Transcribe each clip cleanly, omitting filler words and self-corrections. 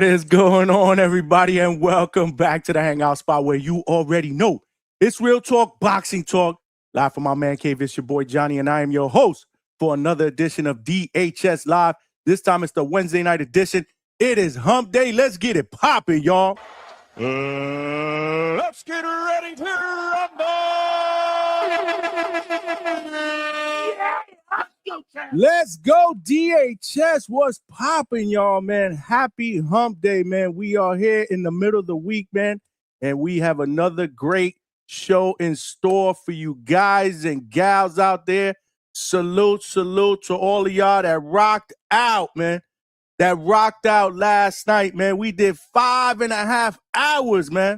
What is going on, everybody, and welcome back to the Hangout spot where you already know it's real talk, boxing talk. Live from my man cave, it's your boy Johnny, and I am your host for another edition of DHS Live. This time it's the Wednesday night edition. It is hump day. Let's get it popping, y'all. Let's get ready to rumble! Let's go, DHS. What's popping, y'all, man? Happy hump day, man. We are here in the middle of the week, man, and we have another great show in store for you guys and gals out there. Salute to all of y'all that rocked out, man. That rocked out last night, man. We did 5.5 hours, man.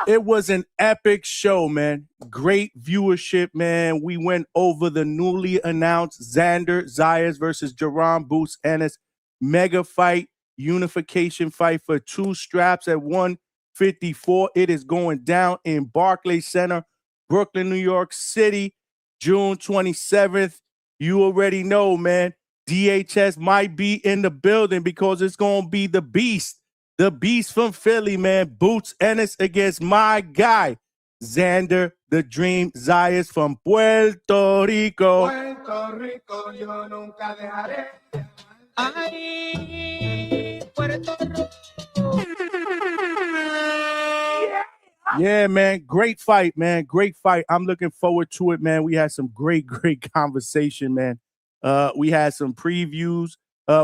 It was an epic show, man. Great viewership, man. We went over the newly announced Xander Zayas versus Jaron Boots Ennis mega fight, unification fight for 2 straps at 154. It is going down in Barclays Center, Brooklyn, New York City, June 27th. You already know, man. DHS might be in the building because it's going to be the beast. The beast from Philly, man. Boots Ennis against my guy, Xander the Dream Zayas from Puerto Rico. Puerto Rico, yo nunca dejaré. Ay, Puerto Rico. Yeah, man. Great fight, man. Great fight. I'm looking forward to it, man. We had some great conversation, man. We had some previews.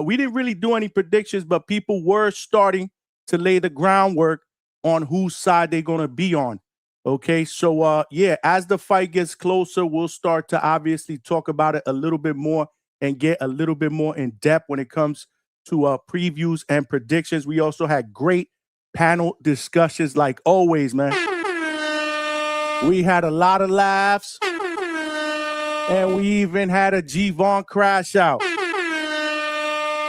We didn't really do any predictions, but people were starting to lay the groundwork on whose side they're going to be on. Okay, so yeah, as the fight gets closer, we'll start to obviously talk about it a little bit more and get a little bit more in depth when it comes to previews and predictions. We also had great panel discussions like always, man. We had a lot of laughs, and we even had a G-Von crash out.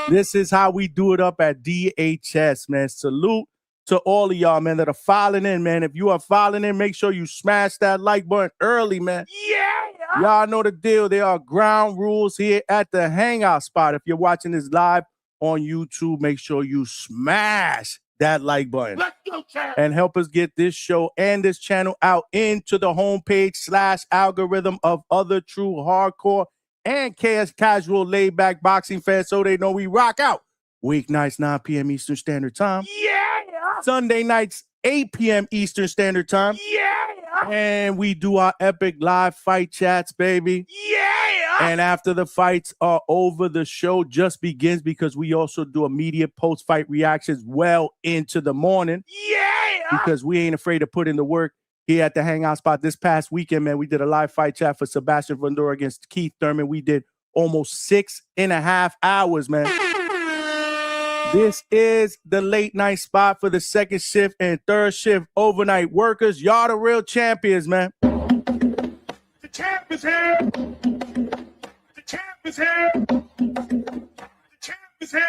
This is how we do it up at DHS, man. Salute to all of y'all, man, that are filing in, man. If you are filing in, make sure you smash that like button early, man. Yeah! Y'all know the deal. There are ground rules here at the Hangout spot. If you're watching this live on YouTube, make sure you smash that like button. Let's go, Chad! And help us get this show and this channel out into the homepage / algorithm of other true hardcore and KS casual laid back boxing fans so they know we rock out. Weeknights, 9 p.m. Eastern Standard Time. Yeah! Sunday nights, 8 p.m. Eastern Standard Time. Yeah! And we do our epic live fight chats, baby. Yeah! And after the fights are over, the show just begins because we also do immediate post-fight reactions well into the morning. Yeah! Because we ain't afraid to put in the work here at the Hangout spot. This past weekend, man, we did a live fight chat for Sebastian Vendora against Keith Thurman. We did almost 6.5 hours, man. This is the late night spot for the second shift and third shift overnight workers. Y'all the real champions, man. The champ is here! The champ is here! The champ is here!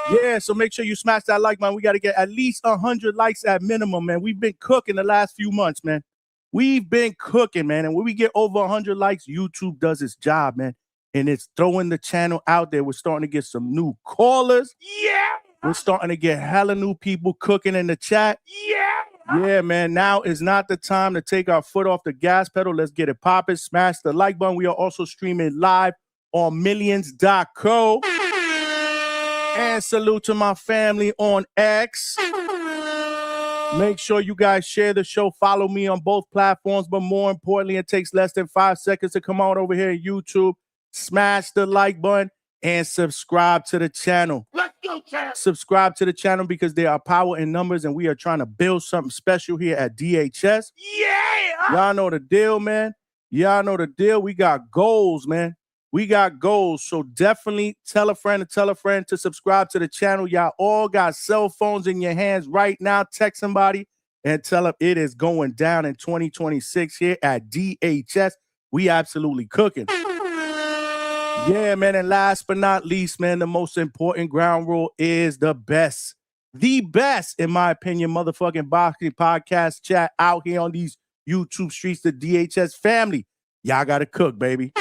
Yeah, so make sure you smash that like, man. We got to get at least 100 likes at minimum, man. We've been cooking the last few months, man. We've been cooking, man. And when we get over 100 likes, YouTube does its job, man. And it's throwing the channel out there. We're starting to get some new callers. Yeah! We're starting to get hella new people cooking in the chat. Yeah! Yeah, man. Now is not the time to take our foot off the gas pedal. Let's get it popping. Smash the like button. We are also streaming live on millions.co. And salute to my family on X. Make sure you guys share the show. Follow me on both platforms. But more importantly, it takes less than 5 seconds to come on over here on YouTube. Smash the like button and subscribe to the channel. Let's go, Chad! Subscribe to the channel because there are power in numbers and we are trying to build something special here at DHS. Yeah! Y'all know the deal, man. Y'all know the deal. We got goals, man. We got goals. So definitely tell a friend to subscribe to the channel. Y'all all got cell phones in your hands right now. Text somebody and tell them it is going down in 2026 here at DHS. We absolutely cooking. Yeah, man. And last but not least, man, the most important ground rule is the best, in my opinion, motherfucking boxing podcast chat out here on these YouTube streets, the DHS family. Y'all got to cook, baby.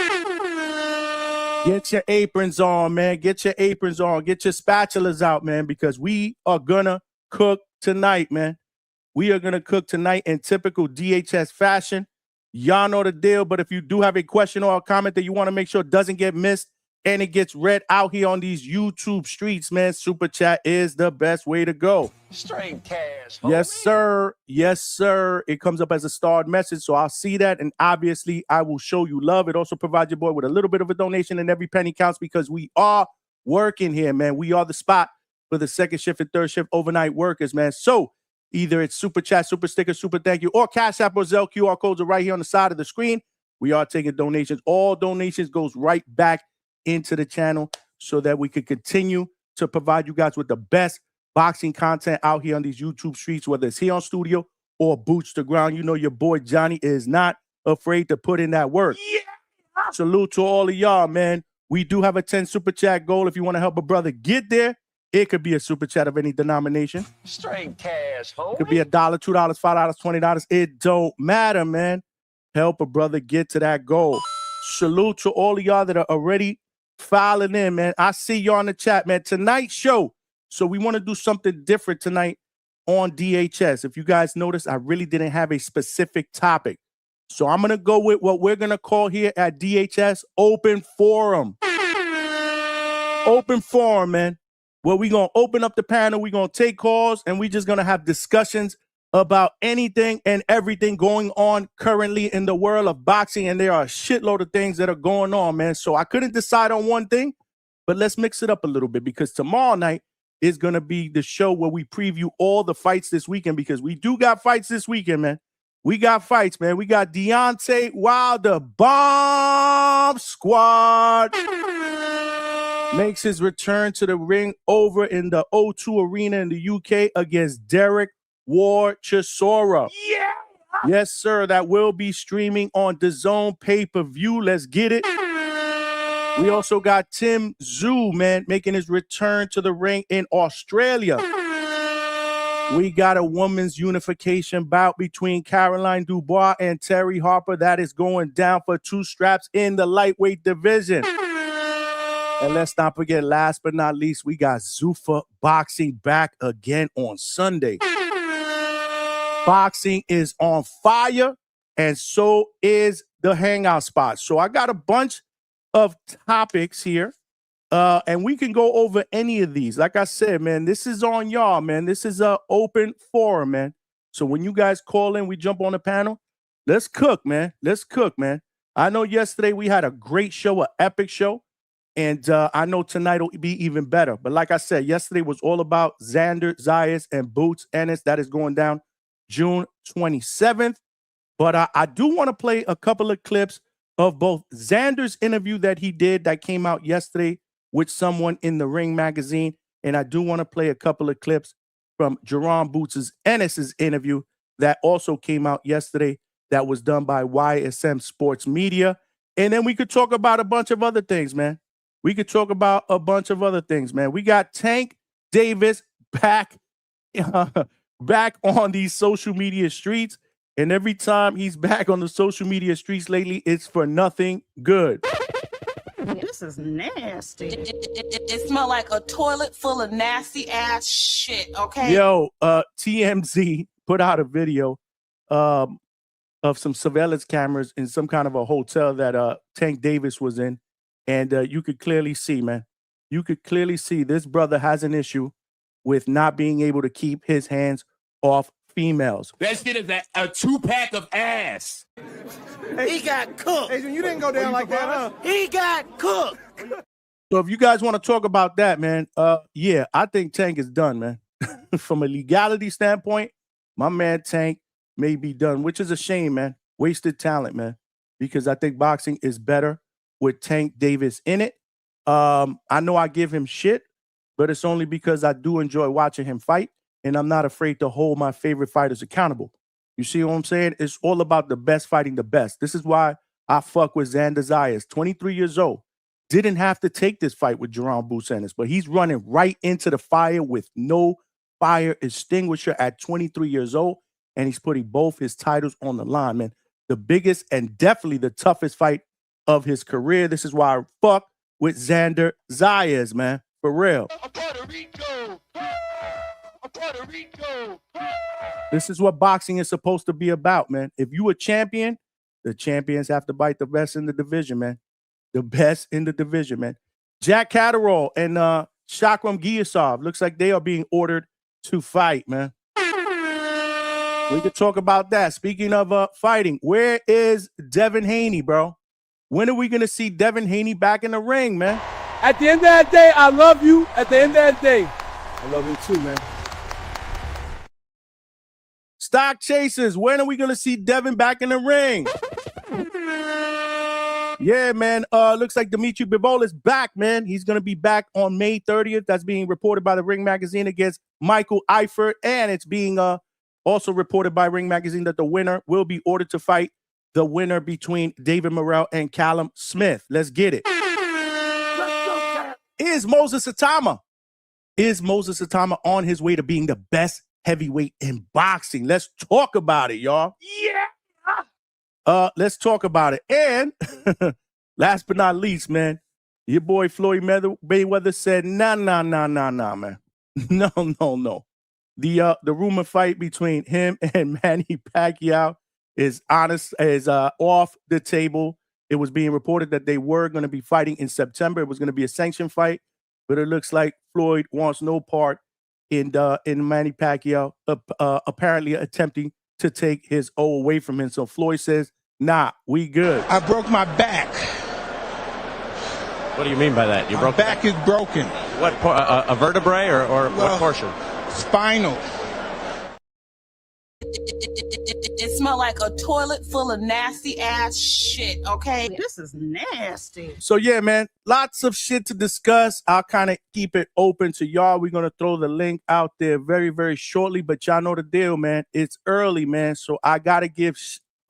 Get your aprons on, man. Get your aprons on. Get your spatulas out, man, because we are gonna cook tonight, man. We are gonna cook tonight in typical DHS fashion. Y'all know the deal, but if you do have a question or a comment that you want to make sure doesn't get missed and it gets read out here on these YouTube streets, man, Super Chat is the best way to go. Straight cash. Yes, sir. Yes, sir. It comes up as a starred message, so I'll see that, and obviously I will show you love. It also provides your boy with a little bit of a donation, and every penny counts because we are working here, man. We are the spot for the second shift and third shift overnight workers, man. So either it's Super Chat, Super Sticker, Super Thank You, or Cash App or Zelle. QR codes are right here on the side of the screen. We are taking donations. All donations goes right back into the channel so that we could continue to provide you guys with the best boxing content out here on these YouTube streets, whether it's here on studio or boots to ground. You know your boy Johnny is not afraid to put in that work. Yeah. Salute to all of y'all, man. We do have a 10 Super Chat goal. If you want to help a brother get there, it could be a Super Chat of any denomination. Straight cash, homie. It could be $1, $2, $5, $20. It don't matter, man. Help a brother get to that goal. Salute to all of y'all that are already filing in, man. I see y'all in the chat, man. Tonight's show. So we want to do something different tonight on DHS. If you guys notice, I really didn't have a specific topic. So I'm going to go with what we're going to call here at DHS Open Forum. Open Forum, man. Where we're going to open up the panel, we're going to take calls, and we're just going to have discussions about anything and everything going on currently in the world of boxing. And there are a shitload of things that are going on, man. So I couldn't decide on one thing, but let's mix it up a little bit because tomorrow night is going to be the show where we preview all the fights this weekend because we do got fights this weekend, man. We got fights, man. We got Deontay Wilder, Bomb Squad, makes his return to the ring over in the O2 Arena in the UK against Derek War Chisora. Yeah. Yes, sir. That will be streaming on DAZN pay-per-view. Let's get it. We also got Tim Tszyu, man, making his return to the ring in Australia. We got a women's unification bout between Caroline Dubois and Terry Harper. That is going down for 2 straps in the lightweight division. And let's not forget, last but not least, we got Zuffa Boxing back again on Sunday. Boxing is on fire, and so is the Hangout spot. So I got a bunch of topics here, and we can go over any of these. Like I said, man, this is on y'all, man. This is an open forum, man. So when you guys call in, we jump on the panel. Let's cook, man. Let's cook, man. I know yesterday we had a great show, an epic show. And I know tonight will be even better. But like I said, yesterday was all about Xander Zayas and Boots Ennis. That is going down June 27th. But I do want to play a couple of clips of both Xander's interview that he did that came out yesterday with someone in the Ring magazine. And I do want to play a couple of clips from Jerron Boots' Ennis's interview that also came out yesterday that was done by YSM Sports Media. And then we could talk about a bunch of other things, man. We could talk about a bunch of other things, man. We got Tank Davis back, back on these social media streets. And every time he's back on the social media streets lately, it's for nothing good. This is nasty. It smell like a toilet full of nasty ass shit, okay? Yo, TMZ put out a video of some surveillance cameras in some kind of a hotel that Tank Davis was in. And you could clearly see, man, you could clearly see this brother has an issue with not being able to keep his hands off females. That shit is a 2-pack of ass. He got cooked. Adrian, you didn't go down like that, huh? He got cooked. So if you guys want to talk about that, man, yeah, I think Tank is done, man. From a legality standpoint, my man Tank may be done, which is a shame, man. Wasted talent, man, because I think boxing is better with Tank Davis in it. I know I give him shit, but it's only because I do enjoy watching him fight, and I'm not afraid to hold my favorite fighters accountable. You see what I'm saying? It's all about the best fighting the best. This is why I fuck with Xander Zayas, 23 years old. Didn't have to take this fight with Jerron Boots Ennis, but he's running right into the fire with no fire extinguisher at 23 years old, and he's putting both his titles on the line, man. The biggest and definitely the toughest fight of his career. This is why I fuck with Xander Zayas, man. For real. Puerto Rico. Puerto Rico. This is what boxing is supposed to be about, man. If you a champion, the champions have to bite the best in the division, man. The best in the division, man. Jack Catterall and Shakram Giyasov looks like they are being ordered to fight, man. We could talk about that. Speaking of fighting, where is Devin Haney, bro? When are we going to see Devin Haney back in the ring, man? At the end of that day, I love you. At the end of that day, I love you too, man. Stock Chasers, when are we going to see Devin back in the ring? Yeah, man. Looks like Dimitri Bivol is back, man. He's going to be back on May 30th. That's being reported by the Ring Magazine against Michael Eifert. And it's being also reported by Ring Magazine that the winner will be ordered to fight the winner between David Morrell and Callum Smith. Let's get it. Is Moses Atama on his way to being the best heavyweight in boxing? Let's talk about it, y'all. Yeah. Let's talk about it. And last but not least, man, your boy Floyd Mayweather said, nah, man. No. The rumor fight between him and Manny Pacquiao is off the table. It was being reported that they were going to be fighting in September. It was going to be a sanctioned fight, but it looks like Floyd wants no part in Manny Pacquiao apparently attempting to take his O away from him. So Floyd says, nah, we good. I broke my back. What do you mean by that? My back is broken. What, a vertebrae or what portion? Spinal. It smelled like a toilet full of nasty ass shit, okay? This is nasty. So yeah, man, lots of shit to discuss. I'll kind of keep it open to y'all. We're going to throw the link out there very, very shortly, but y'all know the deal, man. It's early, man. So I got to give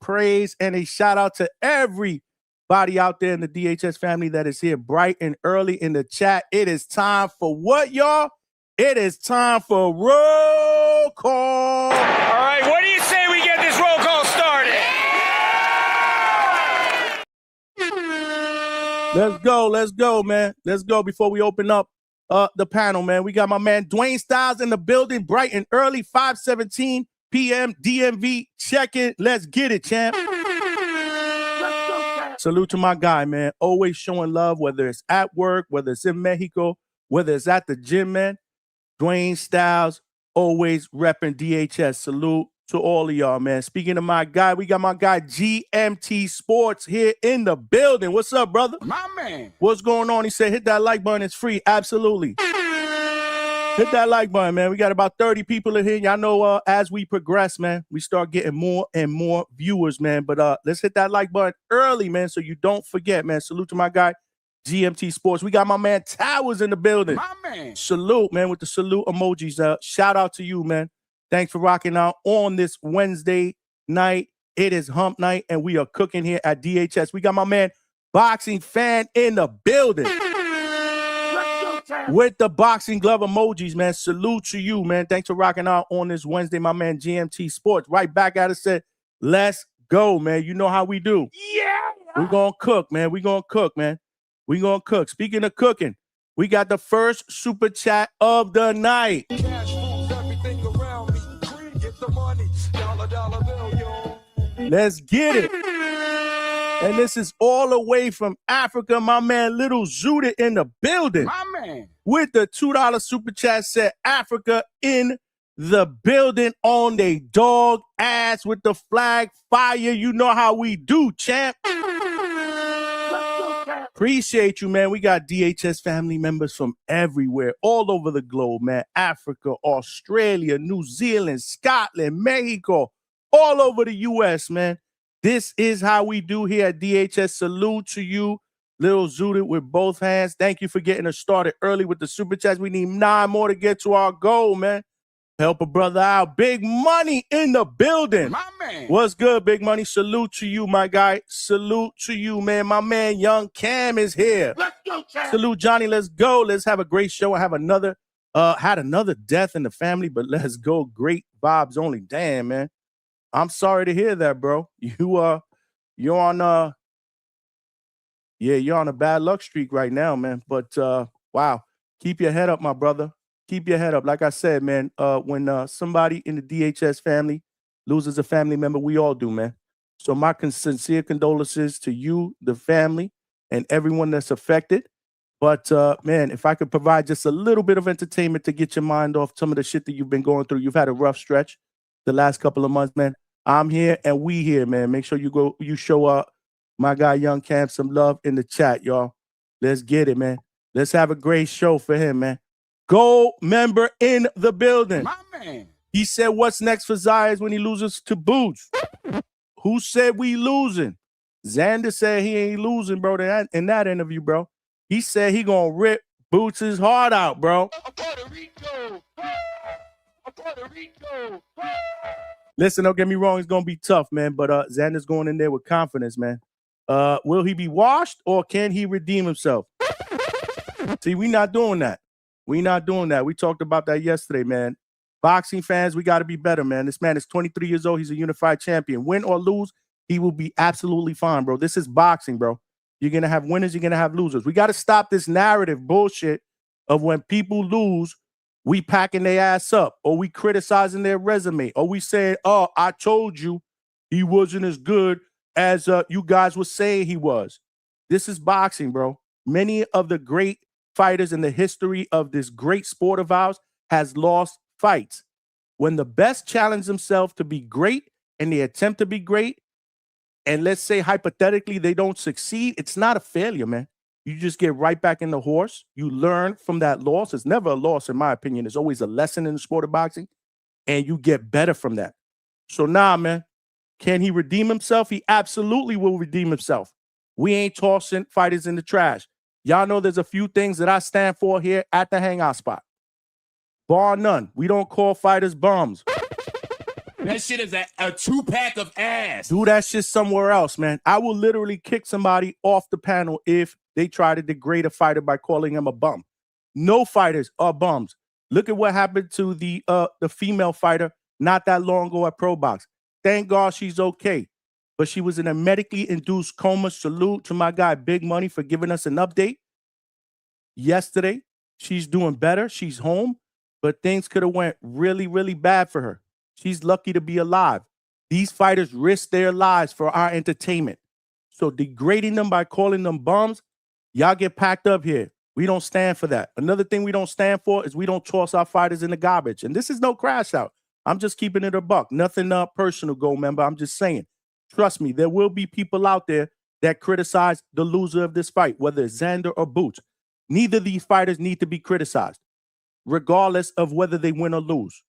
praise and a shout out to everybody out there in the DHS family that is here bright and early in the chat. It is time for what, y'all? It is time for roll call. All right, what do you say we get this roll call started? Let's go, man. Let's go before we open up the panel, man. We got my man Dwayne Styles in the building, bright and early, 5:17 p.m. DMV. Check it. Let's get it, champ. Salute to my guy, man. Always showing love, whether it's at work, whether it's in Mexico, whether it's at the gym, man. Dwayne Styles, always repping DHS. Salute to all of y'all, man. Speaking of my guy, we got my guy GMT Sports here in the building. What's up, brother? My man. What's going on? He said, hit that like button. It's free. Absolutely. Hit that like button, man. We got about 30 people in here. Y'all know as we progress, man, we start getting more and more viewers, man. But let's hit that like button early, man, so you don't forget, man. Salute to my guy, GMT Sports. We got my man Towers in the building. My man. Salute, man, with the salute emojis. Shout out to you, man. Thanks for rocking out on this Wednesday night. It is hump night, and we are cooking here at DHS. We got my man Boxing Fan in the building. With the boxing glove emojis, man. Salute to you, man. Thanks for rocking out on this Wednesday, my man GMT Sports. Right back at it, said, let's go, man. You know how we do. Yeah. We're going to cook, man. We're going to cook, man. We're going to cook. Speaking of cooking, we got the first super chat of the night. Let's get it. And this is all the way from Africa. My man Little Zuda in the building. My man. With the $2 super chat, said Africa in the building on they dog ass with the flag fire. You know how we do, champ. Appreciate you, man. We got DHS family members from everywhere, all over the globe, man. Africa, Australia, New Zealand, Scotland, Mexico, all over the U.S., man. This is how we do here at DHS. Salute to you, Little Zuda, with both hands. Thank you for getting us started early with the super chats. We need 9 more to get to our goal, man. Help a brother out. Big Money in the building. My man. What's good, Big Money? Salute to you, my guy. Salute to you, man. My man, Young Cam, is here. Let's go, Cam. Salute, Johnny. Let's go. Let's have a great show. I have another, had another death in the family, but let's go. Great vibes only. Damn, man. I'm sorry to hear that, bro. You're on Yeah, you're on a bad luck streak right now, man. But wow, keep your head up, my brother. Keep your head up. Like I said, man, when somebody in the DHS family loses a family member, we all do, man. So my sincere condolences to you, the family, and everyone that's affected. But man, if I could provide just a little bit of entertainment to get your mind off some of the shit that you've been going through, you've had a rough stretch the last couple of months, man. I'm here and we here, man. Make sure you show up. My guy Young Cam some love in the chat, y'all. Let's get it, man. Let's have a great show for him, man. Gold member in the building. My man. He said, what's next for Zayas when he loses to Boots? Who said we losing? Xander said he ain't losing, bro, in that interview, bro. He said he gonna rip Boots' heart out, bro. Puerto Rico. Puerto Rico. Listen, don't get me wrong, it's gonna be tough, man. But Xander's going in there with confidence, man. Will he be washed or can he redeem himself? See, we not doing that. We not doing that. We talked about that yesterday, man. Boxing fans, we got to be better, man. This man is 23 years old. He's a unified champion. Win or lose, he will be absolutely fine, bro. This is boxing, bro. You're going to have winners. You're going to have losers. We got to stop this narrative bullshit of when people lose, we packing their ass up or we criticizing their resume or we saying, oh, I told you he wasn't as good as you guys were saying he was. This is boxing, bro. Many of the great fighters in the history of this great sport of ours has lost fights. When the best challenge themselves to be great and they attempt to be great, and let's say hypothetically they don't succeed, it's not a failure, man. You just get right back in the horse. You learn from that loss. It's never a loss, in my opinion. It's always a lesson in the sport of boxing, and you get better from that. So nah, man. Can he redeem himself? He absolutely will redeem himself. We ain't tossing fighters in the trash. Y'all know there's a few things that I stand for here at the Hangout spot. Bar none. We don't call fighters bums. That shit is a 2-pack of ass. Do that shit somewhere else, man. I will literally kick somebody off the panel if they try to degrade a fighter by calling him a bum. No fighters are bums. Look at what happened to the female fighter not that long ago at Pro Box. Thank God she's okay. But she was in a medically induced coma. Salute to my guy Big Money for giving us an update yesterday. She's doing better. She's home. But things could have went really, really bad for her. She's lucky to be alive. These fighters risk their lives for our entertainment. So degrading them by calling them bums, y'all get packed up here. We don't stand for that. Another thing we don't stand for is we don't toss our fighters in the garbage. And this is no crash out. I'm just keeping it a buck. Nothing personal, Gold member. I'm just saying. Trust me, there will be people out there that criticize the loser of this fight, whether it's Xander or Boots. Neither of these fighters need to be criticized, regardless of whether they win or lose.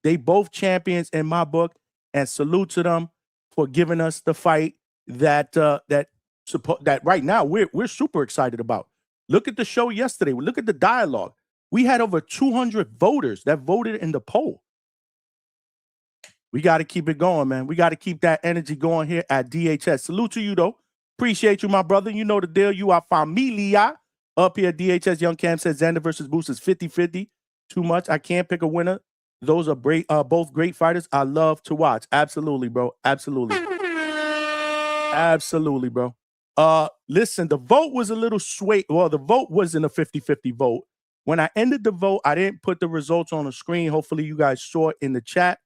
They both champions in my book, and salute to them for giving us the fight that right now we're super excited about. Look at the show yesterday. Look at the dialogue. We had over 200 voters that voted in the poll. We got to keep it going, man. We got to keep that energy going here at DHS. Salute to you, though. Appreciate you, my brother. You know the deal. You are familia. Up here at DHS, Young Cam says Xander versus Boots is 50-50. Too much. I can't pick a winner. Those are both great fighters. I love to watch. Absolutely, bro. Absolutely. Absolutely, bro. Listen, the vote was a little sway. Well, the vote wasn't a 50-50 vote. When I ended the vote, I didn't put the results on the screen. Hopefully, you guys saw it in the chat.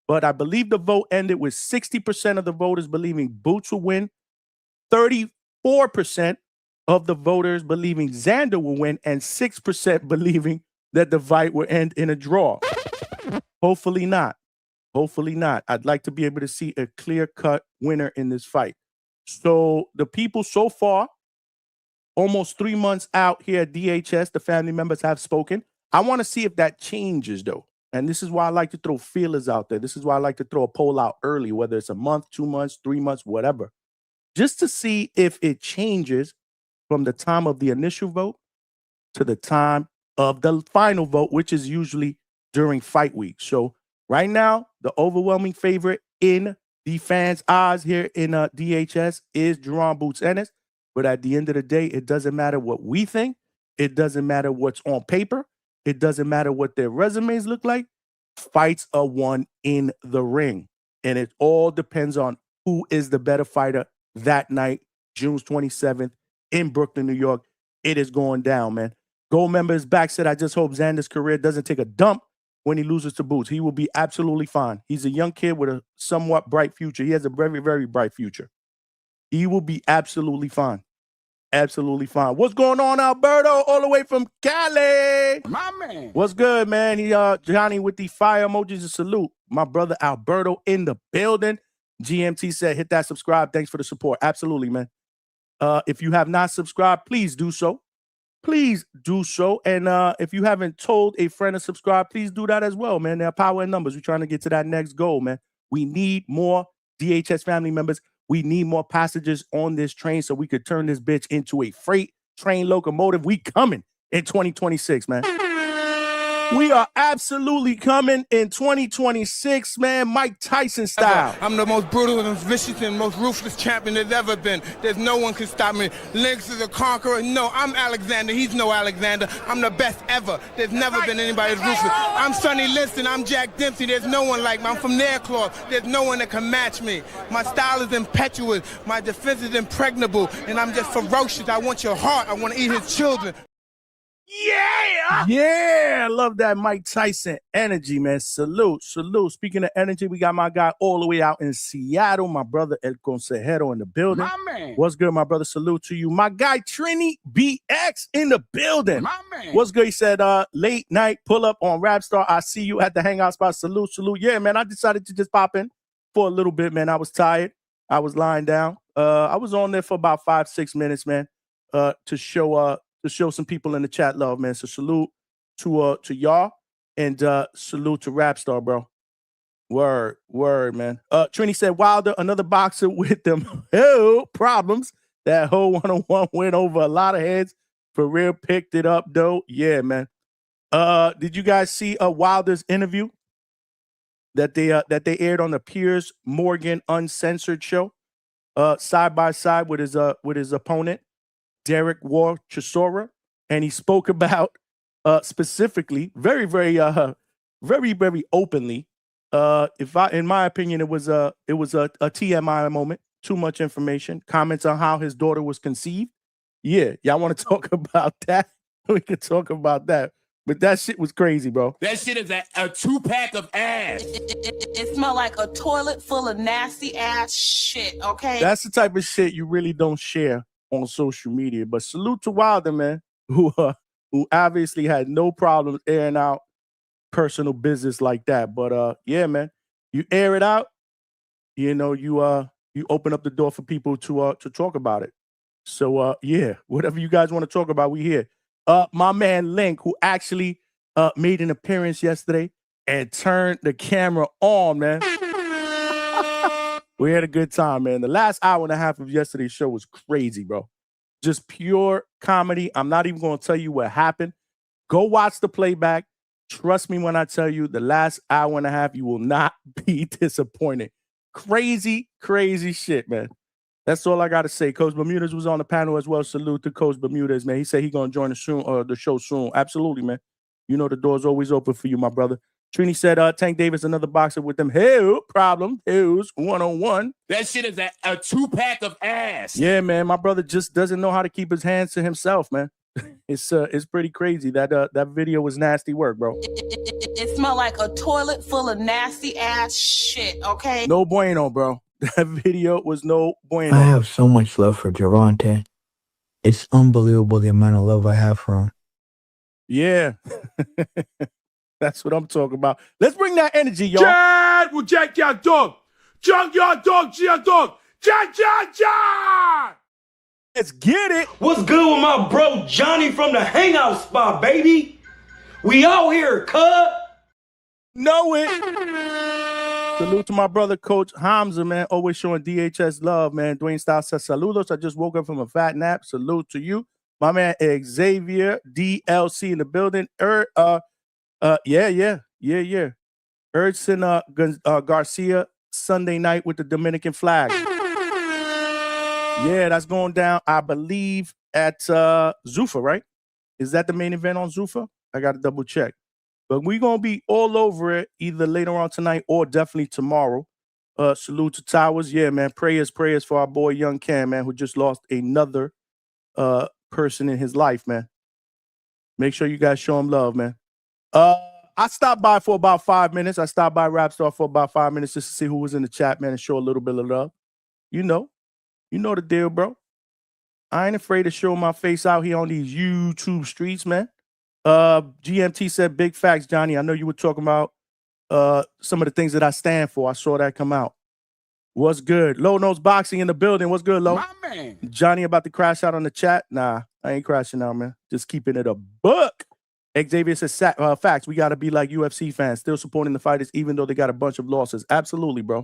But I believe the vote ended with 60% of the voters believing Boots will win, 34% of the voters believing Xander will win, and 6% believing that the fight will end in a draw. Hopefully not. Hopefully not. I'd like to be able to see a clear-cut winner in this fight. So the people so far, almost 3 months out here at DHS, the family members have spoken. I want to see if that changes, though. And this is why I like to throw feelers out there. This is why I like to throw a poll out early, whether it's a month, 2 months, 3 months, whatever, just to see if it changes from the time of the initial vote to the time of the final vote, which is usually during fight week. So right now, the overwhelming favorite in the fans' eyes here in DHS is Jerron Boots Ennis. But at the end of the day, it doesn't matter what we think. It doesn't matter what's on paper. It doesn't matter what their resumes look like. Fights are won in the ring. And it all depends on who is the better fighter that night, June 27th, in Brooklyn, New York. It is going down, man. Gold member is back, said, I just hope Xander's career doesn't take a dump when he loses to Boots. He will be absolutely fine. He's a young kid with a somewhat bright future. He has a very, very bright future. He will be absolutely fine. Absolutely fine. What's going on, Alberto? All the way from Cali. My man. What's good, man? He Johnny with the fire emojis and salute. My brother Alberto in the building. GMT said, hit that subscribe. Thanks for the support. Absolutely, man. If you have not subscribed, please do so. Please do so. And if you haven't told a friend to subscribe, please do that as well, man. There are power in numbers. We're trying to get to that next goal, man. We need more DHS family members. We need more passengers on this train so we could turn this bitch into a freight train locomotive. We coming in 2026, man. We are absolutely coming in 2026, man. Mike Tyson style. I'm the most brutal and vicious and most ruthless champion there's ever been. There's no one can stop me. Lynx is a conqueror. No, I'm Alexander. He's no Alexander. I'm the best ever. There's never been anybody as ruthless. I'm Sonny Liston. I'm Jack Dempsey. There's no one like me. I'm from Nairclaw. There's no one that can match me. My style is impetuous. My defense is impregnable. And I'm just ferocious. I want your heart. I want to eat his children. Yeah, I love that Mike Tyson energy, man. Salute. Speaking of energy, we got my guy all the way out in Seattle, my brother El Consejero in the building. My man. What's good, my brother? Salute to you. My guy Trini BX in the building. My man. What's good? He said, late night pull up on Rapstar. I see you at the Hangout spot. Salute. Yeah, man, I decided to just pop in for a little bit, man. I was tired. I was lying down. I was on there for about 5-6 minutes, man, to show some people in the chat love, man. So salute to y'all and salute to Rapstar, bro. Word, man. Trini said Wilder, another boxer with them problems. That whole one-on-one went over a lot of heads. For real, picked it up though. Yeah, man. Did you guys see Wilder's interview that they aired on the Piers Morgan Uncensored show? Side by side with his opponent, Derek War Chisora, and he spoke about specifically, very, very openly. In my opinion, it was a TMI moment. Too much information. Comments on how his daughter was conceived. Yeah, y'all want to talk about that? We could talk about that. But that shit was crazy, bro. That shit is a 2-pack of ass. It smelled like a toilet full of nasty ass shit, okay? That's the type of shit you really don't share on social media. But salute to Wilder, man, who obviously had no problems airing out personal business like that. But yeah, man, you air it out, you know, you open up the door for people to talk about it. So yeah, whatever you guys want to talk about, we here. My man Link, who actually made an appearance yesterday and turned the camera on, man. We had a good time, man. The last hour and a half of yesterday's show was crazy, bro. Just pure comedy. I'm not even going to tell you what happened. Go watch the playback. Trust me when I tell you, the last hour and a half, you will not be disappointed. Crazy, crazy shit, man. That's all I got to say. Coach Bermudez was on the panel as well. Salute to Coach Bermudez, man. He said he's going to join the show soon. Absolutely, man. You know the door's always open for you, my brother. Trini said, Tank Davis, another boxer with them problems. Hills, one-on-one. That shit is a 2-pack of ass. Yeah, man. My brother just doesn't know how to keep his hands to himself, man. It's pretty crazy. That video was nasty work, bro. It smelled like a toilet full of nasty ass shit, okay? No bueno, bro. That video was no bueno. I have so much love for Gervonta. It's unbelievable the amount of love I have for him. Yeah. That's what I'm talking about. Let's bring that energy, y'all. Chad will Junkyard Dog. Junkyard Dog, G.I. Dog. Chad. Let's get it. What's good with my bro Johnny from the Hangout spot, baby? We out here, cuz. Know it. Salute to my brother, Coach Hamza, man. Always showing DHS love, man. Dwayne Styles says, saludos. I just woke up from a fat nap. Salute to you. My man, Xavier, DLC in the building. Yeah. Erson Garcia, Sunday night with the Dominican flag. Yeah, that's going down, I believe, at Zuffa, right? Is that the main event on Zuffa? I got to double check. But we're going to be all over it either later on tonight or definitely tomorrow. Salute to Towers. Yeah, man. Prayers for our boy Young Cam, man, who just lost another person in his life, man. Make sure you guys show him love, man. I stopped by for about 5 minutes. I stopped by Rap Star for about 5 minutes just to see who was in the chat, man, and show a little bit of love. You know the deal, bro. I ain't afraid to show my face out here on these YouTube streets, man. GMT said, big facts, Johnny. I know you were talking about some of the things that I stand for. I saw that come out. What's good? Low Nose Boxing in the building. What's good, Low? My man. Johnny about to crash out on the chat? Nah, I ain't crashing out, man. Just keeping it a buck. Xavier says, facts. We got to be like UFC fans, still supporting the fighters, even though they got a bunch of losses. Absolutely, bro.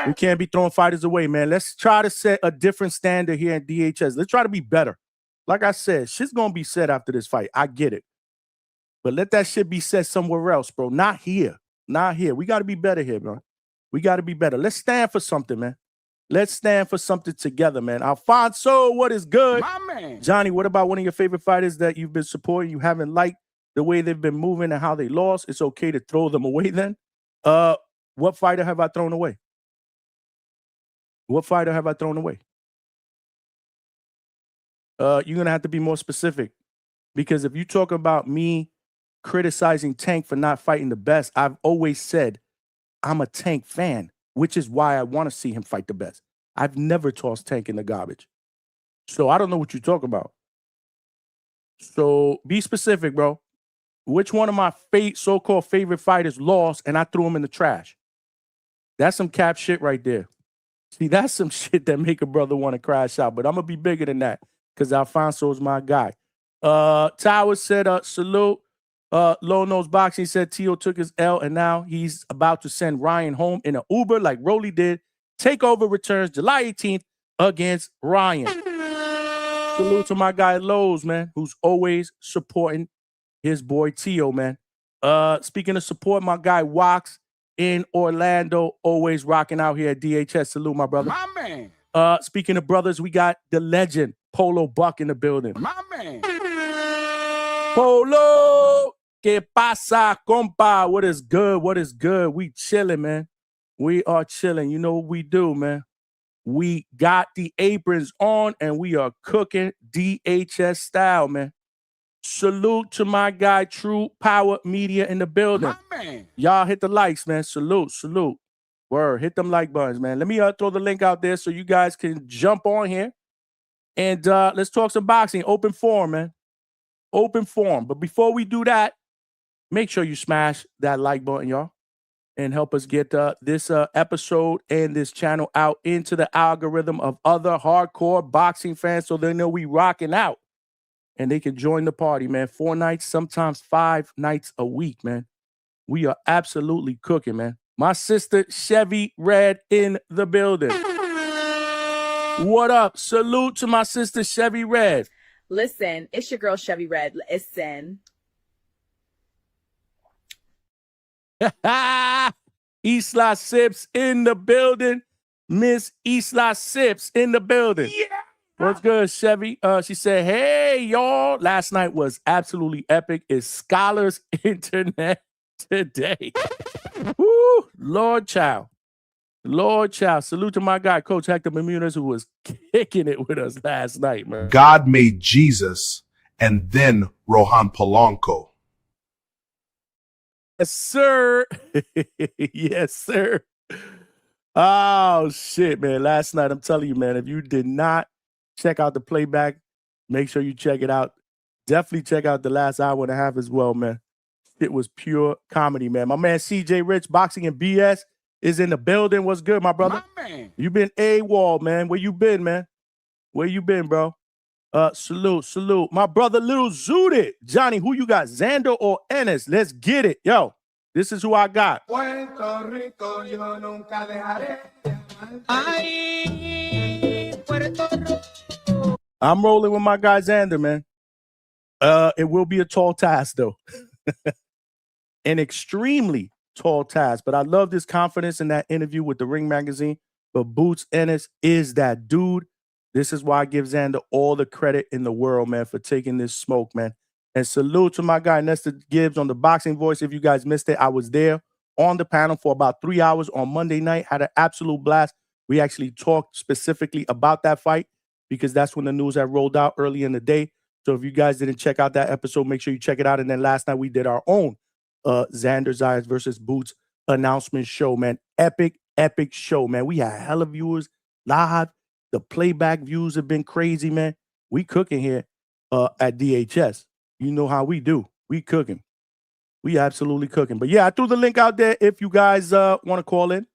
We can't be throwing fighters away, man. Let's try to set a different standard here in DHS. Let's try to be better. Like I said, shit's going to be said after this fight. I get it. But let that shit be said somewhere else, bro. Not here. Not here. We got to be better here, bro. We got to be better. Let's stand for something, man. Let's stand for something together, man. Alfonso, what is good? My man. Johnny, what about one of your favorite fighters that you've been supporting? You haven't liked the way they've been moving and how they lost. It's okay to throw them away then. What fighter have I thrown away? What fighter have I thrown away? You're going to have to be more specific. Because if you talk about me criticizing Tank for not fighting the best, I've always said I'm a Tank fan, which is why I want to see him fight the best. I've never tossed Tank in the garbage. So I don't know what you're talking about. So be specific, bro. Which one of my so-called favorite fighters lost and I threw him in the trash? That's some cap shit right there. See, that's some shit that make a brother want to crash out. But I'm going to be bigger than that because Alfonso is my guy. Towers said, salute. Low Nose Boxing said Tio took his L and now he's about to send Ryan home in an Uber like Rolly did. Takeover returns July 18th against Ryan. Salute to my guy Lowe's, man, who's always supporting his boy Tio, man. Speaking of support, my guy Wax in Orlando, always rocking out here at DHS. Salute, my brother. My man. Speaking of brothers, we got the legend Polo Buck in the building. My man. Polo, que pasa, compa? What is good? What is good? We chilling, man. We are chilling. You know what we do, man? We got the aprons on and we are cooking DHS style, man. Salute to my guy, True Power Media in the building. My man. Y'all hit the likes, man. Salute, salute. Word, hit them like buttons, man. Let me throw the link out there so you guys can jump on here. And let's talk some boxing. Open forum, man. Open forum. But before we do that, make sure you smash that like button, y'all. And help us get this episode and this channel out into the algorithm of other hardcore boxing fans so they know we rocking out. And they can join the party, man. 4 nights, sometimes 5 nights a week, man. We are absolutely cooking, man. My sister, Chevy Red, in the building. What up? Salute to my sister, Chevy Red. Listen, it's your girl, Chevy Red. Listen. Isla Sips in the building. Miss Isla Sips in the building. Yeah. What's good, Chevy? She said, hey, y'all. Last night was absolutely epic. It's Scholars Internet today. Woo, Lord child. Lord child. Salute to my guy, Coach Hector Bermudez, who was kicking it with us last night, man. God made Jesus and then Rohan Polanco. Yes, sir. Yes, sir. Oh, shit, man. Last night, I'm telling you, man, if you did not check out the playback, make sure you check it out. Definitely check out the last hour and a half as well, man. It was pure comedy, man. My man, CJ Rich, Boxing and BS, is in the building. What's good, my brother? My man. You been AWOL, man. Where you been, man? Where you been, bro? Salute, salute. My brother, Little Zooted. Johnny, who you got, Xander or Ennis? Let's get it. Yo, this is who I got. Puerto Rico, yo nunca dejaré. I'm rolling with my guy, Xander, man. It will be a tall task, though. An extremely tall task. But I love this confidence in that interview with the Ring Magazine. But Boots Ennis is that dude. This is why I give Xander all the credit in the world, man, for taking this smoke, man. And salute to my guy, Nestor Gibbs, on the Boxing Voice. If you guys missed it, I was there on the panel for about 3 hours on Monday night. Had an absolute blast. We actually talked specifically about that fight because that's when the news had rolled out early in the day. So if you guys didn't check out that episode, make sure you check it out. And then last night we did our own Xander Zayas versus Boots announcement show, man. Epic show, man. We had hella viewers live. The playback views have been crazy, man. We cooking here at DHS. You know how we do. We cooking. We absolutely cooking. But yeah, I threw the link out there if you guys want to call in.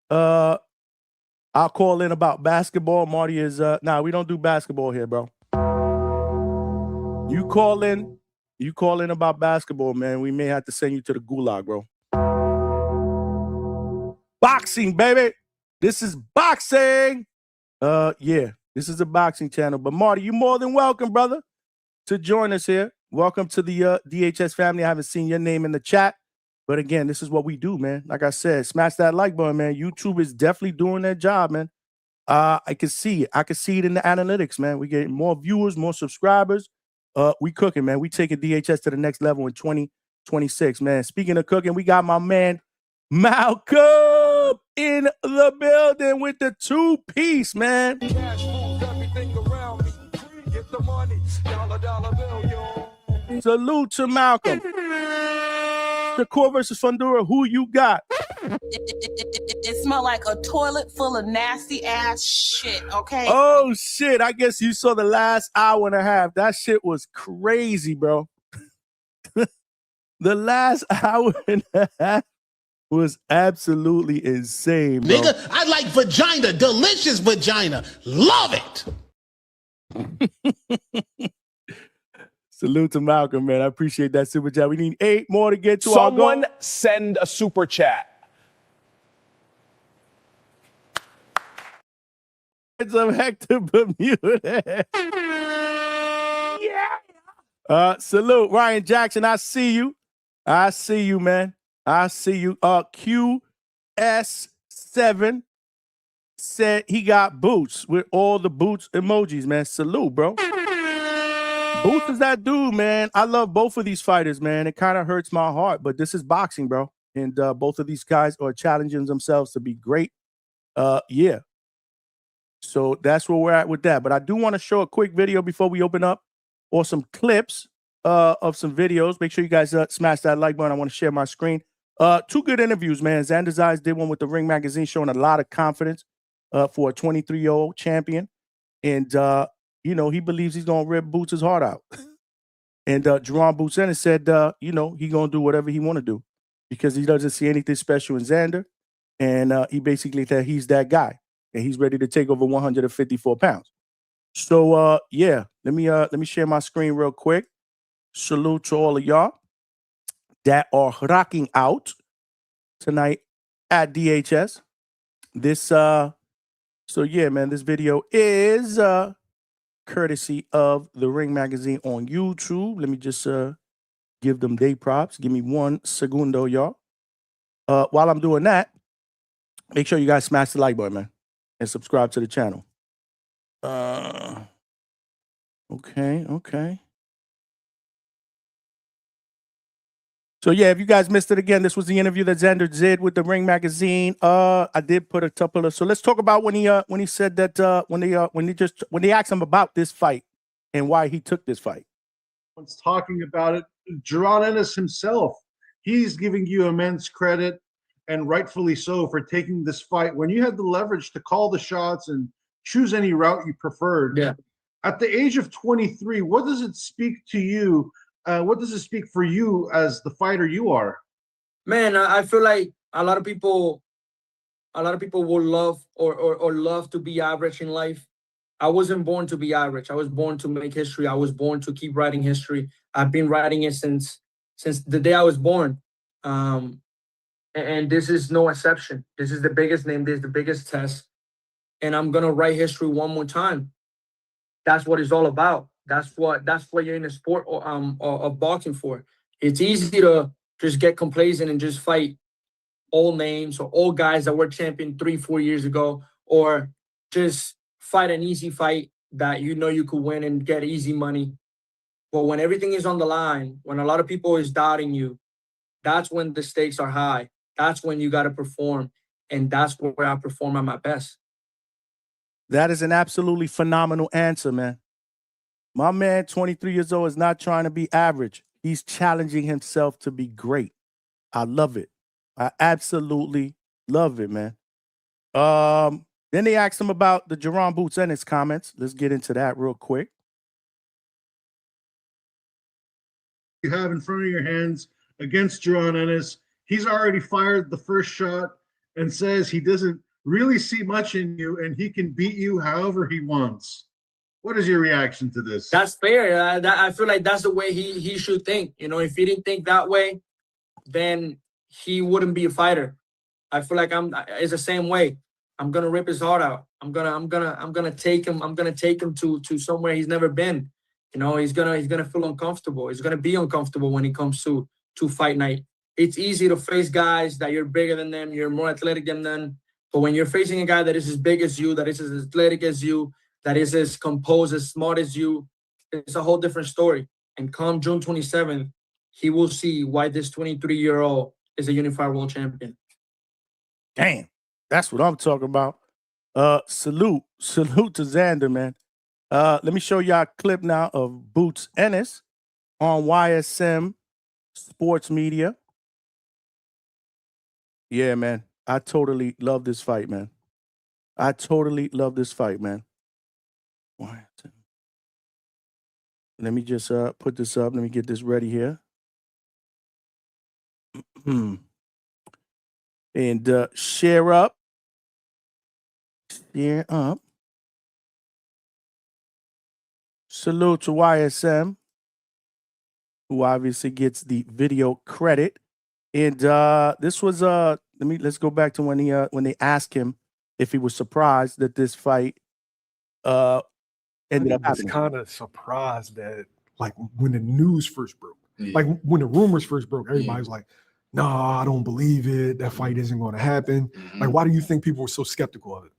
I'll call in about basketball. Marty is nah, we don't do basketball here, bro. You call in about basketball, man. We may have to send you to the gulag, bro. Boxing, baby. This is boxing. Yeah, this is a boxing channel. But Marty, you're more than welcome, brother, to join us here. Welcome to the DHS family. I haven't seen your name in the chat. But again, this is what we do, man. Like I said, smash that like button, man. YouTube is definitely doing their job, man. I can see it. I can see it in the analytics, man. We get more viewers, more subscribers. We cooking, man. We taking DHS to the next level in 2026, man. Speaking of cooking, we got my man Malcolm in the building with the 2-piece, man. Salute to Malcolm. Shakur versus Fundura, who you got? It smelled like a toilet full of nasty ass shit, okay? Oh, shit. I guess you saw the last hour and a half. That shit was crazy, bro. The last hour and a half was absolutely insane, bro. Nigga, I like vagina. Delicious vagina. Love it. Salute to Malcolm, man. I appreciate that super chat. We need 8 more to get to Someone our goal. send a super chat. It's a Hector Bermuda. Yeah. Salute, Ryan Jackson. I see you. I see you, man. I see you. QS7 said he got boots with all the boots emojis, man. Salute, bro. Boots is that dude, man. I love both of these fighters, man. It kind of hurts my heart, but this is boxing, bro. And both of these guys are challenging themselves to be great. Yeah. So that's where we're at with that. But I do want to show a quick video before we open up, or some clips of some videos. Make sure you guys smash that like button. I want to share my screen. 2 good interviews, man. Xander Zayas did one with the Ring Magazine, showing a lot of confidence for a 23-year-old champion. And, you know, he believes he's going to rip Boots' heart out. And Jerron Boots Ennis said, you know, he's going to do whatever he want to do because he doesn't see anything special in Xander. And he basically said he's that guy. And he's ready to take over 154 pounds. So, yeah, let me share my screen real quick. Salute to all of y'all that are rocking out tonight at DHS. This, so yeah, man, this video is courtesy of the Ring Magazine on YouTube. Let me just give them day props. Give me 1 segundo, y'all. While I'm doing that, make sure you guys smash the like button, man, and subscribe to the channel. Okay. So yeah, if you guys missed it again, this was the interview that Xander did with the Ring Magazine. I did put a couple of. So let's talk about when he said that when they asked him about this fight and why he took this fight. Once talking about it, Jerron Ennis himself, he's giving you immense credit, and rightfully so, for taking this fight when you had the leverage to call the shots and choose any route you preferred. Yeah. At the age of 23, what does it speak to you? What does it speak for you as the fighter you are? Man, I feel like a lot of people will love or love to be average in life. I wasn't born to be average. I was born to make history. I was born to keep writing history. I've been writing it since the day I was born. And this is no exception. This is the biggest name. This is the biggest test. And I'm gonna write history one more time. That's what it's all about. That's what you're in the sport of boxing for. It's easy to just get complacent and just fight all names or all guys that were champion 3-4 years ago, or just fight an easy fight that you know you could win and get easy money. But when everything is on the line, when a lot of people is doubting you, that's when the stakes are high. That's when you got to perform, and that's where I perform at my best. That is an absolutely phenomenal answer, man. My man, 23 years old, is not trying to be average. He's challenging himself to be great. I love it. I absolutely love it, man. Then they asked him about the Jerron Boots and his comments. Let's get into that real quick. You have in front of your hands against Jerron Ennis. He's already fired the first shot and says he doesn't really see much in you and he can beat you however he wants. What is your reaction to this? That's fair. I feel like that's the way he should think. You know, if he didn't think that way, then he wouldn't be a fighter. I feel like it's the same way. I'm gonna rip his heart out. I'm gonna take him. I'm gonna take him to somewhere he's never been. You know, he's gonna feel uncomfortable. He's gonna be uncomfortable when it comes to fight night. It's easy to face guys that you're bigger than them, you're more athletic than them. But when you're facing a guy that is as big as you, that is as athletic as you, that is as composed, as smart as you, it's a whole different story. And come June 27th, he will see why this 23-year-old is a unified world champion. Damn, that's what I'm talking about. Salute to Xander, man. Let me show y'all a clip now of Boots Ennis on YSM Sports Media. Yeah, man. I totally love this fight, man. I totally love this fight, man. Let me just put this up. Let me get this ready here. And share up. Share up. Salute to YSM, who obviously gets the video credit. And this was let's go back to when they asked him if he was surprised that this fight ended up I was happening. kind of surprised that, like, when the news first broke, like when the rumors first broke, everybody's like, "No, I don't believe it. That fight isn't going to happen." Like, why do you think people were so skeptical of it?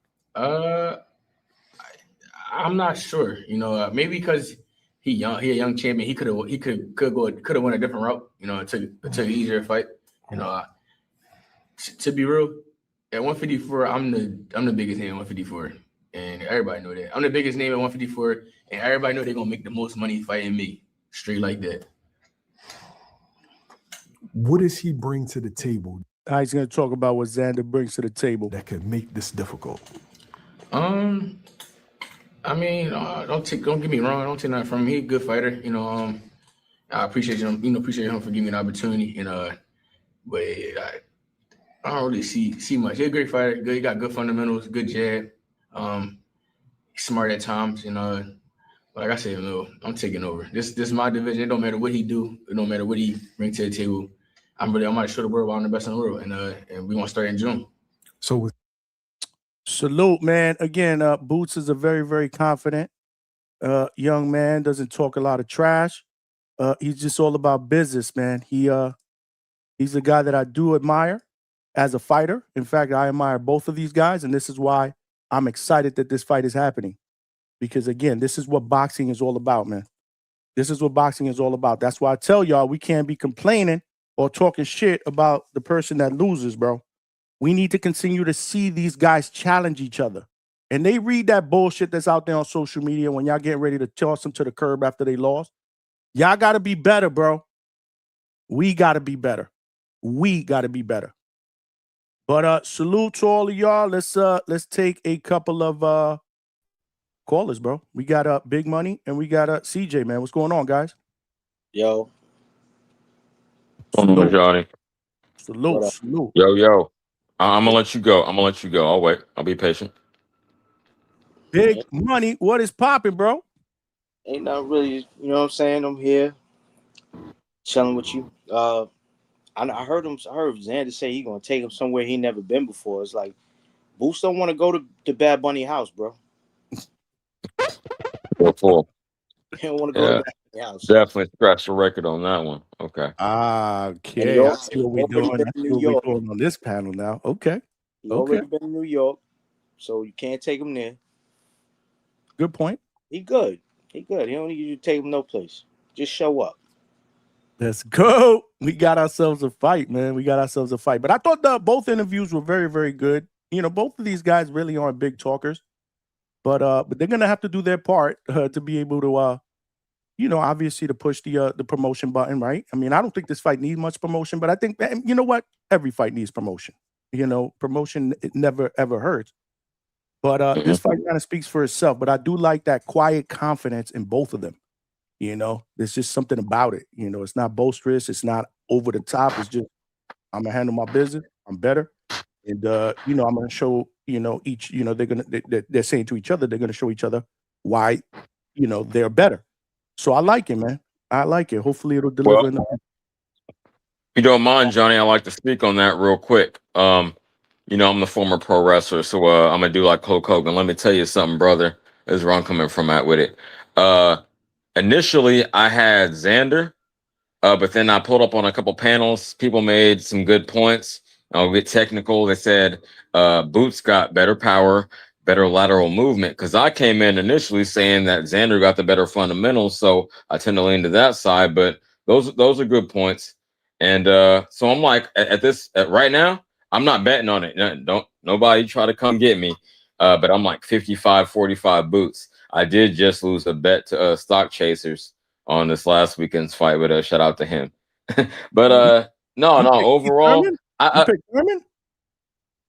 I'm not sure. You know, maybe because he a young champion. He could have went a different route. You know, it took an easier fight. You know, to be real, at 154, I'm the biggest name at 154, and everybody know that. I'm the biggest name at 154, and everybody know they're gonna make the most money fighting me, straight like that. What does he bring to the table? He's going to talk about what Xander brings to the table that could make this difficult. I mean, don't get me wrong. I don't take nothing from him. He's a good fighter. You know, I appreciate him. You know, appreciate him for giving me an opportunity. But I don't really see much. He's a great fighter. Good. He got good fundamentals. Good jab. He's smart at times. You know, but like I said, I'm taking over. This is my division. It don't matter what he do. It don't matter what he bring to the table. I'm about to show the world why I'm the best in the world, and we gonna start in June. So. Salute, man. Again, Boots is a very, very confident young man, doesn't talk a lot of trash. He's just all about business, man. He's a guy that I do admire as a fighter. In fact, I admire both of these guys, and this is why I'm excited that this fight is happening. Because, again, this is what boxing is all about, man. This is what boxing is all about. That's why I tell y'all we can't be complaining or talking shit about the person that loses, bro. We need to continue to see these guys challenge each other. And they read that bullshit that's out there on social media when y'all get ready to toss them to the curb after they lost. Y'all got to be better, bro. We got to be better. We got to be better. But salute to all of y'all. Let's take a couple of callers, bro. We got Big Money and we got CJ, man. What's going on, guys? Yo. Salute, Johnny. Salute. Yo. I'm gonna let you go. I'll wait. I'll be patient. Big Money, what is popping, bro? Ain't nothing really, you know what I'm saying? I'm here chilling with you. I heard Xander say he gonna take him somewhere he never been before. It's like Boots don't want to go to Bad Bunny house, bro. Full. He don't want to go to Bad Bunny house. Definitely scratch the record on that one. Okay. Okay. I see what we're doing. That's what we're doing on this panel now. Okay. He's already been in New York, so you can't take him there. Good point. He good. He don't need you to take him no place. Just show up. Let's go. We got ourselves a fight, man. But I thought both interviews were very, very good. You know, both of these guys really aren't big talkers. but they're gonna have to do their part to be able to obviously to push the promotion button, right? I mean, I don't think this fight needs much promotion, but I think you know what? Every fight needs promotion. Promotion it never ever hurts. But this fight kind of speaks for itself. But I do like that quiet confidence in both of them. There's just something about it. It's not boisterous, it's not over the top. It's just I'm gonna handle my business. I'm better, and I'm gonna show each. They're saying to each other they're gonna show each other why they're better. So I like it, man. I like it. Hopefully it'll deliver. Well, if you don't mind, Johnny, I'd like to speak on that real quick. I'm the former pro wrestler, so I'm gonna do like Hulk Hogan. Let me tell you something, brother. This is where I'm coming from at with it. Initially, I had Xander, but then I pulled up on a couple panels. People made some good points. I'll get technical. They said Boots got better power, better lateral movement. Because I came in initially saying that Xander got the better fundamentals, so I tend to lean to that side. But those are good points. And so I'm like, at right now, I'm not betting on it. Don't nobody try to come get me. But I'm like 55-45 Boots. I did just lose a bet to Stock Chasers on this last weekend's fight, but shout out to him. But no, overall, you picked Thurman?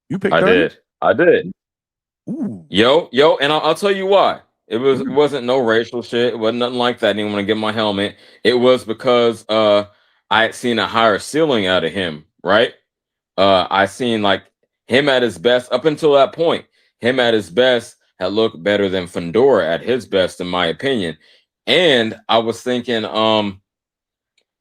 You picked I Thurman? did. Ooh. Yo, and I'll tell you why. It wasn't no racial shit. It wasn't nothing like that. I didn't want to get my helmet. It was because I had seen a higher ceiling out of him, right? I seen like him at his best up until that point. Him at his best had looked better than Fedora at his best, in my opinion. And I was thinking,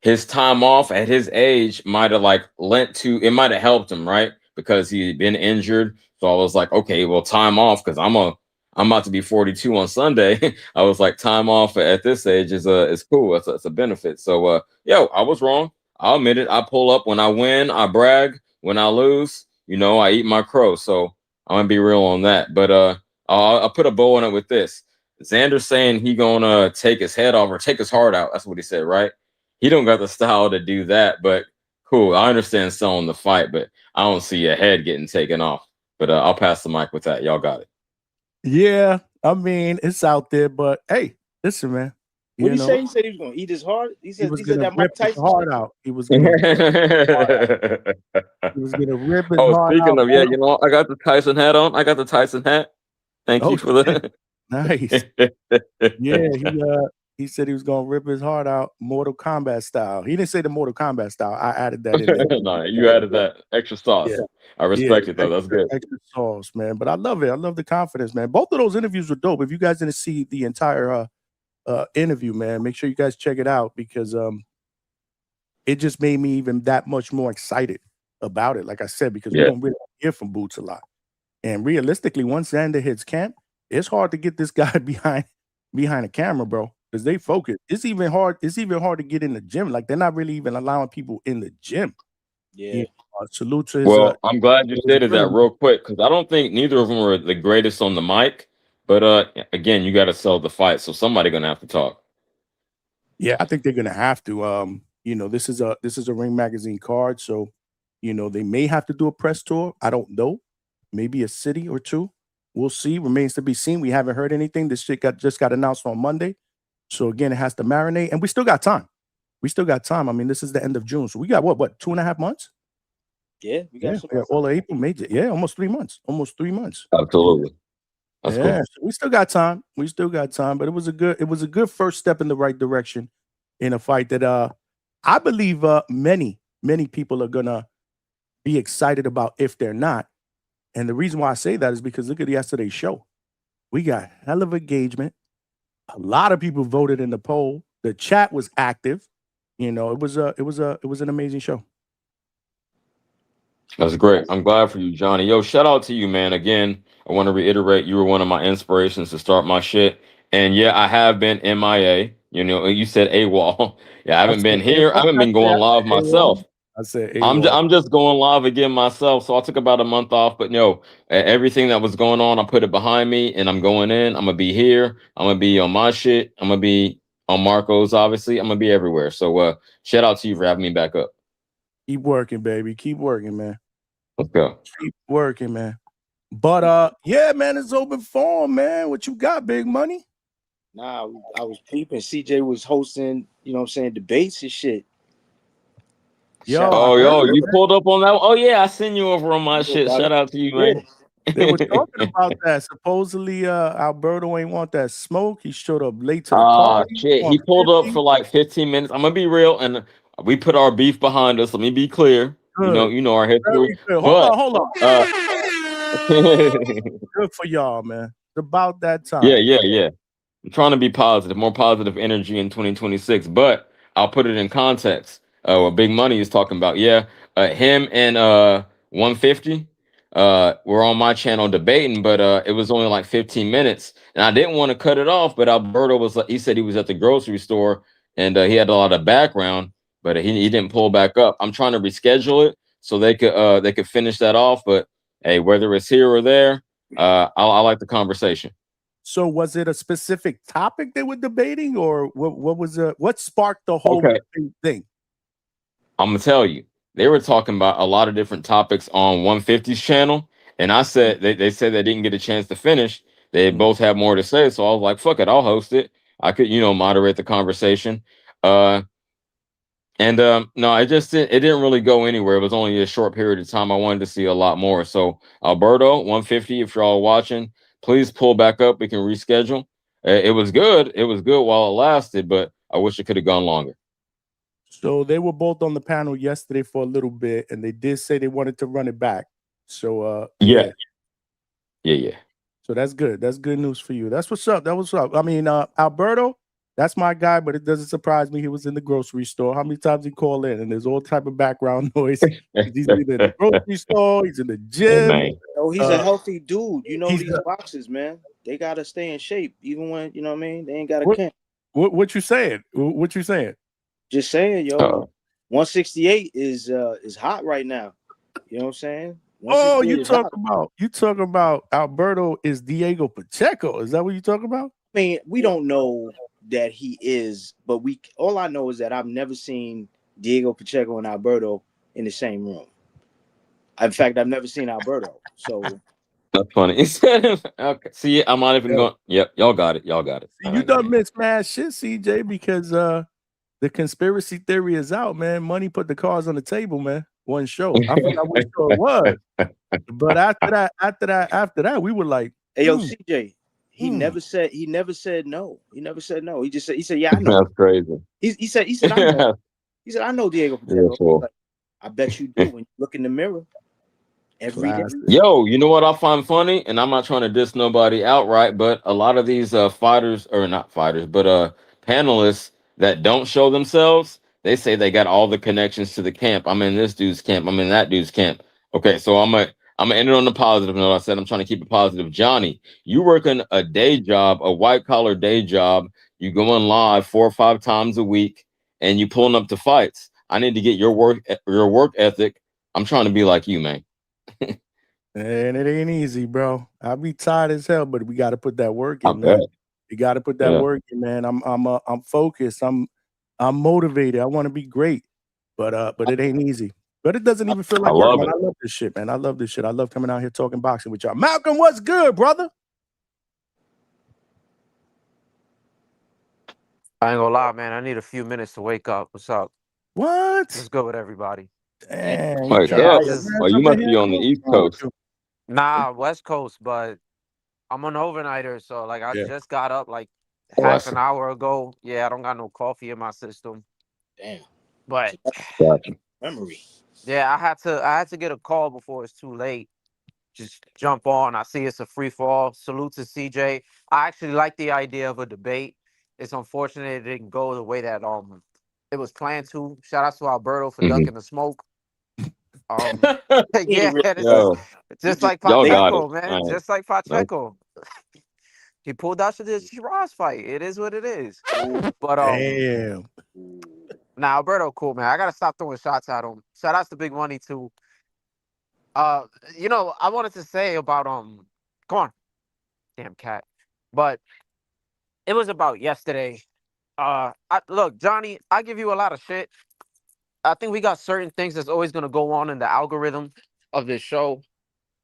his time off at his age might have it might have helped him, right? Because he'd been injured. So I was like, okay, well, time off because I'm about to be 42 on Sunday. I was like, time off at this age is cool. It's a benefit. So I was wrong. I'll admit it. I pull up when I win, I brag. When I lose, I eat my crow. So I'm gonna be real on that. But I'll put a bow on it with this. Xander saying he gonna take his head off or take his heart out. That's what he said, right? He don't got the style to do that, but cool. I understand selling the fight, but I don't see a head getting taken off. But I'll pass the mic with that. Y'all got it. Yeah, I mean it's out there, but hey, listen, man. What did he say? He said he was gonna eat his heart. He said that Mike rip his Tyson heart out. He was gonna rip his heart speaking out. of, I got the Tyson hat on. I got the Tyson hat. Thank you for that. Nice. Yeah, he said he was gonna rip his heart out, Mortal Kombat style. He didn't say the Mortal Kombat style. I added that in there. No, you added that extra sauce. Yeah. I respect it though. That's good. Extra sauce, man. But I love it. I love the confidence, man. Both of those interviews were dope. If you guys didn't see the entire interview, man, make sure you guys check it out because it just made me even that much more excited about it. Like I said, because we don't really hear from Boots a lot. And realistically, once Xander hits camp, it's hard to get this guy behind the camera, bro. Because they focus. It's even hard to get in the gym. Like they're not really even allowing people in the gym. Yeah. Salute to his. Well, I'm glad you stated that real quick because I don't think neither of them were the greatest on the mic. But again, you got to sell the fight, so somebody's gonna have to talk. Yeah, I think they're gonna have to. This is a Ring Magazine card, so they may have to do a press tour. I don't know, maybe a city or two. We'll see. Remains to be seen. We haven't heard anything. This shit just got announced on Monday, so again, it has to marinate, and we still got time. I mean, this is the end of June, so we got what 2.5 months? Yeah, we got all of April, May. Yeah, almost 3 months. Absolutely. That's cool. So we still got time. But it was a good first step in the right direction in a fight that I believe many people are gonna be excited about if they're not. And the reason why I say that is because look at yesterday's show. We got hell of engagement. A lot of people voted in the poll. The chat was active. It was an amazing show. That's great. I'm glad for you, Johnny. Yo, shout out to you, man. Again, I want to reiterate you were one of my inspirations to start my shit. And yeah, I have been MIA. You said AWOL. Yeah, I haven't been here. I haven't been going live myself. I said I'm just going live again myself. So I took about a month off. But everything that was going on, I put it behind me and I'm going in. I'm gonna be here. I'm gonna be on my shit. I'm gonna be on Marco's, obviously. I'm gonna be everywhere. So shout out to you for having me back up. Keep working, baby. Keep working, man. Let's go. Keep working, man. But yeah, man, it's open forum, man. What you got, big money? Nah, I was peeping. CJ was hosting, you know what I'm saying, debates and shit. Yo, Shout I out. heard, You man. pulled up on that one? Oh yeah, I seen you over on my You know shit. about Shout it. out to you, Yeah. man. They were talking about that. Supposedly, Alberto ain't want that smoke. He showed up late to the Ah, party shit. on He pulled up 50. for like 15 minutes. I'm gonna be real, and we put our beef behind us. Let me be clear. Good. You know our history. Very good. But Hold on. uh Good for y'all, man. It's about that yeah, time. yeah. I'm trying to be positive, more positive energy in 2026. But I'll put it in context. What Big Money is talking about. Yeah, him and 150 were on my channel debating, but it was only like 15 minutes, and I didn't want to cut it off. But Alberto was like, he said he was at the grocery store and he had a lot of background, but he didn't pull back up. I'm trying to reschedule it so they could finish that off. But hey, whether it's here or there, I like the conversation. So was it a specific topic they were debating, or what sparked the whole Okay. thing? I'm gonna tell you, they were talking about a lot of different topics on 150's channel, and I said they said they didn't get a chance to finish. They both had more to say, so I was like, "Fuck it, I'll host it. I could, moderate the conversation." Uh, and No, it didn't really go anywhere. It was only a short period of time. I wanted to see a lot more. So Alberto, 150, if you're all watching, please pull back up. We can reschedule. It was good. It was good while it lasted, but I wish it could have gone longer. So they were both on the panel yesterday for a little bit, and they did say they wanted to run it back. So Yeah. So that's good. That's good news for you. That's what's up. That was up. I mean, Alberto, that's my guy, but it doesn't surprise me. He was in the grocery store. How many times he call in, and there's all type of background noise. He's either in the grocery store, he's in the gym. Oh, he's a healthy dude. You know, he's these boxers, man, they gotta stay in shape, even when you know what I mean. They ain't got a What, camp. what you saying? What you saying? Just saying, yo. 168 is hot right now. You know what I'm saying? Oh, 168 is hot. you talk about Alberto is Diego Pacheco. Is that what you talking about? I mean, we don't know that he is, but all I know is that I've never seen Diego Pacheco and Alberto in the same room. In fact, I've never seen Alberto. So That's funny. Okay. See, I'm not even going. Yep, y'all got it. Y'all got it. You done missed mad shit, CJ, because the conspiracy theory is out, man. Money put the cards on the table, man. One show. I forgot which show it was. But after that, we were like, hey, yo, CJ, he never said no. He never said no. He said, yeah, I know. That's crazy. He said, I know. He said, I know Diego Pacheco. Beautiful. Like, I bet you do when you look in the mirror every day. Yo, you know what I find funny? And I'm not trying to diss nobody outright, but a lot of these fighters, or not fighters, but panelists that don't show themselves, they say they got all the connections to the camp. I'm in this dude's camp. I'm in that dude's camp. Okay, so I'm gonna end it on the positive note. I said I'm trying to keep it positive. Johnny, you working a day job, a white collar day job. You going live 4 or 5 times a week, and you pulling up to fights. I need to get your work ethic. I'm trying to be like you, man. And it ain't easy, bro. I'll be tired as hell, but we got to put that work in, I man. bet. You got to put that Yeah. work in, man. I'm focused. I'm motivated. I want to be great, but it ain't easy. But it doesn't even feel like work, love man. it. I love this shit, man. I love this shit. I love coming out here talking boxing with y'all. Malcolm, what's good, brother? I ain't gonna lie, man. I need a few minutes to wake up. What's up? What? What's good with everybody? Damn, Wait, Yeah, you must be on the East Coast. nah, West Coast, but I'm an overnighter, so like I Yeah. just got up like Oh, I half see. an hour ago. Yeah, I don't got no coffee in my system. Damn. But Gotcha. Memory. yeah, I had to get a call before it's too late. Just jump on. I see it's a free fall. Salute to CJ. I actually like the idea of a debate. It's unfortunate it didn't go the way that it was planned to. Shout out to Alberto for ducking the smoke. Yeah, Yo, just like y'all got it. Pacheco, man. All right. Just like No. Pacheco. He pulled out the Shiraz fight. It is what it is. But Damn. now Alberto, cool man. I gotta stop throwing shots at him. Shout outs to Big Money too. I wanted to say about come on, damn cat. But it was about yesterday. Look, Johnny, I give you a lot of shit. I think we got certain things that's always gonna go on in the algorithm of this show.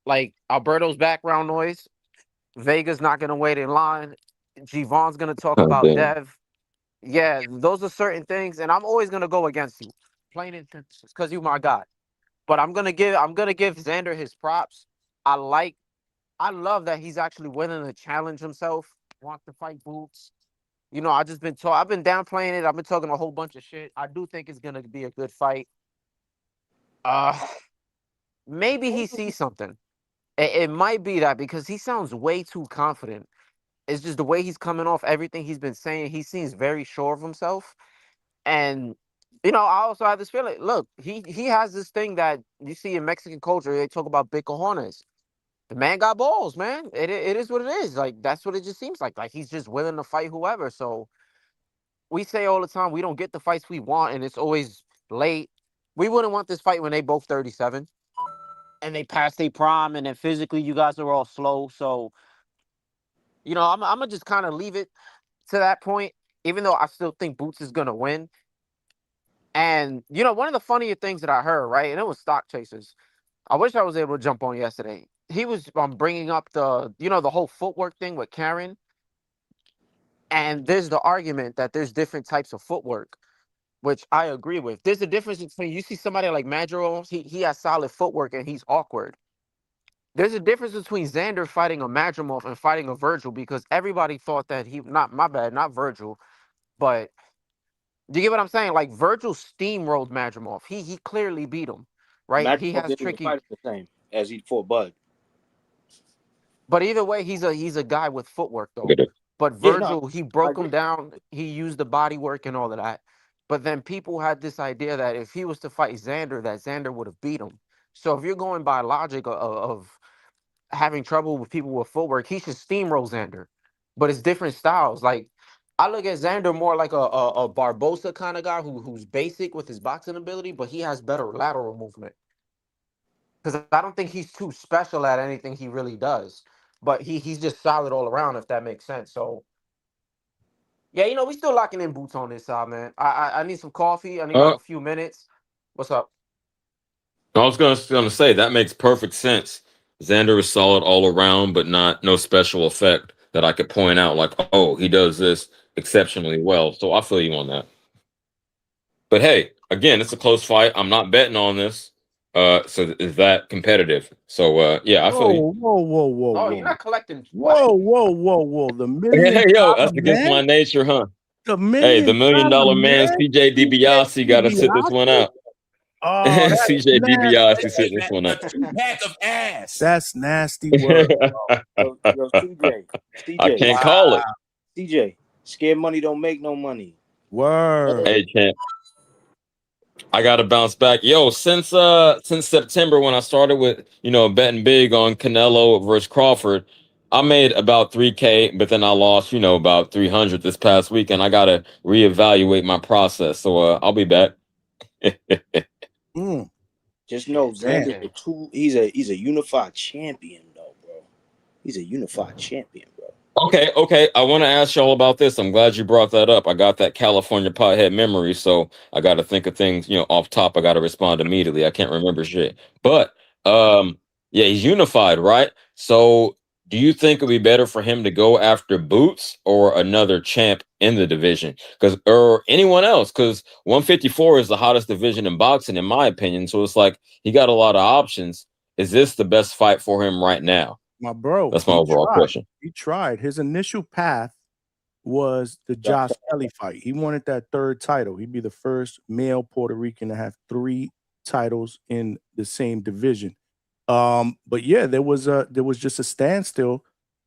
Like Alberto's background noise. Vega's not gonna wait in line. Gvon's gonna talk Oh, about damn. Dev. Yeah, those are certain things, and I'm always gonna go against you, plain and because you my guy. But I'm gonna give Xander his props. I love that he's actually willing to challenge himself, wants to fight Boots. You know, I've been downplaying it. I've been talking a whole bunch of shit. I do think it's gonna be a good fight. Uh, maybe he sees something. It might be that because he sounds way too confident. It's just the way he's coming off everything he's been saying. He seems very sure of himself. And I also have this feeling. Look, he has this thing that you see in Mexican culture. They talk about big cojones. The man got balls, man. It is what it is. Like that's what it just seems like. Like he's just willing to fight whoever. So we say all the time we don't get the fights we want, and it's always late. We wouldn't want this fight when they both 37 and they passed their prime, and then physically you guys are all slow. So I'm gonna just kind of leave it to that point, even though I still think Boots is gonna win. And one of the funnier things that I heard, right, and it was Stock Chasers. I wish I was able to jump on yesterday. He was bringing up the whole footwork thing with Karen, and there's the argument that there's different types of footwork, which I agree with. There's a difference between you see somebody like Madro, he has solid footwork and he's awkward. There's a difference between Xander fighting a Madrimov and fighting a Virgil because everybody thought that not Virgil, but do you get what I'm saying? Like Virgil steamrolled Madrimov. He clearly beat him, right? He Maxwell has didn't even tricky, fight the same as he fought Bud. but either way, he's a guy with footwork though. Look at it. But Yeah, no, Virgil, he I broke him agree. down. He used the body work and all of that. But then people had this idea that if he was to fight Xander, that Xander would have beat him. So if you're going by logic of having trouble with people with footwork, he should steamroll Xander. But it's different styles. Like I look at Xander more like a Barbosa kind of guy who's basic with his boxing ability, but he has better lateral movement. Because I don't think he's too special at anything he really does. But he's just solid all around, if that makes sense. So yeah, we still locking in Boots on this side, man. I need some coffee. I need like Uh, a few minutes. What's up? I was gonna say that makes perfect sense. Xander is solid all around, but no special effect that I could point out. Like, oh, he does this exceptionally well. So I feel you on that. But hey, again, it's a close fight. I'm not betting on this. So is that competitive? So yeah, I feel you. Whoa, whoa, whoa, whoa, Oh, you're whoa. not collecting. Whoa, whoa, whoa, whoa. The Hey, million yo, dollar that's against my man? nature, huh? The Hey, the million million dollar dollar man, man? CJ CJ DiBiase, got to sit this one DiBiase? out. Oh, that's CJ DiBiase nasty. sitting this one out. Pack of ass. That's nasty work. Yo, CJ, I CJ, can't call it. CJ. Scared money don't make no money. Word. Hey, champ, I got to bounce back. Yo, since September when I started with betting big on Canelo versus Crawford, I made about 3K, but then I lost about 300 this past week, and I got to reevaluate my process. So I'll be back. Mm. Just know Man. Xander's he's a unified champion though, bro. He's a unified champion, bro. Okay. I want to ask y'all about this. I'm glad you brought that up. I got that California pothead memory, so I got to think of things, off top. I got to respond immediately. I can't remember shit. But yeah, he's unified, right? So, do you think it'd be better for him to go after Boots or another champ in the division, or anyone else? Because 154 is the hottest division in boxing, in my opinion. So it's like he got a lot of options. Is this the best fight for him right now? My bro. That's my overall question. He tried. His initial path was the Josh Kelly fight. He wanted that third title. He'd be the first male Puerto Rican to have 3 titles in the same division. But yeah, there was just a standstill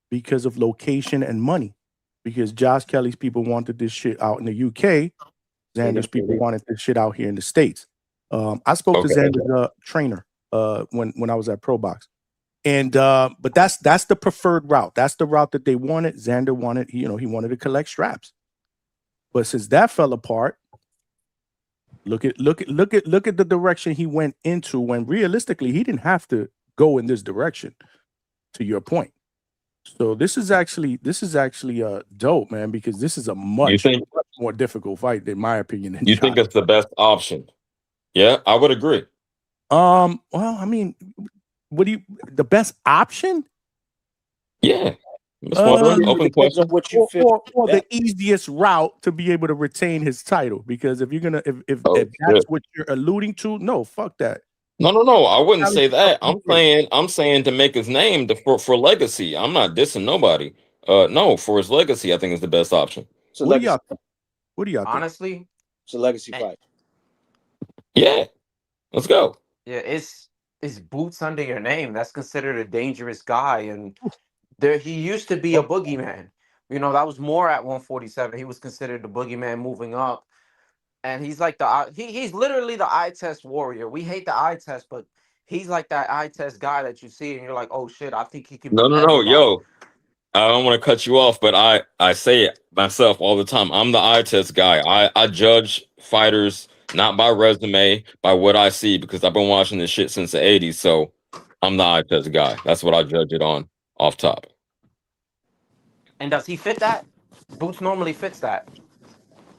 because of location and money. Because Josh Kelly's people wanted this shit out in the UK. Xander's people wanted this shit out here in the States. I spoke to Xander's trainer when I was at Pro Box. And but that's the preferred route. That's the route that they wanted. Xander wanted, he wanted to collect straps. But since that fell apart, look at the direction he went into when realistically he didn't have to go in this direction, to your point. So this is actually dope, man, because this is a much more difficult fight, in my opinion. You think it's the best option? Yeah, I would agree. Well, I mean, What do you? The best option? Yeah. That's open question. Or the easiest route to be able to retain his title. Because if you're gonna, if that's what you're alluding to, no, fuck that. No. I wouldn't say that. I'm saying to make his name for legacy. I'm not dissing nobody. No, for his legacy, I think is the best option. What do y'all think? Honestly, it's a legacy fight. Yeah, let's go. Yeah, it's boots under your name. That's considered a dangerous guy, and there he used to be a boogeyman. You know, that was more at 147. He was considered the boogeyman moving up, and he's like he's literally the eye test warrior. We hate the eye test, but he's like that eye test guy that you see, and you're like, oh shit, I think he can. No, beat everybody. yo. I don't want to cut you off, but I say it myself all the time. I'm the eye test guy. I judge fighters not by resume, by what I see, because I've been watching this shit since the 80s. So I'm the eye test guy. That's what I judge it on off top. And does he fit that? Boots normally fits that.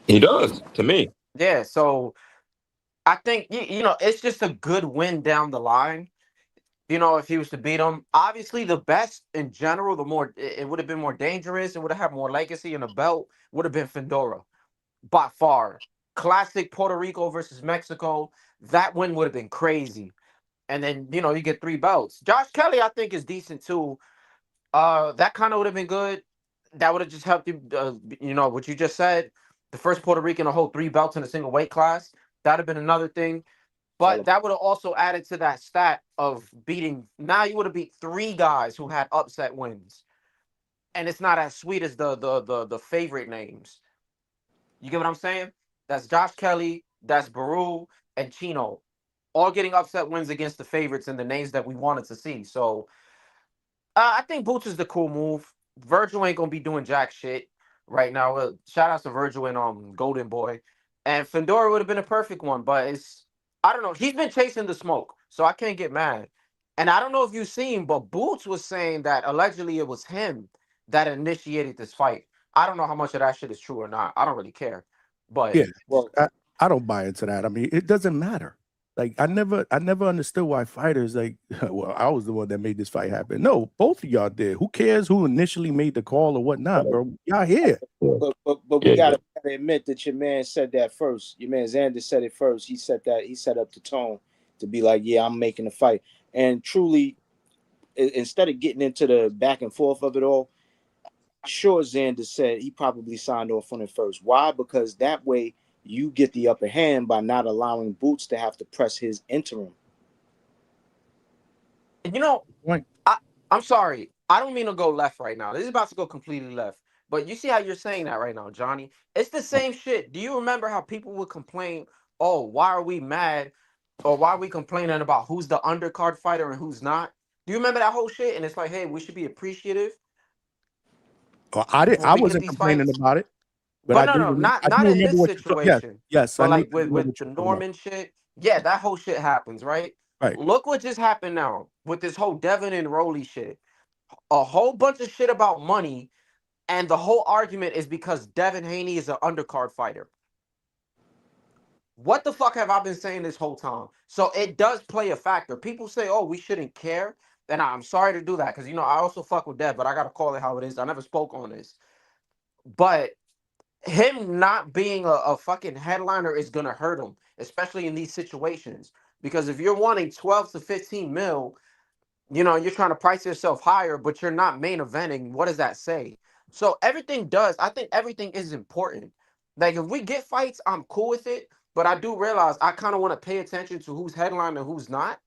He does, to me. Yeah, so I think you know it's just a good win down the line. You know, if he was to beat him, obviously the best in general, the more it would have been more dangerous. It would have had more legacy, and the belt would have been Fedora by far. Classic Puerto Rico versus Mexico. That win would have been crazy. And then you know you get 3 belts. Josh Kelly, I think, is decent too. That kind of would have been good. That would have just helped you. You know what you just said. The first Puerto Rican to hold 3 belts in a single weight class. That'd have been another thing. But that would have also added to that stat of beating. Now you would have beat 3 guys who had upset wins, and it's not as sweet as the favorite names. You get what I'm saying? That's Josh Kelly, that's Baru, and Chino, all getting upset wins against the favorites and the names that we wanted to see. So I think Boots is the cool move. Virgil ain't gonna be doing jack shit right now. Shout out to Virgil and Golden Boy, and Fedora would have been a perfect one, but it's. I don't know. He's been chasing the smoke, so I can't get mad. And I don't know if you've seen, but Boots was saying that allegedly it was him that initiated this fight. I don't know how much of that shit is true or not. I don't really care. But yeah, I don't buy into that. I mean, it doesn't matter. Like I never understood why fighters like. Well, I was the one that made this fight happen. No, both of y'all did. Who cares who initially made the call or whatnot, bro? Y'all here. But we gotta admit that your man said that first. Your man Xander said it first. He said that. He set up the tone to be like, yeah, I'm making the fight. And truly, instead of getting into the back and forth of it all, sure, Xander said he probably signed off on it first. Why? Because that way you get the upper hand by not allowing Boots to have to press his interim. You know, I'm sorry. I don't mean to go left right now. This is about to go completely left. But you see how you're saying that right now, Johnny? It's the same shit. Do you remember how people would complain, oh, why are we mad? Or why are we complaining about who's the undercard fighter and who's not? Do you remember that whole shit? And it's like, hey, we should be appreciative. Well, I wasn't complaining about it. But not in this situation. Yes, but like with the Norman shit, yeah, that whole shit happens, right? Right. Look what just happened now with this whole Devin and Rolly shit. A whole bunch of shit about money, and the whole argument is because Devin Haney is an undercard fighter. What the fuck have I been saying this whole time? So it does play a factor. People say, oh, we shouldn't care. And I'm sorry to do that because, you know, I also fuck with Dev, but I got to call it how it is. I never spoke on this. But him not being a fucking headliner is going to hurt him, especially in these situations. Because if you're wanting 12 to 15 mil, you know, you're trying to price yourself higher, but you're not main eventing. What does that say? So I think everything is important. Like if we get fights, I'm cool with it. But I do realize I kind of want to pay attention to who's headline and who's not.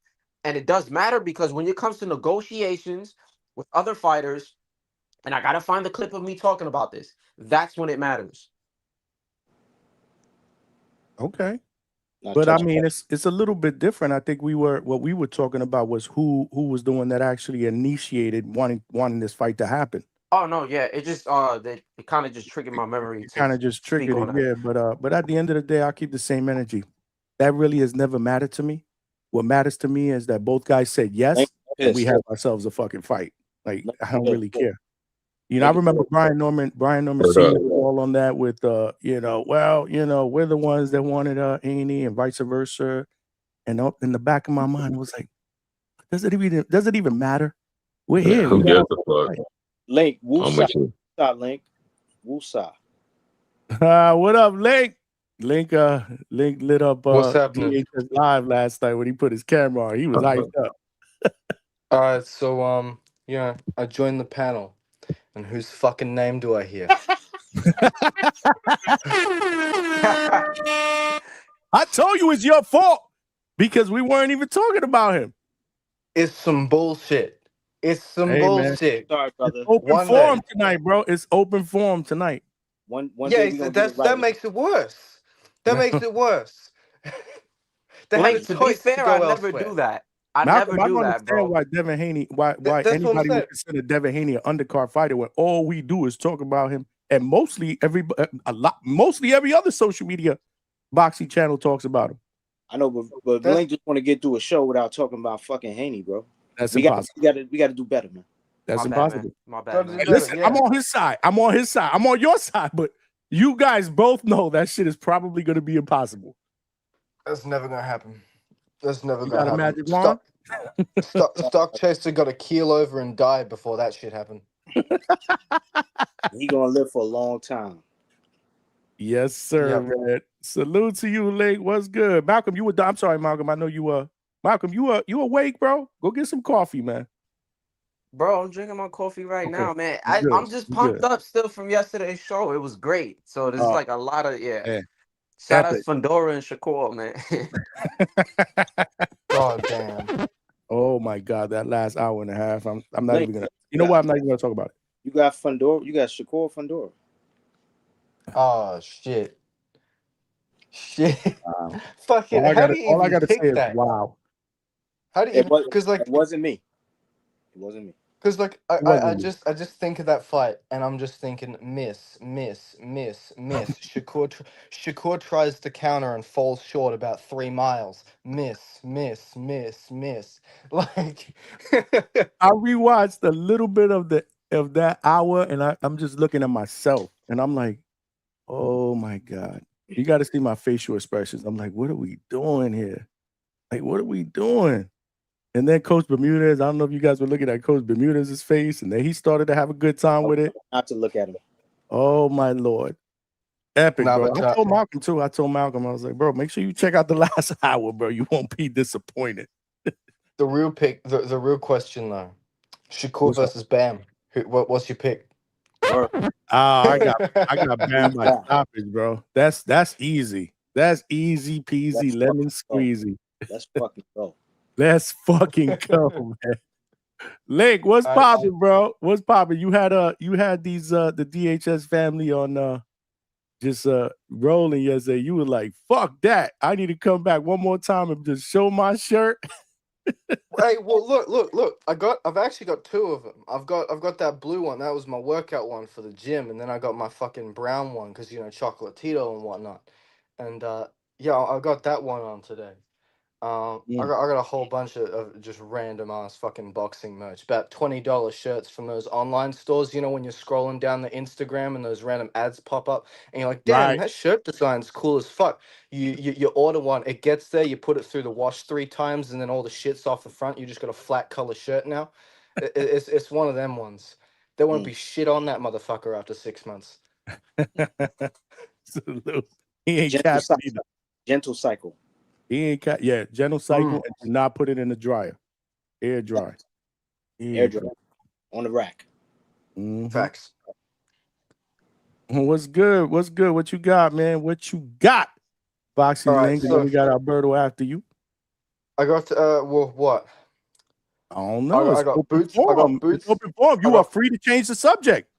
And it does matter because when it comes to negotiations with other fighters, and I got to find the clip of me talking about this, that's when it matters. Okay. But I mean, it's a little bit different. I think what we were talking about was who was the one that actually initiated wanting this fight to happen. Oh no, yeah, it just it kind of just triggered my memory. Kind of just triggered it, yeah. But at the end of the day, I'll keep the same energy. That really has never mattered to me. What matters to me is that both guys said yes, and we have ourselves a fucking fight. Like I don't really care. You know, I remember Brian Norman seeing it all on that with you know, well, you know, we're the ones that wanted A&E and vice versa. And up in the back of my mind was like, what Does it even matter? We're Yeah, here. who We gives got a fuck? Link, I'm woosah, with you. Link, woosah. What up, Link? Link lit up What's happening? DHS live last night when he put his camera on. He was hyped up. All right, so yeah, I joined the panel, and whose fucking name do I hear? I told you it's your fault because we weren't even talking about him. It's some bullshit. It's some Hey, man. bullshit. Sorry, It's brother. open One forum day. tonight, bro. It's open forum tonight. One Yeah, day we gonna get it right. that makes it worse. That makes it worse. They had a Link, to be choice to fair, I go never elsewhere. do that. I Malcolm, never I do don't that, understand bro. why Devin Haney, why That's what I'm anybody saying. would consider Devin Haney an undercard fighter when all we do is talk about him, and mostly mostly every other social media boxing channel talks about him. I know, but Link just want to get through a show without talking about fucking Haney, bro. That's we impossible. We got to do better, man. That's My impossible. bad, man. My bad, man. Hey, listen, I'm on his side. I'm on his side. I'm on your side, but you guys both know that shit is probably going to be impossible. That's never gonna happen. That's never You gonna got a happen. magic wand? Stock Chaser got a keel over and died before that shit happened. He gonna live for a long time. Yes, sir, man. Salute to you, Link. What's good, Malcolm? I'm sorry, Malcolm. I know you. Malcolm, you awake, bro? Go get some coffee, man. Bro, I'm drinking my coffee right Okay. now, man. You good. I'm just You pumped good. up still from yesterday's show. It was great. So there's like a lot of Man, Shout out epic. Fandora and Shakur, man. God damn. Oh my God, that last hour and a half. I'm not Link, even gonna. You know what? I'm not even gonna talk about it. You got Fandora. You got Shakur Fandora. Oh shit. Shit. Wow. Fucking. How do you All I even gotta say pick is that? wow. How do you? Because It wasn't me. It wasn't me. Because like It wasn't me. I just think of that fight and I'm just thinking miss. Shakur tries to counter and falls short about 3 miles. Miss. Like I rewatched a little bit of that hour, and I'm just looking at myself, and I'm like, oh my God. You got to see my facial expressions. I'm like, what are we doing here? Like, what are we doing? And then Coach Bermudez, I don't know if you guys were looking at Coach Bermudez's face, and then he started to have a good time with it. Not to look at him. Oh my Lord. Epic, Nah, bro. but, I told Malcolm too. I was like, bro, make sure you check out the last hour, bro. You won't be disappointed. the real pick, the real question though. Shakur versus Bam. What's your pick? I got banned by stoppage, bro. That's easy. That's easy peasy, lemon squeezy. Let's fucking go. Let's fucking go, man. Lake, what's popping, bro? What's popping? You had these the DHS family on just rolling yesterday. You were like, fuck that. I need to come back one more time and just show my shirt. Hey, well, look. I've actually got 2 of them. I've got that blue one. That was my workout one for the gym, and then I got my fucking brown one because chocolatito and whatnot. And yeah, I got that one on today. I got a whole bunch of just random ass fucking boxing merch. About $20 shirts from those online stores. You know when you're scrolling down the Instagram and those random ads pop up, and you're like, "Damn, that shirt design's cool as fuck." You order one, it gets there, you put it through the wash 3 times, and then all the shit's off the front. You just got a flat color shirt now. It's one of them ones. There won't be shit on that motherfucker after 6 months. He ain't capping either. Gentle cycle. He ain't gentle cycle, and do not put it in the dryer. Air dry. Air dry. On the rack. Facts. What's good? What's good? What you got, man? What you got? Boxing Link, and then we got Alberto after you. I got what? I don't know. I got boots. I got boots. It's open forum. You are free to change the subject.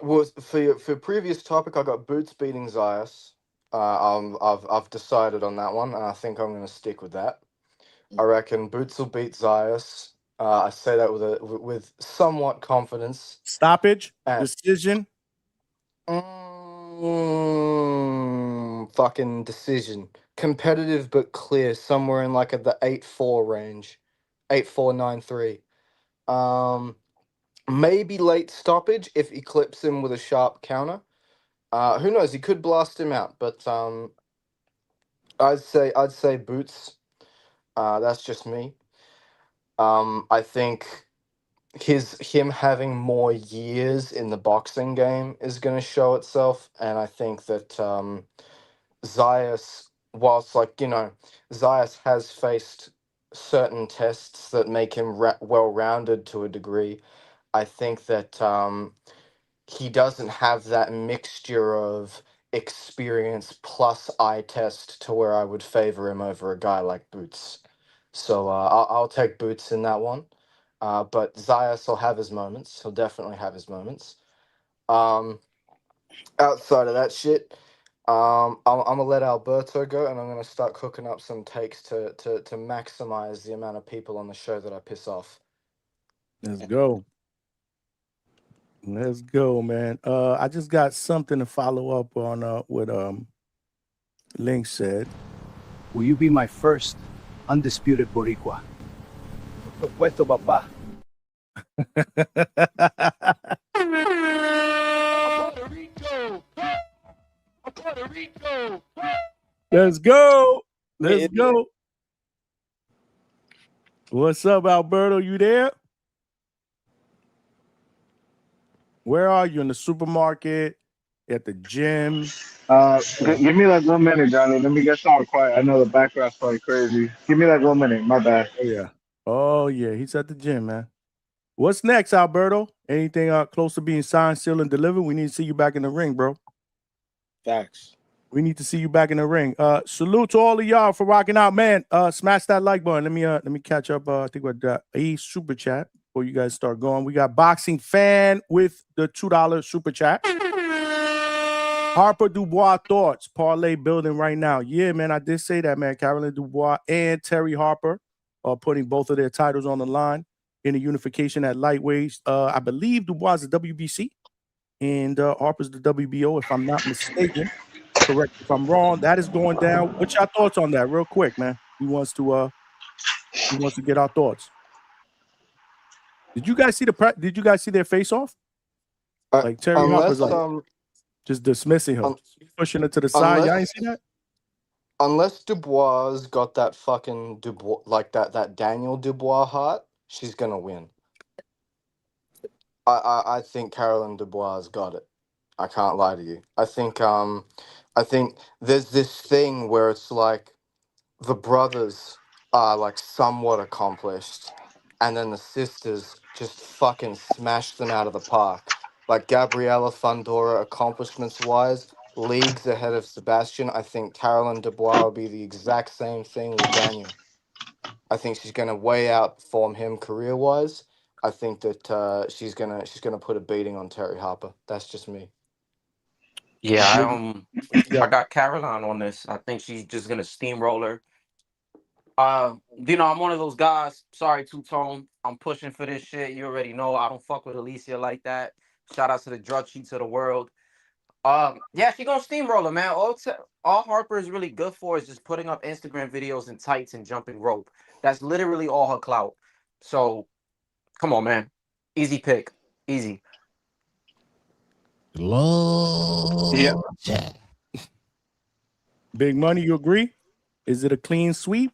Was for previous topic, I got boots beating Zayas. I've decided on that one, and I think I'm going to stick with that. I reckon Boots will beat Zayas. I say that with somewhat confidence. Stoppage, decision. Fucking decision. Competitive but clear, somewhere in like the 8-4 range, 8-4, 9-3. Maybe late stoppage if he clips him with a sharp counter. Who knows? He could blast him out, but I'd say Boots. That's just me. I think him having more years in the boxing game is going to show itself, and I think that Zayas, whilst Zayas has faced certain tests that make him well-rounded to a degree. I think that he doesn't have that mixture of experience plus eye test to where I would favor him over a guy like Boots. So I'll take Boots in that one. But Zayas will have his moments. He'll definitely have his moments. Outside of that shit, I'm gonna let Alberto go, and I'm gonna start cooking up some takes to maximize the amount of people on the show that I piss off. Let's go. Let's go, man. I just got something to follow up on what Link said. Will you be my first undisputed Boricua? Por supuesto, papá. Puerto Rico. Let's go. Let's go. What's up, Alberto? You there? Where are you? In the supermarket? At the gym? Give me like 1 minute, Johnny. Let me get somewhere quiet. I know the background's probably crazy. Give me like 1 minute. My bad. Oh yeah. Oh yeah. He's at the gym, man. What's next, Alberto? Anything close to being signed, sealed, and delivered? We need to see you back in the ring, bro. Facts. We need to see you back in the ring. Salute to all of y'all for rocking out, man. Smash that like button. Let me catch up. I think we got a super chat before you guys start going. We got Boxing Fan with the $2 super chat. Harper Dubois thoughts, parlay building right now. Yeah, man, I did say that, man. Carolyn Dubois and Terry Harper are putting both of their titles on the line in the unification at lightweight. I believe Dubois is the WBC and Harper's the WBO, if I'm not mistaken. Correct if I'm wrong. That is going down. What's your thoughts on that, real quick, man? He wants to get our thoughts. Did you guys see Did you guys see their face off? Like Terry Harper's like just dismissing her, pushing her to the side. Y'all ain't see that? Unless Dubois got that fucking Dubois, like that Daniel Dubois heart, she's gonna win. I think Carolyn Dubois has got it. I can't lie to you. I think there's this thing where it's like the brothers are like somewhat accomplished, and then the sisters just fucking smash them out of the park. Like Gabriella Fundora, accomplishments wise, leagues ahead of Sebastian. I think Carolyn Dubois will be the exact same thing with Daniel. I think she's gonna way outperform him career wise. I think that she's gonna put a beating on Terry Harper. That's just me. Yeah, I got Caroline on this. I think she's just gonna steamroll her. I'm one of those guys. Sorry, Two Tone. I'm pushing for this shit. You already know I don't fuck with Alicia like that. Shout out to the drug cheats of the world. Yeah, she gonna steamroll her, man. All Harper is really good for is just putting up Instagram videos in tights and jumping rope. That's literally all her clout. So, come on, man. Easy pick. Easy. Yeah. Big Money, you agree? Is it a clean sweep?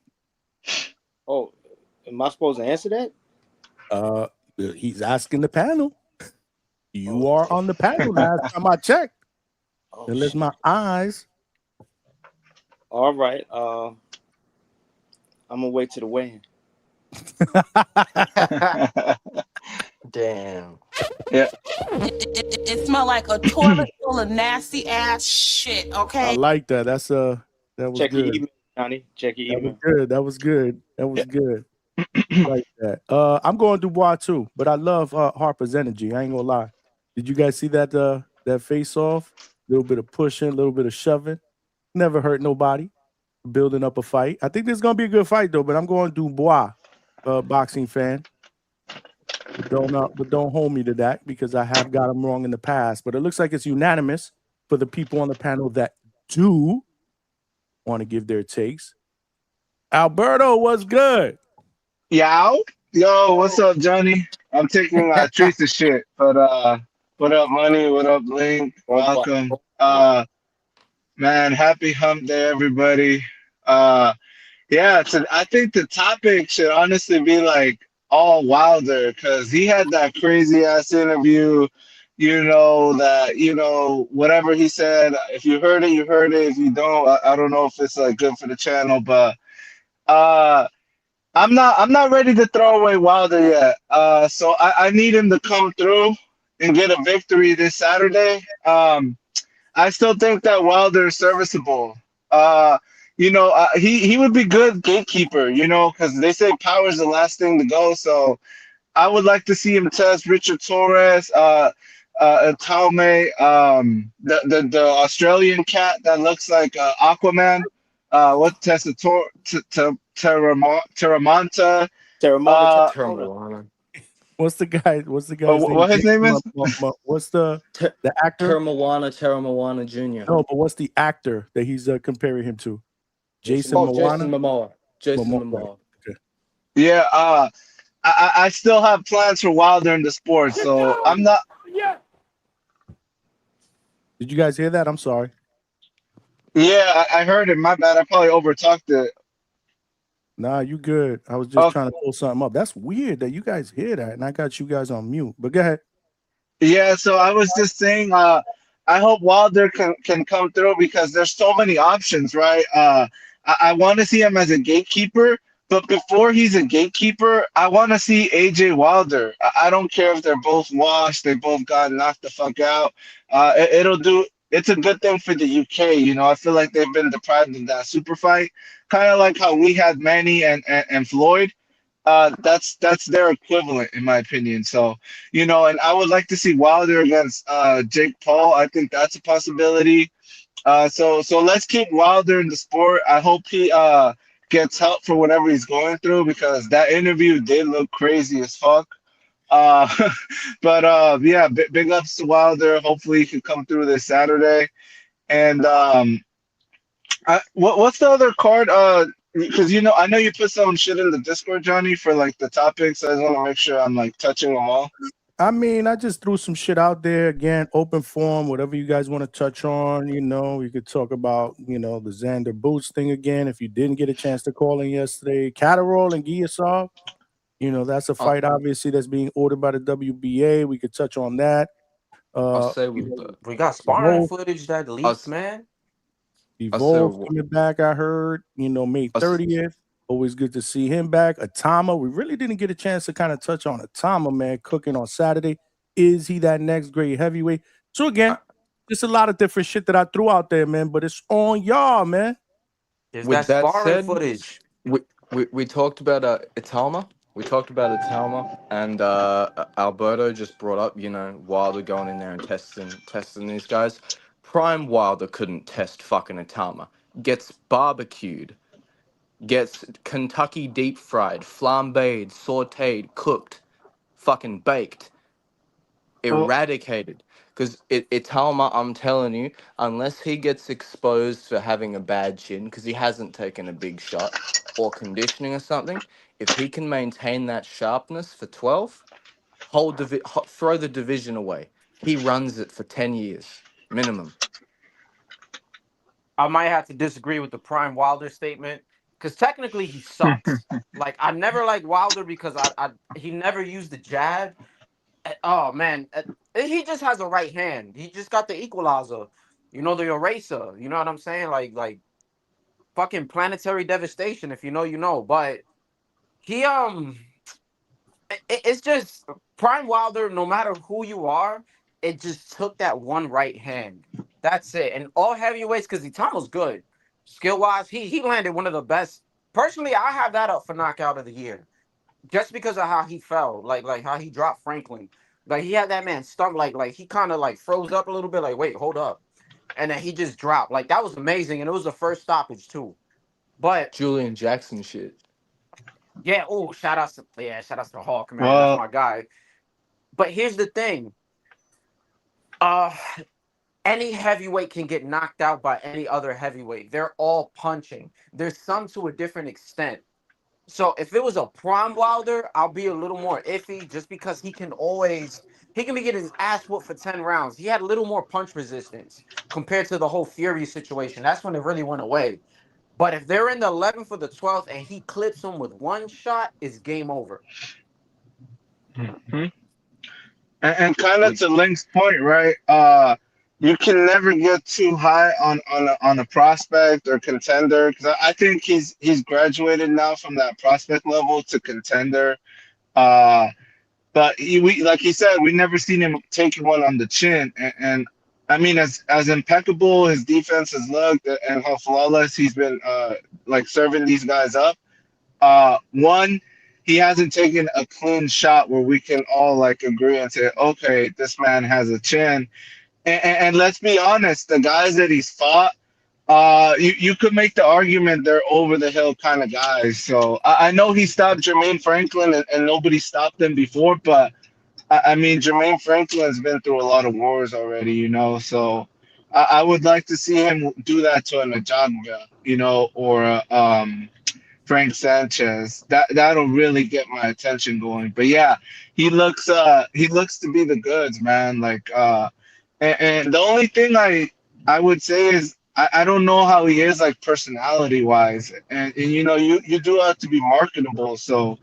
Oh, am I supposed to answer that? He's asking the panel. You are on the panel last time I checked. Unless my eyes. All right. I'm gonna wait to the weigh-in. Damn. Yeah. It smelled like a toilet full of nasty ass shit. Okay. I like that. That was Check good. your email, Johnny. Check your email. That was good. Like that. I'm going Dubois too, but I love Harper's energy. I ain't gonna lie. Did you guys see that that face off? A little bit of pushing, a little bit of shoving. Never hurt nobody. Building up a fight. I think this is gonna be a good fight though, but I'm going Dubois, boxing fan. But don't hold me to that because I have got him wrong in the past. But it looks like it's unanimous for the people on the panel that do want to give their takes. Alberto, what's good? Yo, what's up, Johnny? I'm taking treats and shit. But what up, Money? What up, Link? Welcome. Man, happy hump day, everybody. Yeah, so I think the topic should honestly be like all Wilder because he had that crazy ass interview. Whatever he said. If you heard it, you heard it. If you don't, I don't know if it's like good for the channel, but uh, I'm not ready to throw away Wilder yet. So I need him to come through and get a victory this Saturday. I still think that Wilder is serviceable. He would be good gatekeeper, because they say power is the last thing to go. So I would like to see him test Richard Torres, Talme, the Australian cat that looks like Aquaman. What Terramanta? Uh, What's the guy? What's the guy's name? what his name is? What's the actor? Terra Moana Jr. No, but what's the actor that he's comparing him to? Jason Oh, Momoa. Jason Momoa. Momoa. Okay. Yeah. I still have plans for Wilder in the sport, so I'm not. Did you guys hear that? I'm sorry. Yeah, I heard it. My bad. I probably overtalked it. Nah, you good. I was just trying to pull something up. That's weird that you guys hear that, and I got you guys on mute. But go ahead. Yeah, so I was just saying, I hope Wilder can come through because there's so many options, right? I want to see him as a gatekeeper, but before he's a gatekeeper, I want to see AJ Wilder. I don't care if they're both washed, they both got knocked the fuck out. It's a good thing for the UK, I feel like they've been deprived of that super fight, kind of like how we had Manny and Floyd. That's their equivalent in my opinion. So, and I would like to see Wilder against Jake Paul. I think that's a possibility. So let's keep Wilder in the sport. I hope he gets help for whatever he's going through because that interview did look crazy as fuck. Uh, but yeah, big ups to Wilder. Hopefully he can come through this Saturday. And what's the other card? Because I know you put some shit in the Discord, Johnny, for like the topics. I just want to make sure I'm like touching them all. I mean, I just threw some shit out there again, open forum, whatever you guys want to touch on. We could talk about, the Xander Boots thing again. If you didn't get a chance to call in yesterday, Catterall and Giasov, that's a fight obviously that's being ordered by the WBA. We could touch on that. I'll say We got sparring footage that leaks, man. Evolve coming back, I heard, May 30th. Always good to see him back. Atama, we really didn't get a chance to kind of touch on Atama, man, cooking on Saturday. Is he that next great heavyweight? So again, just a lot of different shit that I threw out there, man, but it's on y'all, man. With that said, footage. We talked about Italma. We talked about Italma, and Alberto just brought up, Wilder going in there and testing these guys. Prime Wilder couldn't test fucking Italma. Gets barbecued. Gets Kentucky deep fried, flambéed, sautéed, cooked, fucking baked, eradicated. Because Italma, I'm telling you, unless he gets exposed for having a bad chin, because he hasn't taken a big shot, or conditioning or something, if he can maintain that sharpness for 12, throw the division away. He runs it for 10 years, minimum. I might have to disagree with the Prime Wilder statement because technically he sucks. Like I never liked Wilder because he never used the jab. Oh man, he just has a right hand. He just got the equalizer, the eraser. You know what I'm saying? Like fucking planetary devastation. If you know, you know. But he it's just Prime Wilder. No matter who you are, it just took that one right hand. That's it. And all heavyweights, because Itama's good. Skill wise, he landed one of the best. Personally, I have that up for knockout of the year. Just because of how he fell. Like how he dropped Franklin. Like he had that man stuck, like he kind of like froze up a little bit, like, wait, hold up. And then he just dropped. Like that was amazing. And it was the first stoppage too. But Julian Jackson shit. Yeah, shout out to Hawk, man. That's my guy. But here's the thing. Any heavyweight can get knocked out by any other heavyweight. They're all punching. There's some to a different extent. So if it was a Prime Wilder, I'll be a little more iffy just because he can be getting his ass whooped for 10 rounds. He had a little more punch resistance compared to the whole Fury situation. That's when it really went away. But if they're in the 11th or the 12th and he clips him with one shot, it's game over. Mhm. And kind of to Link's point, right? You can never get too high on a prospect or contender because I think he's graduated now from that prospect level to contender. Uh, but we like he said, we never seen him taking one on the chin. And I mean, as impeccable his defense has looked and how flawless he's been, like serving these guys up. One, he hasn't taken a clean shot where we can all like agree and say, okay, this man has a chin. And let's be honest, the guys that he's fought, you could make the argument they're over the hill kind of guys. So I know he stopped Jermaine Franklin and nobody stopped him before, but I mean Jermaine Franklin's been through a lot of wars already, you know. So I would like to see him do that to an Ajagba, you know, or Frank Sanchez. That'll really get my attention going. But yeah, he looks to be the goods, man. Like and the only thing I would say is I don't know how he is like personality wise. And you know, you do have to be marketable. So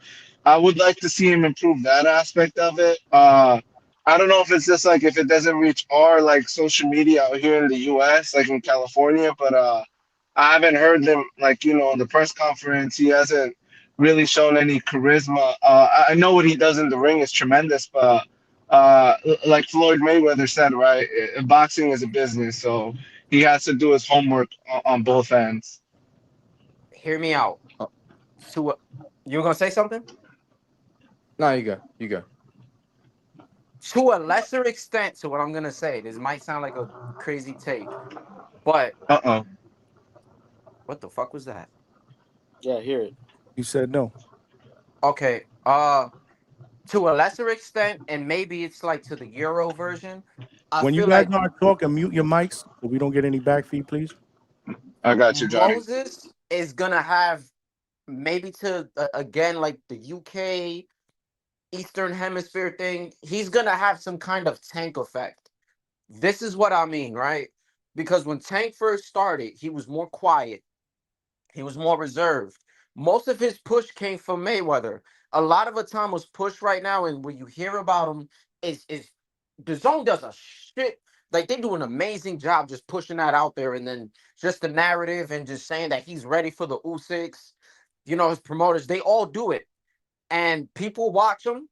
I would like to see him improve that aspect of it. I don't know if it's just like if it doesn't reach our like social media out here in the US, like in California, but I haven't heard them like you know in the press conference. He hasn't really shown any charisma. I know what he does in the ring is tremendous, but like Floyd Mayweather said, right, boxing is a business, so he has to do his homework on both ends. Hear me out. To you were gonna say something? No, you go. You go. To a lesser extent, to what I'm gonna say, this might sound like a crazy take, but Uh-oh. what the fuck was that? Yeah, hear it. You said no. Okay. To a lesser extent, and maybe it's like to the Euro version. I When you feel guys like are talking, mute your mics so we don't get any back feed, please. I got you, Johnny. Moses is gonna have maybe to again like the UK Eastern Hemisphere thing. He's gonna have some kind of Tank effect. This is what I mean, right? Because when Tank first started, he was more quiet. He was more reserved. Most of his push came from Mayweather. A lot of the time was push right now, and when you hear about him, is the zone does a shit. Like they do an amazing job just pushing that out there, and then just the narrative and just saying that he's ready for the Usyks. You know, his promoters, they all do it, and people watch him.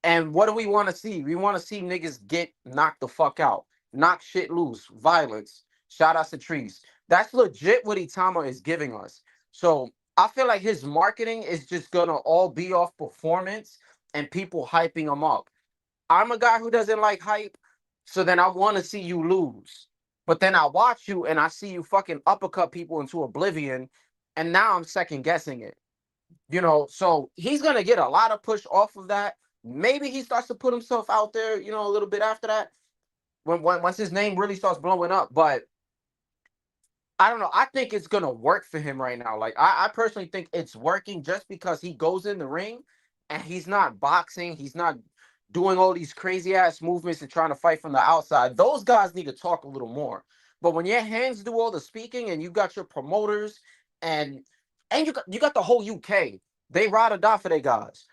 And what do we want to see? We want to see niggas get knocked the fuck out, knock shit loose, violence, shout outs to trees. That's legit what Itama is giving us. So I feel like his marketing is just gonna all be off performance and people hyping him up. I'm a guy who doesn't like hype, so then I want to see you lose. But then I watch you and I see you fucking uppercut people into oblivion, and now I'm second guessing it. You know, so he's gonna get a lot of push off of that. Maybe he starts to put himself out there, you know, a little bit after that, when once his name really starts blowing up. But I don't know. I think it's gonna work for him right now. Like I personally think it's working just because he goes in the ring and he's not boxing, he's not doing all these crazy ass movements and trying to fight from the outside. Those guys need to talk a little more. But when your hands do all the speaking and you got your promoters and you got the whole UK, they ride or die for their guys.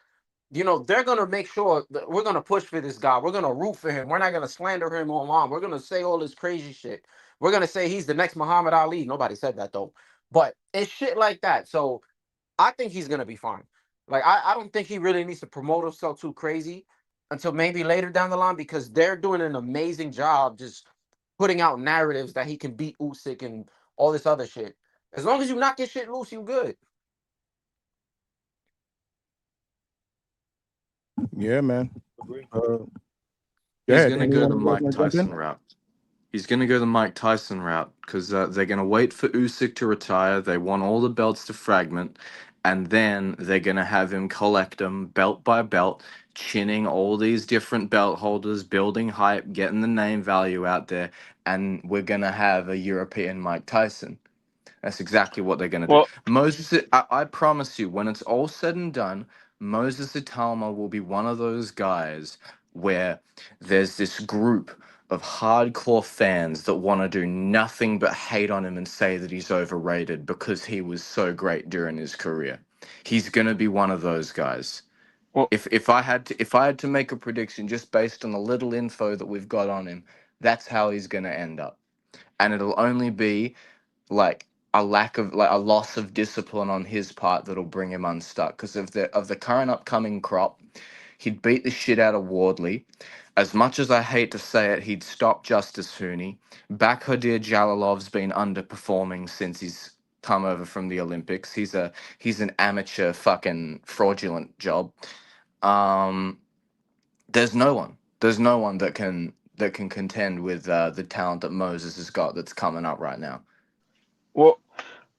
You know, they're gonna make sure that we're gonna push for this guy. We're gonna root for him. We're not gonna slander him online. We're gonna say all this crazy shit. We're gonna say he's the next Muhammad Ali. Nobody said that though. But it's shit like that. So I think he's gonna be fine. Like I don't think he really needs to promote himself too crazy until maybe later down the line because they're doing an amazing job just putting out narratives that he can beat Usyk and all this other shit. As long as you knock your shit loose, you good. Yeah, man. Go He's ahead. going to go Anyone the else Mike want to jump in? Tyson route. He's going to go the Mike Tyson route because they're going to wait for Usyk to retire. They want all the belts to fragment, and then they're going to have him collect them belt by belt, chinning all these different belt holders, building hype, getting the name value out there, and we're going to have a European Mike Tyson. That's exactly what they're going to do. Well, Moses, I promise you, when it's all said and done, Moses Italma will be one of those guys where there's this group of hardcore fans that want to do nothing but hate on him and say that he's overrated because he was so great during his career. He's going to be one of those guys. If I had to make a prediction just based on the little info that we've got on him, that's how he's going to end up, and it'll only be like a loss of discipline on his part that'll bring him unstuck. Because of the current upcoming crop, he'd beat the shit out of Wardley. As much as I hate to say it, he'd stop Justice Hooney. Bakhtir Jalalov's been underperforming since he's come over from the Olympics. He's an amateur fucking fraudulent job. There's no one. There's no one that can contend with the talent that Moses has got that's coming up right now. Well,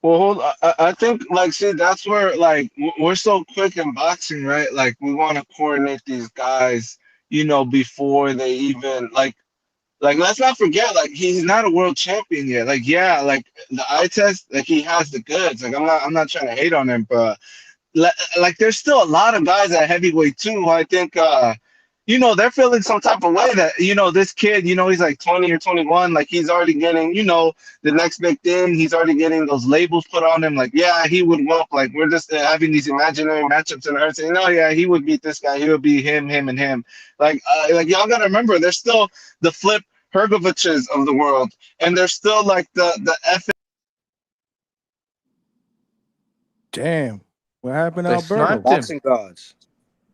hold. I think like see that's where like we're so quick in boxing, right? Like we want to coordinate these guys, before they even like let's not forget like he's not a world champion yet. Like yeah, like the eye test, like he has the goods. Like I'm not trying to hate on him, but like there's still a lot of guys at heavyweight too who I think they're feeling some type of way that this kid he's like 20 or 21, like he's already getting the next big thing. He's already getting those labels put on him, like yeah he would whoop, like we're just having these imaginary matchups in our saying, no yeah he would beat this guy, he would be him and him, like y'all gotta remember there's still the Flip Hergoviches of the world, and there's still like the F. Damn. What happened to They Alberto? sniped him. Boxing gods.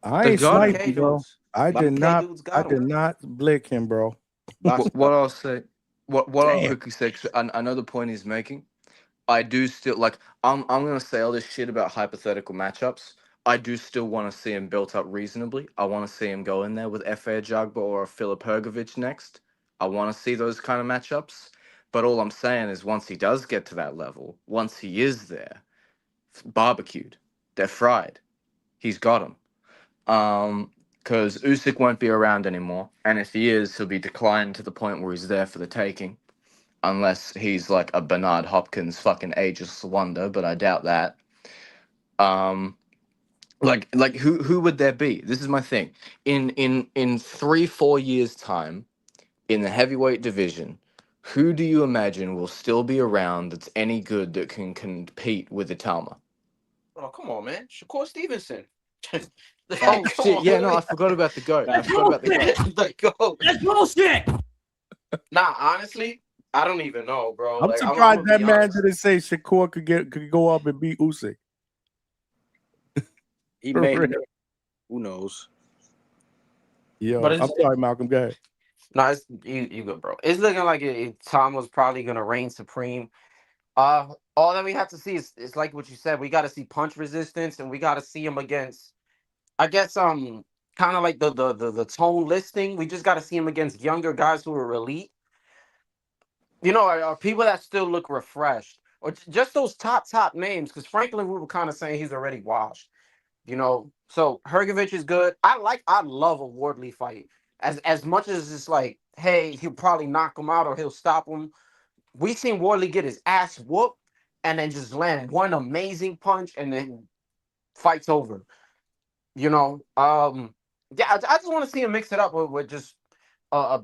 I They ain't got him. sniping, bro. I did not blick him, bro. What I'll say, what I'll Damn. quickly say, 'cause I know the point he's making. I do still like. I'm gonna say all this shit about hypothetical matchups. I do still want to see him built up reasonably. I want to see him go in there with F.A. Jugba or Filip Hrgovic next. I want to see those kind of matchups. But all I'm saying is, once he does get to that level, once he is there, barbecued, they're fried. He's got him. Because Usyk won't be around anymore, and if he is, he'll be declined to the point where he's there for the taking, unless he's like a Bernard Hopkins fucking ageless wonder, but I doubt that. Like who would there be? This is my thing. In 3-4 years time, in the heavyweight division, who do you imagine will still be around that's any good that can compete with Italma? Oh, come on, man. Shakur Stevenson. Oh shit! Yeah, no, I forgot about the goat. I forgot about the goat. The GOAT. That's bullshit. Nah, honestly, I don't even know, bro. I'm Like, surprised gonna that be man honest. didn't say Shakur could go up and beat Usyk. He For may. real. Who knows? Yo, But I'm it's sorry, Malcolm. Go ahead. no, it's you good, bro. It's looking like Tom was probably gonna reign supreme. All that we have to see is like what you said. We got to see punch resistance, and we got to see him against. I guess kind of like the tone listing. We just got to see him against younger guys who are elite. Or people that still look refreshed, or just those top names. Because Franklin, we were kind of saying he's already washed. So Hrgovic is good. I love a Wardley fight. As much as it's like, hey, he'll probably knock him out or he'll stop him. We seen Wardley get his ass whooped and then just land one amazing punch and then fight's over. Yeah, I just want to see him mix it up with just uh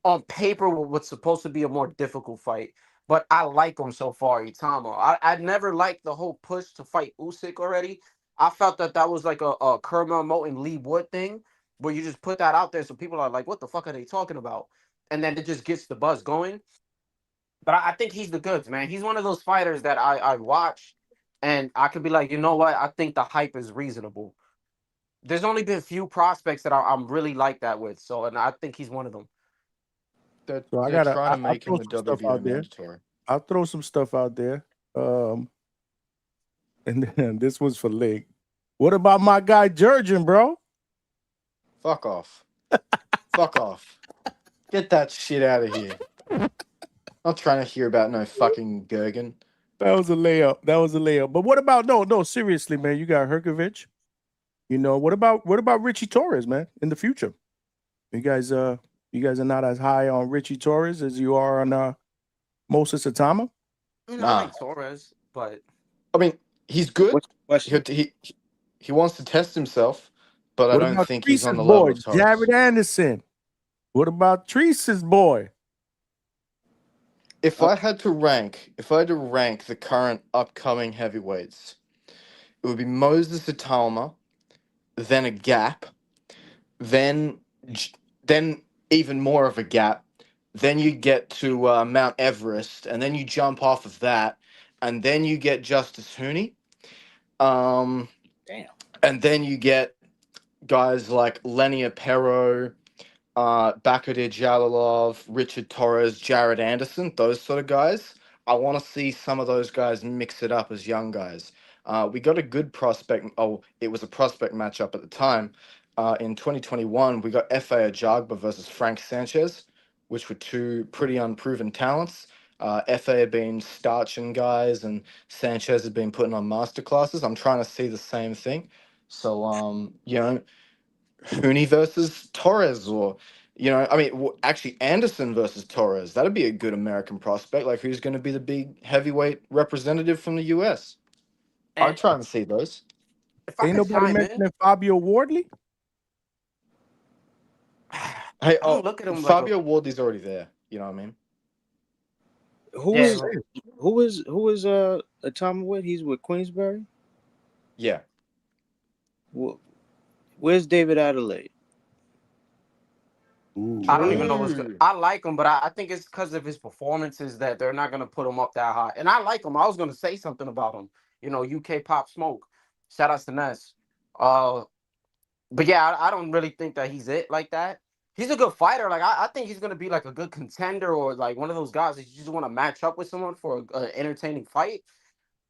on paper what's supposed to be a more difficult fight. But I like him so far, Itama. I never liked the whole push to fight Usyk already. I felt that was like a Kermel Moten Lee Wood thing, where you just put that out there so people are like, what the fuck are they talking about? And then it just gets the buzz going. But I think he's the goods, man. He's one of those fighters that I watch and I could be like, you know what? I think the hype is reasonable. There's only been few prospects that I'm really like that with. So, and I think he's one of them. So They're trying to I'll make throw him a some stuff out WBO there. mandatory. I'll throw some stuff out there. And then this was for Lig. What about my guy Jurgen, bro? Fuck off. Fuck off. Get that shit out of here. Not trying to hear about no fucking Gergen. That was a layup. But what about no, seriously, man. You got Hrgovic. What about Richie Torres, man, in the future? You guys are not as high on Richie Torres as you are on Moses Atama? I like Torres, but I mean, he's good. He wants to test himself, but I What don't about think he's on the Treese's level boy, of Torres. Jared Anderson? What about Treese's boy? If I had to rank the current upcoming heavyweights, it would be Moses Italma, then a gap, then then even more of a gap. Then you get to Mount Everest, and then you jump off of that, and then you get Justice Hooney. Damn. And then you get guys like Lenny Apero, Bakadir Jalilov, Richard Torres, Jared Anderson, those sort of guys. I want to see some of those guys mix it up as young guys. We got a good prospect. Oh, it was a prospect matchup at the time. In 2021, we got F.A. Ajagba versus Frank Sanchez, which were two pretty unproven talents. F.A. had been starching guys, and Sanchez had been putting on masterclasses. I'm trying to see the same thing. So, Hooney versus Torres, or I mean, actually Anderson versus Torres. That'd be a good American prospect. Like, who's going to be the big heavyweight representative from the U.S.? And I'd try and see those. if I Ain't could nobody chime in, mentioning Fabio Wardley. Hey, I don't look at him like a Fabio Wardley's already there. You know what I mean? Who yeah. is Tom with? He's with Queensberry. Yeah. Where's David Adelaide? I don't even know what's good. I like him, but I think it's because of his performances that they're not gonna put him up that high. And I like him. I was gonna say something about him. UK Pop Smoke. Shout outs to Ness. But yeah, I don't really think that he's it like that. He's a good fighter. Like I think he's gonna be like a good contender or like one of those guys that you just want to match up with someone for an entertaining fight.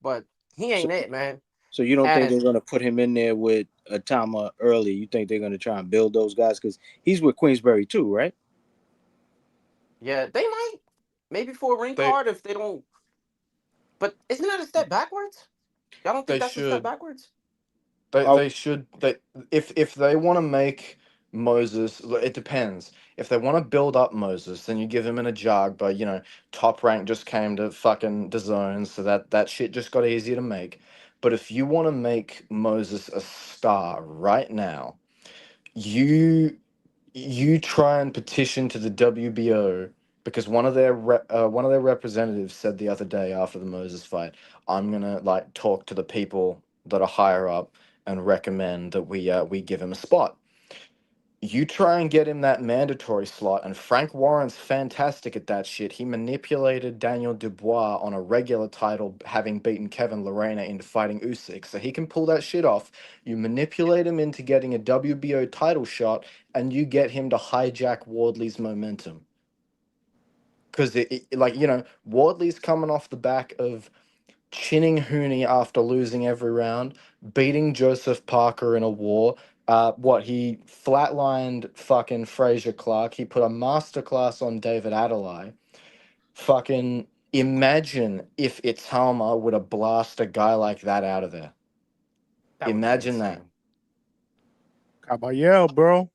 But he ain't it, man. So you don't think And they're going to put him in there with Atama early? You think they're going to try and build those guys? Because he's with Queensberry too, right? yeah, they might maybe for a ring They card if they don't. But isn't that a step backwards? Y'all don't think they that's a step should backwards? they should if they want to make Moses, it depends. If they want to build up Moses, then you give him in a jog. But Top Rank just came to fucking DAZN, so that shit just got easier to make. But if you want to make Moses a star right now, you try and petition to the WBO, because one of their representatives said the other day after the Moses fight, I'm gonna like talk to the people that are higher up and recommend that we give him a spot. You try and get him that mandatory slot, and Frank Warren's fantastic at that shit. He manipulated Daniel Dubois on a regular title, having beaten Kevin Lorena into fighting Usyk, so he can pull that shit off. You manipulate him into getting a WBO title shot, and you get him to hijack Wardley's momentum. Because Wardley's coming off the back of chinning Hooney after losing every round, beating Joseph Parker in a war. He flatlined fucking Frazier Clark. He put a masterclass on David Adelaide. Fucking imagine if Itama would have blasted a guy like that out of there. Imagine that. Caballero, bro.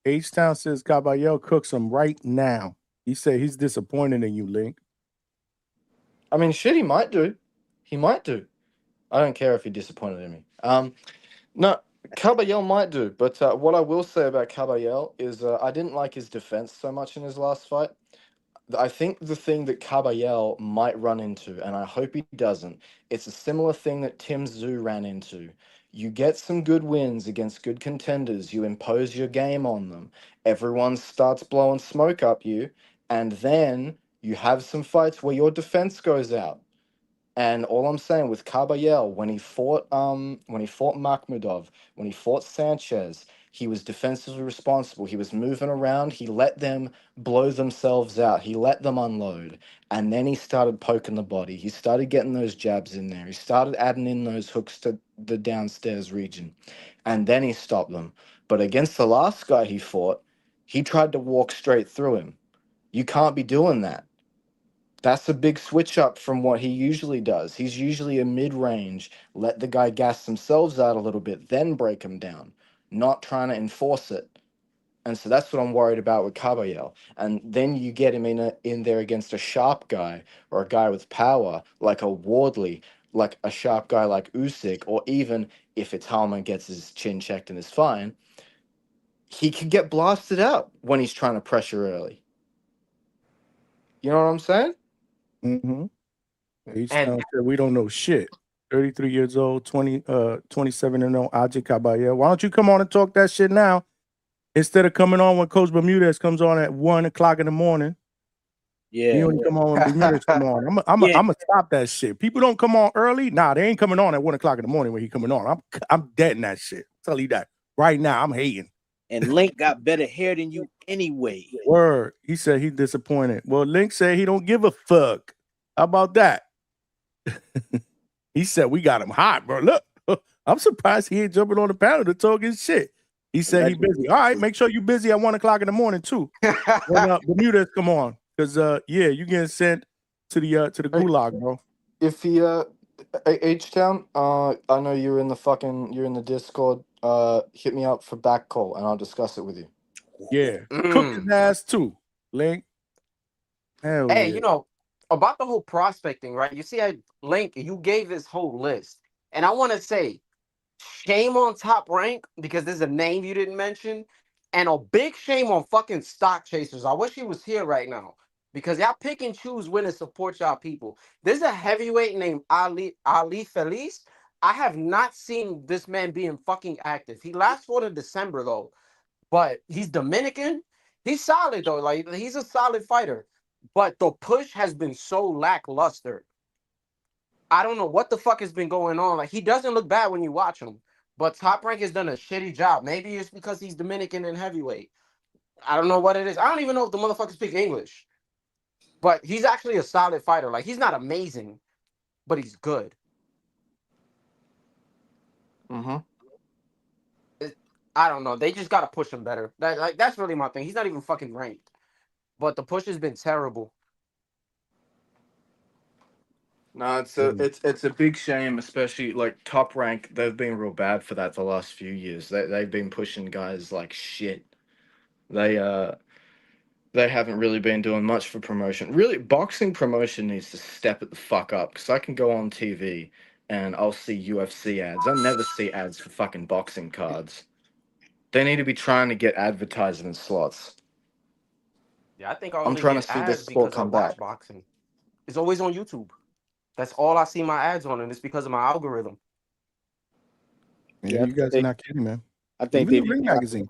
H-Town says Caballero cooks him right now. He said he's disappointed in you, Link. I mean, shit, he might do. He might do. I don't care if he disappointed in me. No, Caballero might do, but what I will say about Caballero is I didn't like his defense so much in his last fight. I think the thing that Caballero might run into, and I hope he doesn't, it's a similar thing that Tim Tszyu ran into. You get some good wins against good contenders, you impose your game on them, everyone starts blowing smoke up you, and then you have some fights where your defense goes out. And all I'm saying with Caballero, when he fought Makhmudov, when he fought Sanchez, he was defensively responsible. He was moving around. He let them blow themselves out. He let them unload. And then he started poking the body. He started getting those jabs in there. He started adding in those hooks to the downstairs region. And then he stopped them. But against the last guy he fought, he tried to walk straight through him. You can't be doing that. That's a big switch up from what he usually does. He's usually a mid-range, let the guy gas themselves out a little bit, then break him down, not trying to enforce it. And so that's what I'm worried about with Caballero. And then you get him in there against a sharp guy or a guy with power like a Wardley, like a sharp guy like Usyk, or even if Itama gets his chin checked and is fine, he could get blasted out when he's trying to pressure early. You know what I'm saying? Mm-hmm. H-Town said we don't know shit. 33 years old, 27 and 0, Aji Caballero. Why don't you come on and talk that shit now instead of coming on when Coach Bermudez comes on at 1 o'clock in the morning? Yeah. You only come on when Bermudez come on. I'm gonna stop that shit. People don't come on early. Nah, they ain't coming on at 1 o'clock in the morning when he coming on. I'm dead in that shit. Tell you that right now. I'm hating. And Link got better hair than you anyway. Word. He said he disappointed. Well, Link said he don't give a fuck. How about that? He said we got him hot, bro. Look, I'm surprised he ain't jumping on the panel to talk his shit. He said he busy. All right, make sure you busy at 1 o'clock in the morning too. When Bermudez come on, because yeah, you getting sent to the gulag, bro. If he H-Town, I know you're in the Discord. Hit me up for back call and I'll discuss it with you. Yeah. Cook his ass too, Link. Hell Hey, yeah. you know, about the whole prospecting, right? You see, Link, you gave this whole list. And I want to say, shame on Top Rank, because there's a name you didn't mention. And a big shame on fucking Stock Chasers. I wish he was here right now. Because y'all pick and choose when to support y'all people. There's a heavyweight named Ali Feliz. I have not seen this man being fucking active. He last fought in December, though. But he's Dominican. He's solid, though. Like, he's a solid fighter. But the push has been so lackluster. I don't know what the fuck has been going on. Like, he doesn't look bad when you watch him. But Top Rank has done a shitty job. Maybe it's because he's Dominican and heavyweight. I don't know what it is. I don't even know if the motherfucker speaks English. But he's actually a solid fighter. Like, he's not amazing, but he's good. Mm-hmm. I don't know. They just gotta push him better. That's really my thing. He's not even fucking ranked. But the push has been terrible. No, it's a big shame, especially like Top Rank. They've been real bad for that the last few years. They've been pushing guys like shit. They haven't really been doing much for promotion. Really, boxing promotion needs to step it the fuck up, because I can go on TV and I'll see UFC ads. I never see ads for fucking boxing cards. They need to be trying to get advertisement slots. Yeah, I think I I'm only trying to get see this ads sport because I come watch back. boxing. It's always on YouTube. That's all I see my ads on, and it's because of my algorithm. Yeah, you guys are not kidding, man. I think Even the Ring Magazine,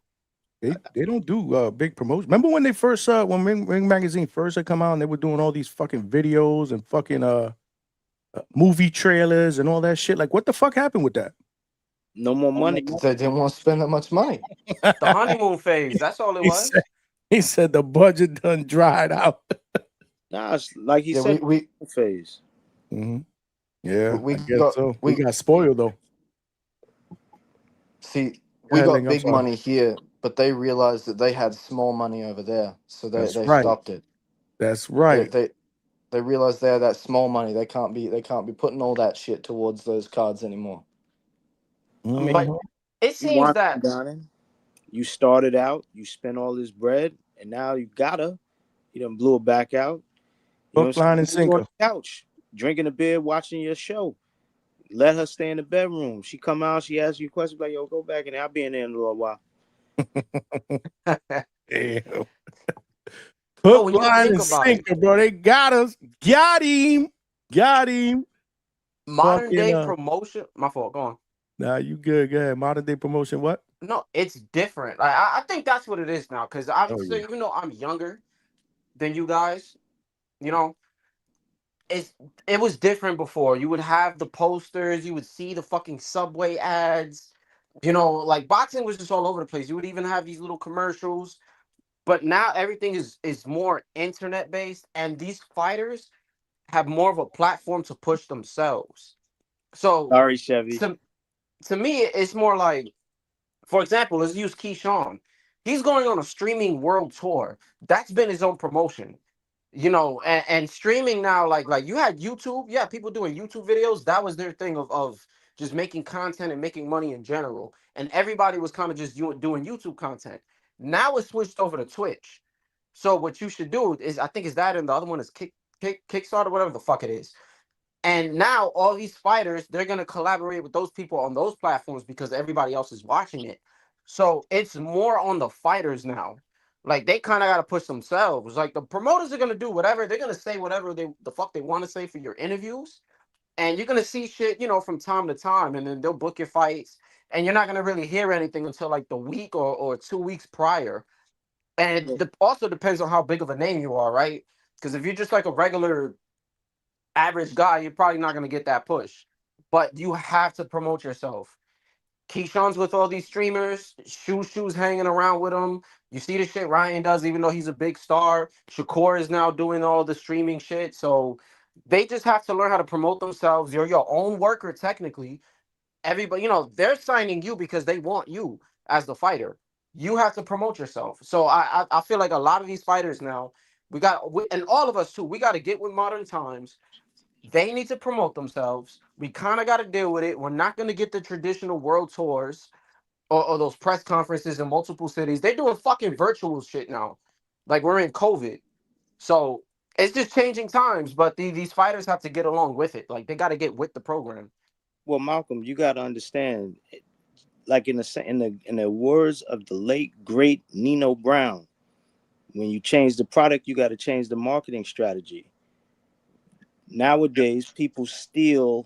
they don't do big promotion. Remember when they first when Ring Magazine first had come out and they were doing all these fucking videos and fucking movie trailers and all that shit? Like, what the fuck happened with that? No more money. They didn't want to spend that much money. The honeymoon phase. That's all it was. He said the budget done dried out. Nah, it's like he said, we phase. Mm-hmm. Yeah, we I guess got so. We got spoiled though. See, we Yeah, got Ling, I'm big sorry. money here, but they realized that they had small money over there, so they That's right. stopped it. That's right. They realized they had that small money. They can't be putting all that shit towards those cards anymore. I mean, But it you seems want that Donnie, you started out, you spent all this bread, and now you done blew it back out. You Hook, line, and sitting on sinker. the couch, drinking a beer, watching your show. Let her stay in the bedroom. She come out, she asks you questions like, yo, go back in there. I'll be in there in a little while. Damn. Oh, Hook, when you line, think and about it, sinker, bro. They got us. Got him. modern day Fucking, promotion. My fault. Go on. Nah, you good. Go ahead. Modern day promotion. What? No, it's different. I think that's what it is now. Because Oh, so yeah. even though I'm younger than you guys, you know, it was different before. You would have the posters, you would see the fucking Subway ads. You know, like boxing was just all over the place. You would even have these little commercials. But now everything is more internet based, and these fighters have more of a platform to push themselves. So Sorry, Chevy. to me, it's more like, for example, let's use Keyshawn. He's going on a streaming world tour. That's been his own promotion. You know, and streaming now, like you had YouTube, yeah, people doing YouTube videos. That was their thing of just making content and making money in general. And everybody was kind of just doing YouTube content. Now it's switched over to Twitch. So what you should do is, I think is that, and the other one is Kickstarter, whatever the fuck it is. And now all these fighters, they're gonna collaborate with those people on those platforms because everybody else is watching it. So it's more on the fighters now. Like, they kind of got to push themselves. Like, the promoters are gonna do whatever. They're gonna say whatever the fuck they want to say for your interviews. And you're gonna see shit, from time to time, and then they'll book your fights, and you're not gonna really hear anything until like the week or 2 weeks prior. And it also depends on how big of a name you are, right? Because if you're just like a regular average guy, you're probably not gonna get that push. But you have to promote yourself. Keyshawn's with all these streamers, shoes hanging around with him. You see the shit Ryan does, even though he's a big star. Shakur is now doing all the streaming shit. So they just have to learn how to promote themselves. You're your own worker, technically. Everybody, they're signing you because they want you as the fighter. You have to promote yourself. So I feel like a lot of these fighters now, and all of us too, we got to get with modern times. They need to promote themselves. We kind of got to deal with it. We're not going to get the traditional world tours or those press conferences in multiple cities. They're doing fucking virtual shit now. Like we're in COVID. So it's just changing times, but these fighters have to get along with it. Like they got to get with the program. Well, Malcolm, you got to understand, like in the words of the late great Nino Brown, when you change the product, you got to change the marketing strategy. Nowadays, people steal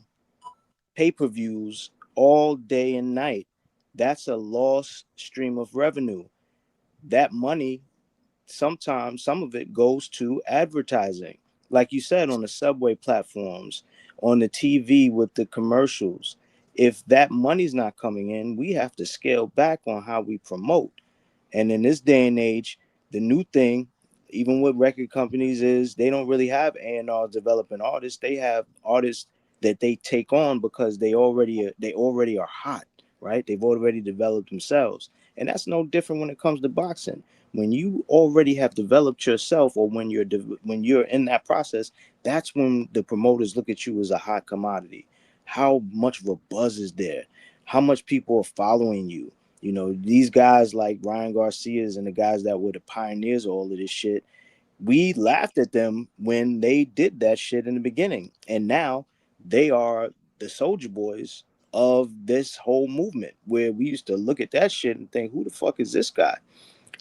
pay-per-views all day and night. That's a lost stream of revenue. That money, sometimes some of it goes to advertising. Like you said, on the subway platforms, on the TV with the commercials. If that money's not coming in, we have to scale back on how we promote. And in this day and age, the new thing, even with record companies, is they don't really have A&R developing artists. They have artists that they take on because they already are hot, right? They've already developed themselves. And that's no different when it comes to boxing. When you already have developed yourself, or when you're in that process, that's when the promoters look at you as a hot commodity. How much of a buzz is there? How much people are following you? These guys like Ryan Garcia's and the guys that were the pioneers of all of this shit, we laughed at them when they did that shit in the beginning. And now they are the soldier boys of this whole movement, where we used to look at that shit and think, who the fuck is this guy?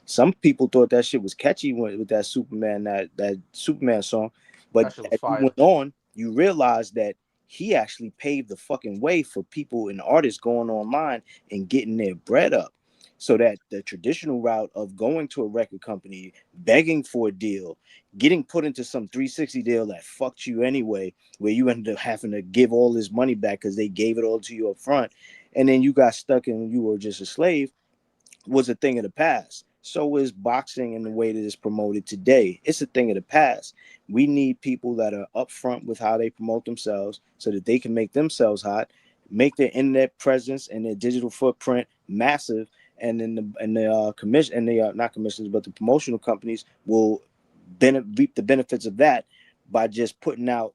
Some people thought that shit was catchy with that that Superman song, but That shit was as you fire. went on, you realize that he actually paved the fucking way for people and artists going online and getting their bread up. So that the traditional route of going to a record company, begging for a deal, getting put into some 360 deal that fucked you anyway, where you ended up having to give all this money back because they gave it all to you up front, and then you got stuck and you were just a slave, was a thing of the past. So is boxing in the way that it's promoted today. It's a thing of the past. We need people that are upfront with how they promote themselves so that they can make themselves hot, make their internet presence and their digital footprint massive, and then the commission and the not commissions, but the promotional companies will reap the benefits of that by just putting out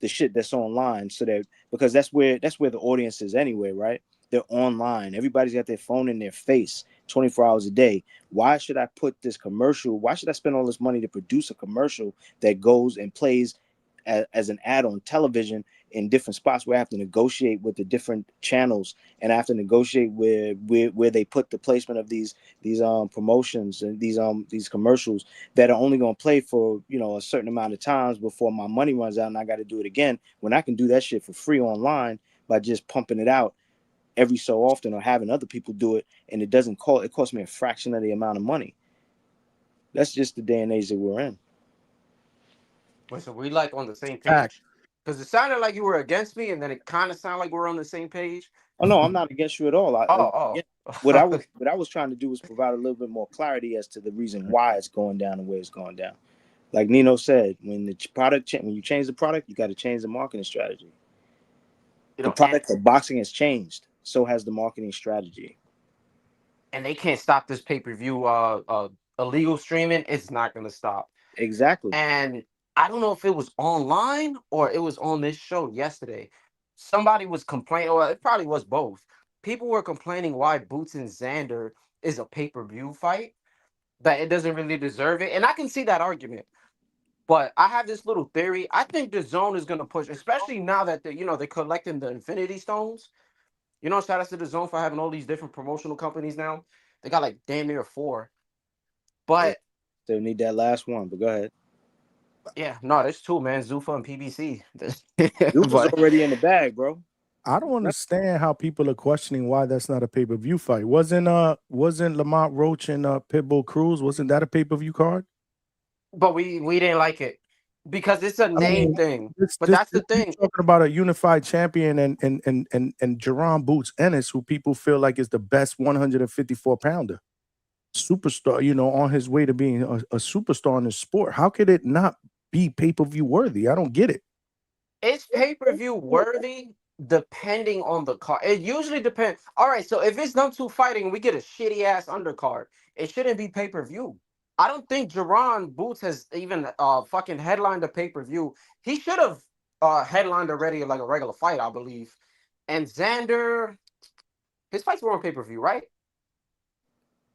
the shit that's online, so that, because that's where the audience is anyway, right? They're online. Everybody's got their phone in their face 24 hours a day. Why should I put this commercial? Why should I spend all this money to produce a commercial that goes and plays as an ad on television in different spots, where I have to negotiate with the different channels, and I have to negotiate where they put the placement of these promotions and these commercials that are only going to play for a certain amount of times before my money runs out and I got to do it again, when I can do that shit for free online by just pumping it out every so often, or having other people do it, and it costs me a fraction of the amount of money. That's just the day and age that we're in. Listen, we like on the same Fact. page. Because it sounded like you were against me, and then it kind of sounded like we're on the same page. Oh no, I'm not against you at all. Oh. What I was trying to do was provide a little bit more clarity as to the reason why it's going down the way it's going down. Like Nino said, when when you change the product, you got to change the marketing strategy. The product of boxing has changed, so has the marketing strategy. And they can't stop this pay-per-view illegal streaming. It's not going to stop. Exactly. And I don't know if it was online or it was on this show yesterday. Somebody was complaining, or it probably was both. People were complaining why Boots and Xander is a pay-per-view fight, that it doesn't really deserve it. And I can see that argument. But I have this little theory. I think the zone is going to push, especially now that they're collecting the Infinity Stones. Shout out to the zone for having all these different promotional companies now. They got like damn near 4. But still need that last one, but go ahead. Yeah, no, there's two, man. Zuffa and PBC. Lufa's But already in the bag, bro. I don't understand how people are questioning why that's not a pay-per-view fight. Wasn't Lamont Roach and Pitbull Cruz, wasn't that a pay-per-view card? we didn't like it because it's a I name mean, thing. this But this, that's the this you thing. talking about a unified champion and Jerron Boots Ennis, who people feel like is the best 154 pounder superstar, on his way to being a superstar in the sport. How could it not be pay-per-view worthy? I don't get it. It's pay-per-view worthy depending on the card. It usually depends. All right, so if it's them two fighting, we get a shitty ass undercard. It shouldn't be pay-per-view. I don't think Jerron Boots has even fucking headlined a pay-per-view. He should have headlined already like a regular fight, I believe. And Xander, his fights were on pay-per-view, right?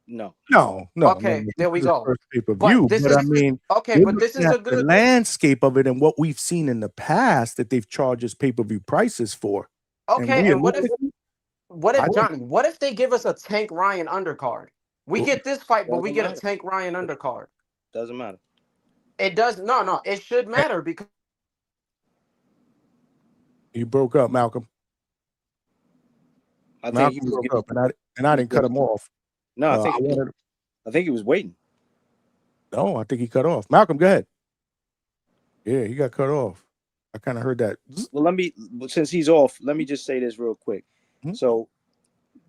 No. No. Okay, there This we is the go. first But pay-per-view. this But I is mean, okay, we're but this looking is at a the good. landscape of it and what we've seen in the past that they've charged us pay-per-view prices for. And Okay, and realistically, what I if don't Johnny? What if they give us a Tank Ryan undercard? We get this fight, but we Doesn't get a matter. Tank Ryan undercard. Doesn't matter. It does no. It should matter because You broke up, Malcolm. I think he Malcolm was broke getting. up, and I didn't cut him off. No, I I think wanted. he was waiting. No, I think he cut off. Malcolm, go ahead. Yeah, he got cut off. I kind of heard that. Well, since he's off, let me just say this real quick. Hmm? So,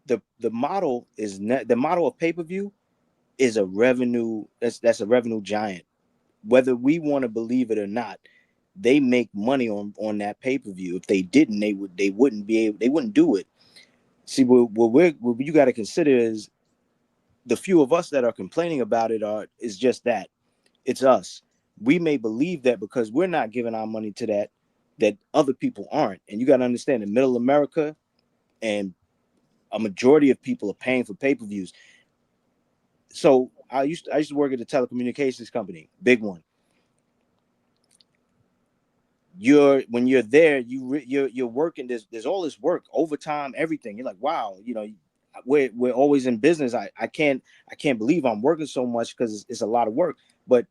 the model is the model of pay-per-view is a revenue. That's a revenue giant. Whether we want to believe it or not, they make money on that pay-per-view. If they didn't, they wouldn't do it. See, what you got to consider is the few of us that are complaining about it is just that. It's us. We may believe that because we're not giving our money to that other people aren't. And you got to understand that middle America and a majority of people are paying for pay-per-views. So I used to work at a telecommunications company, big one. When you're there, you're working. There's all this work, overtime, everything. You're like, wow, we're always in business. I can't believe I'm working so much because it's a lot of work. But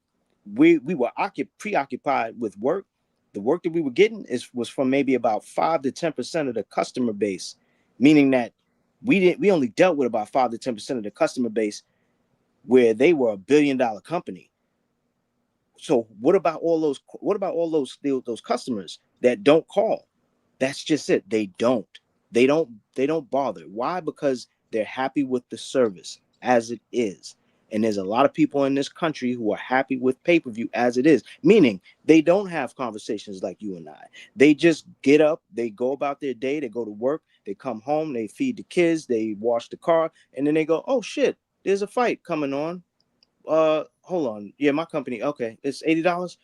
we were preoccupied with work. The work that we were getting was from maybe about 5 to 10% of the customer base, meaning that we only dealt with about 5 to 10% of the customer base, where they were $1 billion company. So what about all those customers that don't call? That's just it. They don't bother. Why? Because they're happy with the service as it is. And there's a lot of people in this country who are happy with pay-per-view as it is, meaning they don't have conversations like you and I. They just get up, they go about their day, they go to work, they come home, they feed the kids, they wash the car, and then they go, oh shit, there's a fight coming on. Hold on. Yeah, my company. Okay, it's $80.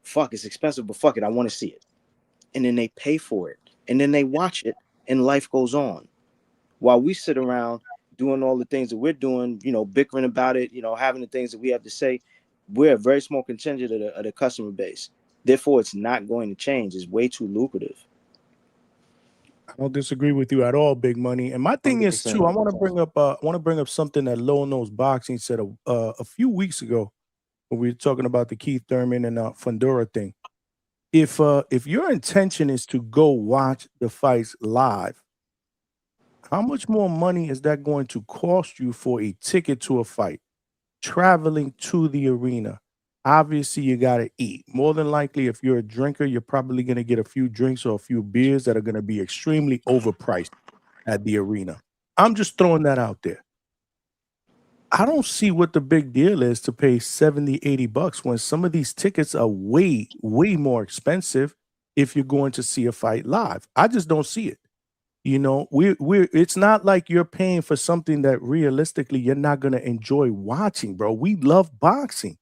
Fuck, it's expensive, but fuck it, I want to see it. And then they pay for it, and then they watch it, and life goes on. While we sit around doing all the things that we're doing, bickering about it, having the things that we have to say, we're a very small contingent of the customer base. Therefore, it's not going to change. It's way too lucrative. I don't disagree with you at all, Big Money. And my thing is 100%. too. I want to bring up something that Low Nose Boxing said a few weeks ago when we were talking about the Keith Thurman and Fundora thing. If your intention is to go watch the fights live, how much more money is that going to cost you for a ticket to a fight? Traveling to the arena. Obviously, you got to eat. More than likely, if you're a drinker, you're probably going to get a few drinks or a few beers that are going to be extremely overpriced at the arena. I'm just throwing that out there. I don't see what the big deal is to pay 70, 80 bucks when some of these tickets are way, way more expensive if you're going to see a fight live. I just don't see it. It's not like you're paying for something that realistically you're not going to enjoy watching, bro. We love boxing.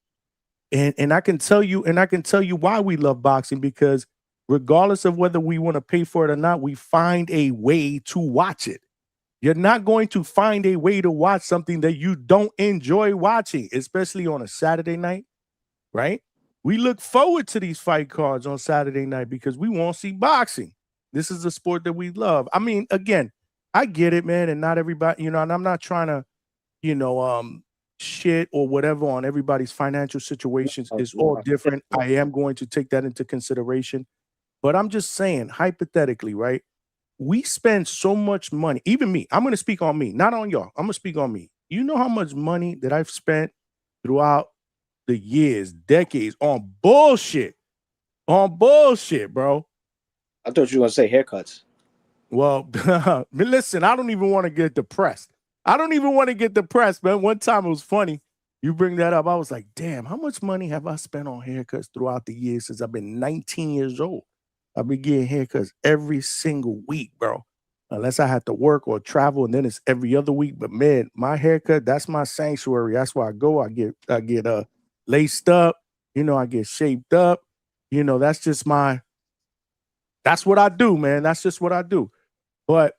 And I can tell you why we love boxing, because regardless of whether we want to pay for it or not, we find a way to watch it. You're not going to find a way to watch something that you don't enjoy watching, especially on a Saturday night, right? We look forward to these fight cards on Saturday night because we want to see boxing. This is a sport that we love. I mean, again, I get it, man, and not everybody, and I'm not trying to, shit or whatever on everybody's financial situations is all different. I am going to take that into consideration. But I'm just saying, hypothetically, right? We spend so much money, even me. I'm going to speak on me, not on y'all. I'm going to speak on me. You know how much money that I've spent throughout the years, decades on bullshit. On bullshit, bro. I thought you were gonna say haircuts. Well, listen, I don't even want to get depressed. I don't even want to get depressed, man. One time it was funny. You bring that up. I was like, damn, how much money have I spent on haircuts throughout the years since I've been 19 years old? I've been getting haircuts every single week, bro. Unless I had to work or travel, and then it's every other week. But man, my haircut, that's my sanctuary. That's where I go. I get laced up, I get shaped up. That's just that's what I do, man. That's just what I do. But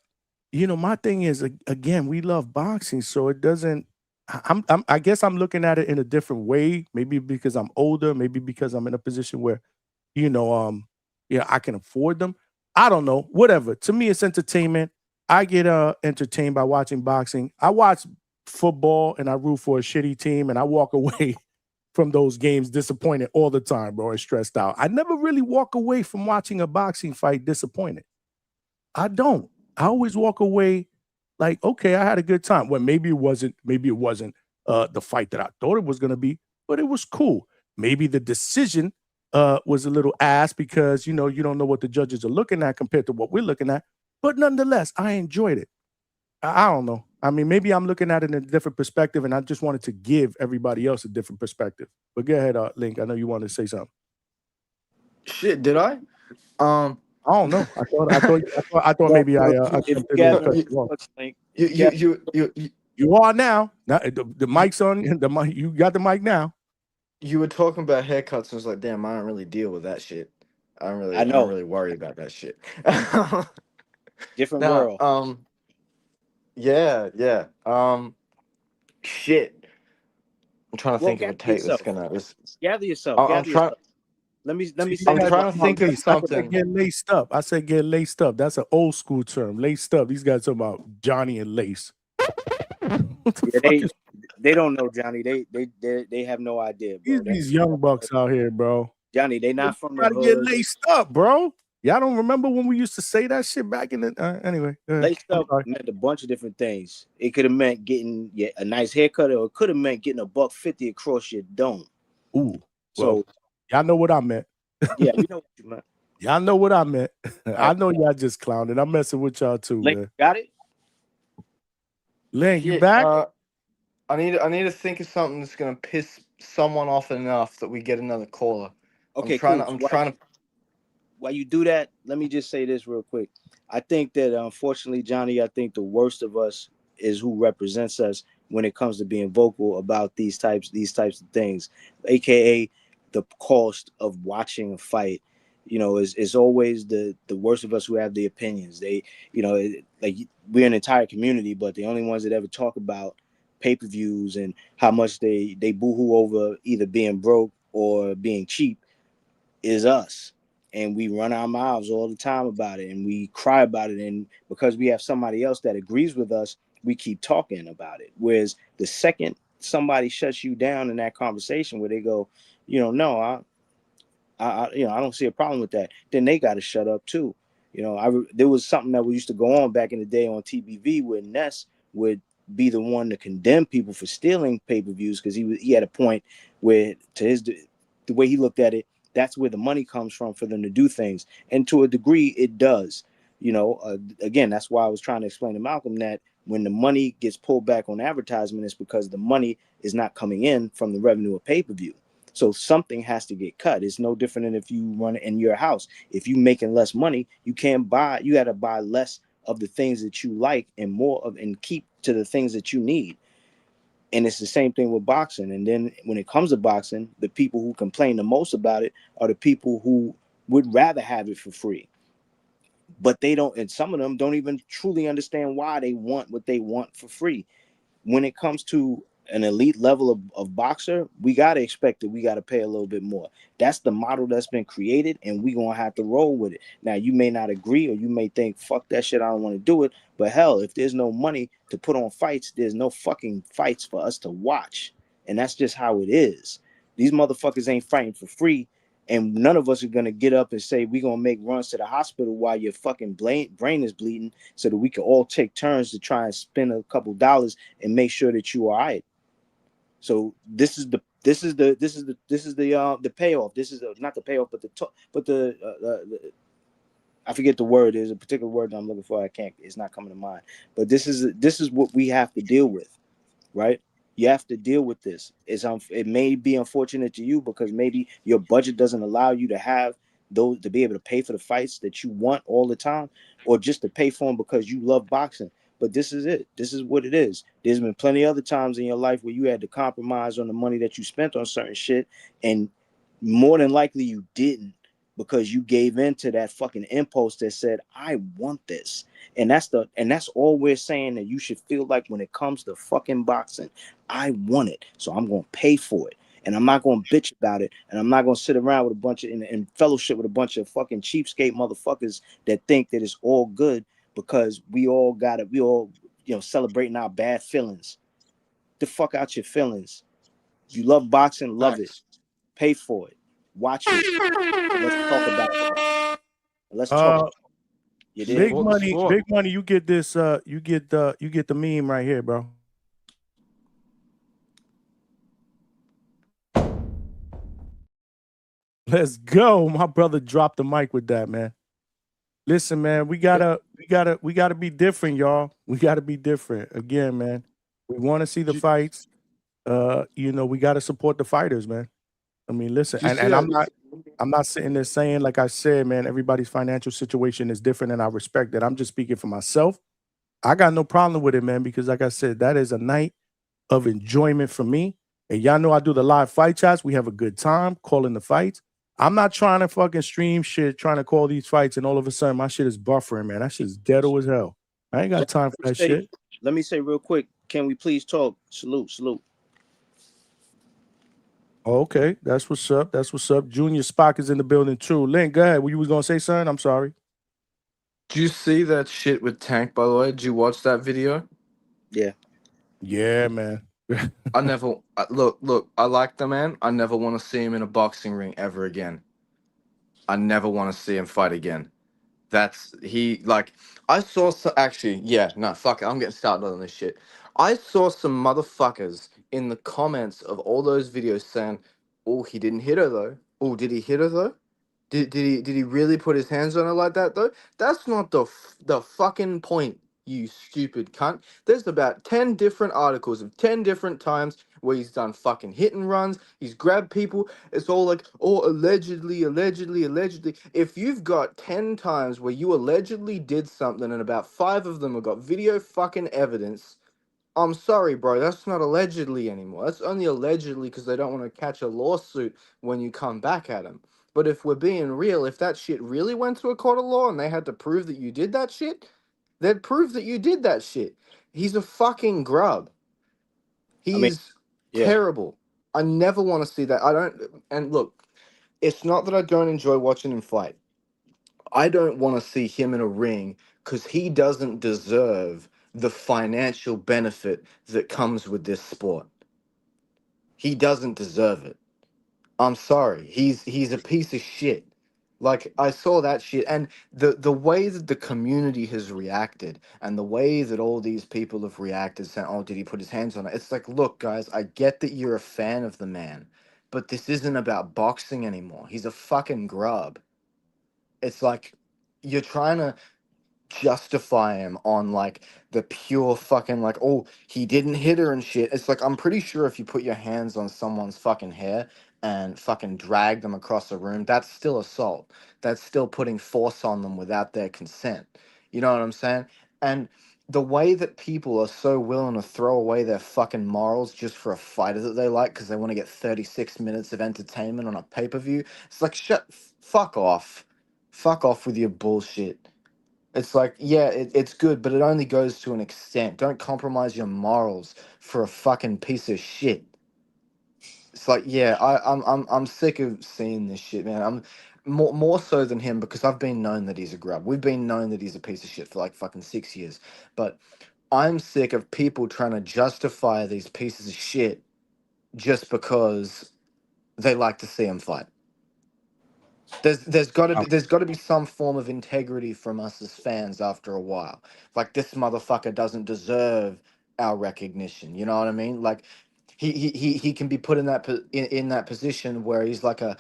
my thing is, again, we love boxing, so it doesn't. I guess I'm looking at it in a different way. Maybe because I'm older. Maybe because I'm in a position where, I can afford them. I don't know. Whatever. To me, it's entertainment. I get entertained by watching boxing. I watch football and I root for a shitty team, and I walk away from those games disappointed all the time, bro, and stressed out. I never really walk away from watching a boxing fight disappointed. I don't. I always walk away like, okay, I had a good time. Well, maybe it wasn't the fight that I thought it was gonna be, but it was cool. Maybe the decision was a little ass because you don't know what the judges are looking at compared to what we're looking at. But nonetheless, I enjoyed it. I don't know. I mean, maybe I'm looking at it in a different perspective, and I just wanted to give everybody else a different perspective. But go ahead, Link. I know you wanted to say something. Shit, did I? I don't know. I thought maybe I jumped in there and cut you off. You are now. Now the mic's on. The mic. You got the mic now. You were talking about haircuts, and I was like, damn, I don't really deal with that shit. I know. don't really worry about that shit. Different Now, world. yeah. Shit. I'm trying to think of a take that's gonna. Gather yourself. I'm trying. Let me say. I'm trying to think of something. I said get laced up. I said get laced up. That's an old school term. Laced up. These guys talking about Johnny and Lace. What the fuck is They don't know Johnny. They have no idea, bro. these young bucks out here, bro? Johnny, they not from the Gotta hood. get laced up, bro. Y'all don't remember when we used to say that shit back in the anyway. Laced up meant a bunch of different things. It could have meant getting a nice haircut, or it could have meant getting $150 across your dome. Ooh. So y'all know what I meant. Yeah, we know what you meant. Y'all know what I meant. I know y'all just clowning. I'm messing with y'all too, Link, man. got it? Link, you back? I need to think of something that's gonna piss someone off enough that we get another caller. Okay, I'm trying to. While you do that, let me just say this real quick. I think that unfortunately, Johnny, I think the worst of us is who represents us when it comes to being vocal about these types of things, aka the cost of watching a fight. Is always the worst of us who have the opinions. They, like we're an entire community, but the only ones that ever talk about pay-per-views and how much they boohoo over either being broke or being cheap is us. And we run our mouths all the time about it, and we cry about it. And because we have somebody else that agrees with us, we keep talking about it. Whereas the second somebody shuts you down in that conversation where they go, no, I don't see a problem with that, then they got to shut up too. There was something that we used to go on back in the day on TBV where Ness would be the one to condemn people for stealing pay-per-views because he had a point where, the way he looked at it, that's where the money comes from for them to do things. And to a degree, it does. Again, that's why I was trying to explain to Malcolm that when the money gets pulled back on advertisement, it's because the money is not coming in from the revenue of pay-per-view. So something has to get cut. It's no different than if you run in your house. If you're making less money, you got to buy less of the things that you like and more of, and keep to the things that you need. And it's the same thing with boxing. And then when it comes to boxing, the people who complain the most about it are the people who would rather have it for free. But they don't, and some of them don't even truly understand why they want what they want for free. When it comes to an elite level of boxer, we gotta expect that we gotta pay a little bit more. That's the model that's been created, and we gonna have to roll with it. Now, you may not agree, or you may think, "Fuck that shit, I don't want to do it." But hell, if there's no money to put on fights, there's no fucking fights for us to watch, and that's just how it is. These motherfuckers ain't fighting for free, and none of us are gonna get up and say we gonna make runs to the hospital while your fucking brain is bleeding, so that we can all take turns to try and spend a couple dollars and make sure that you are all right. So this is the payoff. This is not the payoff, but the I forget the word. There's a particular word that I'm looking for. I can't. It's not coming to mind. But this is what we have to deal with, right? You have to deal with this. It may be unfortunate to you because maybe your budget doesn't allow you to have those to be able to pay for the fights that you want all the time, or just to pay for them because you love boxing. But this is it. This is what it is. There's been plenty other times in your life where you had to compromise on the money that you spent on certain shit, and more than likely you didn't, because you gave in to that fucking impulse that said, "I want this." And that's all we're saying, that you should feel like when it comes to fucking boxing. I want it, so I'm gonna pay for it. And I'm not gonna bitch about it. And I'm not gonna sit around with a bunch of in fellowship with a bunch of fucking cheapskate motherfuckers that think that it's all good because we all celebrating our bad feelings. The fuck out your feelings. You love boxing, love it. Facts. Pay for it. Watch it. Let's talk about it. Let's talk. Uh, You did. big money. You get this. You get the meme right here, bro. Let's go. My brother dropped the mic with that, man. Listen, man, we gotta be different, y'all. We gotta be different. Again, man. We want to see the fights. We gotta support the fighters, man. I mean, listen, Do you and, see and that? I'm not sitting there saying, like I said, man, everybody's financial situation is different, and I respect that. I'm just speaking for myself. I got no problem with it, man, because like I said, that is a night of enjoyment for me. And y'all know I do the live fight chats. We have a good time calling the fights. I'm not trying to fucking stream shit, trying to call these fights, and all of a sudden my shit is buffering, man. That shit's deado as hell. I ain't got time for that shit. Let me say real quick. Can we please talk? Salute, salute. Okay, that's what's up. That's what's up. Junior Spock is in the building too. Link, go ahead. What you was gonna say, son? I'm sorry. Do you see that shit with Tank, by the way? Did you watch that video? Yeah. Yeah, man. I never look. I like the man. I never want to see him in a boxing ring ever again. I never want to see him fight again. I saw actually, yeah, no, fuck it. I'm getting started on this shit. I saw some motherfuckers in the comments of all those videos saying, "Oh, he didn't hit her though. Oh, did he hit her though? Did he really put his hands on her like that though?" That's not the fucking point, you stupid cunt. There's about 10 different articles of 10 different times where he's done fucking hit and runs, he's grabbed people. It's all like, "Oh, allegedly, allegedly, allegedly." If you've got 10 times where you allegedly did something and about 5 of them have got video fucking evidence, I'm sorry, bro, that's not allegedly anymore. That's only allegedly because they don't want to catch a lawsuit when you come back at them. But if we're being real, if that shit really went to a court of law and they had to prove that you did that shit, they'd prove that you did that shit. He's a fucking grub. I mean, He's yeah. terrible. I never want to see that. I don't. And look, it's not that I don't enjoy watching him fight. I don't want to see him in a ring because he doesn't deserve the financial benefit that comes with this sport. He doesn't deserve it. I'm sorry. He's a piece of shit. Like, I saw that shit, and the way that the community has reacted and the way that all these people have reacted saying, "Oh, did he put his hands on it?" It's like, look, guys, I get that you're a fan of the man, but this isn't about boxing anymore. He's a fucking grub. It's like you're trying to justify him on like the pure fucking like, "Oh, he didn't hit her and shit." It's like, I'm pretty sure if you put your hands on someone's fucking hair and fucking drag them across a room, that's still assault. That's still putting force on them without their consent. You know what I'm saying? And the way that people are so willing to throw away their fucking morals just for a fighter that they like because they want to get 36 minutes of entertainment on a pay-per-view, it's like, fuck off. Fuck off with your bullshit. It's like, yeah, it's good, but it only goes to an extent. Don't compromise your morals for a fucking piece of shit. It's like, yeah, I'm sick of seeing this shit, man. I'm more so than him because I've been known that he's a grub. We've been known that he's a piece of shit for like fucking 6 years. But I'm sick of people trying to justify these pieces of shit just because they like to see him fight. There's got to be some form of integrity from us as fans after a while. Like, this motherfucker doesn't deserve our recognition. You know what I mean? Like, he can be put in that in that position where he's like a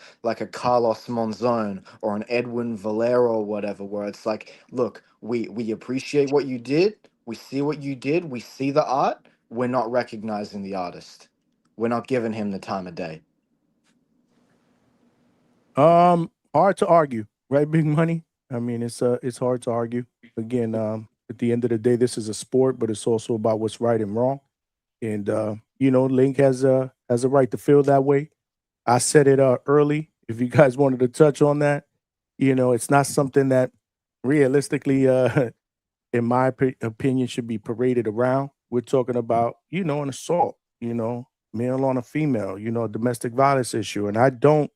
Carlos Monzon or an Edwin Valero or whatever, where it's like, look, we appreciate what you did, we see what you did, we see the art, we're not recognizing the artist, we're not giving him the time of day. Hard to argue, right? Big money. I mean, it's hard to argue. Again, at the end of the day, this is a sport, but it's also about what's right and wrong. And Link has a right to feel that way. I said it early. If you guys wanted to touch on that, it's not something that realistically, in my opinion, should be paraded around. We're talking about, an assault, male on a female, a domestic violence issue, and I don't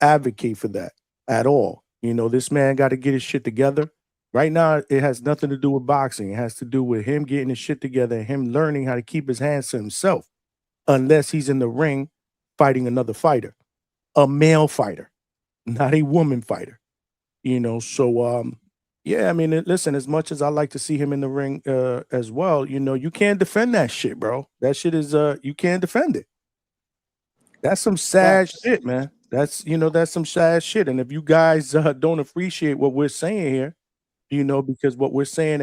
advocate for that at all. This man got to get his shit together. Right now, it has nothing to do with boxing. It has to do with him getting his shit together and him learning how to keep his hands to himself, unless he's in the ring fighting another fighter, a male fighter, not a woman fighter. So yeah, I mean, listen, as much as I like to see him in the ring as well, you can't defend that shit, bro. That shit is you can't defend it. That's some sad shit, man. That's some sad shit. And if you guys don't appreciate what we're saying here, because what we're saying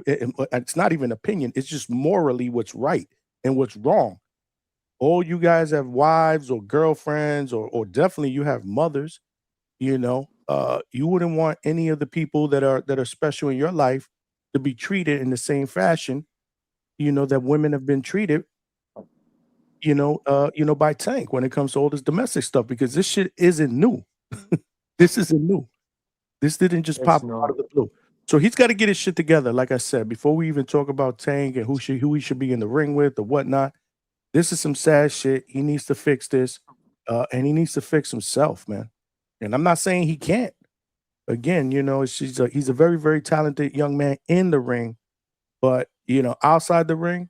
it's not even opinion, it's just morally what's right and what's wrong. All you guys have wives or girlfriends, or definitely you have mothers, you wouldn't want any of the people that are special in your life to be treated in the same fashion, that women have been treated, by Tank when it comes to all this domestic stuff, because this shit isn't new. This isn't new. This didn't just pop It's out not. of the blue. So he's got to get his shit together. Like I said, before we even talk about Tank and who he should be in the ring with or whatnot, this is some sad shit. He needs to fix this, and he needs to fix himself, man. And I'm not saying he can't. Again, he's a very, very talented young man in the ring, but outside the ring,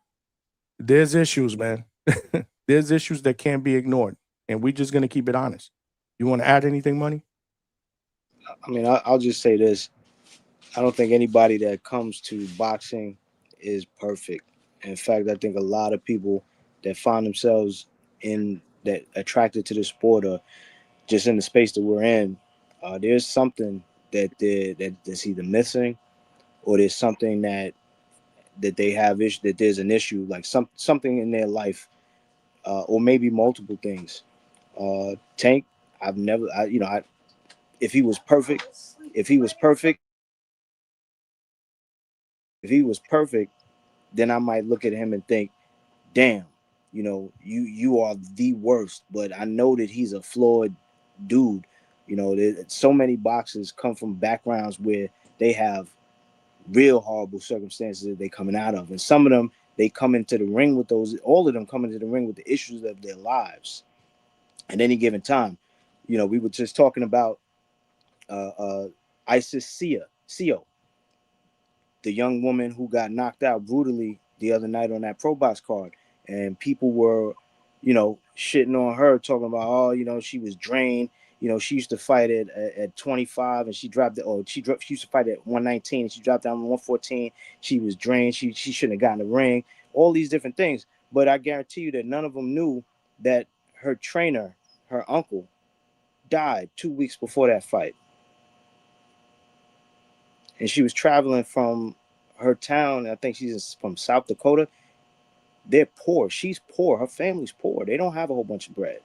there's issues, man. There's issues that can't be ignored, and we're just gonna keep it honest. You want to add anything, Money? I mean, I'll just say this. I don't think anybody that comes to boxing is perfect. In fact, I think a lot of people that find themselves in that attracted to the sport or just in the space that we're in, there's something that's either missing, or there's something that they have issue, that there's an issue, like something in their life, or maybe multiple things. Tank, I've never, if he was perfect, if he was perfect, if he was perfect, then I might look at him and think, damn, you are the worst. But I know that he's a flawed dude. So many boxers come from backgrounds where they have real horrible circumstances that they're coming out of, and some of them they come into the ring with those. All of them come into the ring with the issues of their lives. At any given time, we were just talking about Isis Seo, the young woman who got knocked out brutally the other night on that Pro Box card, and people were, shitting on her, talking about, oh, she was drained. She used to fight at 25, and she dropped it. Or she used to fight at 119, and she dropped down to 114. She was drained. She shouldn't have gotten the ring. All these different things, but I guarantee you that none of them knew that her trainer, her uncle, died 2 weeks before that fight. And she was traveling from her town. I think she's from South Dakota. They're poor. She's poor. Her family's poor. They don't have a whole bunch of bread.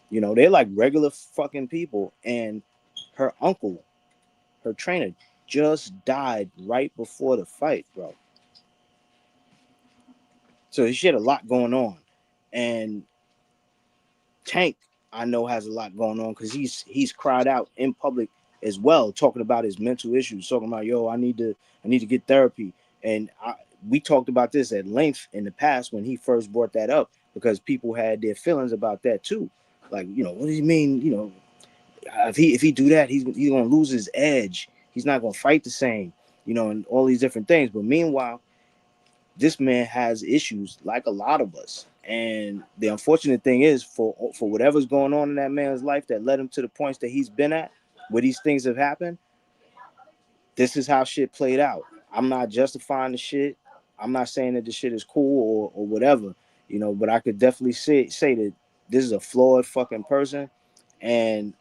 They're like regular fucking people. And her uncle, her trainer, just died right before the fight, bro. So she had a lot going on. And Tank, I know, has a lot going on because he's cried out in public as well, talking about his mental issues, talking about, yo, I need to get therapy. And we talked about this at length in the past when he first brought that up, because people had their feelings about that too. Like, what do you mean? If he do that, he's gonna lose his edge. He's not gonna fight the same, and all these different things. But meanwhile, this man has issues like a lot of us. And the unfortunate thing is, for whatever's going on in that man's life that led him to the points that he's been at, where these things have happened, this is how shit played out. I'm not justifying the shit. I'm not saying that the shit is cool or whatever, but I could definitely say that this is a flawed fucking person, and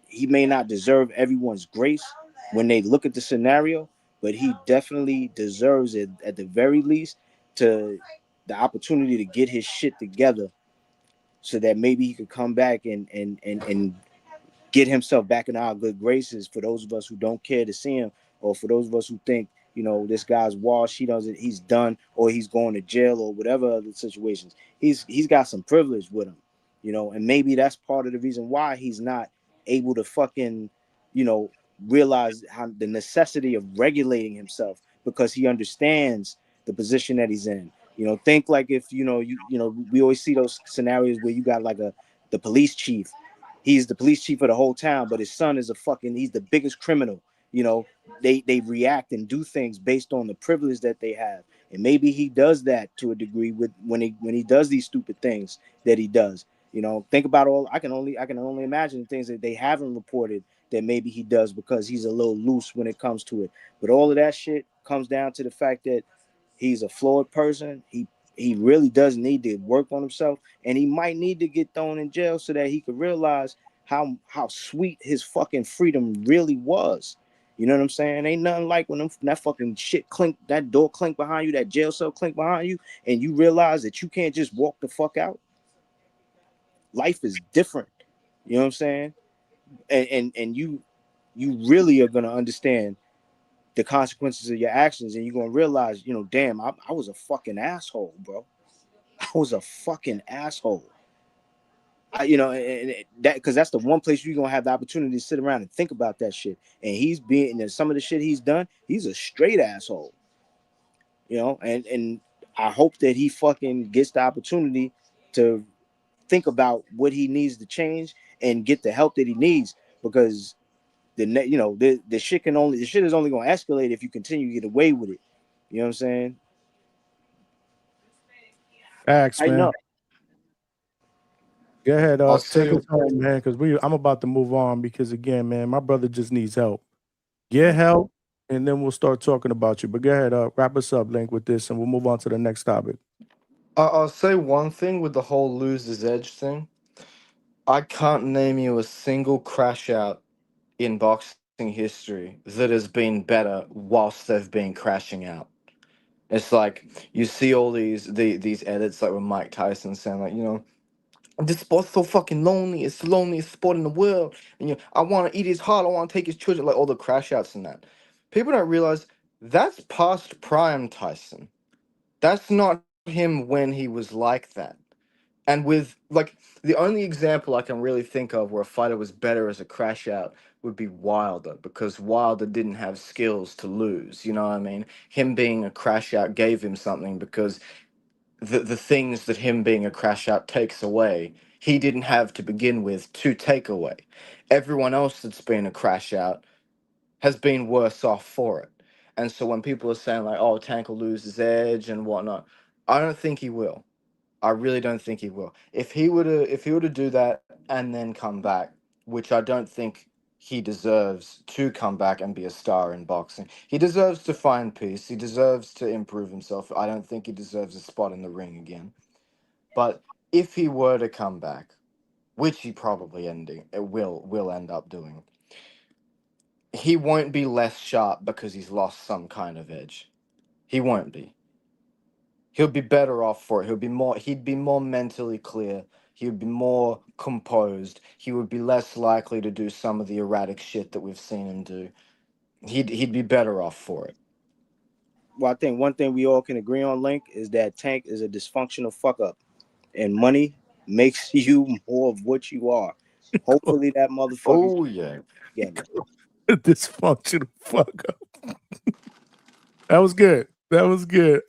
he may not deserve everyone's grace when they look at the scenario, but he definitely deserves it at the very least, to the opportunity to get his shit together, so that maybe he could come back and get himself back in our good graces, for those of us who don't care to see him, or for those of us who think, this guy's washed, he's done, or he's going to jail, or whatever other situations. He's got some privilege with him, and maybe that's part of the reason why he's not able to fucking, realize how the necessity of regulating himself, because he understands the position that he's in. Think like if we always see those scenarios where you got like the police chief. He's the police chief of the whole town, but his son is he's the biggest criminal. They react and do things based on the privilege that they have. And maybe he does that to a degree with when he does these stupid things that he does. Think about I can only imagine things that they haven't reported that maybe he does, because he's a little loose when it comes to it. But all of that shit comes down to the fact that he's a flawed person. He really does need to work on himself, and he might need to get thrown in jail so that he could realize how sweet his fucking freedom really was. You know what I'm saying? Ain't nothing like when that fucking shit clink, that door clink behind you, that jail cell clink behind you, and you realize that you can't just walk the fuck out. Life is different. You know what I'm saying? And you really are gonna understand the consequences of your actions, and you're gonna realize, damn, I was a fucking asshole, bro. I was a fucking asshole. And that, because that's the one place you're gonna have the opportunity to sit around and think about that shit. And some of the shit he's done, he's a straight asshole. And I hope that he fucking gets the opportunity to think about what he needs to change and get the help that he needs, because the shit is only gonna escalate if you continue to get away with it. You know what I'm saying? Facts, I know. man. Go ahead, I'll take say us home, man, because I'm about to move on, because again, man, my brother just needs help. Get help, and then we'll start talking about you. But go ahead, wrap us up, Link, with this, and we'll move on to the next topic. I'll say one thing with the whole loser's edge thing. I can't name you a single crash out in boxing history that has been better whilst they've been crashing out. It's like you see all these edits like with Mike Tyson saying like, this sport's so fucking lonely. It's the loneliest sport in the world. And I want to eat his heart. I want to take his children. Like all the crash outs and that. People don't realize that's past prime Tyson. That's not him when he was like that. And with like the only example I can really think of where a fighter was better as a crash out would be Wilder, because Wilder didn't have skills to lose. You know what I mean? Him being a crash out gave him something, because the things that him being a crash out takes away, he didn't have to begin with to take away. Everyone else that's been a crash out has been worse off for it. And so when people are saying like, "Oh, Tank will lose his edge and whatnot," I don't think he will. I really don't think he will. If he were to do that and then come back, which I don't think he deserves to come back and be a star in boxing. He deserves to find peace. He deserves to improve himself. I don't think he deserves a spot in the ring again. But if he were to come back, which he probably will end up doing, he won't be less sharp because he's lost some kind of edge. He won't be. He'll be better off for it. He'd be more mentally clear. He would be more composed. He would be less likely to do some of the erratic shit that we've seen him do. He'd be better off for it. Well, I think one thing we all can agree on, Link, is that Tank is a dysfunctional fuck up, and money makes you more of what you are. Hopefully that motherfucker Oh yeah. together. Dysfunctional fuck up. That was good. That was good.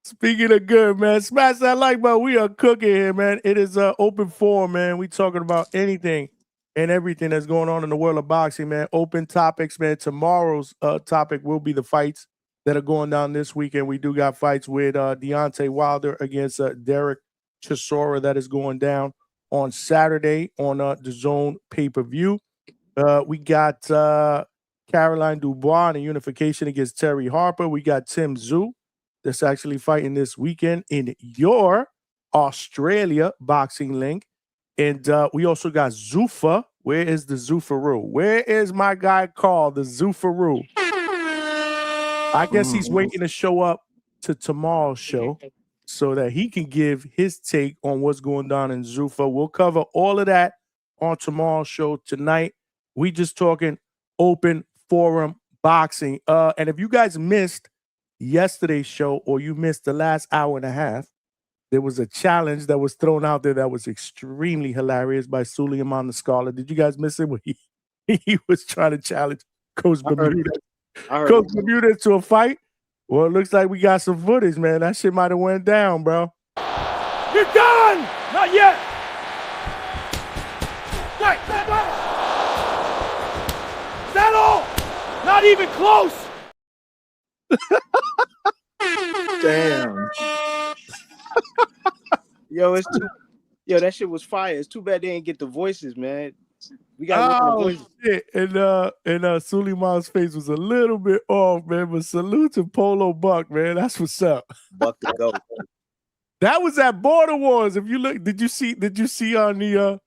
Speaking of good, man, smash that like button. We are cooking here, man. It is open forum, man. We talking about anything and everything that's going on in the world of boxing, man. Open topics, man. Tomorrow's topic will be the fights that are going down this weekend. We do got fights with Deontay Wilder against Derek Chisora that is going down on Saturday on the Zone pay-per-view. We got Caroline Dubois in a unification against Terry Harper. We got Tim Tszyu that's actually fighting this weekend in your Australia boxing link. And we also got Zuffa. Where is the Zuffaroo? Where is my guy called the Zuffaroo? I guess he's waiting to show up to tomorrow's show so that he can give his take on what's going on in Zuffa. We'll cover all of that on tomorrow's show tonight. We just talking open forum boxing. And if you guys missed yesterday's show or you missed the last hour and a half, there was a challenge that was thrown out there that was extremely hilarious by Suleiman the Scholar. Did you guys miss it? When he was trying to challenge Coach Bermuda to a fight? Well, it looks like we got some footage, man. That shit might have went down, bro. You're done! Not yet! Wait! Is that all? Not even close! Damn. Yo, that shit was fire. It's too bad they didn't get the voices, man. We got the voices. Shit. And Suleiman's face was a little bit off, man. But salute to Polo Buck, man. That's what's up. Buck the goat. That was at Border Wars. If you look, did you see on the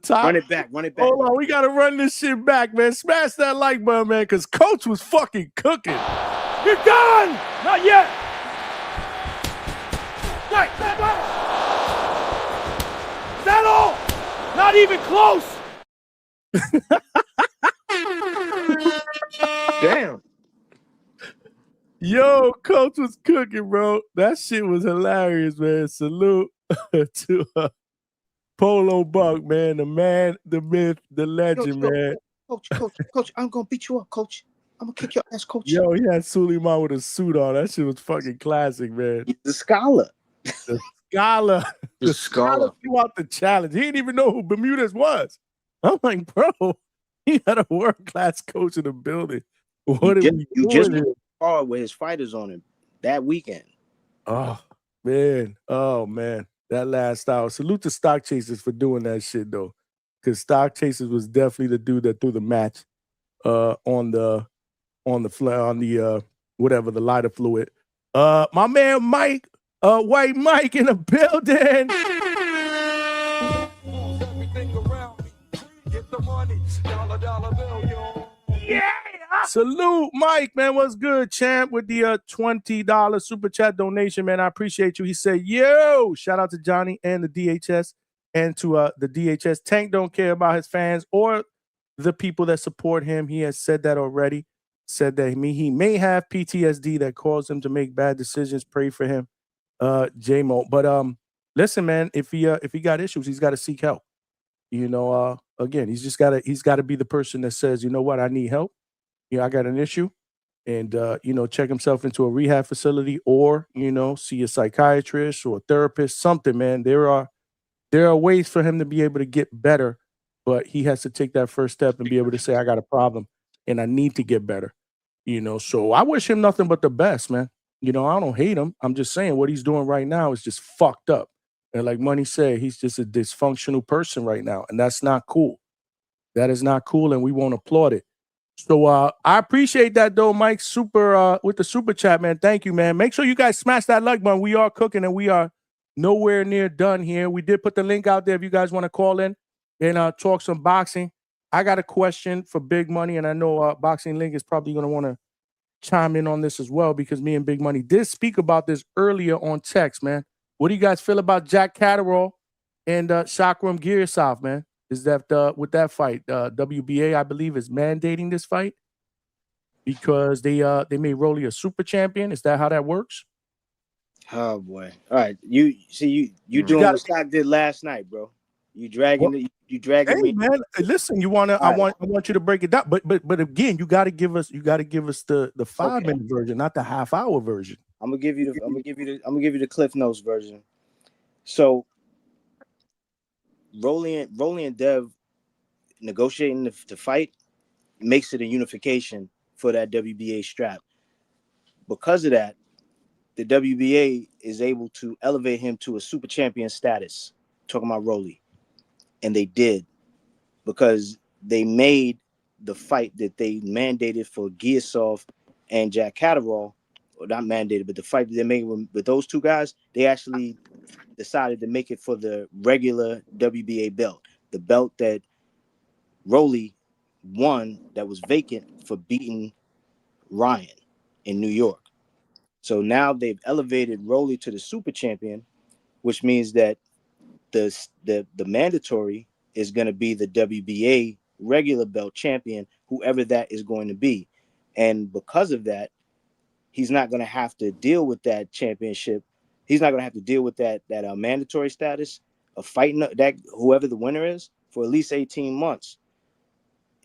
top? Run it back. Hold on, we gotta run this shit back, man. Smash that like button, man, because Coach was fucking cooking. You're done! Not yet! Wait! Is that all? Not even close! Damn. Yo, Coach was cooking, bro. That shit was hilarious, man. Salute to Polo Buck, man. The man, the myth, the legend, man. Coach, I'm gonna beat you up, Coach. I'm gonna kick your ass, Coach. Yo, he had Suleiman with a suit on. That shit was fucking classic, man. He's the scholar. The scholar. The scholar. Threw out the challenge. He didn't even know who Bermudez was. I'm like, bro, he had a world-class coach in the building. What are we doing just here? hard with his fighters on him that weekend. Oh, man. That last hour. Salute to Stock Chasers for doing that shit, though. Because Stock Chasers was definitely the dude that threw the match on the whatever, the lighter fluid. My man Mike, White Mike in the building. Yeah. Salute, Mike, man. What's good, champ? With the $20 super chat donation, man. I appreciate you. He said, yo, shout out to Johnny and the DHS and to the DHS. Tank don't care about his fans or the people that support him. He has said that already. Said that he may have PTSD that caused him to make bad decisions. Pray for him, J-Mo. But listen, man, if he got issues, he's got to seek help. You know, again, he's got to be the person that says, you know what, I need help. You know, I got an issue, and check himself into a rehab facility, or see a psychiatrist or a therapist, something, man. There are ways for him to be able to get better, but he has to take that first step and be able to say, I got a problem and I need to get better. So I wish him nothing but the best, man. I don't hate him. I'm just saying what he's doing right now is just fucked up. And like Money said, he's just a dysfunctional person right now, and that's not cool. That is not cool, and we won't applaud it. So I appreciate that, though, Mike. Super with the super chat, man. Thank you, man. Make sure you guys smash that like button. We are cooking, and we are nowhere near done here. We did put the link out there if you guys want to call in and talk some boxing. I got a question for Big Money, and I know Boxing Link is probably going to want to chime in on this as well, because me and Big Money did speak about this earlier on text, man. What do you guys feel about Jack Catterall and Shakram Girsov, man? Is that with that fight, WBA, I believe, is mandating this fight because they made Rolly a super champion? Is that how that works? Oh boy! All right, you doing what Scott did last night, bro. You dragging You dragging Hey me. man, listen, you wanna I want you to break it down. But again, you gotta give us the 5-minute version, not the half-hour version. I'm gonna give you the Cliff Notes version. So Rolly and Dev negotiating to fight makes it a unification for that WBA strap. Because of that, the WBA is able to elevate him to a super champion status. Talking about Rolly. And they did, because they made the fight that they mandated for Giasov and Jack Catterall, or not mandated, but the fight that they made with those two guys, they actually decided to make it for the regular WBA belt, the belt that Rolly won that was vacant for beating Ryan in New York. So now they've elevated Rolly to the super champion, which means that the mandatory is going to be the WBA regular belt champion, whoever that is going to be. And because of that, he's not going to have to deal with that championship. He's not going to have to deal with that mandatory status of fighting that whoever the winner is for at least 18 months.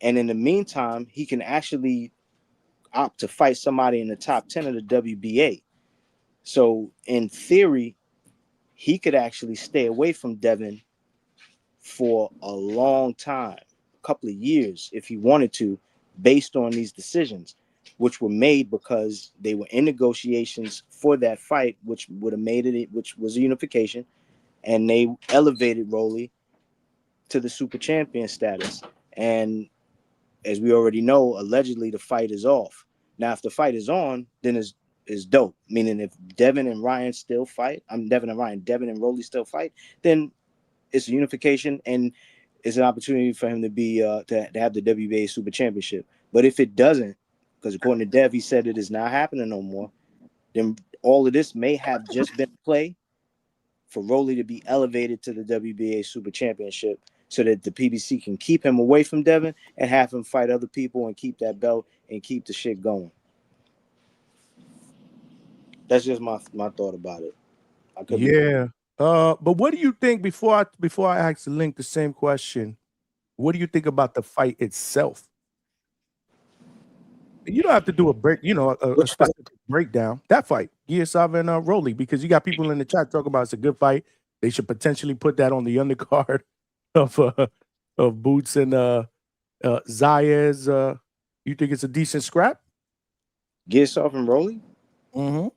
And in the meantime, he can actually opt to fight somebody in the top 10 of the WBA. So in theory, he could actually stay away from Devin for a long time, a couple of years, if he wanted to, based on these decisions, which were made because they were in negotiations for that fight, which would have made it, which was a unification, and they elevated Rolly to the super champion status. And as we already know, allegedly the fight is off. Now, if the fight is on, then is dope. Meaning, if Devin and Ryan still fight, Devin and Rolly still fight, then it's a unification and it's an opportunity for him to be to have the WBA Super Championship. But if it doesn't, because according to Dev, he said it is not happening no more, then all of this may have just been play for Rolly to be elevated to the WBA Super Championship, so that the PBC can keep him away from Devin and have him fight other people and keep that belt and keep the shit going. That's just my thought about it. I could Yeah. But what do you think, before I ask Link the same question, what do you think about the fight itself? You don't have to do a break, a specific breakdown. That fight, Giasov and Rolly, because you got people in the chat talking about it's a good fight. They should potentially put that on the undercard of Boots and Zayas. You think it's a decent scrap? Giasov and Rolly? Mm-hmm.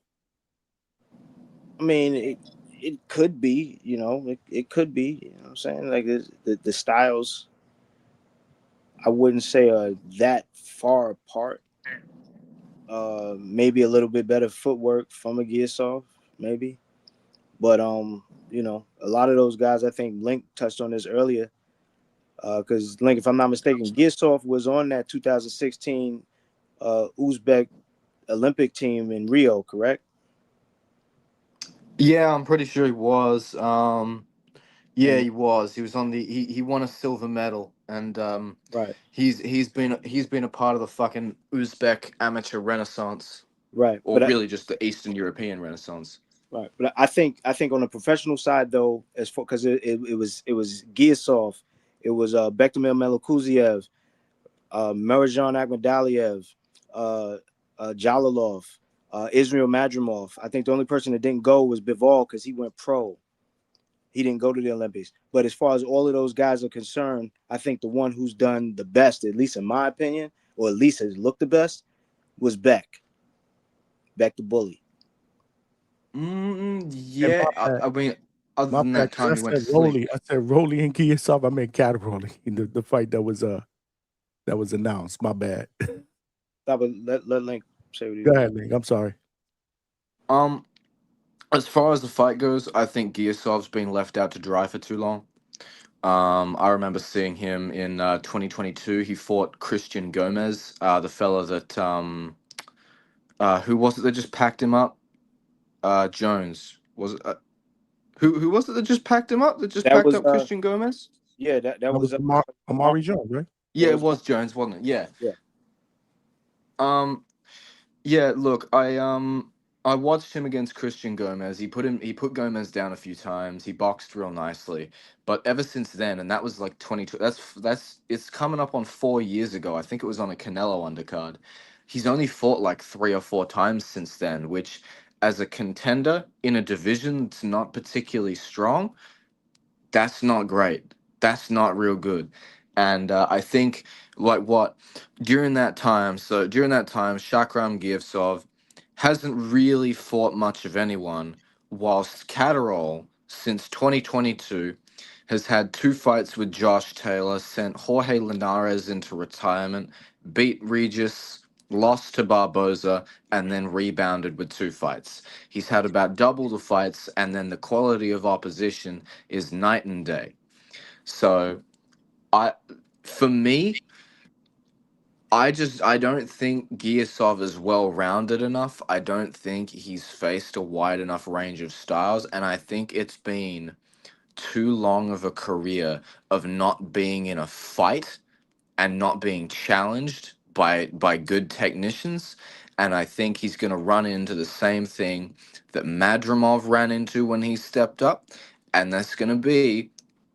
I mean, it could be, it could be, you know what I'm saying? Like the styles, I wouldn't say are that far apart. Maybe a little bit better footwork from a Giasov, maybe. But a lot of those guys, I think Link touched on this earlier. Because Link, if I'm not mistaken, Giasov was on that 2016 Uzbek Olympic team in Rio, correct? Yeah, I'm pretty sure he was. Yeah, he was. He was on the. He won a silver medal, and right. He's been a part of the fucking Uzbek amateur renaissance, right? Or really just the Eastern European renaissance. Right, but I think on the professional side though, as for because it was Giasov, it was Bektamil Melokuziev, Merijan Akhmadaliev, Jalalov, Israel Madrimov. I think the only person that didn't go was Bivol because he went pro. He didn't go to the Olympics. But as far as all of those guys are concerned, I think the one who's done the best, at least in my opinion, or at least has looked the best, was Beck the Bully. Yeah, I mean, other than that time he went to sleep. I said Rolly and Giasov. I meant Catterolli in the fight that was announced. My bad. Let Link say what he Go ahead, Link. I'm sorry. As far as the fight goes, I think Giasov's been left out to dry for too long. I remember seeing him in 2022. He fought Christian Gomez, the fella that who was it that just packed him up? Jones was it? Who was it that just packed him up? That just packed up Christian Gomez? Yeah, that was Amari Jones, right? Yeah, it was Jones, wasn't it? Yeah. Yeah. Yeah. Look, I I watched him against Christian Gomez. He put Gomez down a few times. He boxed real nicely. But ever since then, and that was like 22. That's it's coming up on 4 years ago. I think it was on a Canelo undercard. He's only fought like 3 or 4 times since then, which as a contender in a division that's not particularly strong, that's not great. That's not real good. And I think like what during that time, Shakram Givsov hasn't really fought much of anyone, whilst Catterall since 2022 has had 2 fights with Josh Taylor, sent Jorge Linares into retirement, beat Regis, lost to Barboza, and then rebounded with 2 fights. He's had about double the fights, and then the quality of opposition is night and day. So I, for me, I don't think Giasov is well rounded enough. I don't think he's faced a wide enough range of styles, and I think it's been too long of a career of not being in a fight and not being challenged by good technicians. And I think he's going to run into the same thing that Madrimov ran into when he stepped up, and that's going to be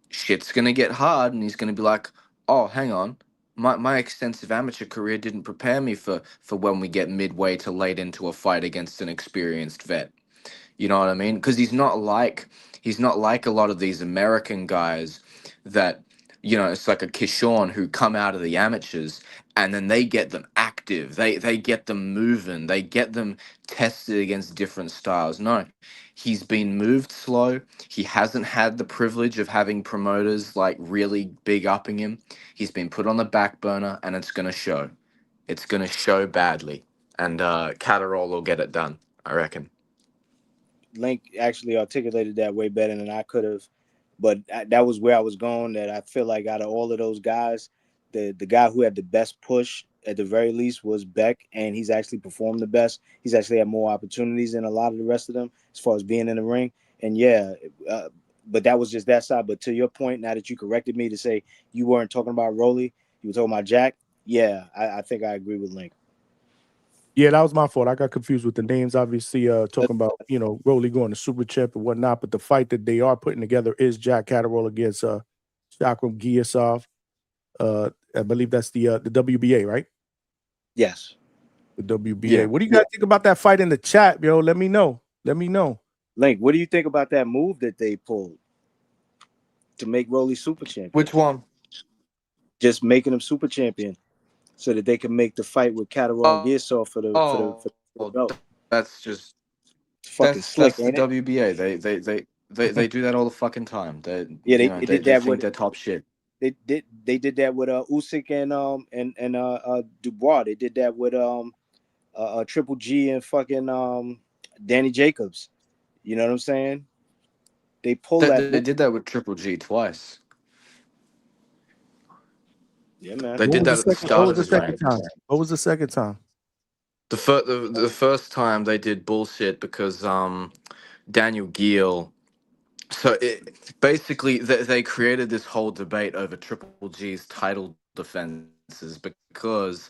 shit's going to get hard, and he's going to be like, oh, hang on. My extensive amateur career didn't prepare me for when we get midway to late into a fight against an experienced vet. You know what I mean? Because he's not like a lot of these American guys that, it's like a Kishorn who come out of the amateurs and then they get them active. They get them moving. They get them tested against different styles. No, he's been moved slow. He hasn't had the privilege of having promoters like really big upping him. He's been put on the back burner, and it's gonna show. It's gonna show badly. And Catterall will get it done, I reckon. Link actually articulated that way better than I could have, but that was where I was going. That I feel like out of all of those guys, the guy who had the best push at the very least was Beck, and he's actually performed the best. He's actually had more opportunities than a lot of the rest of them as far as being in the ring. And yeah, but that was just that side. But to your point, now that you corrected me to say you weren't talking about Rolly, you were talking about Jack. Yeah, I think I agree with Link. Yeah, that was my fault. I got confused with the names. Obviously, talking about Rolly going to Super Champ and whatnot. But the fight that they are putting together is Jack Catterall against Shakram Giasov. I believe that's the WBA, right? Yes, the WBA. Yeah. What do you guys think about that fight in the chat, yo? Let me know. Let me know. Link, what do you think about that move that they pulled to make Rolly super champion? Which one? Just making him super champion so that they can make the fight with Catterall and Giasov for the belt. That's just It's fucking slick, that's ain't the it? WBA. They do that all the fucking time. They Yeah, they did they that think with they're top shit. they did that with Usyk and Dubois. They did that with Triple G and fucking Danny Jacobs. You know what I'm saying? They pull that. They did that with Triple G twice. Yeah, man. They did that at the What start was of the his second reign. time? What was the second time? The first time they did bullshit because Daniel Geale. So basically they created this whole debate over Triple G's title defenses because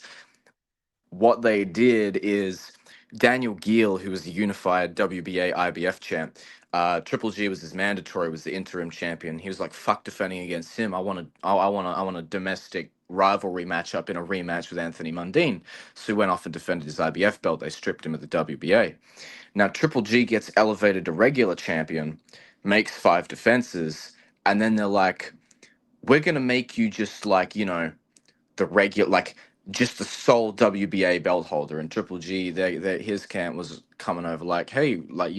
what they did is Daniel Geale, who was the unified WBA IBF champ, Triple G was his mandatory, was the interim champion. He was like, "Fuck defending against him. I want a domestic rivalry matchup in a rematch with Anthony Mundine." So he went off and defended his IBF belt. They stripped him of the WBA. Now Triple G gets elevated to regular champion, makes 5 defenses, and then they're like, "We're gonna make you just like the regular, like just the sole WBA belt holder." And Triple G, his camp was coming over like, "Hey, like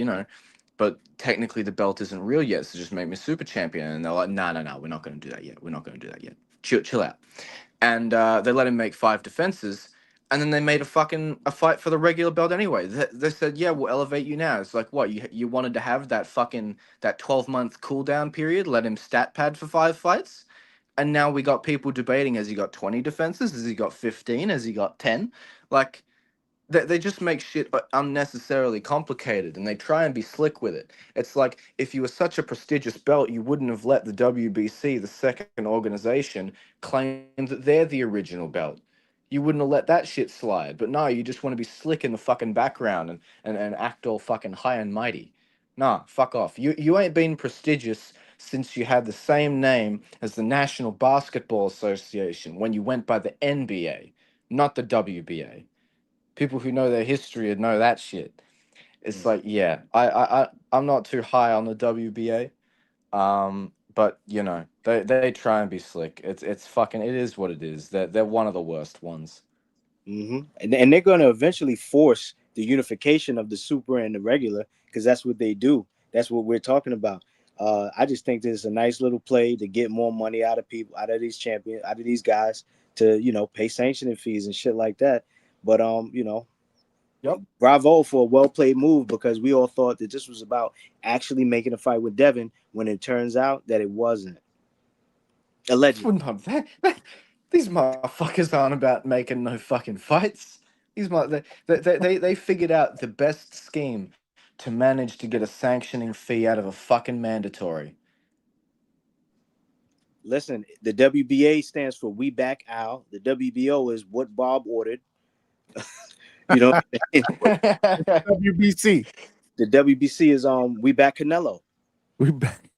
but technically the belt isn't real yet, so just make me super champion." And they're like, "No, no, no, we're not going to do that yet. We're not going to do that yet. Chill out." And they let him make 5 defenses, and then they made a fight for the regular belt anyway. They said, "Yeah, we'll elevate you now." It's like, what, you wanted to have that 12-month cooldown period, let him stat pad for 5 fights? And now we got people debating, has he got 20 defenses? Has he got 15? Has he got 10? Like, they just make shit unnecessarily complicated, and they try and be slick with it. It's like, if you were such a prestigious belt, you wouldn't have let the WBC, the second organization, claim that they're the original belt. you wouldn't have let that shit slide. But no, you just want to be slick in the fucking background and act all fucking high and mighty. Nah, fuck off. You ain't been prestigious since you had the same name as the National Basketball Association when you went by the NBA, not the WBA. People who know their history would know that shit. It's like, yeah, I'm not too high on the WBA. But you know, they try and be slick. It's fucking, it is what it is. They're one of the worst ones. And they're going to eventually force the unification of the super and the regular, because that's what they do. That's what we're talking about. I just think this is a nice little play to get more money out of people, out of these champions, out of these guys, to pay sanctioning fees and shit like that. But bravo for a well played move, because we all thought that this was about actually making a fight with Devin, when it turns out that it wasn't. Allegedly. These motherfuckers aren't about making no fucking fights. They figured out the best scheme to manage to get a sanctioning fee out of a fucking mandatory. Listen, the WBA stands for We Back Al. The WBO is what Bob ordered. WBC. The WBC is We Back Canelo. We back.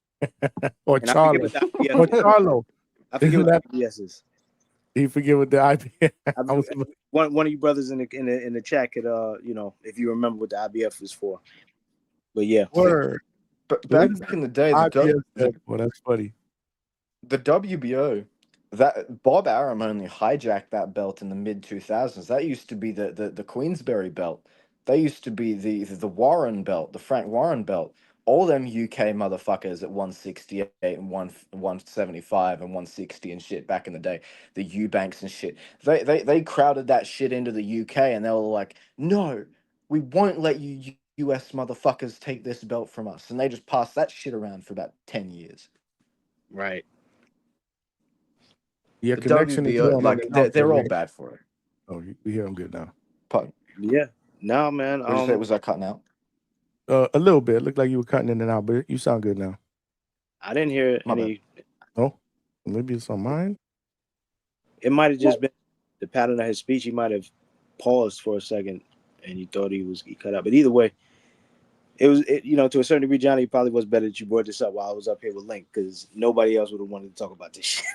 Or And I forget Charlo. what the IBS Or is. Charlo. I forget Isn't what that- the IBS is. He forget what the IBS. One of you brothers in the chat could if you remember what the IBF is for. But yeah. Word. But back in the day, well, that's funny. The WBO, that Bob Arum only hijacked that belt in the mid 2000s. That used to be the Queensberry belt. They used to be the Warren belt, the Frank Warren belt. All them UK motherfuckers at 168 and 175 and 160 and shit back in the day, the Eubanks and shit. They crowded that shit into the UK, and they were like, no, we won't let you US motherfuckers take this belt from us. And they just passed that shit around for about 10 years. Right. Your The connection is WBO, on like and out they're there, all man. bad for it. Oh, we hear him good now. Pardon. Yeah. No, man. What did you say? Was I cutting out? A little bit. Looked like you were cutting in and out, but you sound good now. I didn't hear any. Oh, maybe it's on mine. It might have just been the pattern of his speech. He might have paused for a second, and you thought he cut out. But either way, it was to a certain degree, Johnny, it probably was better that you brought this up while I was up here with Link, because nobody else would have wanted to talk about this shit.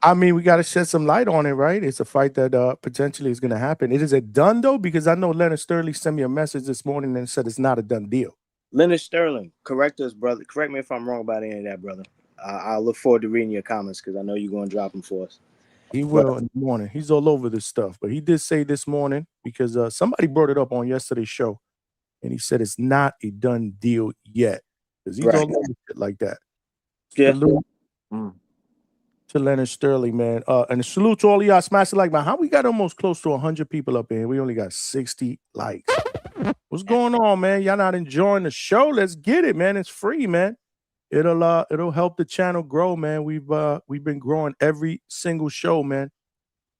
I mean, we got to shed some light on it, right? It's a fight that potentially is going to happen. It is a done, though, because I know Leonard Sterling sent me a message this morning and said it's not a done deal. Leonard Sterling, correct us, brother. Correct me if I'm wrong about any of that, brother. I'll look forward to reading your comments, because I know you're going to drop them for us. He will in the morning. He's all over this stuff. But he did say this morning, because somebody brought it up on yesterday's show, and he said it's not a done deal yet. Because he's all over shit like that. Yeah. Salute to Leonard Sterling, man. And salute to all of y'all. Smash the like button. How we got almost close to 100 people up in here? We only got 60 likes. What's going on, man? Y'all not enjoying the show? Let's get it, man. It's free, man. It'll help the channel grow, man. We've been growing every single show, man.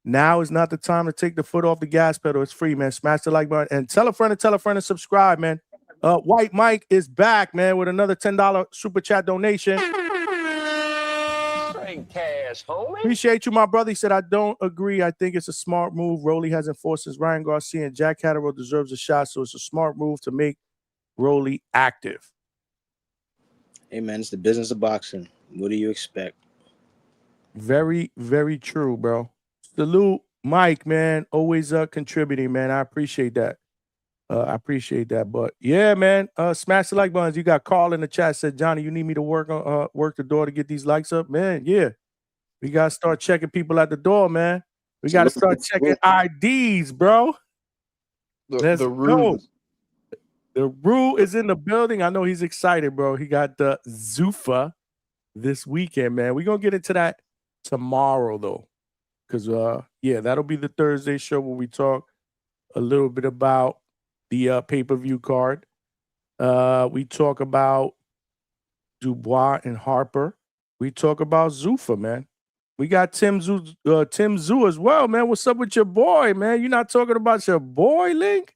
Now is not the time to take the foot off the gas pedal. It's free, man. Smash the like button and tell a friend to subscribe, man. White Mike is back, man, with another $10 super chat donation. Cash, homie. Appreciate you, my brother. He said, I don't agree. I think it's a smart move. Rolly has enforced his Ryan Garcia, and Jack Catterall deserves a shot, so it's a smart move to make Rolly active. Hey, man, it's the business of boxing. What do you expect? Very, very true, bro. Salute, Mike, man. Always contributing, man. I appreciate that. But yeah, man. Smash the like buttons. You got Carl in the chat said, Johnny, you need me to work the door to get these likes up, man. Yeah, we gotta start checking people at the door, man. We gotta start checking IDs, bro. Let's go. The Rue is in the building. I know he's excited, bro. He got the Zuffa this weekend, man. We're gonna get into that tomorrow, though, because that'll be the Thursday show where we talk a little bit about the pay-per-view card. We talk about Dubois and Harper. We talk about Zuffa, man. We got Tim Zoo as well, man. What's up with your boy, man? You're not talking about your boy, Link?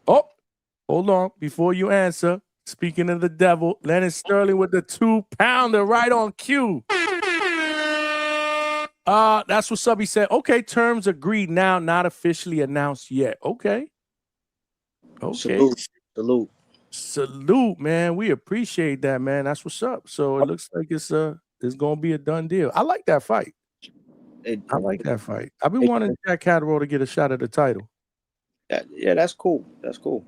Oh, hold on. Before you answer, speaking of the devil, Leonard Sterling with the 2-pounder right on cue. That's what Subby said. Okay, terms agreed now, not officially announced yet. Okay. Okay. Salute, man. We appreciate that, man. That's what's up. So it looks like it's gonna be a done deal. I like that fight. I like that fight. I've been wanting Jack Catterall to get a shot at the title. Yeah, that's cool. That's cool.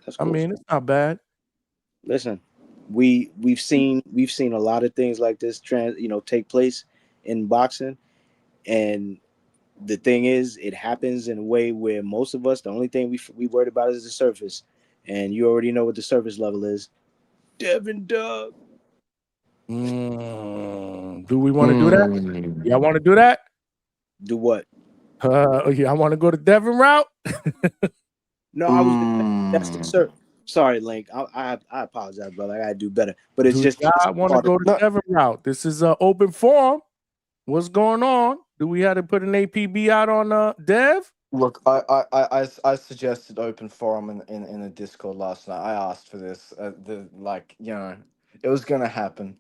That's cool. I mean, it's not bad. Listen, we've seen a lot of things like this take place in boxing, and the thing is, it happens in a way where most of us, the only thing we worried about is the surface, and you already know what the surface level is. Devin Dub. Do we want to do that? Y'all want to do that? Do what? Yeah, I want to go the Devin route. No, I was. That's the surface. Sorry, Link. I apologize, brother. I gotta do better. But it's just. I want to go the Devin route. This is an open forum. What's going on? Do we have to put an APB out on Dev? Look, I suggested open forum in the Discord last night. I asked for this. It was gonna happen.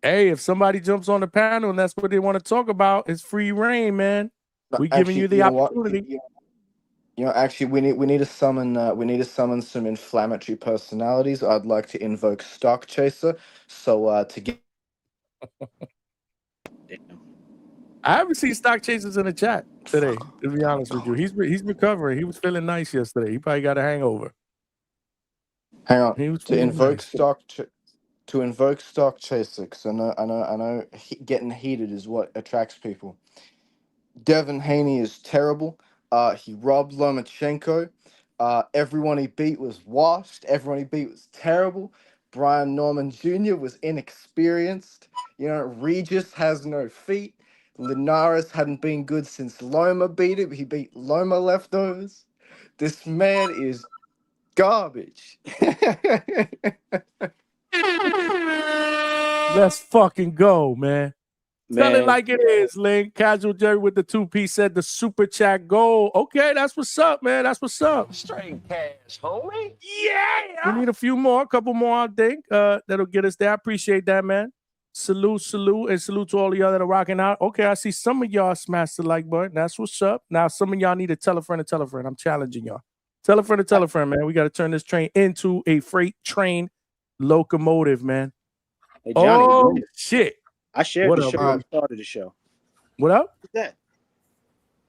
Hey, if somebody jumps on the panel and that's what they want to talk about, it's free reign, man. We giving you the opportunity. Actually, we need to summon some inflammatory personalities. I'd like to invoke Stock Chaser. So to get. I haven't seen Stock Chasers in the chat today, to be honest with you. He's recovering. He was feeling nice yesterday. He probably got a hangover. Hang on. He was To invoke nice. Stock Chaser, because I know getting heated is what attracts people. Devin Haney is terrible. He robbed Lomachenko. Everyone he beat was washed. Everyone he beat was terrible. Brian Norman Jr. was inexperienced. Regis has no feet. Linares hadn't been good since Loma beat him. He beat Loma leftovers. This man is garbage. Let's fucking go, man. Tell it like it is, Link. Casual Jerry with the 2-piece said the super chat goal. Okay, that's what's up, man. That's what's up. Straight cash, homie. We need a few more, a couple more, I think. That'll get us there. I appreciate that, man. Salute, and salute to all of y'all that are rocking out. Okay, I see some of y'all smash the like button. That's what's up. Now, some of y'all need to tell a friend to tell a friend. I'm challenging y'all. Tell a friend to tell a friend, man. We got to turn this train into a freight train locomotive, man. Hey, Johnny, shit. I shared the show when we started the show. What up? What's that?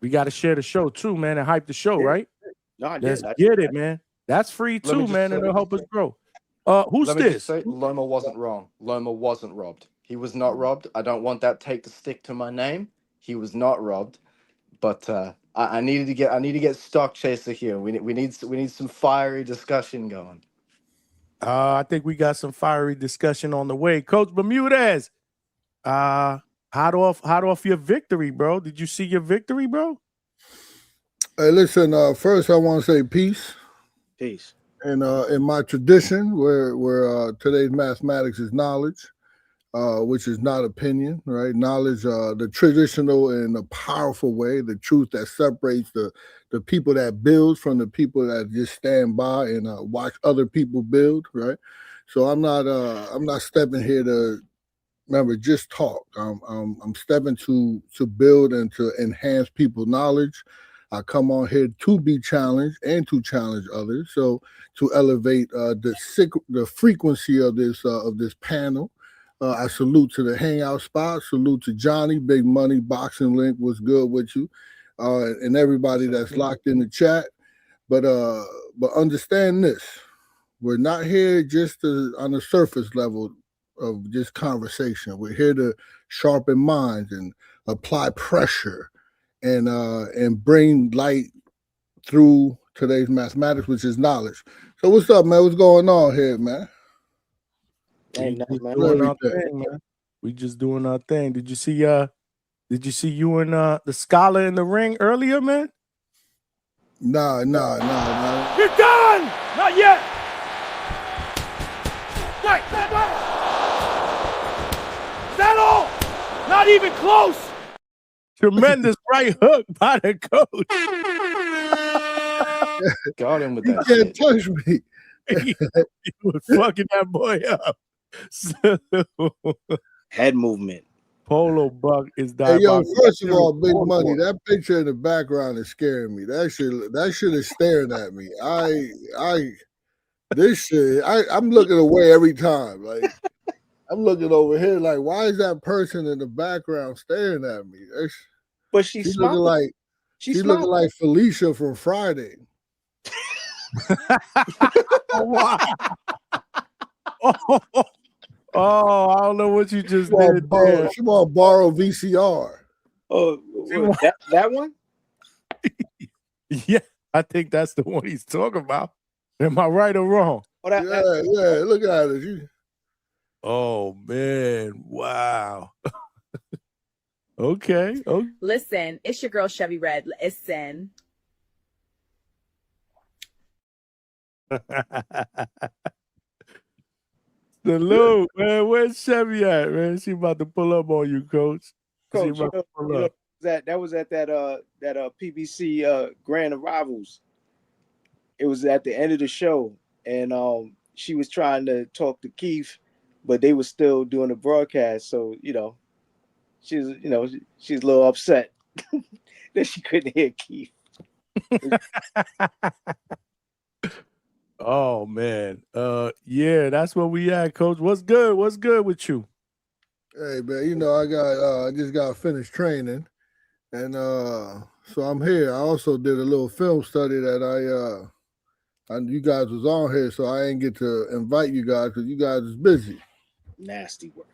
We got to share the show too, man, and hype the show, right? No, I Let's did. get it, man. That's free Let me too, just man, say- and it'll help us grow. Who's Let me just this? say, Loma wasn't wrong. Loma wasn't robbed. He was not robbed. I don't want that take to stick to my name. He was not robbed. But I needed to get Stock Chaser here. We need some fiery discussion going. I think we got some fiery discussion on the way. Coach Bermudez, hot off your victory, bro. Did you see your victory, bro? Hey, listen. First, I want to say peace. Peace. And in my tradition, where today's mathematics is knowledge, which is not opinion, right? Knowledge, the traditional and the powerful way, the truth that separates the people that build from the people that just stand by and watch other people build, right? So I'm not stepping here to remember just talk. I'm stepping to build and to enhance people's knowledge. I come on here to be challenged and to challenge others. So to elevate the frequency of this panel. I salute to the Hangout spot. Salute to Johnny, Big Money, Boxing Link. What's good with you? And everybody that's locked in the chat. But understand this: we're not here just on the surface level of just conversation. We're here to sharpen minds and apply pressure and bring light through today's mathematics, which is knowledge. So what's up, man? What's going on here, man? Ain't nothing, man. Doing our thing, man. We just doing our thing. Did you see you and the scholar in the ring earlier, man? Nah. You're done! Not yet! Wait! Is that all? Not even close! Tremendous right hook by the coach. Got him with You that. can't touch me. He was fucking that boy up. Head movement. Polo Buck is Hey, yo, diabolical. first of That all, Big was Money, that picture in the background is scaring me. That shit is staring at me. I'm looking away every time. Like, I'm looking over here, like, why is that person in the background staring at me? But she's She's looking smiling. she's looking smiling. like Felicia from Friday. Wow. Oh, I don't know what you just did there. She want to borrow VCR. Oh, that one? Yeah, I think that's the one he's talking about. Am I right or wrong? Oh, Yeah, look at it. Oh man, wow. Okay. Listen, it's your girl Chevy Red. Listen. Salute, man. Where's Chevy at, man? She about to pull up on you, Coach. Coach, that was at that PBC Grand Arrivals. It was at the end of the show, and she was trying to talk to Keith, but they were still doing the broadcast. So she's a little upset that she couldn't hear Keith. Oh man. Yeah, that's where we at, Coach. What's good? What's good with you? Hey man, I just got finished training, and so I'm here. I also did a little film study that you guys was on here, so I ain't get to invite you guys because you guys is busy. Nasty work.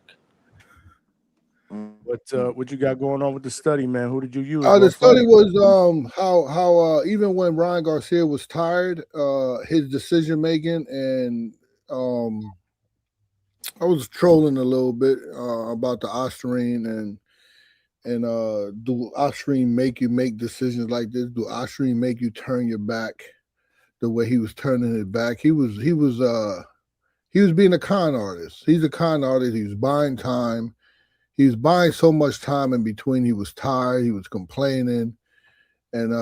What you got going on with the study, man? Who did you use? The study was how even when Ryan Garcia was tired, his decision making, and I was trolling a little bit about the Ostarine and do Ostarine make you make decisions like this? Do Ostarine make you turn your back the way he was turning it back? He was being a con artist. He's a con artist. He was buying time. He was buying so much time in between. He was tired. He was complaining, and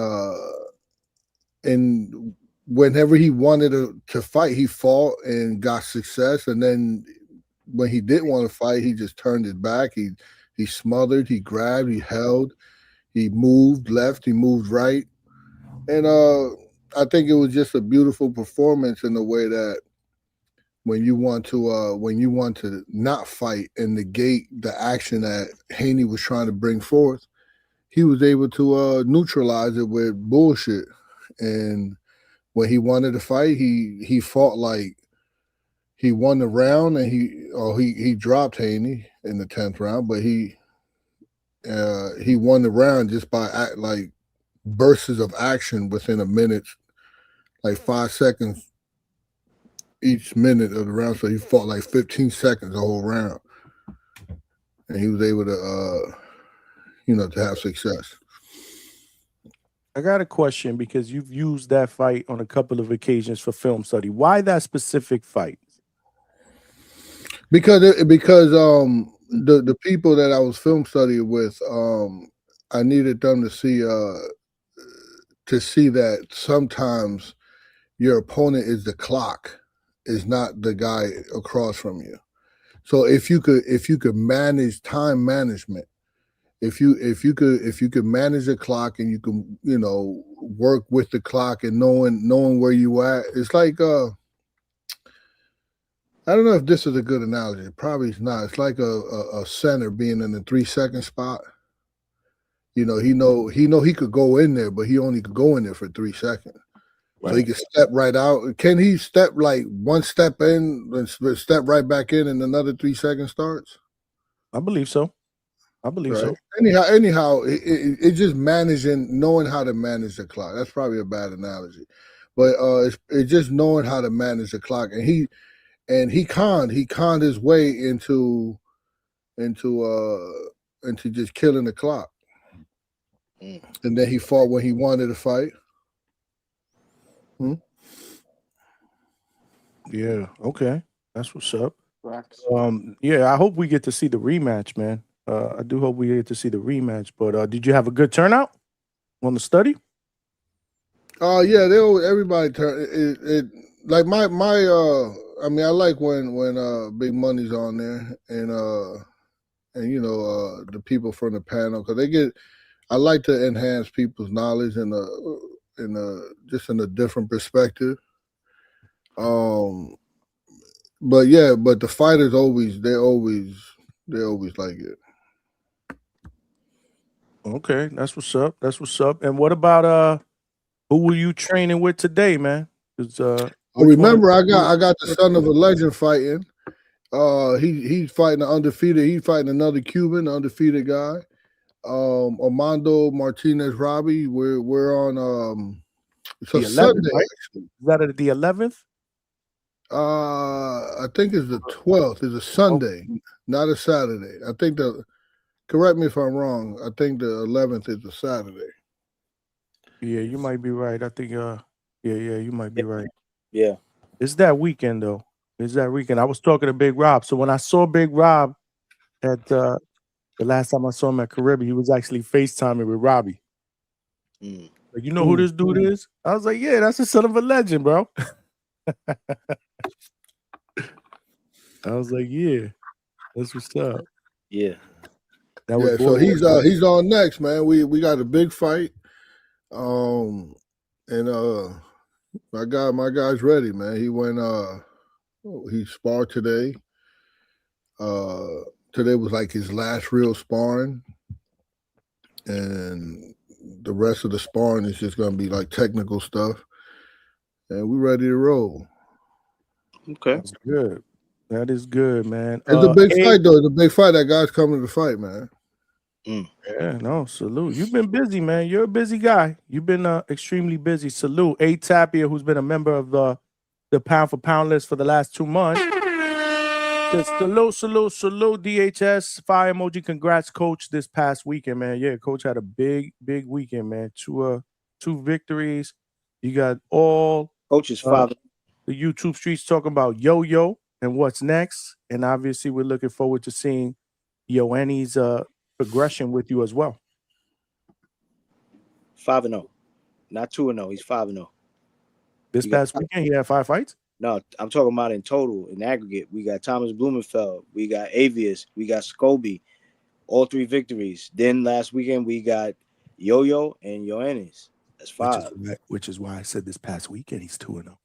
whenever he wanted to fight, he fought and got success. And then when he didn't want to fight, he just turned it back. He smothered. He grabbed. He held. He moved left. He moved right. And I think it was just a beautiful performance in the way that when you want to not fight and negate the action that Haney was trying to bring forth, he was able to neutralize it with bullshit. And when he wanted to fight, he fought like he won the round, and he dropped Haney in the 10th round, but he won the round just by like bursts of action within a minute, like 5 seconds each minute of the round. So he fought like 15 seconds the whole round, and he was able to to have success. I got a question because you've used that fight on a couple of occasions for film study. Why that specific fight? Because the people that I was film studying with, I needed them to see that sometimes your opponent is the clock, is not the guy across from you. So if you could manage time management, if you could manage the clock, and you can work with the clock and knowing where you at, it's like I don't know if this is a good analogy. Probably it's not. It's like a center being in the 3-second spot. He could go in there, but he only could go in there for 3 seconds. Right. So he could step right out. Can he step like one step in and step right back in, and another 3 seconds starts? I believe so. So. Anyhow, it's just knowing how to manage the clock. That's probably a bad analogy, but it's just knowing how to manage the clock. And he conned his way into just killing the clock. And then he fought when he wanted to fight. Yeah, okay. That's what's up. Yeah, I hope we get to see the rematch, man. I do hope we get to see the rematch. But did you have a good turnout on the study? Yeah, everybody turn it like my I mean, I like when Big Money's on there, and the people from the panel, because I like to enhance people's knowledge just in a different perspective. But the fighters they always like it. Okay, that's what's up. That's what's up. And what about who were you training with today, man? Remember, I got the son of a legend fighting. He's fighting undefeated. He's fighting another Cuban, undefeated guy. Armando Martinez Robbie. We're on it's the a 11th, Sunday, right? actually. Is that the 11th? I think it's the 12th. It's a Sunday, not a Saturday. I think correct me if I'm wrong. I think the 11th is a Saturday. Yeah, you might be right. I think you might be right. Yeah. It's that weekend though. It's that weekend. I was talking to Big Rob. So when I saw Big Rob at the last time I saw him at Caribbean, he was actually FaceTiming with Robbie. Like, you know who this dude is? I was like, yeah, that's the son of a legend, bro. I was like, yeah, that's what's up. Yeah. That was So he's on next, man. We got a big fight. And my guy's ready, man. He went he sparred today. Today was like his last real sparring. And the rest of the sparring is just gonna be like technical stuff. And we're ready to roll. Okay. That's good. That is good, man. It's a big fight, though. It's a big fight. That guy's coming to fight, man. Yeah, no, salute. You've been busy, man. You're a busy guy. You've been extremely busy. Salute. A Tapia, who's been a member of the pound for pound list for the last 2 months. Salute, DHS. Fire emoji. Congrats, coach, this past weekend, man. Yeah, coach had a big weekend, man. Two victories. You got all Coach's father. The YouTube streets talking about Yo-Yo and what's next. And obviously we're looking forward to seeing Yoanni's progression with you as well. 5-0, not 2-0. He's 5-0. This past weekend, he had 5 fights? No, I'm talking about in total, in aggregate. We got Thomas Blumenfeld, we got Avius, we got Scobie, all 3 victories. Then last weekend we got Yo-Yo and Yoannis. That's 5. Which is why I said this past weekend he's 2-0.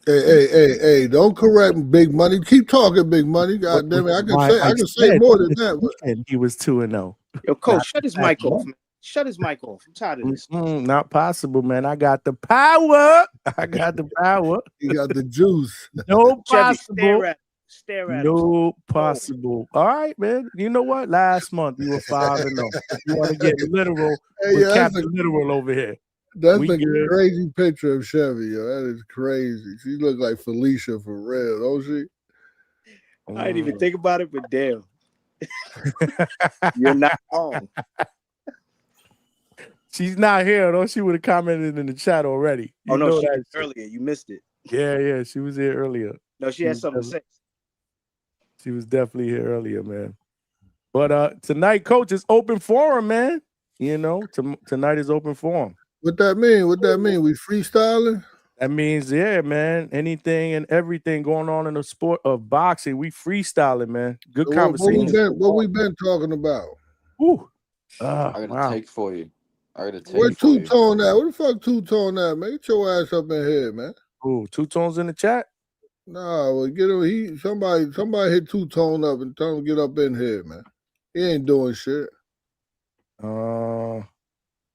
Hey! Don't correct Big Money. Keep talking, Big Money. God damn it! I can say more than that. And he was 2-0. Yo, coach, shut his mic off, man. Shut his mic off. I'm tired of this. Not possible, man. I got the power. I got the power. You got the juice. No Chevy, possible. Stare at No possible. All right, man. You know what? Last month you were 5-0. You want to get literal? With Captain Literal over here. That's a crazy picture of Chevy, yo. That is crazy. She look like Felicia for real, don't she? I didn't even think about it, but damn. You're not wrong. She's not here, though. She would have commented in the chat already. Oh, no, she was earlier. You missed it. Yeah, she was here earlier. No, she had something to say. She was definitely here earlier, man. But tonight, coach, is open forum, man. You know, tonight is open forum. What that mean? We freestyling? That means, yeah, man. Anything and everything going on in the sport of boxing, we freestyling, man. Good conversation. What we been talking about? Ooh. I got a take for you. Where Two-Tone at? Where the fuck Two-Tone at, man? Get your ass up in here, man. Ooh, Two-Tone's in the chat? Nah, well, get him. Somebody hit Two-Tone up and tell him to get up in here, man. He ain't doing shit.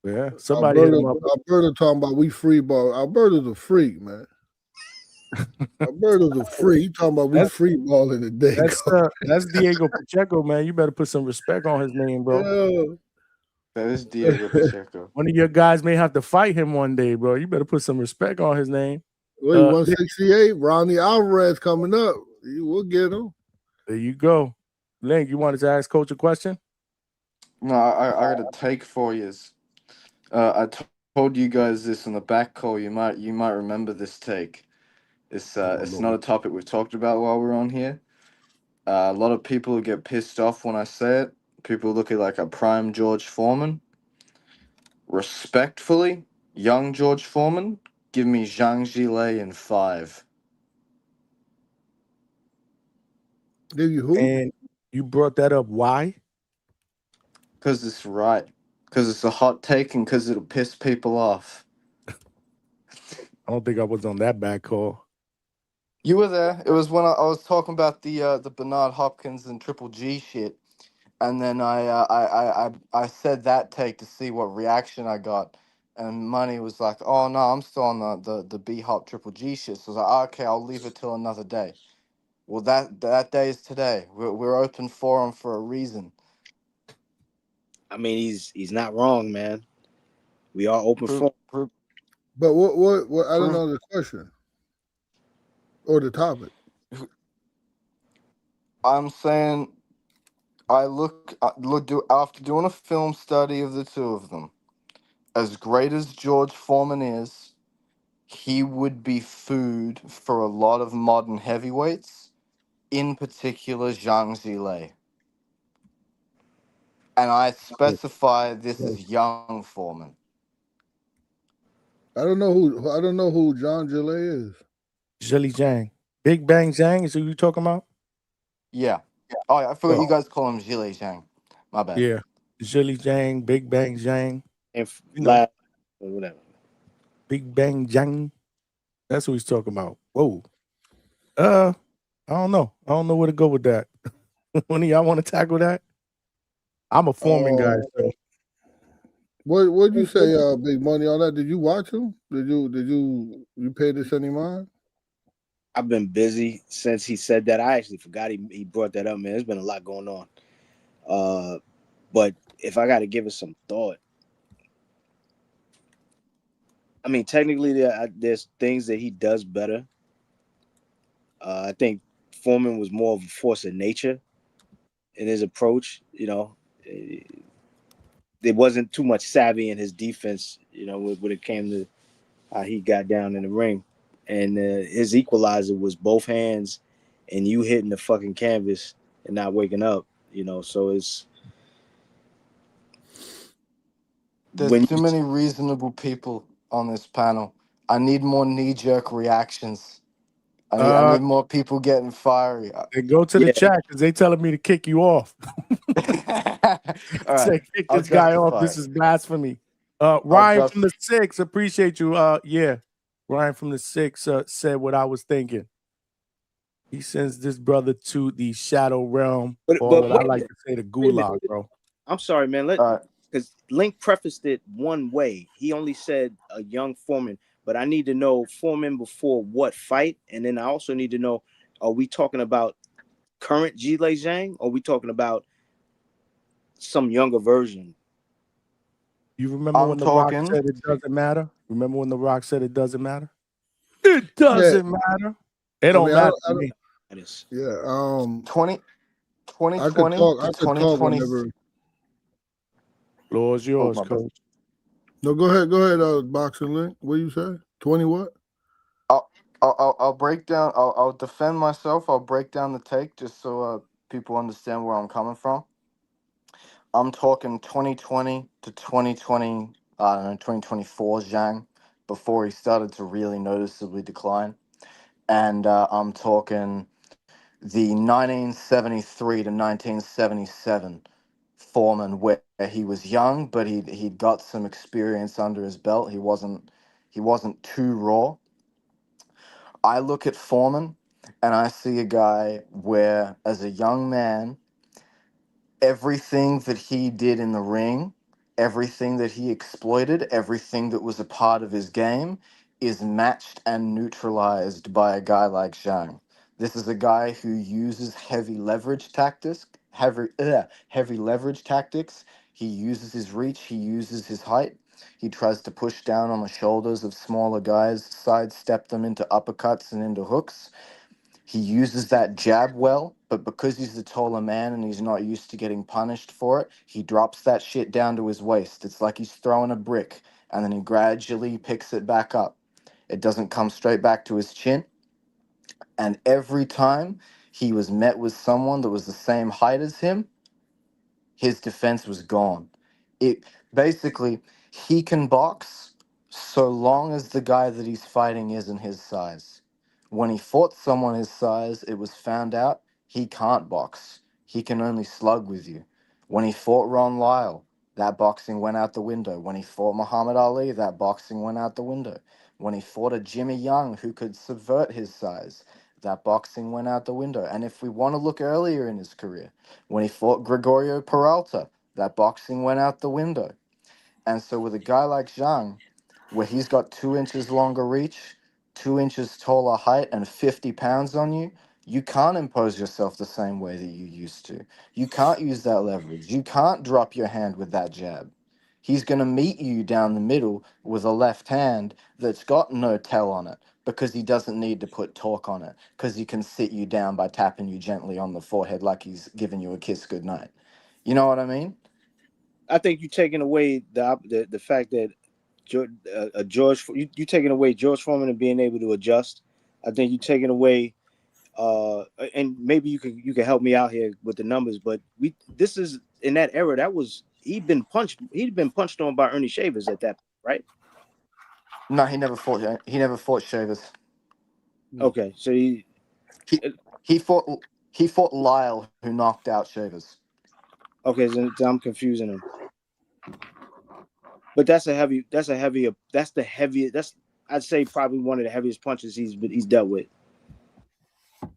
Yeah, somebody hit him up. Alberto talking about we free ball. Alberto's a freak, man. Alberto's a freak. He talking about we free ball in the day. That's Diego Pacheco, man. You better put some respect on his name, bro. Yeah. That is Diego Pacheco. One of your guys may have to fight him one day, bro. You better put some respect on his name. Wait, 168. Ronnie Alvarez coming up. We'll get him. There you go. Link, you wanted to ask Coach a question? No, I got a take for you. I told you guys this on the back call. You might remember this take. It's not a topic we've talked about while we're on here. A lot of people get pissed off when I say it. People look at like a prime George Foreman. Respectfully, young George Foreman, give me Zhang Zhilei in 5. Give you who? And You brought that up. Why? Because it's right. Because it's a hot take and because it'll piss people off. I don't think I was on that bad call. You were there. It was when I was talking about the Bernard Hopkins and Triple G shit, and then I said that take to see what reaction I got, and Money was like, "Oh no, I'm still on the B Hop Triple G shit." So I was like, "Okay, I'll leave it till another day." Well, that day is today. We're open forum for a reason. I mean, he's not wrong, man. We are open for. But what I don't Prove- know the question or the topic. I'm saying look after doing a film study of the two of them. As great as George Foreman is, he would be food for a lot of modern heavyweights, in particular Zhang Zhilei. And I specify this as young Foreman. I don't know who John Gillet is. Zhilli Zhang. Big Bang Zhang is who you talking about? Yeah. Oh, I forgot Oh. you guys call him Zhilei Zhang. My bad. Yeah. Zhilli Zhang, Big Bang Zhang. And You know, or whatever. Big Bang Zhang. That's what he's talking about. Whoa. I don't know. I don't know where to go with that. When y'all want to tackle that? I'm a Foreman guy, so What'd you say, Big Money, on that? Did you watch him? Did you pay this any mind? I've been busy since he said that. I actually forgot he brought that up, man. There's been a lot going on. But if I got to give it some thought, I mean, technically there's things that he does better. I think Foreman was more of a force of nature in his approach. There wasn't too much savvy in his defense. When it came to how he got down in the ring, and his equalizer was both hands, and you hitting the fucking canvas and not waking up. So it's There's when too many reasonable people on this panel. I need more knee-jerk reactions. I need more people getting fiery. then go to the chat because they telling me to kick you off. All right, Say, kick I'll this guy off. justify This it. is blasphemy. Ryan from the 6, appreciate you. Yeah. Ryan from the 6 said what I was thinking. He sends this brother to the shadow realm, or what I like to say, the gulag, bro. I'm sorry, man. Because Link prefaced it one way. He only said a young Foreman, but I need to know Foreman before what fight, and then I also need to know: are we talking about current Jile Zhang, or are we talking about some younger version? You remember when The Rock said it doesn't matter? Remember when The Rock said it doesn't matter? It doesn't matter. It don't matter to me. Yeah. 2020 I could talk 2020. whenever. Floor's yours, my bad. coach. No, go ahead, Boxing Link. What you say? 20 what? I'll break down. I'll defend myself. I'll break down the take just so people understand where I'm coming from. I'm talking 2020 to 2020, 2024 Zhang, before he started to really noticeably decline. And I'm talking the 1973 to 1977 Foreman, where he was young, but he'd got some experience under his belt. He wasn't too raw. I look at Foreman and I see a guy where, as a young man, everything that he did in the ring, everything that he exploited, everything that was a part of his game is matched and neutralized by a guy like Zhang. This is a guy who uses heavy leverage tactics, heavy leverage tactics. He uses his reach, he uses his height. He tries to push down on the shoulders of smaller guys, sidestep them into uppercuts and into hooks. He uses that jab well, but because he's the taller man and he's not used to getting punished for it, he drops that shit down to his waist. It's like he's throwing a brick, and then he gradually picks it back up. It doesn't come straight back to his chin. And every time he was met with someone that was the same height as him, his defense was gone. It basically, he can box so long as the guy that he's fighting isn't his size. When he fought someone his size, it was found out he can't box. he can only slug with you. When he fought Ron Lyle, that boxing went out the window. When he fought Muhammad Ali, that boxing went out the window. When he fought a Jimmy Young who could subvert his size, that boxing went out the window. And if we want to look earlier in his career, when he fought Gregorio Peralta, that boxing went out the window. And so with a guy like Zhang, where he's got 2 inches longer reach, 2 inches taller height, and 50 pounds on you, you can't impose yourself the same way that you used to. You can't use that leverage. You can't drop your hand with that jab. He's going to meet you down the middle with a left hand that's got no tell on it because he doesn't need to put torque on it because he can sit you down by tapping you gently on the forehead like he's giving you a kiss goodnight. You know what I mean? I think you're taking away the fact that George, you taking away George Foreman and being able to adjust. I think you're taking away, and maybe you could help me out here with the numbers. But this is in that era. That was he'd been punched on by Ernie Shavers at that point, right? No, he never fought. He never fought Shavers. Okay, so he fought Lyle, who knocked out Shavers. Okay, so I'm confusing him. But that's the heaviest. That's I'd say probably one of the heaviest punches he's dealt with.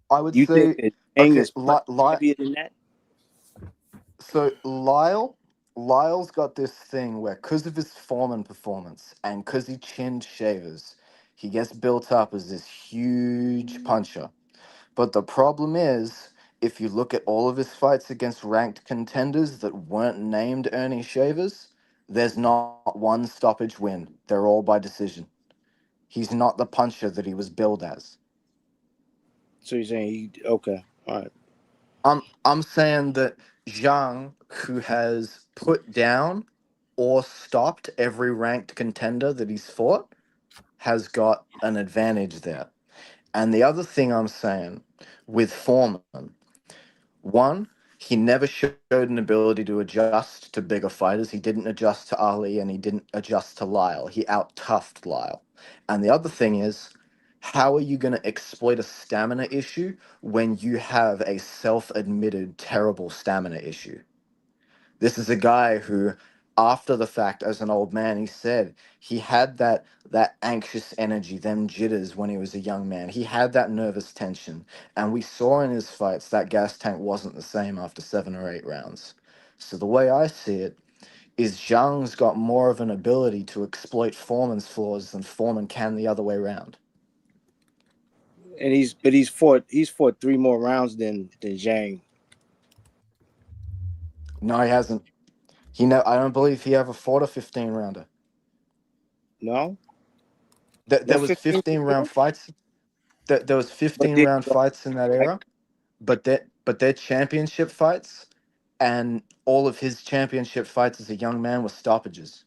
I would You say think that Aang is Lyle. heavier than that? So Lyle's got this thing where, because of his form and performance, and because he chinned Shavers, he gets built up as this huge puncher. But the problem is, if you look at all of his fights against ranked contenders that weren't named Ernie Shavers, there's not one stoppage win. They're all by decision. He's not the puncher that he was billed as. So you're saying okay, all right. I'm saying that Zhang, who has put down or stopped every ranked contender that he's fought, has got an advantage there. And the other thing I'm saying with Foreman, one, he never showed an ability to adjust to bigger fighters. He didn't adjust to Ali and he didn't adjust to Lyle. He out-toughed Lyle. And the other thing is, how are you going to exploit a stamina issue when you have a self-admitted terrible stamina issue? This is a guy who, after the fact, as an old man, he said he had that anxious energy, them jitters when he was a young man. He had that nervous tension, and we saw in his fights that gas tank wasn't the same after 7 or 8 rounds. So the way I see it is Zhang's got more of an ability to exploit Foreman's flaws than Foreman can the other way around. And he's fought 3 more rounds than Zhang. No, he hasn't. I don't believe he ever fought a 15 rounder. No. There was 15 round fights. There was 15 round fights in that era, but their championship fights and all of his championship fights as a young man were stoppages.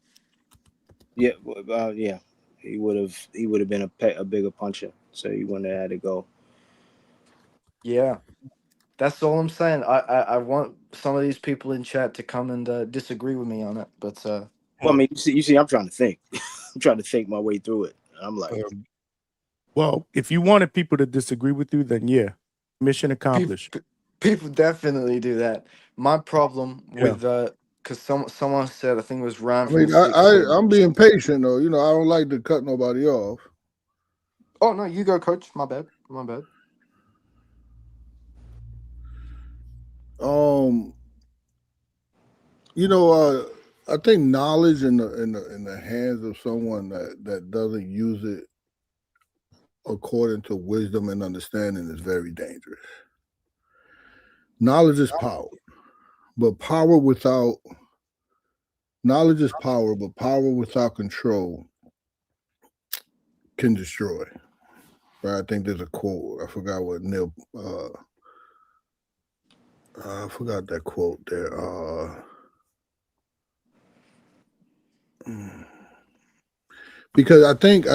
Yeah, yeah. He would have been a bigger puncher, so he wouldn't have had to go. Yeah, that's all I'm saying. I want some of these people in chat to come and disagree with me on it, but well, I mean, you see, I'm trying to think. I'm trying to think my way through it. I'm like, well, if you wanted people to disagree with you, then yeah, mission accomplished. People definitely do that. My problem with because someone said, I think it was round. I mean, I'm being patient though. You know, I don't like to cut nobody off. Oh no, you go, coach. My bad. My bad. You know, I think knowledge in the hands of someone that doesn't use it according to wisdom and understanding is very dangerous. Knowledge is power, but knowledge is power, but power without control can destroy. Right? I think there's a quote. I forgot what Neil. I forgot that quote there. Because I think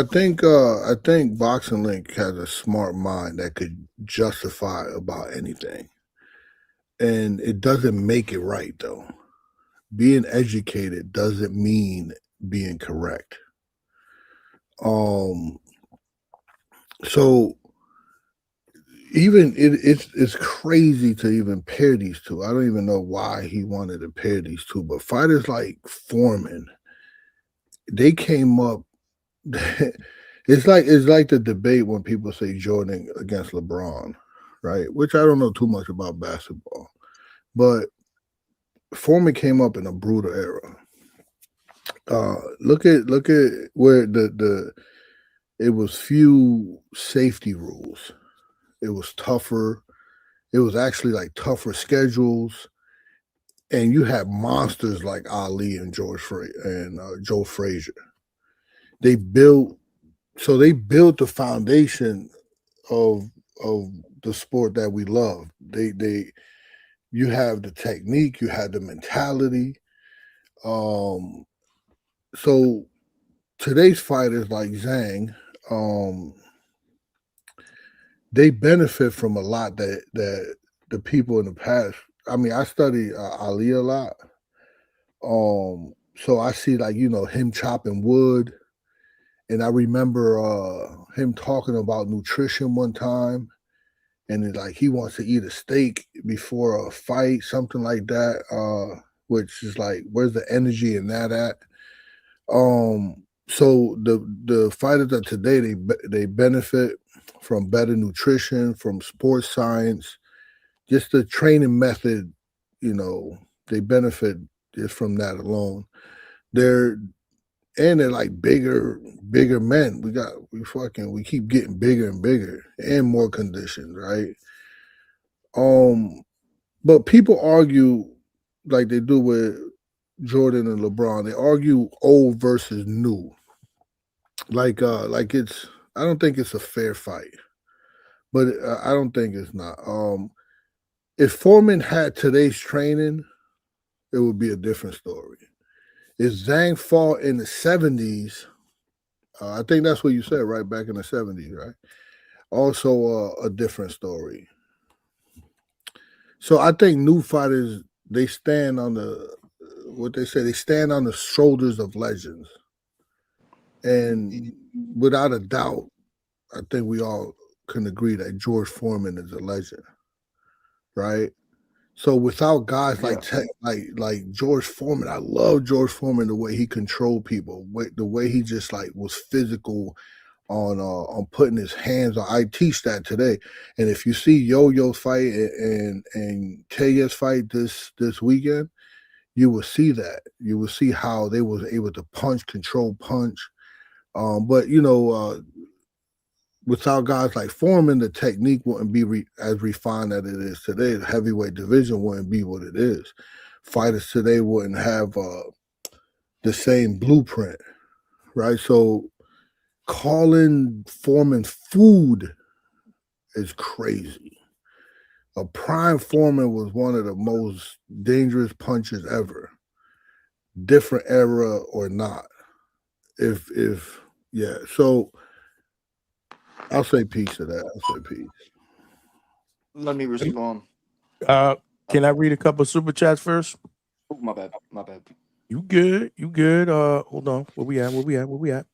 Boxing Link has a smart mind that could justify about anything, and it doesn't make it right though. Being educated doesn't mean being correct. So even it's crazy to even pair these two. I don't even know why he wanted to pair these two, but fighters like Foreman, they came up. It's like the debate when people say Jordan against LeBron, right? Which I don't know too much about basketball, but Foreman came up in a brutal era. Look at where it was few safety rules. It was tougher. It was actually like tougher schedules, and you had monsters like Ali and Joe Frazier. They built the foundation of the sport that we love. You have the technique, you had the mentality. So today's fighters like Zhang, they benefit from a lot that the people in the past. I mean, I study Ali a lot, so I see like him chopping wood, and I remember him talking about nutrition one time, and like he wants to eat a steak before a fight, something like that. Which is like, where's the energy in that at? So the fighters of today, they benefit from better nutrition, from sports science, just the training method. They benefit just from that alone. They're like bigger men. We keep getting bigger and bigger and more conditioned, right? But people argue like they do with Jordan and LeBron. They argue old versus new. Like it's I don't think it's a fair fight. But I don't think it's not. If Foreman had today's training, it would be a different story. If Zhang fought in the 70s, I think that's what you said, right? Back in the 70s, right? Also a different story. So I think new fighters, they stand on they stand on the shoulders of legends. And without a doubt, I think we all can agree that George Foreman is a legend, right? So without guys like like George Foreman, I love George Foreman, the way he controlled people, the way he just like was physical on putting his hands on. I teach that today, and if you see Yo-Yo's fight and Teja's fight this weekend, you will see that. You will see how they was able to control punch. But without guys like Foreman, the technique wouldn't be as refined as it is today. The heavyweight division wouldn't be what it is. Fighters today wouldn't have the same blueprint, right? So calling Foreman food is crazy. A prime Foreman was one of the most dangerous punches ever. Different era or not. So I'll say peace to that. I'll say peace. Let me respond. Can I read a couple super chats first? Oh, my bad. You good? Hold on. Where we at?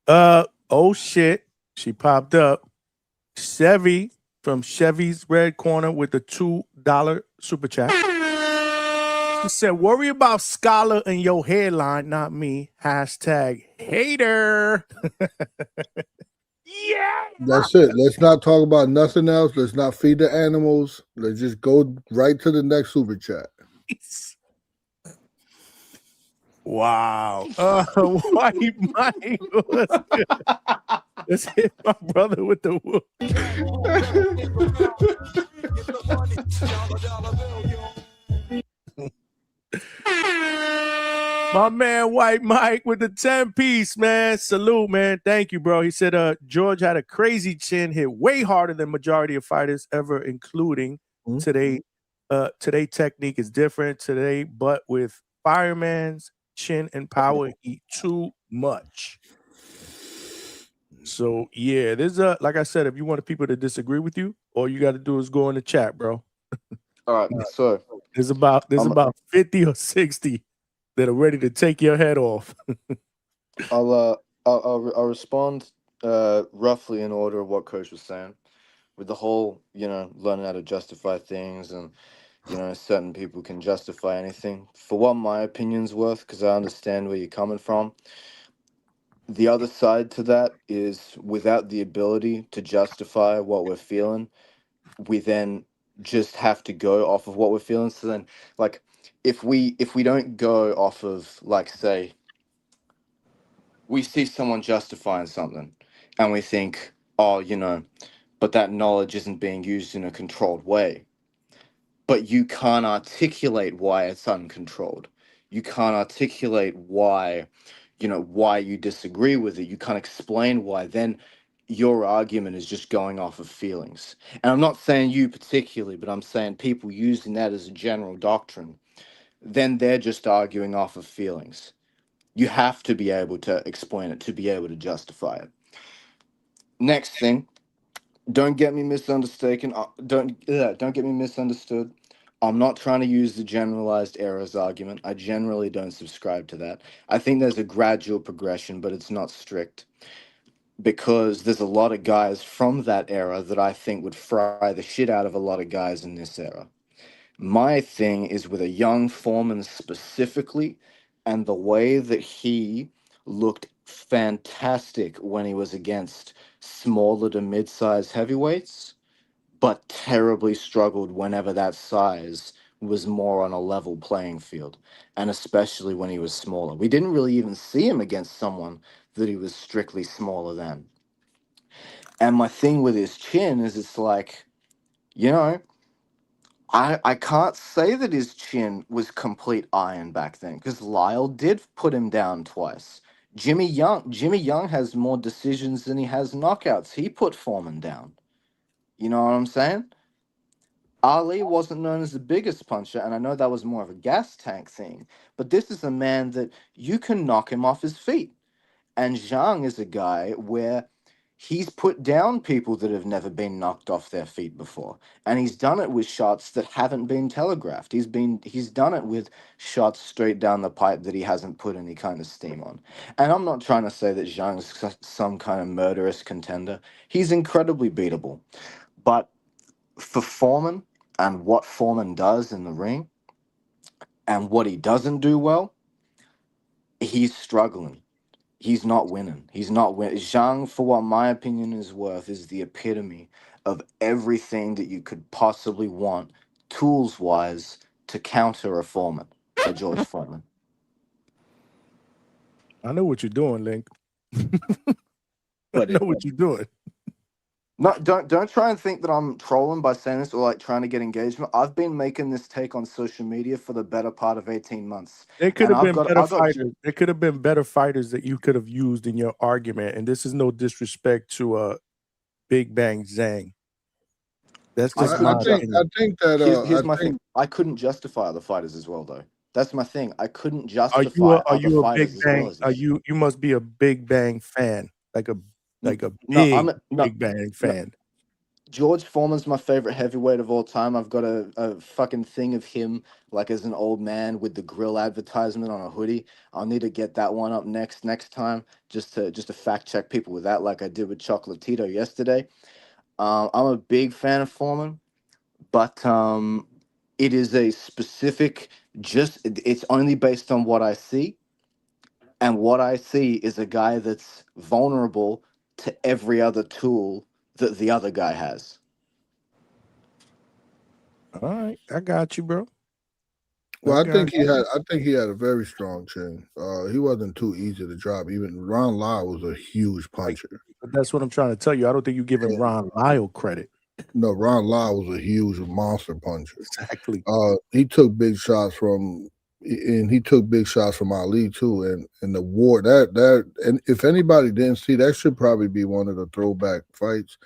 Oh shit. She popped up. Chevy from Chevy's Red Corner with the $2 super chat. She said, worry about Scholar and your hairline, not me. Hashtag hater. That's it. Let's not talk about nothing else. Let's not feed the animals. Let's just go right to the next super chat. Wow. White Mike. Let's hit my brother with the whoop. My man White Mike with the 10-piece, man. Salute, man. Thank you, bro. He said George had a crazy chin, hit way harder than majority of fighters ever, including today. Today technique is different today, but with fireman's chin and power, eat too much. So yeah, there's like I said, if you want people to disagree with you, all you got to do is go in the chat, bro. All right, so there's about 50 or 60 that are ready to take your head off. I'll respond roughly in order of what Coach was saying. with the whole, learning how to justify things, and certain people can justify anything. For what my opinion's worth, because I understand where you're coming from. The other side to that is, without the ability to justify what we're feeling, we then just have to go off of what we're feeling. So then, like, if we don't go off of, like, say, we see someone justifying something, and we think, oh, but that knowledge isn't being used in a controlled way. But you can't articulate why it's uncontrolled. You can't articulate why you disagree with it. You can't explain why. Then your argument is just going off of feelings. And I'm not saying you particularly, but I'm saying people using that as a general doctrine. Then they're just arguing off of feelings. You have to be able to explain it to be able to justify it. Next thing, don't get me misunderstood. Don't get me misunderstood. I'm not trying to use the generalized errors argument. I generally don't subscribe to that. I think there's a gradual progression, but it's not strict, because there's a lot of guys from that era that I think would fry the shit out of a lot of guys in this era. My thing is with a young Foreman specifically, and the way that he looked fantastic when he was against smaller to mid-sized heavyweights, but terribly struggled whenever that size was more on a level playing field, and especially when he was smaller. We didn't really even see him against someone that he was strictly smaller than. And my thing with his chin is, it's like, you know, I can't say that his chin was complete iron back then, because Lyle did put him down twice. Jimmy Young has more decisions than he has knockouts. He put Foreman down. You know what I'm saying? Ali wasn't known as the biggest puncher, and I know that was more of a gas tank thing, but this is a man that you can knock him off his feet. And Zhang is a guy where he's put down people that have never been knocked off their feet before, and he's done it with shots that haven't been telegraphed. He's done it with shots straight down the pipe that he hasn't put any kind of steam on. And I'm not trying to say that Zhang's some kind of murderous contender. He's incredibly beatable, but for Foreman and what Foreman does in the ring and what he doesn't do well, he's struggling. He's not winning. He's not winning. Zhang, for what my opinion is worth, is the epitome of everything that you could possibly want, tools wise, to counter a Foreman, a George Foreman. I know what you're doing, Link. But I know what you're doing. No, don't try and think that I'm trolling by saying this, or like trying to get engagement. I've been making this take on social media for the better part of 18 months. There could And have I've been got better I've got fighters. There could have been better fighters that you could have used in your argument. And this is no disrespect to Big Bang Zhang. That's I just couldn't my ju- opinion. here's my thing. I couldn't justify other fighters as well, though. That's my thing. I couldn't Are justify are other you a Big fighters as well Bang? as Are this. you must be a Big Bang fan, like a No, big no, Big Bang no. fan. George Foreman's my favorite heavyweight of all time. I've got a fucking thing of him, like as an old man with the grill advertisement on a hoodie. I'll need to get that one up next time, just to fact check people with that, like I did with Chocolatito yesterday. I'm a big fan of Foreman, but it is a specific. It's only based on what I see, and what I see is a guy that's vulnerable to every other tool that the other guy has. All right, I got you, bro. Well, I got think he had a very strong chin. He wasn't too easy to drop. Even Ron Lyle was a huge puncher. But that's what I'm trying to tell you. I don't think you're giving Ron Lyle credit. No, Ron Lyle was a huge monster puncher. Exactly. He took big shots from, and he took big shots from Ali too. And the war and if anybody didn't see, that should probably be one of the throwback fights.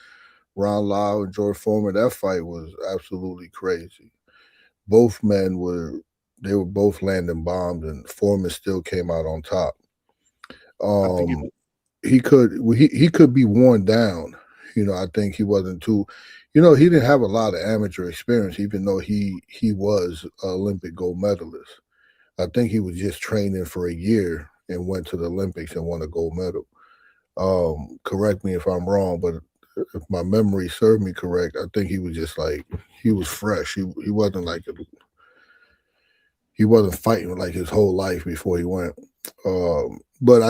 Ron Lyle and George Foreman. That fight was absolutely crazy. Both men were both landing bombs, and Foreman still came out on top. He could be worn down. I think he wasn't too. He didn't have a lot of amateur experience, even though he was an Olympic gold medalist. I think he was just training for a year and went to the Olympics and won a gold medal. Correct me if I'm wrong, but if my memory served me correct, I think he was just like he was fresh. He wasn't like he wasn't fighting like his whole life before he went. But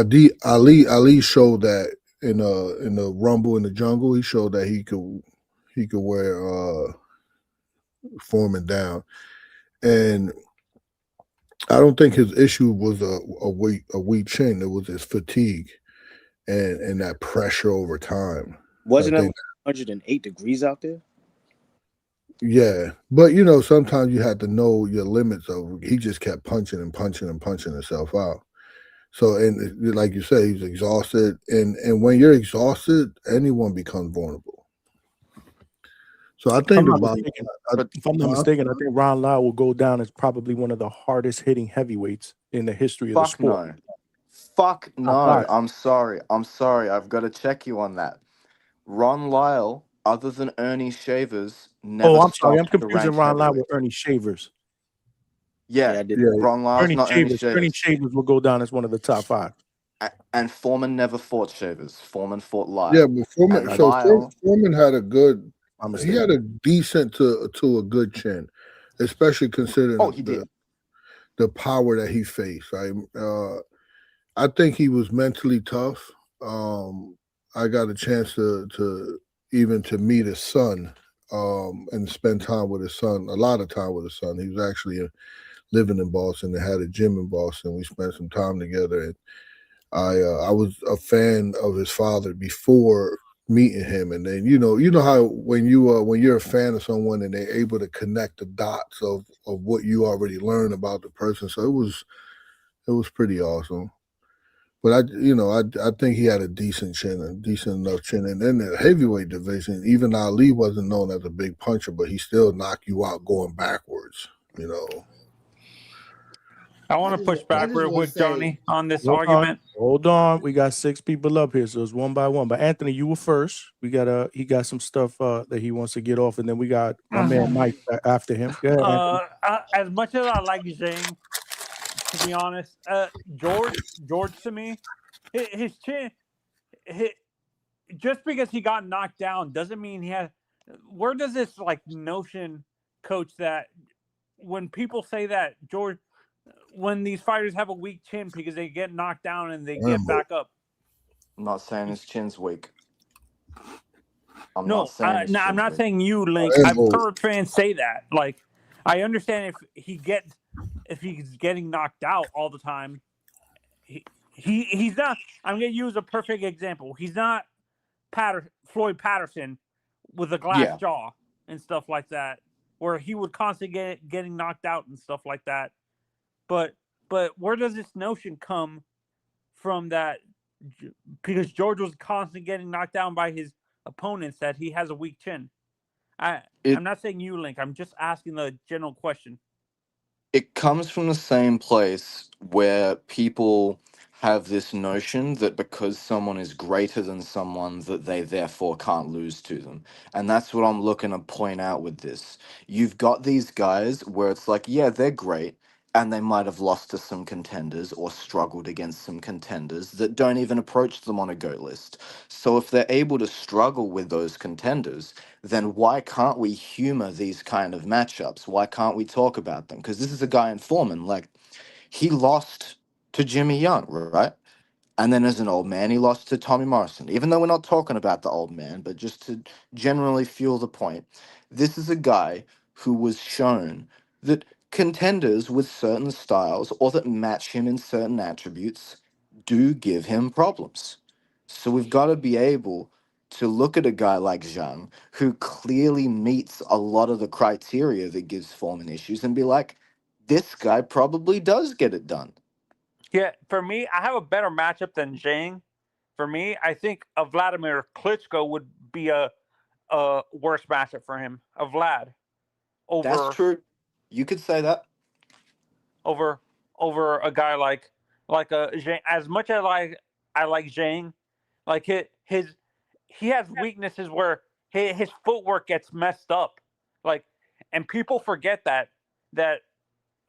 Ali showed that in the Rumble in the Jungle, he showed that he could wear Foreman down, and I don't think his issue was a weak chin. It was his fatigue and that pressure over time. Wasn't I it think, 108 degrees out there? yeah, but you know, sometimes you had to know your limits of. He just kept punching and punching and punching himself out. So, and like you say, he's exhausted, and when you're exhausted, anyone becomes vulnerable. So I If think I'm the not bottom. mistaken, if I'm not mistaken, I think Ron Lyle will go down as probably one of the hardest hitting heavyweights in the history of the Fuck sport. no. Fuck Top no. five. I'm sorry. I'm sorry. I've got to check you on that. Ron Lyle, other than Ernie Shavers, never Oh, I'm sorry. I'm stopped the confusing ranked Ron Lyle heavyweight. with Ernie Shavers. Yeah, I did. Yeah, Ron Lyle's Ernie not Ernie Shavers. Ernie Shavers. Shavers will go down as one of the top five. And Foreman never fought Shavers. Foreman fought yeah, Lyle. but Foreman. And So Lyle, Foreman had a good. My He mistake. had a decent to a good chin, especially considering oh, he did. the power that he faced. Right. I think he was mentally tough. I got a chance to even to meet his son and spend time with his son, a lot of time with his son. He was actually living in Boston and had a gym in Boston. We spent some time together, and I was a fan of his father before meeting him. And then you know how when you're a fan of someone and they're able to connect the dots of what you already learned about the person. So it was pretty awesome. But I think he had a decent chin, a decent enough chin. And then the heavyweight division, even Ali wasn't known as a big puncher, but he still knocked you out going backwards. You know. I want to push back real quick, Johnny, on this argument. Hold on. We got 6 people up here, so it's one by one. But Anthony, you were first. He got some stuff that he wants to get off, and then we got my man Mike after him. Go ahead, Anthony. As much as I like Zhang, to be honest, George to me, his chin, just because he got knocked down doesn't mean he has. Where does this like notion, coach, that when people say that George, when these fighters have a weak chin because they get knocked down and they get back up? I'm not saying his chin's weak. I'm No, not saying his I'm chin's not weak. saying you, Link. I've heard fans say that. Like, I understand if he's getting knocked out all the time. He's not. I'm going to use a perfect example. He's not Floyd Patterson with a glass jaw and stuff like that, where he would constantly getting knocked out and stuff like that. But where does this notion come from that? Because George was constantly getting knocked down by his opponents, that he has a weak chin. I'm not saying you, Link. I'm just asking the general question. It comes from the same place where people have this notion that because someone is greater than someone, that they therefore can't lose to them. And that's what I'm looking to point out with this. You've got these guys where it's like, yeah, they're great, and they might have lost to some contenders or struggled against some contenders that don't even approach them on a GOAT list. So if they're able to struggle with those contenders, then why can't we humor these kind of matchups? Why can't we talk about them? Because this is a guy in Foreman, like, he lost to Jimmy Young, right? And then as an old man, he lost to Tommy Morrison. Even though we're not talking about the old man, but just to generally fuel the point, this is a guy who was shown that contenders with certain styles or that match him in certain attributes do give him problems. So we've got to be able to look at a guy like Zhang, who clearly meets a lot of the criteria that gives Foreman issues, and be like, this guy probably does get it done. Yeah, for me, I have a better matchup than Zhang. For me, I think a Vladimir Klitschko would be a worse matchup for him. A Vlad over. That's true. You could say that. Over a guy like a Zhang. As much as I like Zhang, like he has weaknesses where his footwork gets messed up. Like, and people forget that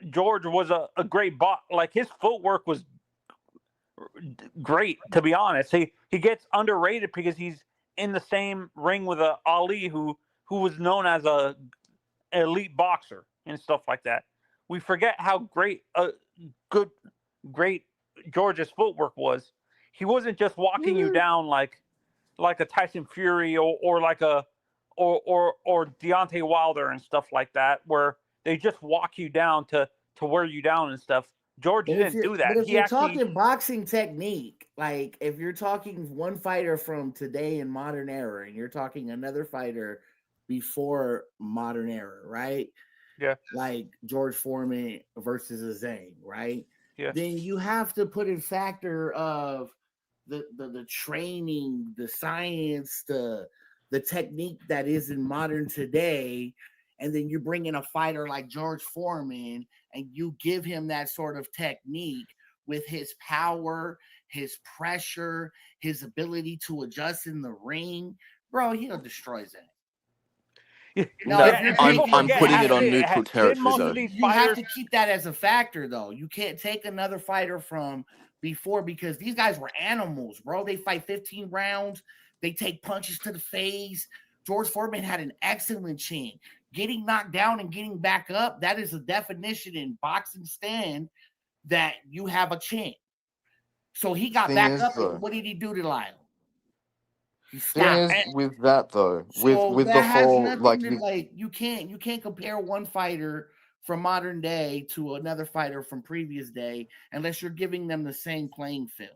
George was a great bot. Like, his footwork was great, to be honest. He gets underrated because he's in the same ring with a Ali who was known as a elite boxer and stuff like that. We forget how great great George's footwork was. He wasn't just walking you down like a Tyson Fury or like a or Deontay Wilder and stuff like that, where they just walk you down to wear you down and stuff. George But if didn't do you're, that. but if He you're actually talking boxing technique, like if you're talking one fighter from today in modern era, and you're talking another fighter before modern era, right? Yeah. Like George Foreman versus a Zane, right? Yeah. Then you have to put in factor of the training, the science, the technique that is in modern today, and then you bring in a fighter like George Foreman and you give him that sort of technique with his power, his pressure, his ability to adjust in the ring, bro, he'll destroy that. No, if you're I'm putting it on neutral territory though. you have to keep that as a factor, though. You can't take another fighter from before because these guys were animals, bro. They fight 15 rounds. They take punches to the face. George Foreman had an excellent chin. Getting knocked down and getting back up, that is a definition in boxing stand that you have a chin. So he got Thing back is, up. though- And what did he do to Lyle? He Thing stopped. is, with that though, So with that the has whole nothing like to you, like. You can't compare one fighter from modern day to another fighter from previous day unless you're giving them the same playing field.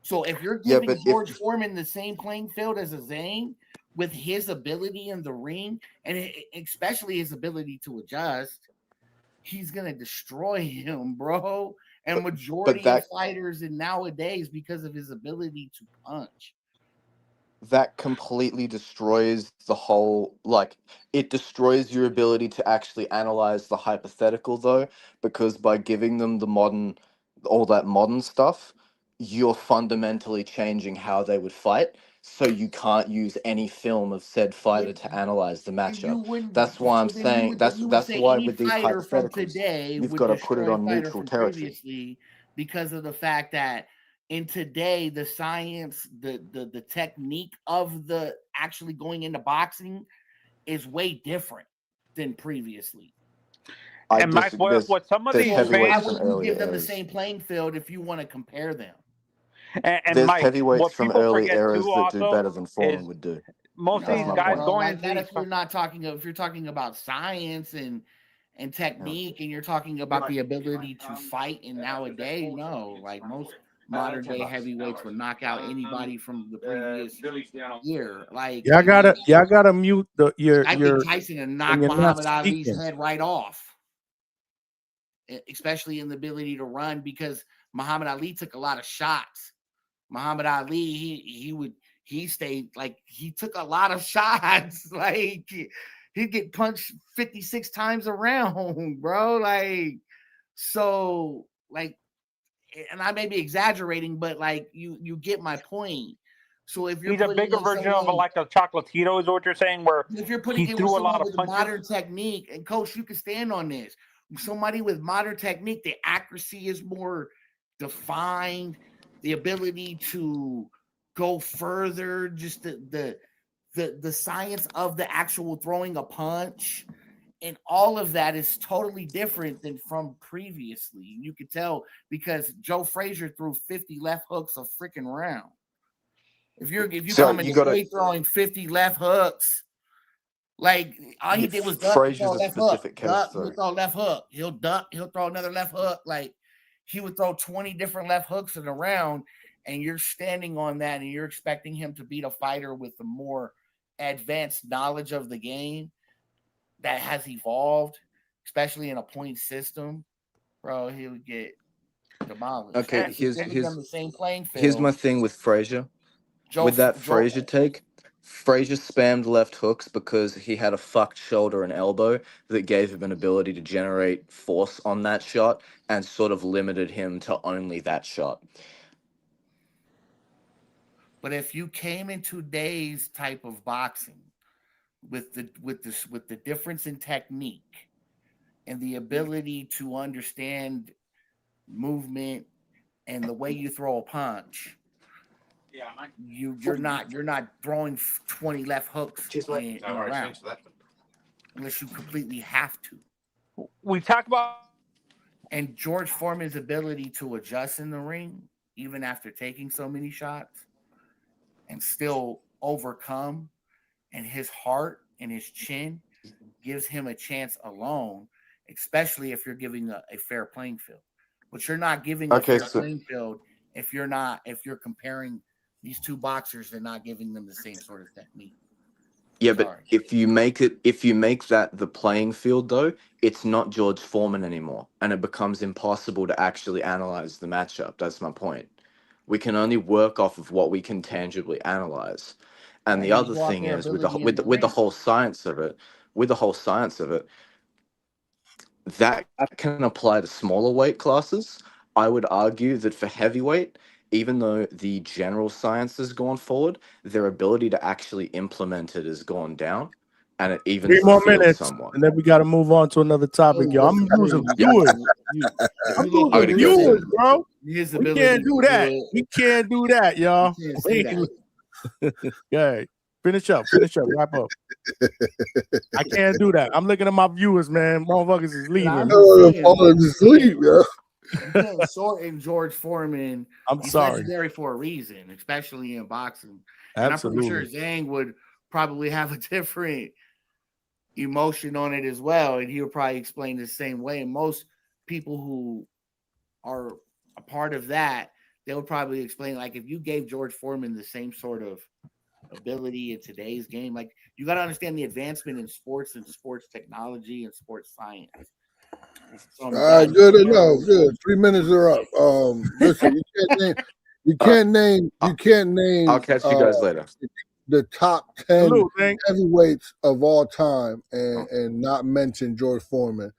So if you're Yeah, giving but if- George Foreman the same playing field as a Zane with his ability in the ring and especially his ability to adjust, he's gonna destroy him, bro. And majority of that- fighters in nowadays because of his ability to punch. that completely destroys the whole like it destroys your ability to actually analyze the hypothetical though, because by giving them the modern all that modern stuff, you're fundamentally changing how they would fight, so you can't use any film of said fighter to analyze the matchup. That's why I'm saying that's Say why any with these fighter from hypotheticals today you've would got to put it destroy a on fighter neutral from territory. previously because of the fact that in today the science, the technique of the actually going into boxing is way different than previously. And Mike, what some of there's these heavyweights fans from You earlier give them the eras. same playing field if you want to compare them. And There's Mike, heavyweights what from people early forget eras too that do also better than Foreman is would do. most of That's these my guys point. going Like into that these if you're not talking if you're talking about science and technique and you're talking about the ability to fight in nowadays, no, like most modern day heavyweights would knock out anybody from the previous year. Like Y'all gotta mute your I think Tyson and knock when you're not Muhammad Ali's speaking. head right off, especially in the ability to run because Muhammad Ali took a lot of shots. Muhammad Ali, he stayed like he took a lot of shots. Like he'd get punched 56 times around, bro. Like so, like, and I may be exaggerating, but like you get my point. So if you're he's a putting bigger in version of someone, like a Chocolatito, is what you're saying, where if you're he putting in threw with a someone lot of with punches. modern technique, and coach, you can stand on this. Somebody with modern technique, the accuracy is more defined, the ability to go further, just the science of the actual throwing a punch. And all of that is totally different than from previously. You could tell because Joe Frazier threw 50 left hooks a freaking round. If you So come in you the gotta- straight throwing 50 left hooks, like all he did was duck, Frazier's throw a left hook, specific case, duck, though. he'll throw left hook, he'll duck, he'll throw another left hook. Like he would throw 20 different left hooks in a round, and you're standing on that, and you're expecting him to beat a fighter with the more advanced knowledge of the game that has evolved, especially in a point system, bro. He would get demolished. Okay, If you're giving them the same playing field. here's my thing with Frazier. With that Frazier take, Frazier spammed left hooks because he had a fucked shoulder and elbow that gave him an ability to generate force on that shot and sort of limited him to only that shot. But if you came in today's type of boxing with the difference in technique and the ability to understand movement and the way you throw a punch, you're not throwing 20 left hooks in a round unless you completely have to. We talk about And George Foreman's ability to adjust in the ring, even after taking so many shots, and still overcome, and his heart and his chin gives him a chance alone, especially if you're giving a fair playing field. But you're not giving a Okay, fair so playing field if you're comparing these two boxers and not giving them the same sort of technique. Yeah, but Sorry. if you make that the playing field though, it's not George Foreman anymore, and it becomes impossible to actually analyze the matchup. That's my point. We can only work off of what we can tangibly analyze. And Right, the and you other go off thing their is with the ability in the with the ring. whole science of it, that can apply to smaller weight classes. I would argue that for heavyweight, even though the general science has gone forward, their ability to actually implement it has gone down, and it 3 evens the more field minutes, somewhat. and then we got to move on to another topic, y'all. I'm losing viewers. I'm losing viewers, bro. His We ability can't to do do that. it. We can't do that, y'all. You can't say that. Okay. Finish up. Wrap up. I can't do that. I'm looking at my viewers, man. Motherfuckers is leaving. I'm just saying, falling asleep, yo. you can't shorten George Foreman. I'm He's sorry. legendary for a reason, especially in boxing. And I'm pretty sure Absolutely. Zhang would probably have a different emotion on it as well, and he would probably explain the same way. And most people who are a part of that, they would probably explain, like, if you gave George Foreman the same sort of ability in today's game, like, you got to understand the advancement in sports and sports technology and sports science. All right, good enough. Good. 3 minutes are up. Listen, you can't name I'll catch you guys later. the top 10 Salute, man. heavyweights of all time and not mention George Foreman,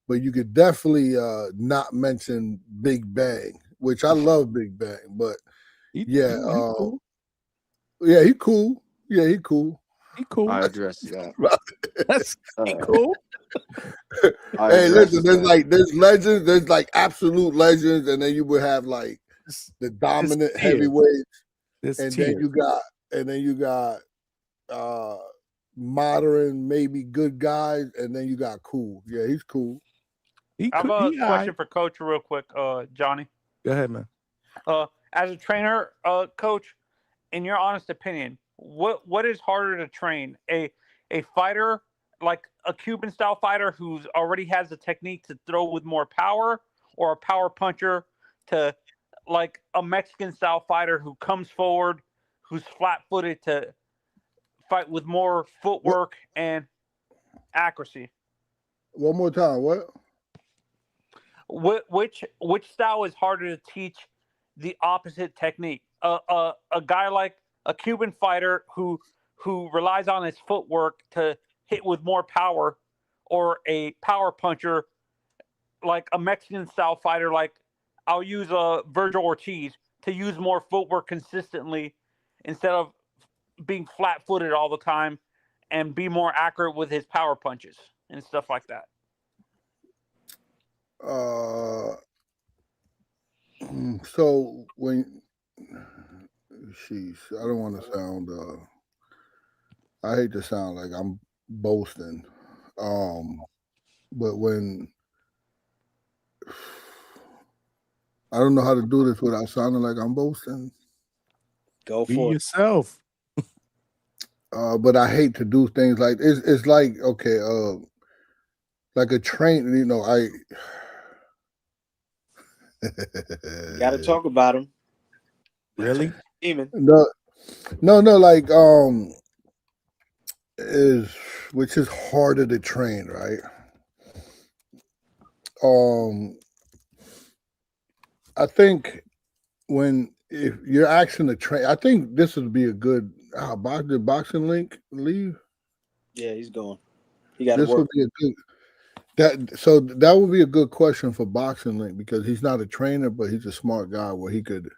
but you could definitely not mention Big Bang, which I love Big Bang, but yeah, cool. yeah, he cool. Yeah, he cool. He cool. I address that. That's he cool. Hey, listen, there's legends, there's like absolute legends, and then you would have like the dominant tiers. heavyweights, There's and tiers. then you got modern, maybe good guys, and then you got cool. Yeah, he's cool. I have a question for Coach real quick, Johnny. Go ahead, man. As a trainer, Coach, in your honest opinion, what is harder to train? A fighter like a Cuban style fighter who's already has the technique to throw with more power, or a power puncher to like a Mexican style fighter who comes forward, who's flat footed to fight with more footwork and accuracy? One more time, Which style is harder to teach the opposite technique? A guy like a Cuban fighter who relies on his footwork to hit with more power, or a power puncher like a Mexican style fighter, like I'll use Virgil Ortiz, to use more footwork consistently instead of being flat footed all the time, and be more accurate with his power punches and stuff like that. So when I don't want to sound I hate to sound like I'm boasting, but when I don't know how to do this without sounding like I'm boasting. Go Be for it. yourself. But I hate to do things like it's like, okay, like a train, you know, I Got to talk about him. Really? Even no, like which is harder to train, right? I think if you're asking to train, I think this would be a good did Boxing Link leave? Yeah, he's going. He got to This work. would be a good that would be a good question for Boxing Link, because he's not a trainer, but he's a smart guy where he could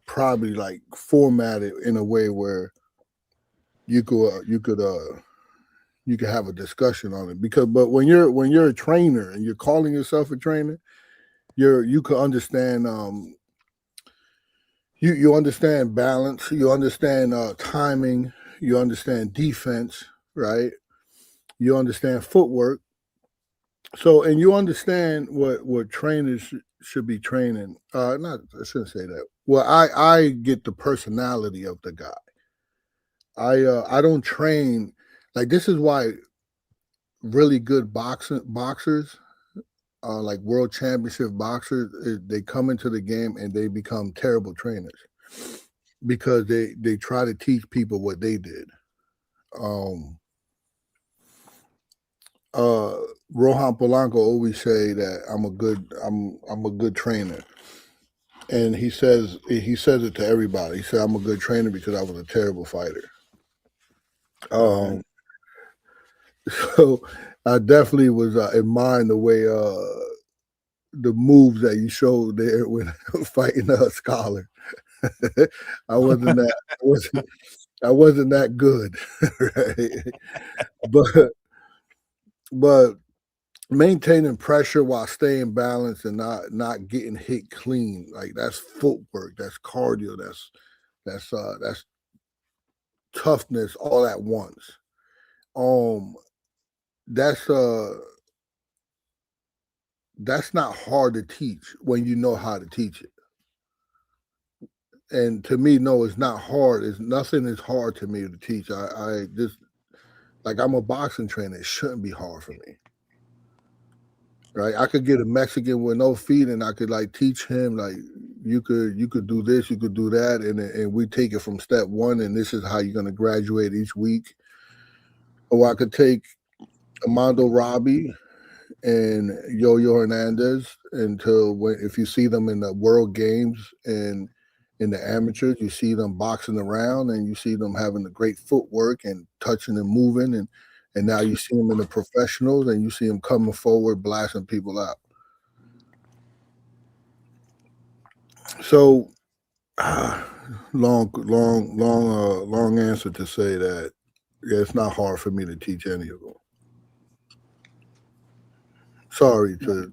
probably like format it in a way where you could have a discussion on it. But when you're a trainer and you're calling yourself a trainer, you could understand you understand balance, you understand timing, you understand defense, right? You understand footwork. So, and you understand what trainers should be training. Not I shouldn't say that. Well, I get the personality of the guy. I don't train like this is why really good boxers, like world championship boxers, they come into the game and they become terrible trainers because they try to teach people what they did. Um, Rohan Polanco always say that I'm a good trainer, and he says it to everybody. He said I'm a good trainer because I was a terrible fighter. So I definitely was admiring the way the moves that you showed there when fighting a scholar. I wasn't that I wasn't that good, right? But maintaining pressure while staying balanced and not getting hit clean, like that's footwork, that's cardio, that's toughness all at once. Um, that's that's not hard to teach when you know how to teach it. And to me, no, it's not hard. It's nothing is hard to me to teach. I just like I'm a boxing trainer. It shouldn't be hard for me. Right? I could get a Mexican with no feet and I could like teach him like you could do this, you could do that, and we take it from step one, and this is how you're gonna graduate each week. Or I could take Amando Robbie and Yo-Yo Hernandez until when if you see them in the World Games and in the amateurs, you see them boxing around and you see them having the great footwork and touching and moving, and now you see them in the professionals and you see them coming forward blasting people out. So long answer to say that yeah, it's not hard for me to teach any of them. Sorry to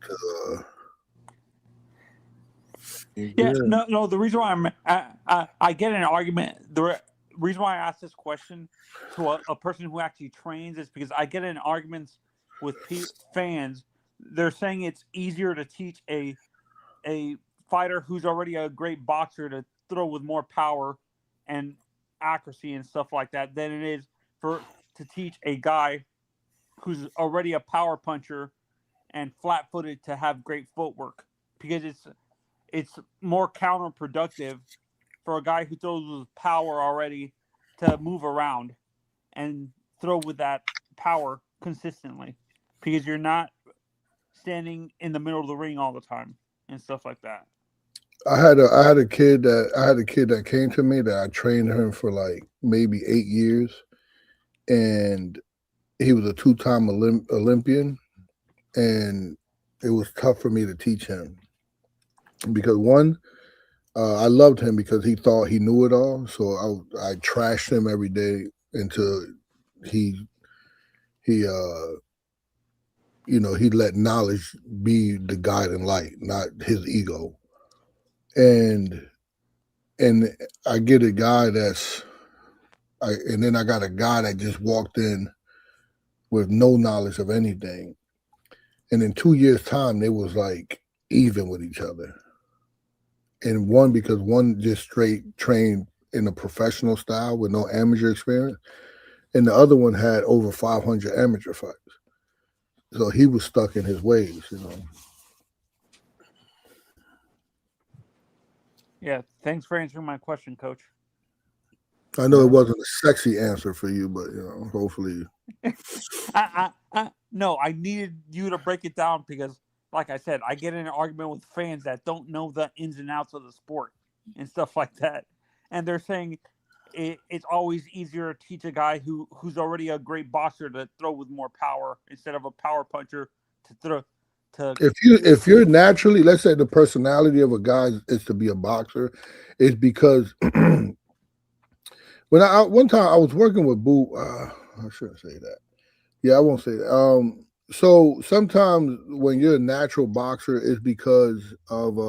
Yeah, no. The reason why I get in an argument. Reason why I ask this question to a person who actually trains is because I get in arguments with fans. They're saying it's easier to teach a fighter who's already a great boxer to throw with more power and accuracy and stuff like that than it is to teach a guy who's already a power puncher and flat-footed to have great footwork, because it's more counterproductive for a guy who throws with power already to move around and throw with that power consistently, because you're not standing in the middle of the ring all the time and stuff like that. I had a kid that came to me that I trained him for like maybe 8 years, and he was a two-time Olympian, and it was tough for me to teach him because one, I loved him because he thought he knew it all, so I trashed him every day until he he let knowledge be the guiding light, not his ego. And I get a guy and then I got a guy that just walked in with no knowledge of anything. And in 2 years' time, they was like even with each other. And because one just straight trained in a professional style with no amateur experience, and the other one had over 500 amateur fights. So he was stuck in his ways, Yeah, thanks for answering my question, Coach. I know it wasn't a sexy answer for you, but hopefully. No, I needed you to break it down because, like I said, I get in an argument with fans that don't know the ins and outs of the sport and stuff like that, and they're saying it's always easier to teach a guy who's already a great boxer to throw with more power instead of a power puncher to throw. If you're naturally, let's say the personality of a guy is to be a boxer, it's because when one time I was working with Boo, I shouldn't say that. Yeah, I won't say that. So sometimes when you're a natural boxer, it's because of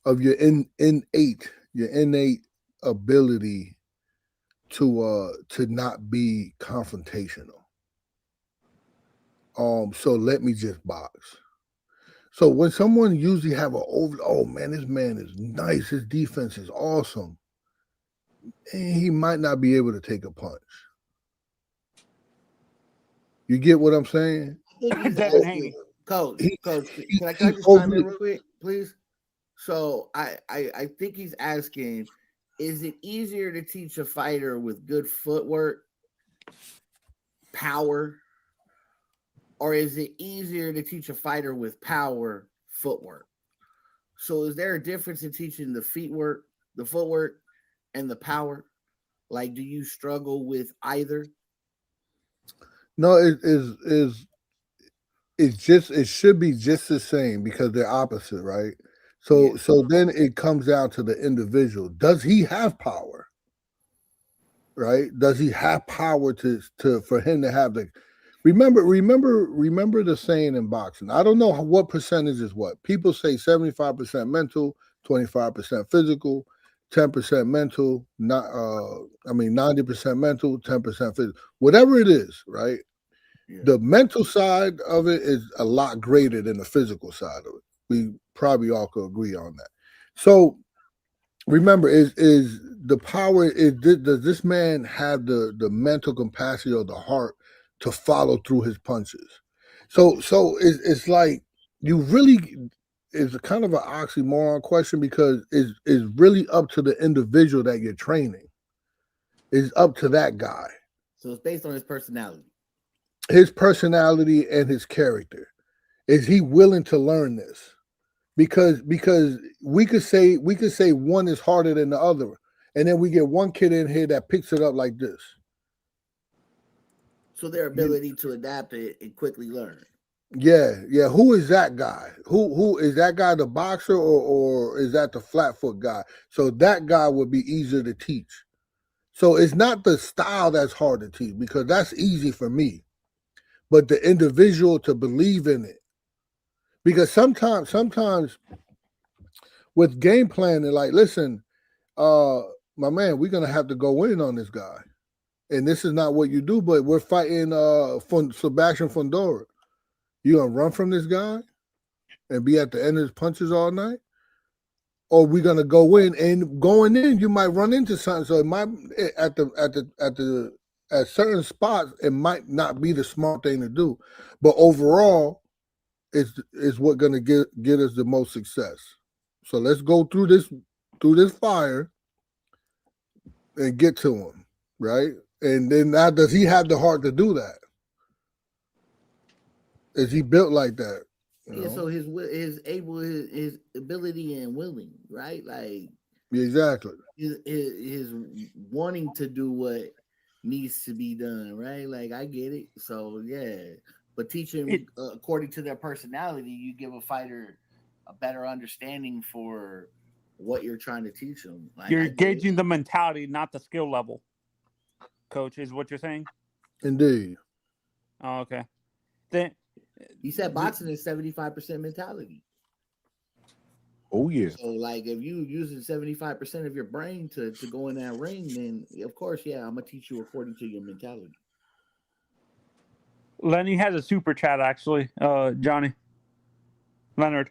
of your innate ability to not be confrontational. So let me just box. So when someone usually have oh man, this man is nice, his defense is awesome, he might not be able to take a punch. You get what I'm saying? I think he's Devin asking, Haney. Coach, can I he just chime in overly- real quick, please? So I think he's asking, is it easier to teach a fighter with good footwork, power, or is it easier to teach a fighter with power, footwork? So is there a difference in teaching the footwork, and the power? Like, do you struggle with either? No, it should be just the same because they're opposite, right? So then it comes down to the individual. Does he have power? Right? Does he have power to for him to have the remember the saying in boxing? I don't know what percentage is what. People say 75% mental, 25% physical, 10% mental, not 90% mental, 10% physical. Whatever it is, right? The mental side of it is a lot greater than the physical side of it. We probably all could agree on that. So remember, is the power does this man have the mental capacity or the heart to follow through his punches? So it's like you really it's kind of an oxymoron question because it's really up to the individual that you're training. It's up to that guy. So it's based on his personality. His personality and his character. Is he willing to learn this? Because we could say one is harder than the other, and then we get one kid in here that picks it up like this. So their ability to adapt it and quickly learn. Yeah. Who is that guy? Who is that guy? The boxer or is that the flat foot guy? So that guy would be easier to teach. So it's not the style that's hard to teach because that's easy for me, but the individual to believe in it. Because sometimes with game planning, like, listen, my man, we're gonna have to go in on this guy, and this is not what you do. But we're fighting Sebastian Fundora. You gonna run from this guy and be at the end of his punches all night, or we gonna go in and going in, you might run into something. So it might at certain spots, it might not be the smart thing to do, but overall, is what gonna get us the most success. So let's go through this fire and get to him, right? And then now, does he have the heart to do that? Is he built like that? Yeah, so his ability and willing, right? Like exactly. His wanting to do what needs to be done, right? Like I get it. So yeah, but teaching according to their personality, you give a fighter a better understanding for what you're trying to teach them. Like, You're gauging the mentality, not the skill level. Coach, is what you're saying? Indeed. Oh, okay. Then he said boxing is 75% mentality. Oh yeah. So like if you using 75% of your brain to go in that ring, then of course, yeah, I'm gonna teach you according to your mentality. Lenny has a super chat actually, Johnny. Leonard.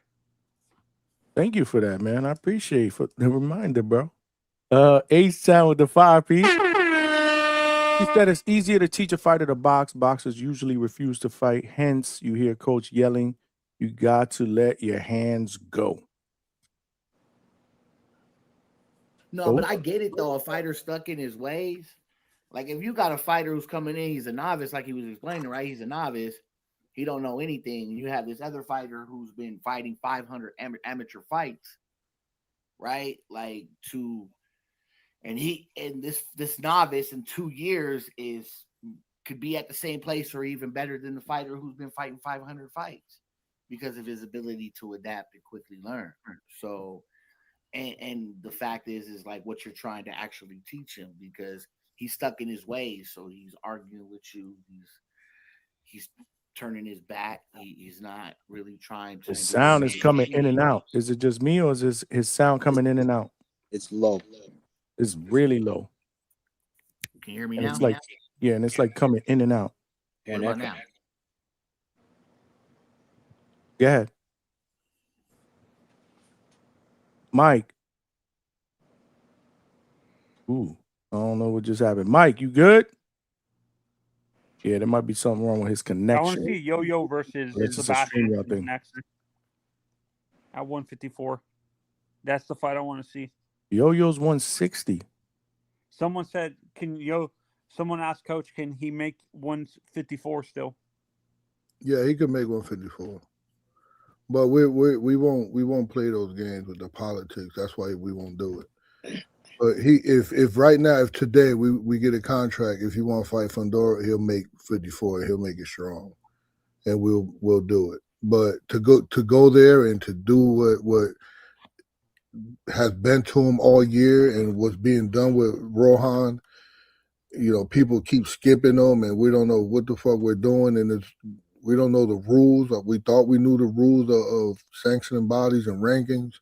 Thank you for that, man. I appreciate for the reminder, bro. H-Town with the 5-piece. He said it's easier to teach a fighter to box. Boxers usually refuse to fight. Hence, you hear coach yelling, you got to let your hands go. No, but I get it though. A fighter stuck in his ways. Like if you got a fighter who's coming in, he's a novice, like he was explaining, right? He's a novice. He don't know anything. You have this other fighter who's been fighting 500 amateur fights, right? Like this novice in 2 years could be at the same place or even better than the fighter who's been fighting 500 fights because of his ability to adapt and quickly learn. So, and the fact is like what you're trying to actually teach him because he's stuck in his ways. So he's arguing with you. He's turning his back. He's not really trying to. The sound is coming in and out. Is it just me or is his sound coming in and out? It's low. It's really low. Can you hear me And now? it's like, yeah, and it's like coming in and out. What about now? Go ahead. Mike. Ooh, I don't know what just happened. Mike, you good? Yeah, there might be something wrong with his I want to connection. see Yo-Yo versus It's just a Sebastian StreamYard thing. next at 154. That's the fight I want to see. Yo-Yo's 160. Someone said, someone asked Coach, can he make 154 still? Yeah, he could make 154. But we won't play those games with the politics. That's why we won't do it. But if right now, if today we get a contract, if he want to fight Fundora, he'll make 54. He'll make it strong, and we'll do it. But to go there and to do what has been to him all year and what's being done with Rohan, people keep skipping them, and we don't know what the fuck we're doing, and we don't know the rules. We thought we knew the rules of sanctioning bodies and rankings.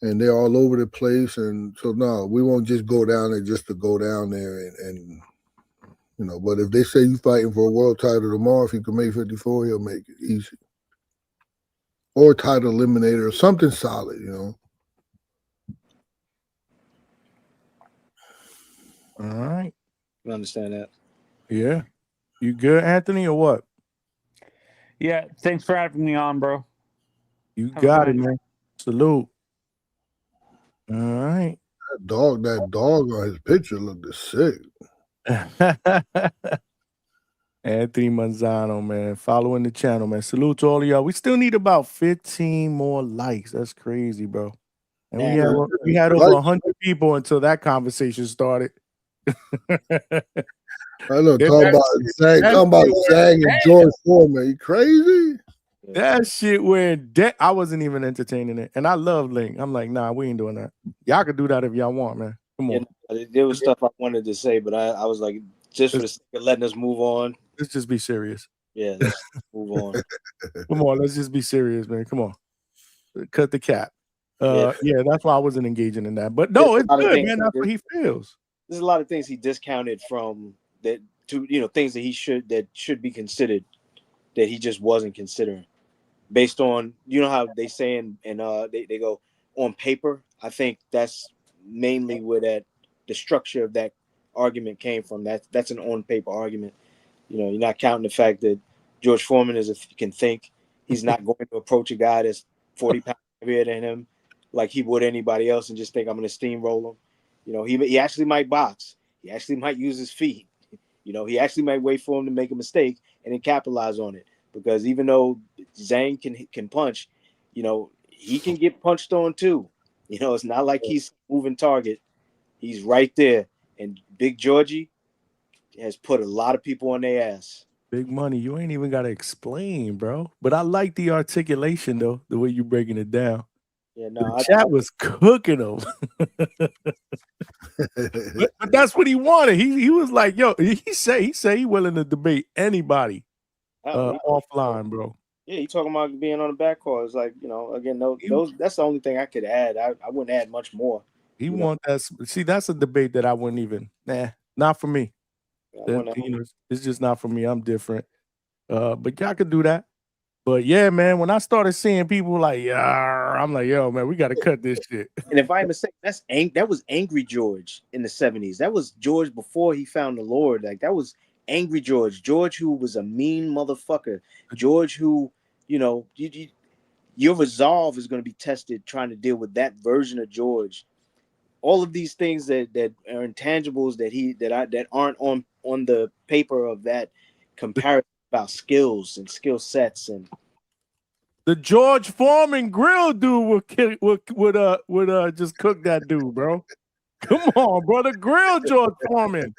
And they're all over the place, and so no, we won't just go down there just to go down there and But if they say you fighting for a world title tomorrow, if you can make 54, he'll make it easy, or title eliminator or something solid, All right. I understand that. Yeah. You good, Anthony, or what? Yeah, thanks for having me on, bro. You Have a got good it, night. man. Salute. All right. That dog on his picture looked sick. Anthony Manzano, man. Following the channel, man. Salute to all of y'all. We still need about 15 more likes. That's crazy, bro. And we had over 100 people until that conversation started. I know, talking about Zhang and George Foreman. You crazy? That shit went dead. I wasn't even entertaining it. And I love Link. I'm like, nah, we ain't doing that. Y'all can do that if y'all want, man. Come on. Yeah, there was stuff I wanted to say, but I was like, just for the sake of letting us move on. Let's just be serious. Yeah, let's move on. Come on, let's just be serious, man. Come on. Cut the cap. Yeah, that's why I wasn't engaging in that. But no, it's good, man. That's what he feels. There's a lot of things he discounted from that to things that should be considered that he just wasn't considering. Based on how they say and they go on paper. I think that's mainly where the structure of that argument came from. That's an on paper argument. You're not counting the fact that George Foreman can think. He's not going to approach a guy that's 40 pounds heavier than him like he would anybody else and just think I'm going to steamroll him. He actually might box. He actually might use his feet. He actually might wait for him to make a mistake and then capitalize on it. Because even though Zhang can punch, he can get punched on too. It's not like he's moving target. He's right there. And Big Georgie has put a lot of people on their ass. Big money. You ain't even got to explain, bro. But I like the articulation, though, the way you breaking it down. Yeah, no, the chat was cooking him. but that's what he wanted. He was like, yo, he said he willing to debate anybody offline, bro. Yeah, you talking about being on the back court. It's like, again, those that's the only thing I could add. I wouldn't add much more. He want that. See, that's a debate that I wouldn't even. Not for me. It's just not for me. I'm different. But y'all could do that. But yeah, man, when I started seeing people like, I'm like, yo, man, we got to cut this shit. And if I'm mistaken, that was Angry George in the 70s. That was George before he found the Lord. Like, that was Angry George. George who was a mean motherfucker. George who, your resolve is going to be tested trying to deal with that version of George. All of these things that are intangibles that aren't on the paper of that comparison about skills and skill sets and the George Foreman grill dude would just cook that dude, bro. Come on, bro. The grill George Foreman.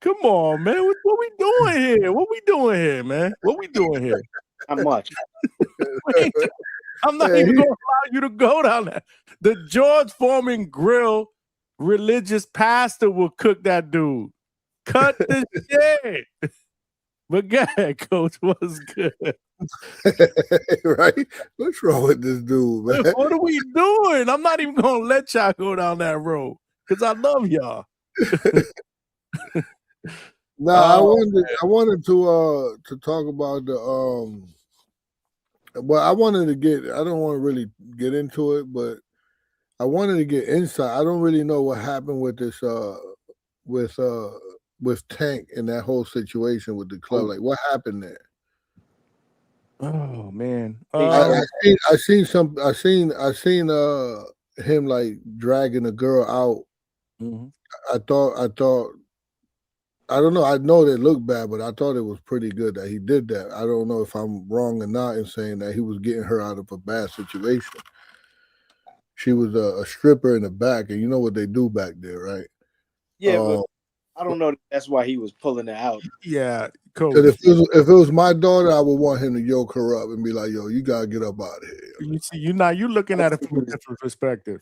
Come on, man. What we doing here? What we doing here, man? What we doing here? Not much. I'm not even going to allow you to go down there. The George Foreman grill religious pastor will cook that dude. Cut the shit. But go ahead, Coach. What's good? Right? What's wrong with this dude, man? What are we doing? I'm not even gonna let y'all go down that road because I love y'all. No, Oh, I wanted to talk about the well, I wanted to get I don't want to really get into it, but I wanted to get insight. I don't really know what happened with this with uh with Tank and that whole situation with the club. Like what happened there? Oh man. I seen him like dragging a girl out. Mhm. I thought I don't know. I know they looked bad, but I thought it was pretty good that he did that. I don't know if I'm wrong or not in saying that he was getting her out of a bad situation. She was a stripper in the back, and you know what they do back there, right? Yeah, but I don't know. That's why he was pulling it out. Yeah, Because Coach. if it was my daughter, I would want him to yoke her up and be like, "Yo, you gotta get up out of here." You see, you looking at it from a different perspective.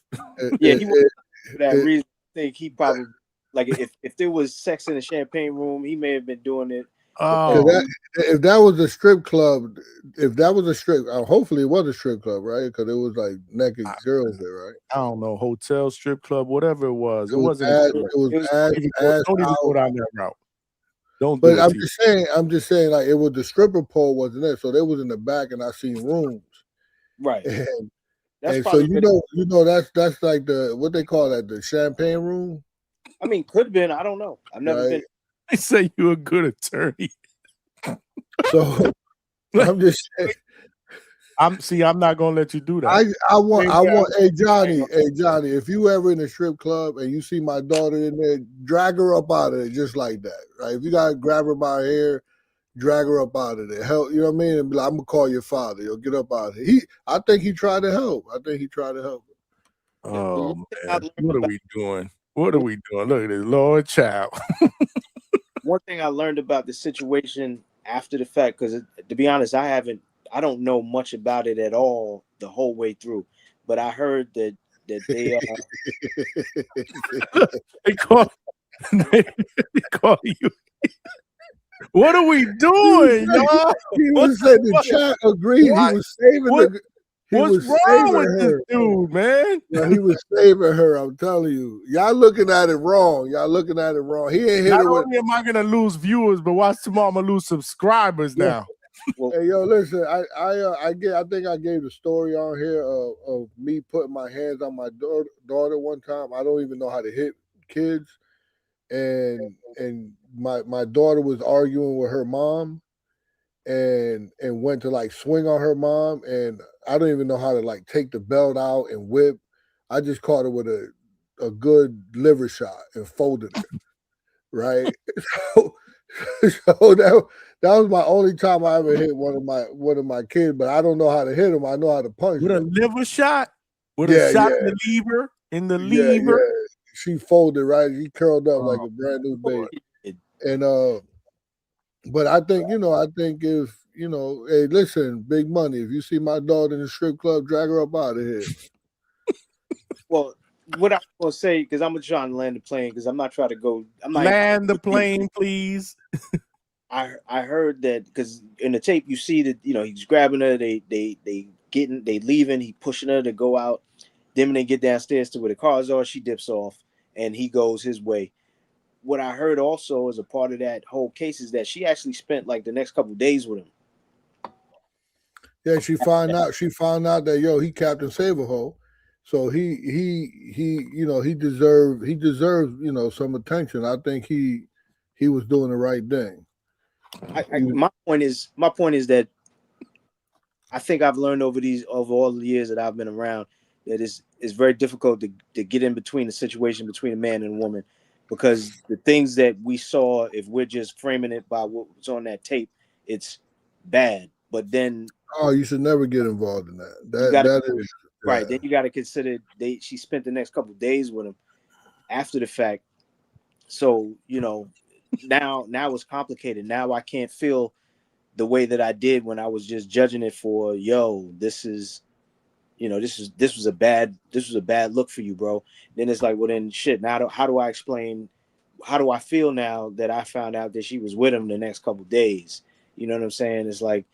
Yeah, he was for that reason. I think he probably like if there was sex in the champagne room, he may have been doing it. Oh, if that was a strip club, hopefully it was a strip club, right? Because it was like naked girls there, right? I don't know, hotel, strip club, whatever it was. It It was wasn't. ass, A it was don't even go out. down that route. Don't But do it to you. I'm just saying, like it was the stripper pole wasn't there, so they was in the back, and I seen rooms, Right. and That's so probably that's like the what they call that, the champagne room, I mean, could have been. I don't know. I've never right? been. They say you a good attorney. So I'm just saying. I'm not gonna let you do that. I want hey Johnny, if you ever in a strip club and you see my daughter in there, drag her up out of there just like that, right? If you gotta grab her by her hair, drag her up out of there. Help, you know what I mean? And be like, I'm gonna call your father. You'll get up out of here. I think he tried to help. Oh man, what are we doing? What are we doing? Look at this, Lord child. One thing I learned about the situation after the fact, because to be honest, I don't know much about it at all the whole way through, but I heard that they they call you. What are we doing, y'all? He was saying the chat agreed. What? He was saving What's wrong with this dude, man? Yeah, he was saving her. I'm telling you, y'all looking at it wrong. He ain't hit Not her with. only am I gonna lose viewers, but watch tomorrow I'm gonna lose subscribers now. Hey, yo, listen. I think I gave the story on here of me putting my hands on my daughter one time. I don't even know how to hit kids, and my daughter was arguing with her mom, and went to like swing on her mom, and I don't even know how to like take the belt out and whip. I just caught her with a good liver shot and folded her. Right. So that was my only time I ever hit one of my kids, but I don't know how to hit them. I know how to punch With a them. liver shot? With a shot in the lever? Yeah. She folded, right? She curled up like a brand new baby. And but I think, if hey, listen, big money. If you see my daughter in the strip club, drag her up out of here. Well, what I'm gonna say, because I'm trying to land the plane, because I'm not trying to go. I'm not land the plane, please. I heard that because in the tape you see that he's grabbing her, they leaving, he pushing her to go out. Then when they get downstairs to where the cars are, she dips off and he goes his way. What I heard also as a part of that whole case is that she actually spent like the next couple of days with him. Yeah, she found out that he Captain Saberho. So he deserves some attention. I think he was doing the right thing. My point is that I think I've learned over all the years that I've been around that it's very difficult to get in between the situation between a man and a woman, because the things that we saw, if we're just framing it by what's on that tape, it's bad. But then you should never get involved in that. That is right. Then you got to consider she spent the next couple of days with him after the fact. So now it's complicated. Now I can't feel the way that I did when I was just judging it for this was a bad look for you, bro. Then it's like, well, then shit. Now how do I explain how do I feel now that I found out that she was with him the next couple days? You know what I'm saying? It's like,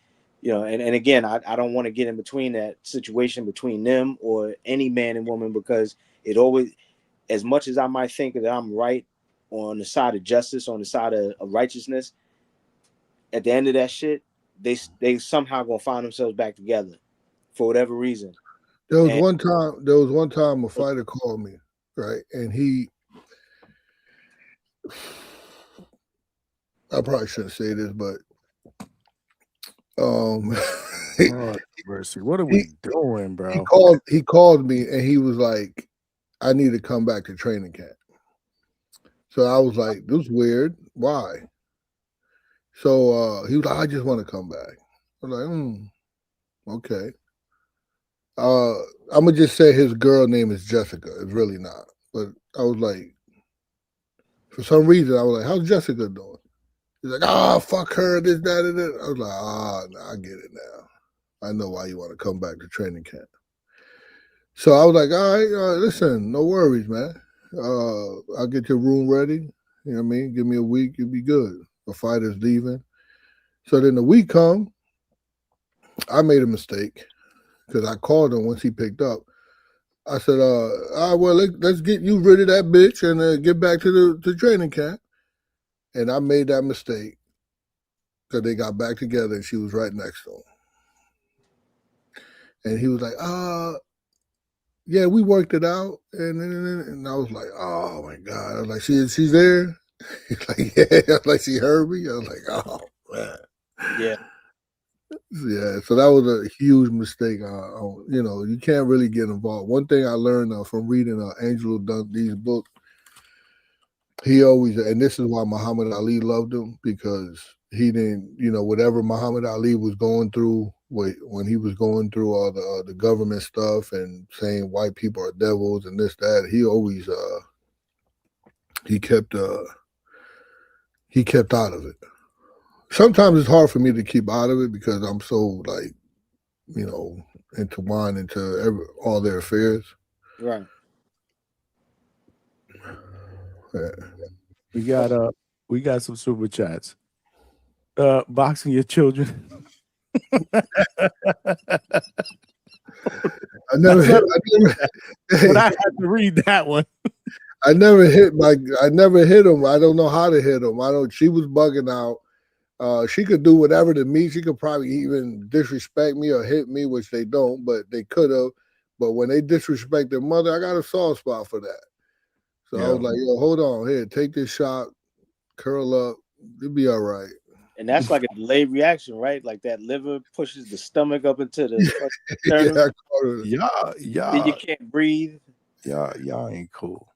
and again, I don't want to get in between that situation between them or any man and woman, because it always, as much as I might think that I'm right on the side of justice, on the side of righteousness, at the end of that shit, they somehow gonna find themselves back together for whatever reason. There was And one time a fighter called me, right? And I probably shouldn't say this, but Oh, mercy. What are we doing, bro? he called me and he was like, I need to come back to training camp. So I was like, this is weird. Why? So he was like, I just want to come back. I was like, okay. I'm gonna just say his girl name is Jessica. It's really not. But I was like, for some reason, I was like, how's Jessica doing? He's like, fuck her, this, that, and that. I was like, I get it now. I know why you want to come back to training camp. So I was like, all right, listen, no worries, man. I'll get your room ready. You know what I mean? Give me a week, you'll be good. The fighter's leaving. So then the week come, I made a mistake because I called him once he picked up. I said, all right, well, let's get you rid of that bitch and get back to the training camp. And I made that mistake because they got back together and she was right next to him. And he was like, yeah, we worked it out. And I was like, oh my God. I was like, she's there? He's like, yeah. I was like, she heard me? I was like, oh man. yeah. Yeah, so that was a huge mistake. You can't really get involved. One thing I learned from reading Angelo Dundee's book, he always, and this is why Muhammad Ali loved him, because he didn't, whatever Muhammad Ali was going through, when he was going through all the government stuff and saying white people are devils and this, that, he always, he kept out of it. Sometimes it's hard for me to keep out of it because I'm so intertwined into all their affairs. Right. Yeah. We got some super chats. Boxing your children. I never hit but I had to read that one. I never hit him. I don't know how to hit him. She was bugging out. She could do whatever to me. She could probably even disrespect me or hit me, which they don't, but they could have. But when they disrespect their mother, I got a soft spot for that. So I was like, yo, hold on, here, take this shot, curl up, you'll be all right. And that's like a delayed reaction, right? Like that liver pushes the stomach up into the sternum. Yeah. Then you can't breathe. Y'all ain't cool.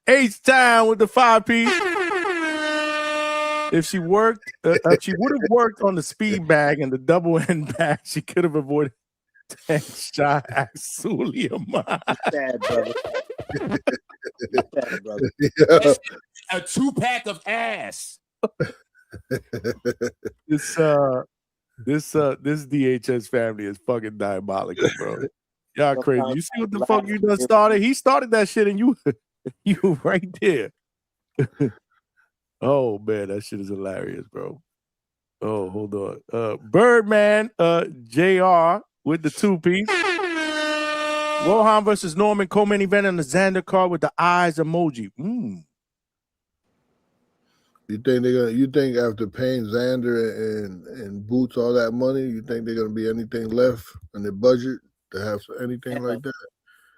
H-Town with the 5-piece. If she worked, she would have worked on the speed bag and the double end bag. She could have avoided 10 shot Suleiman. Sad, brother. Sad, brother. Yeah. A 2-pack of ass. This DHS family is fucking diabolical, bro. Y'all crazy. You see what the fuck you done started? He started that shit and you right there. Oh man, that shit is hilarious, bro. Oh, hold on. Birdman, JR with the 2-piece. Rohan versus Norman co-main event on the Xander card with the eyes emoji. You think after paying Xander and Boots all that money, you think they're gonna be anything left in their budget to have anything like that?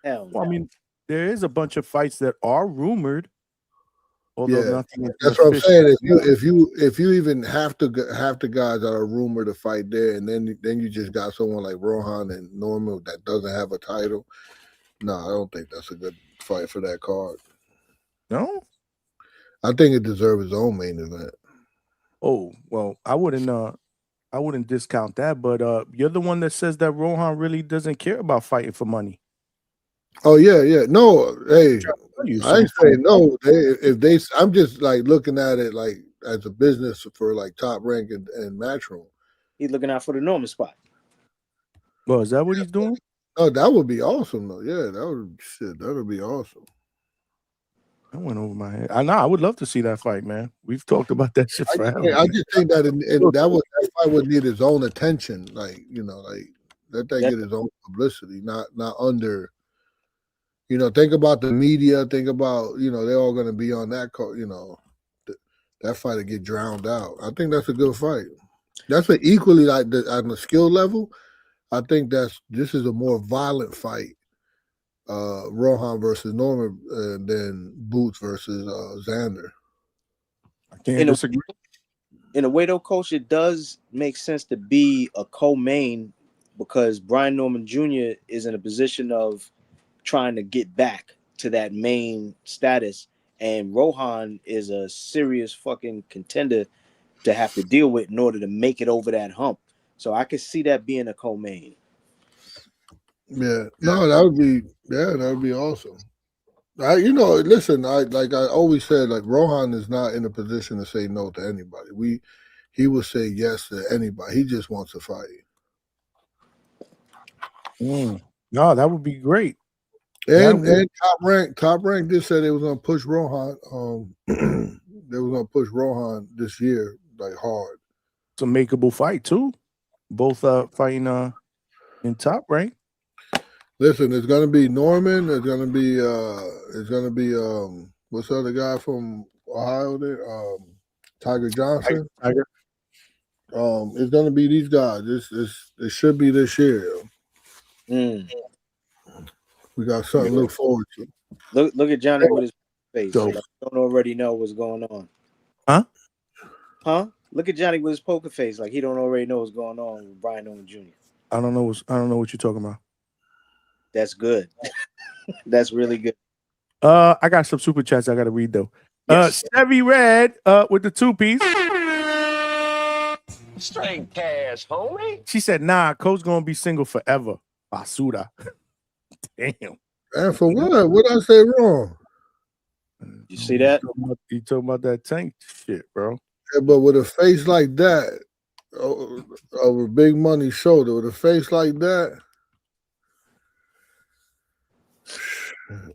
Hell well, I mean, there is a bunch of fights that are rumored. Although nothing is that's what I'm official. saying. If you even half the guys that are rumored to fight there, and then you just got someone like Rohan and Norman that doesn't have a title. No, I don't think that's a good fight for that card. No, I think it deserves its own main event. Oh well, I wouldn't discount that, but you're the one that says that Rohan really doesn't care about fighting for money. Oh yeah. No, hey, you, I ain't saying no. I'm just like looking at it like as a business for like Top Rank and Matchroom. He's looking out for the Norman spot. Well, is that what he's doing? Oh, that would be awesome though. Yeah, that would be awesome. That went over my head. I know. I would love to see that fight, man. We've talked about that shit forever. I just think that that fight would need its own attention. Like, let that get its own publicity, not under. Think about the media. Think about, they're all going to be on that. That fight to get drowned out. I think that's a good fight. That's an equally like on the skill level. I think this is a more violent fight. Rohan versus Norman than Boots versus Xander. I can't disagree. In a way, though, Coach, it does make sense to be a co-main because Brian Norman Jr. is in a position of trying to get back to that main status, and Rohan is a serious fucking contender to have to deal with in order to make it over that hump. So I could see that being a co-main. Yeah, no, that would be awesome. Listen, I always said, like Rohan is not in a position to say no to anybody. He will say yes to anybody. He just wants to fight. No, that would be great. And top rank just said they was gonna push Rohan. They was gonna push Rohan this year like hard. It's a makeable fight too. Both fighting in Top Rank. Listen, it's gonna be Norman. It's gonna be what's the other guy from Ohio there? Tiger Johnson. Tiger. It's gonna be these guys. It should be this year. We got something to look forward to. Look at Johnny with his face. Like you don't already know what's going on. Huh? Look at Johnny with his poker face, like he don't already know what's going on with Brian Norman Jr. I don't know what you're talking about. That's good. That's really good. I got some super chats I gotta read though. Yes. Chevy Red with the 2-piece. Straight cash, homie. She said, nah, Coach gonna be single forever. Basura. Damn. And for what? What I say wrong? You see that? You talking about that tank shit, bro. Yeah, but with a face like that, over Big Money's shoulder, with a face like that,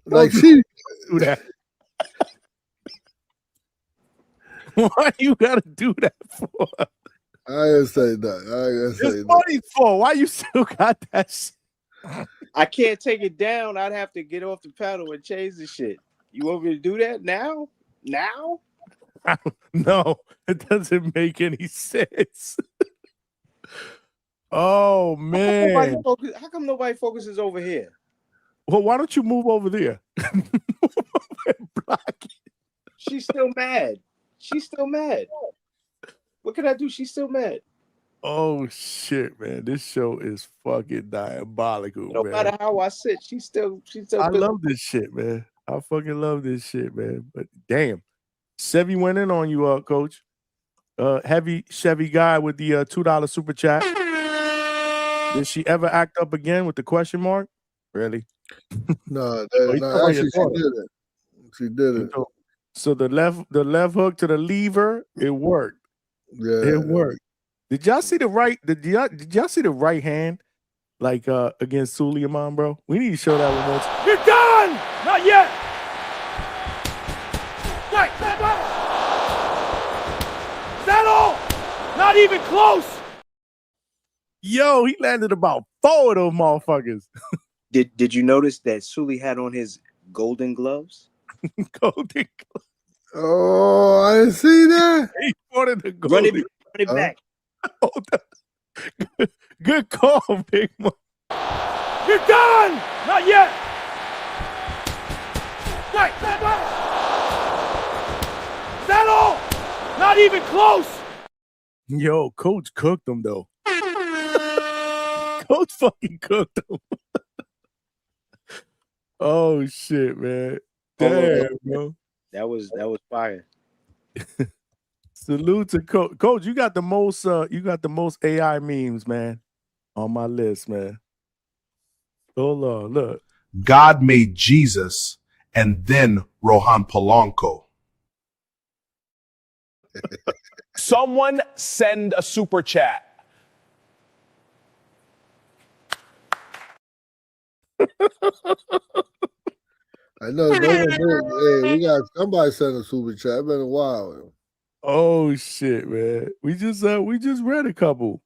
like she do that. Why you gotta do that for? I didn't say that. It's money for. Why you still got that shit? I can't take it down. I'd have to get off the pedal and change the shit. You want me to do that now? Now? No, it doesn't make any sense. Oh man. How come nobody focuses over here? Well, why don't you move over there? She's still mad. She's still mad. What can I do? She's still mad. Oh shit, man. This show is fucking diabolical, No man. matter how I sit, she's still I love this shit, man. I fucking love this shit, man. But damn. Chevy went in on you, Coach. Heavy Chevy guy with the $2 super chat. Did she ever act up again with the question mark? Really? No, Oh, actually she didn't. She didn't. So the left hook to the lever, it worked. Yeah, it worked. Did y'all see the right? Did y'all see the right hand like against Suleiman, bro? We need to show that one more time. You're done! Not yet! Is that all? Not even close! Yo, he landed about 4 of those motherfuckers. Did you notice that Sully had on his golden gloves? Golden gloves. Oh, I didn't see that. He wanted the Run golden. it back. Good call, Big Mo. You're done! Not yet! Is that all? Not even close! Yo, Coach cooked them though. Coach fucking cooked them. Oh shit, man. Damn, bro. That was fire. Salute to Coach. Coach, you got the most AI memes, man, on my list, man. Hold on, look. God made Jesus and then Rohan Polanco. Someone send a super chat. I know no one did. Hey, we got somebody sent a super chat. It's been a while. Oh shit, man. We just read a couple.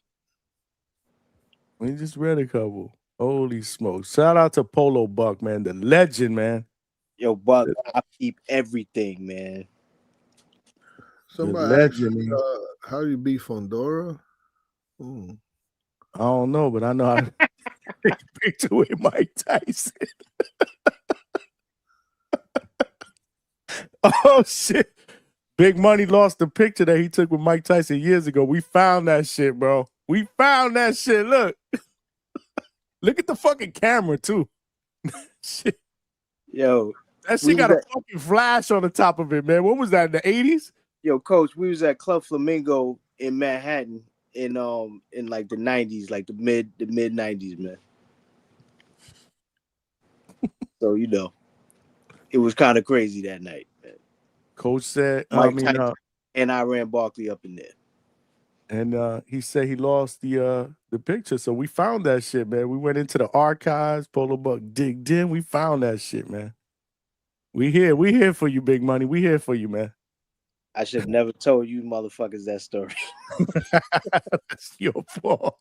We just read a couple. Holy smokes. Shout out to Polo Buck, man. The legend, man. Yo, Buck, I keep everything, man. Somebody asked me, how do you beat Fondora? I don't know, but I know how to take a picture with Mike Tyson. Oh shit. Big Money lost the picture that he took with Mike Tyson years ago. We found that shit, bro. We found that shit. Look. Look at the fucking camera, too. Shit. Yo. That shit got a fucking flash on the top of it, man. What was that, in the 80s? Yo, Coach, we was at Club Flamingo in Manhattan in like the 90s, like the mid 90s, man. So, you know, it was kind of crazy that night, man. Coach said, Tyson and I ran Barkley up in there. And he said he lost the picture. So we found that shit, man. We went into the archives, Polo Buck digged in. We found that shit, man. We here for you, Big Money. We here for you, man. I should have never told you motherfuckers that story. That's your fault.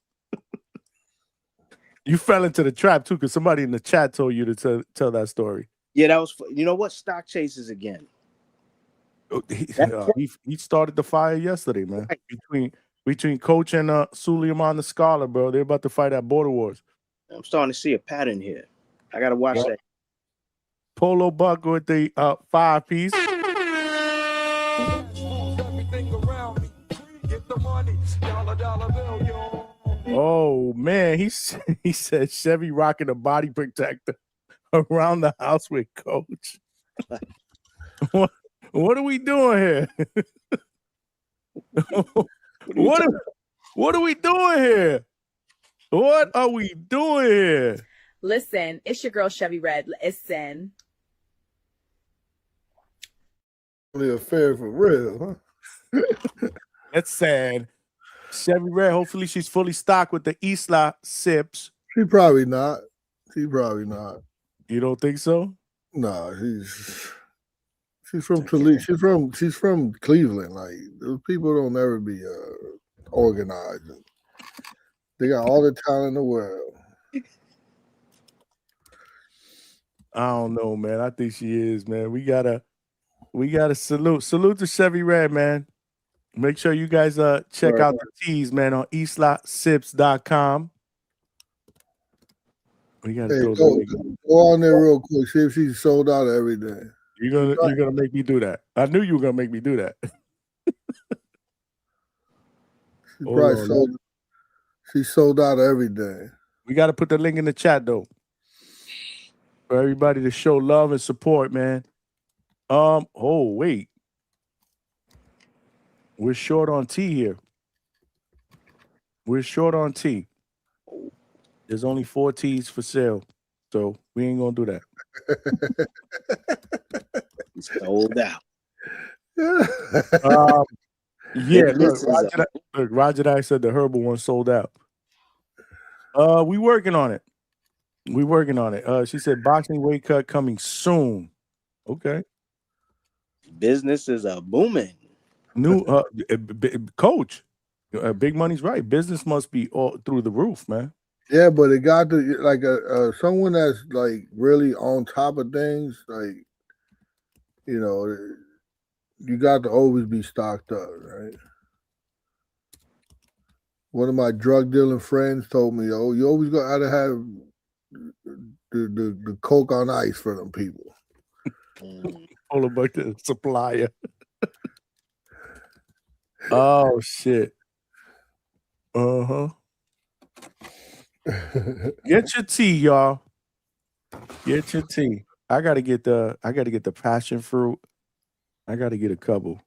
You fell into the trap too, because somebody in the chat told you to tell that story. Yeah, that was. You know what? Stock chases again. He started the fire yesterday, man. Between Coach and Suleiman the Scholar, bro. They're about to fight at Border Wars. I'm starting to see a pattern here. I gotta watch that. Polo Buck with the 5-piece. Oh man, he said Chevy rocking a body protector around the house with Coach. What are we doing here? What are we doing here? What are we doing here? Listen, it's your girl Chevy Red. Listen. Only a fair for real, huh? That's sad. Chevy Red, hopefully she's fully stocked with the Isla sips. She probably not. She probably not. You don't think so? No, she's from Toledo. She's from Cleveland. Like, those people don't ever be organized. They got all the talent in the world. I don't know, man. I think she is, man. We gotta salute to Chevy Red, man. Make sure you guys check out the teas, man, on islasips.com. We gotta go on there real quick. See if she's sold out of everything. You're gonna make me do that. I knew you were gonna make me do that. She's sold out of everything. We got to put the link in the chat though, for everybody to show love and support, man. Oh wait, we're short on tea here. We're short on tea. There's only 4 teas for sale, so we ain't gonna do that. Sold out. Yeah, look, Roger and I said the herbal one sold out. We working on it. She said boxing weight cut coming soon. Okay. Business is booming. New Coach. Big Money's right. Business must be all through the roof, man. Yeah, but it got to like someone that's like really on top of things, like, you know, you got to always be stocked up, right? One of my drug dealing friends told me, "Oh, you always got to have the Coke on ice for them people." All about the supplier. Oh shit. Get your tea, y'all. Get your tea. I gotta get the passion fruit. I gotta get a couple.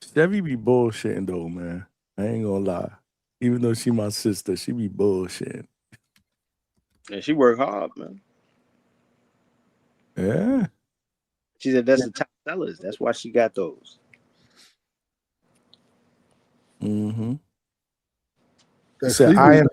Stevie be bullshitting though, man. I ain't gonna lie. Even though she my sister, she be bullshitting. Yeah, she work hard, man. Yeah. She said that's the top sellers. That's why she got those. She said, I am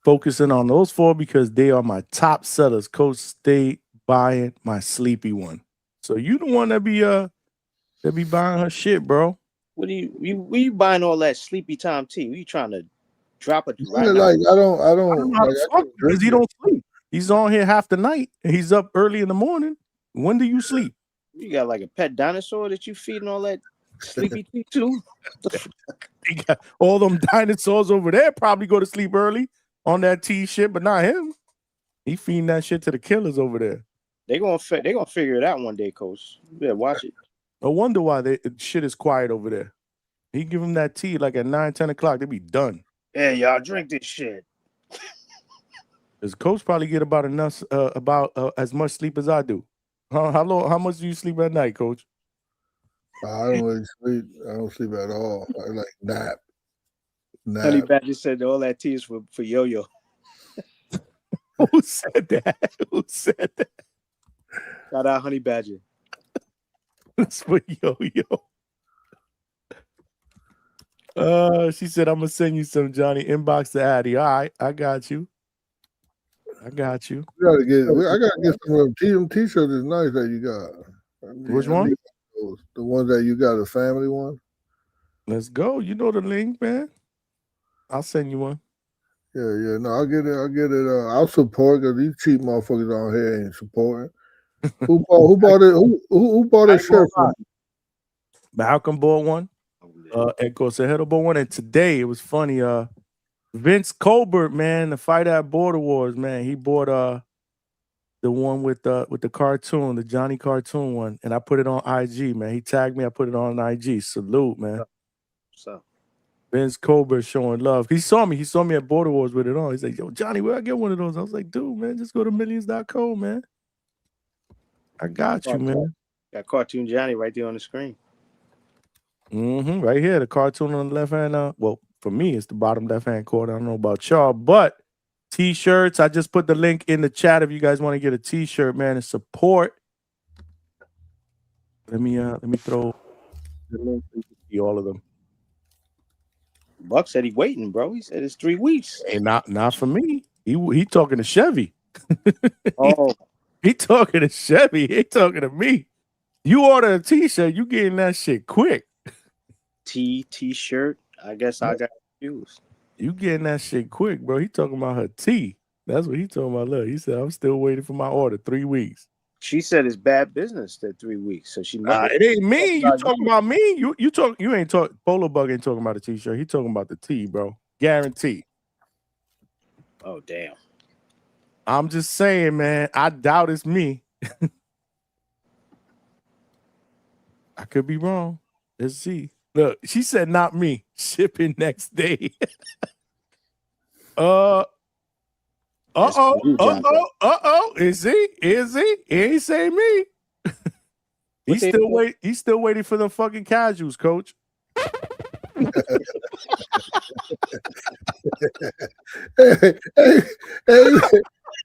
focusing on those 4 because they are my top sellers. Coach stay buying my sleepy one. So you the one that be buying her shit, bro. What you buying all that sleepy time tea? What you trying to drop it right Yeah, now? like I don't I don't know how like to I fuck can because drink he it. don't sleep. He's on here half the night and he's up early in the morning. When do you sleep? You got like a pet dinosaur that you feeding all that sleepy tea to? He got all them dinosaurs over there probably go to sleep early on that tea shit, but not him. He feeding that shit to the killers over there. They gonna figure it out one day, Coach. You better watch it. No wonder why shit is quiet over there. He give them that tea like at 9, 10 o'clock. They be done. Hey, y'all drink this shit. His coach probably get about enough as much sleep as I do. How much do you sleep at night, Coach? I don't really sleep. I don't sleep at all. I like nap. Honey Badger said all that tea is for Yo-Yo. Who said that? Who said that? Shout out Honey Badger. It's for Yo-Yo. She said, I'm gonna send you some, Johnny. Inbox the Addy. All right, I got you. I got you. I gotta get some of them t-shirts is nice that you got. Which one? The ones that you got, the family one. Let's go. You know the link, man. I'll send you one. Yeah. No, I'll get it. I'll support because these cheap motherfuckers on here ain't supporting. Who bought it? Who bought a shirt from? Malcolm bought one. Echo Cejudo bought one. And today it was funny. Vince Colbert, man, the fight at Border Wars, man. He bought the one with the cartoon, the Johnny cartoon one, and I put it on IG, man. He tagged me, I put it on IG. Salute, man. So Vince Colbert showing love. He saw me at Border Wars with it on. He's like, yo, Johnny, where I get one of those? I was like, dude, man, just go to millions.co, man. I got you, man. Got Cartoon Johnny right there on the screen. Right here, the cartoon on the left hand. Well, for me, it's the bottom left hand corner. I don't know about y'all, but t-shirts. I just put the link in the chat if you guys want to get a t-shirt, man, and support. Let me throw the link so you can see all of them. Buck said he waiting, bro. He said it's 3 weeks. Hey, not for me. He talking to Chevy. Oh, he talking to Chevy. He ain't talking to me. You order a t-shirt, you getting that shit quick. T-shirt. I guess I got confused. You getting that shit quick, bro. He talking about her tea. That's what he talking about. Look, he said, I'm still waiting for my order. 3 weeks. She said it's bad business that 3 weeks. So she must It ain't me. You talking about me? You ain't talking. Polo Bug ain't talking about a t-shirt. He talking about the tea, bro. Guarantee. Oh, damn. I'm just saying, man. I doubt it's me. I could be wrong. Let's see. Look, she said not me. Shipping next day. Uh-oh. Is he? He ain't say me. He's still waiting for the fucking casuals, coach. hey,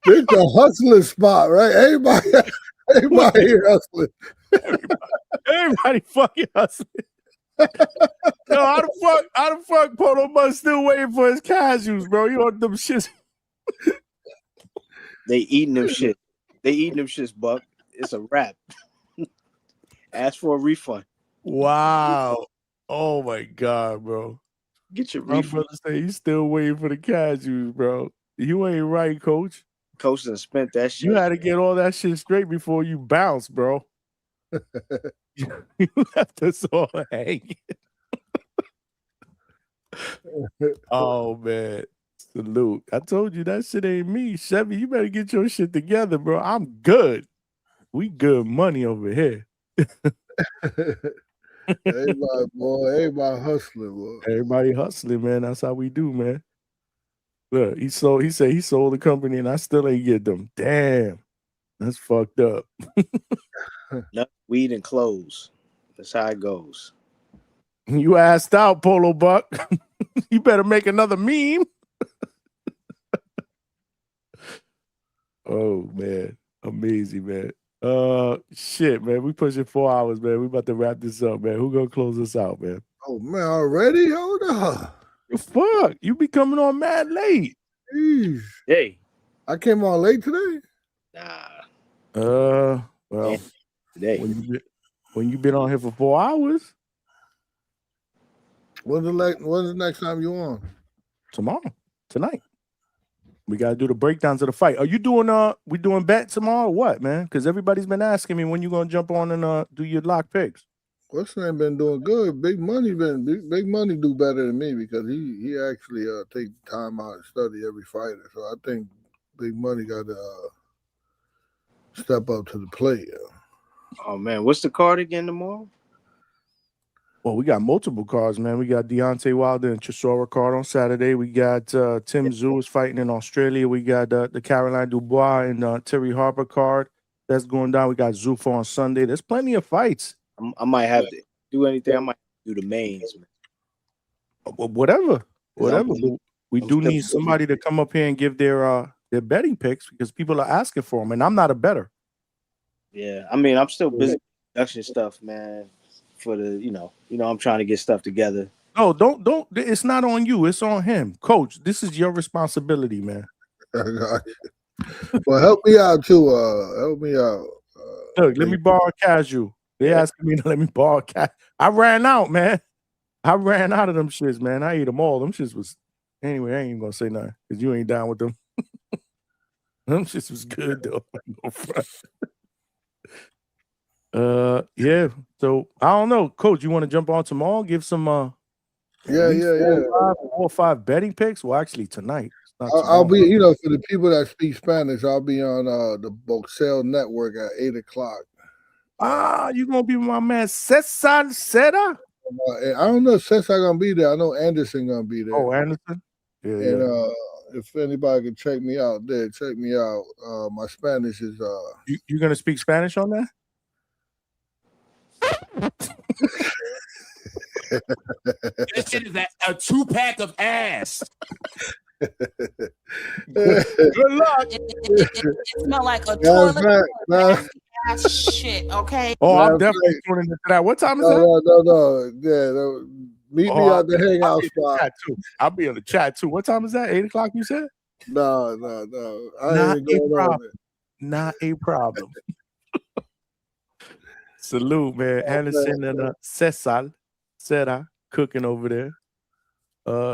this a hustling spot, right? Everybody here hustling. Everybody fucking hustling. Yo, how the fuck Polo Bud still waiting for his casuals, bro? You want them shits? They eating them shit. They eating them shits, Buck. It's a wrap. Ask for a refund. Wow. Oh my God, bro. Get your My refund. brother say he's still waiting for the casuals, bro. You ain't right, coach. Coach done spent that shit. You had to get all that shit straight before you bounce, bro. You left us all hanging. Oh man. Salute. I told you that shit ain't me. Chevy, you better get your shit together, bro. I'm good. We good money over here. Everybody hustling, boy. Everybody hustling, man. That's how we do, man. Look, he said he sold the company and I still ain't get them. Damn. That's fucked up. Nut, weed, and clothes. That's how it goes. You asked out, Polo Buck. You better make another meme. Oh man. Amazing, man. Shit, man. We pushing 4 hours, man. We about to wrap this up, man. Who gonna close us out, man? Oh man, already? Hold on. Fuck. You be coming on mad late. Jeez. Hey. I came on late today? Nah. Well, today. when you been on here for 4 hours, When's the next time you on? tonight. We gotta do the breakdowns of the fight. Are you doing we doing bet tomorrow or what, man? Because everybody's been asking me when you gonna jump on and do your lock picks. What's name been doing good? Big Money do better than me because he actually take time out and study every fighter. So I think Big Money got to step up to the plate. Oh man, what's the card again tomorrow? Well, we got multiple cards, man. We got Deontay Wilder and Chisora card on Saturday. We got Tim Tszyu is fighting in Australia. We got the Caroline Dubois and Terry Harper card that's going down. We got Zuffa on Sunday. There's plenty of fights. I might have to do anything. I might do the mains, man. Whatever. But we do need somebody to come up here and give their betting picks because people are asking for them, and I'm not a bettor. Yeah, I mean, I'm still busy with production stuff, man. For the, I'm trying to get stuff together. No, don't. It's not on you. It's on him, Coach. This is your responsibility, man. Well, help me out too. Help me out. Look, let me borrow casual. They asking me to let me borrow cash. I ran out, man. I ran out of them shits, man. I ate them all. Them shits was anyway. I ain't even gonna say nothing because you ain't down with them. Them shits was good though. No front. Yeah. So I don't know, Coach. You want to jump on tomorrow? Give some 4 or 5 betting picks. Well, actually tonight. I'll be, for the people that speak Spanish, I'll be on the Boxel Network at 8:00. You gonna be with my man Cesar Seda? I don't know if Cesar gonna be there. I know Anderson gonna be there. Oh, Anderson. Yeah. And if anybody can check me out there, check me out. My Spanish is You gonna speak Spanish on that? This shit is a 2-pack of ass. Good luck. It smell like a toilet full of nasty ass shit, okay? Oh, I'm definitely tuning into that. What time is that? No. Yeah, meet me at the Hangout spot. I'll be in the chat too. What time is that? 8:00, you said? No. Not a problem. Salute, man. Anderson and Cesar Seda cooking over there.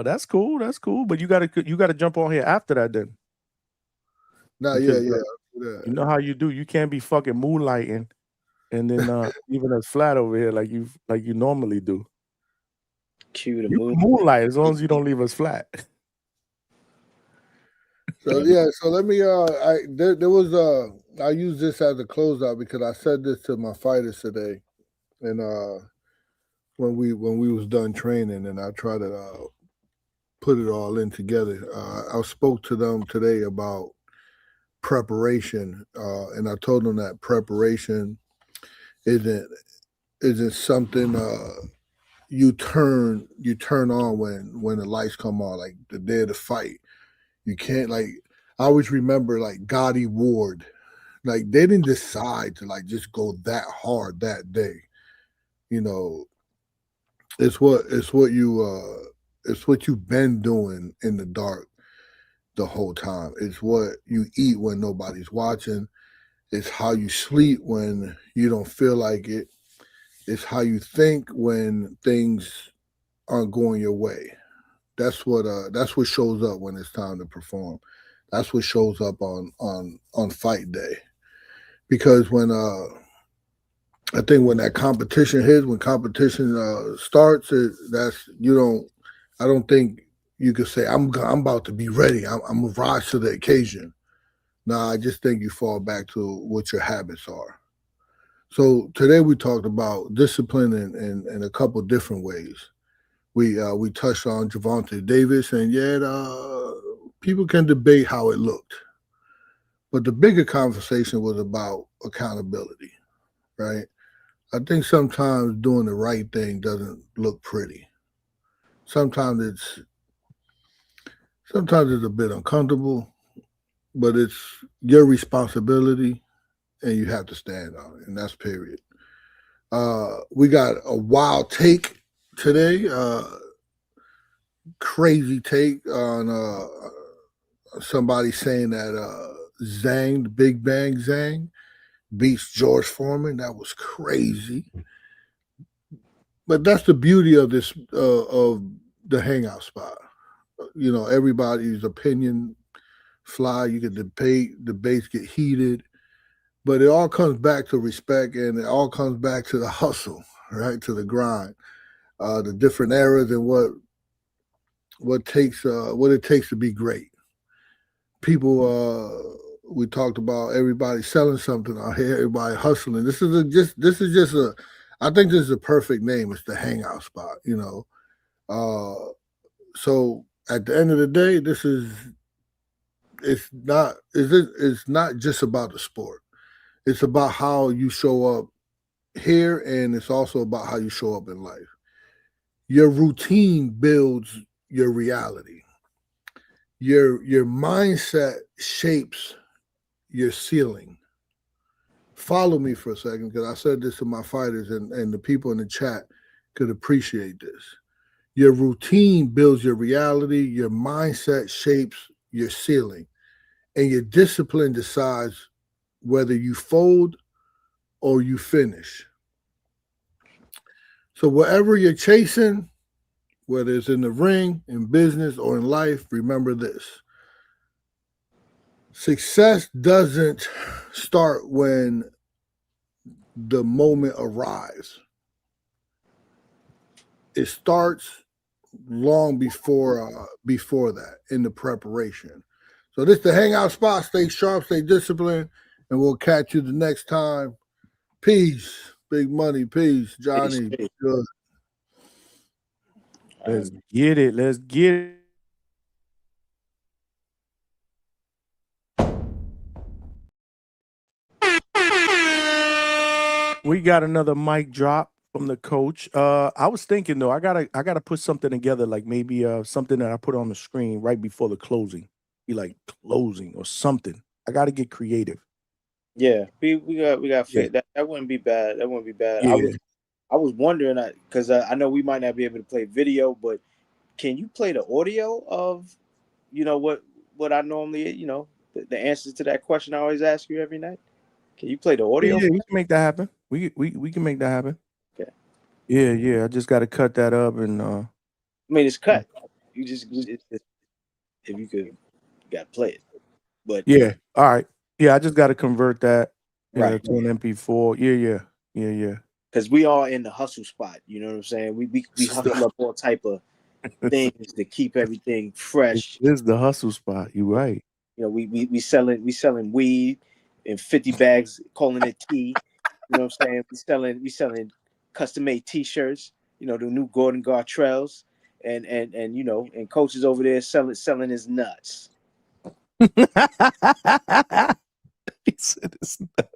That's cool. But you gotta jump on here after that then. No, Because, yeah. You know how you do. You can't be fucking moonlighting and then leaving us flat over here like you normally do. Cue the You can moonlight as long as you don't leave us flat. So yeah, so let me there was I use this as a closeout because I said this to my fighters today, and when we was done training, and I tried to put it all in together. I spoke to them today about preparation, and I told them that preparation isn't something you turn on when the lights come on, like the day of the fight. You can't, I always remember Gotti Ward, they didn't decide to just go that hard that day. It's what you've been doing in the dark the whole time. It's what you eat when nobody's watching. It's how you sleep when you don't feel like it. It's how you think when things aren't going your way. That's what shows up when it's time to perform. That's what shows up on fight day. Because when I think when that competition hits, when competition starts, I don't think you could say I'm about to be ready. I'm gonna rise to the occasion. Nah, I just think you fall back to what your habits are. So today we talked about discipline in a couple different ways. We touched on Gervonta Davis, and yet people can debate how it looked. But the bigger conversation was about accountability, right? I think sometimes doing the right thing doesn't look pretty. Sometimes it's a bit uncomfortable, but it's your responsibility and you have to stand on it, and that's period. We got a wild take today, crazy take on somebody saying that Zhang, the Big Bang Zhang, beats George Foreman. That was crazy. But that's the beauty of this of the hangout spot. You know, everybody's opinion fly. You can debate, debates get heated, but it all comes back to respect, and it all comes back to the hustle, right? To the grind, the different eras, and what it takes to be great. People, we talked about everybody selling something out here, everybody hustling. This is just a. I think this is a perfect name. It's the hangout spot, you know. So at the end of the day, it's not just about the sport. It's about how you show up here, and it's also about how you show up in life. Your routine builds your reality. Your mindset shapes your ceiling. Follow me for a second, because I said this to my fighters, and the people in the chat could appreciate this. Your routine builds your reality. Your mindset shapes your ceiling, and your discipline decides whether you fold or you finish. So whatever you're chasing, whether it's in the ring, in business, or in life, remember this. Success doesn't start when the moment arrives. It starts long before that, in the preparation. So this is the hangout spot. Stay sharp, stay disciplined, and we'll catch you the next time. Peace. Big money. Peace. Johnny. Good. Let's get it. Let's get it. We got another mic drop from the coach. I was thinking though, I gotta put something together, like maybe something that I put on the screen right before the closing. Be like closing or something. I gotta get creative. Yeah, we got Yeah. fit. That wouldn't be bad. That wouldn't be bad. Yeah. I was wondering, because I know we might not be able to play video, but can you play the audio of, what I normally, the answers to that question I always ask you every night? Can you play the audio? Yeah, we can make that happen. We can make that happen. Okay. Yeah. I just gotta cut that up and I mean, it's cut. You just if you could, you gotta play it. But yeah. All right. Yeah, I just gotta convert that Right. to an MP4. Yeah. because we are in the hustle spot, you know what I'm saying? We hustle up all type of things to keep everything fresh. This is the hustle spot. You right. You know, we selling weed in 50 bags, calling it tea. You know what I'm saying? We selling custom made t-shirts, the new Gordon Gartrells, and and coaches over there selling his nuts. He said it's nuts.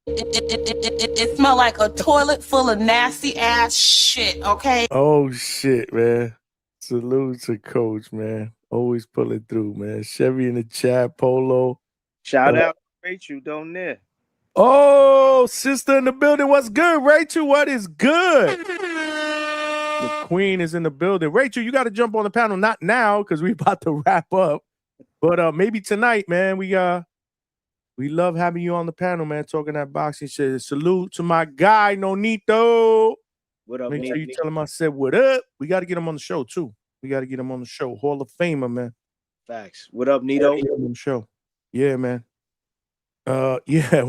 It smell like a toilet full of nasty ass shit, okay? Oh shit, man. Salute to coach, man. Always pulling through, man. Chevy in the chat, Polo. Shout out Rachel, don't there. Oh, sister in the building. What's good, Rachel? What is good? The queen is in the building. Rachel, you got to jump on the panel. Not now, because we're about to wrap up. But maybe tonight, man. We love having you on the panel, man, talking that boxing shit. Salute to my guy, Nonito. What up, Make sure you Nate? tell him I said what up. We got to get him on the show, too. We got to get him on the show. Hall of Famer, man. Facts. What up, Nito? On the show. Yeah, man. Yeah,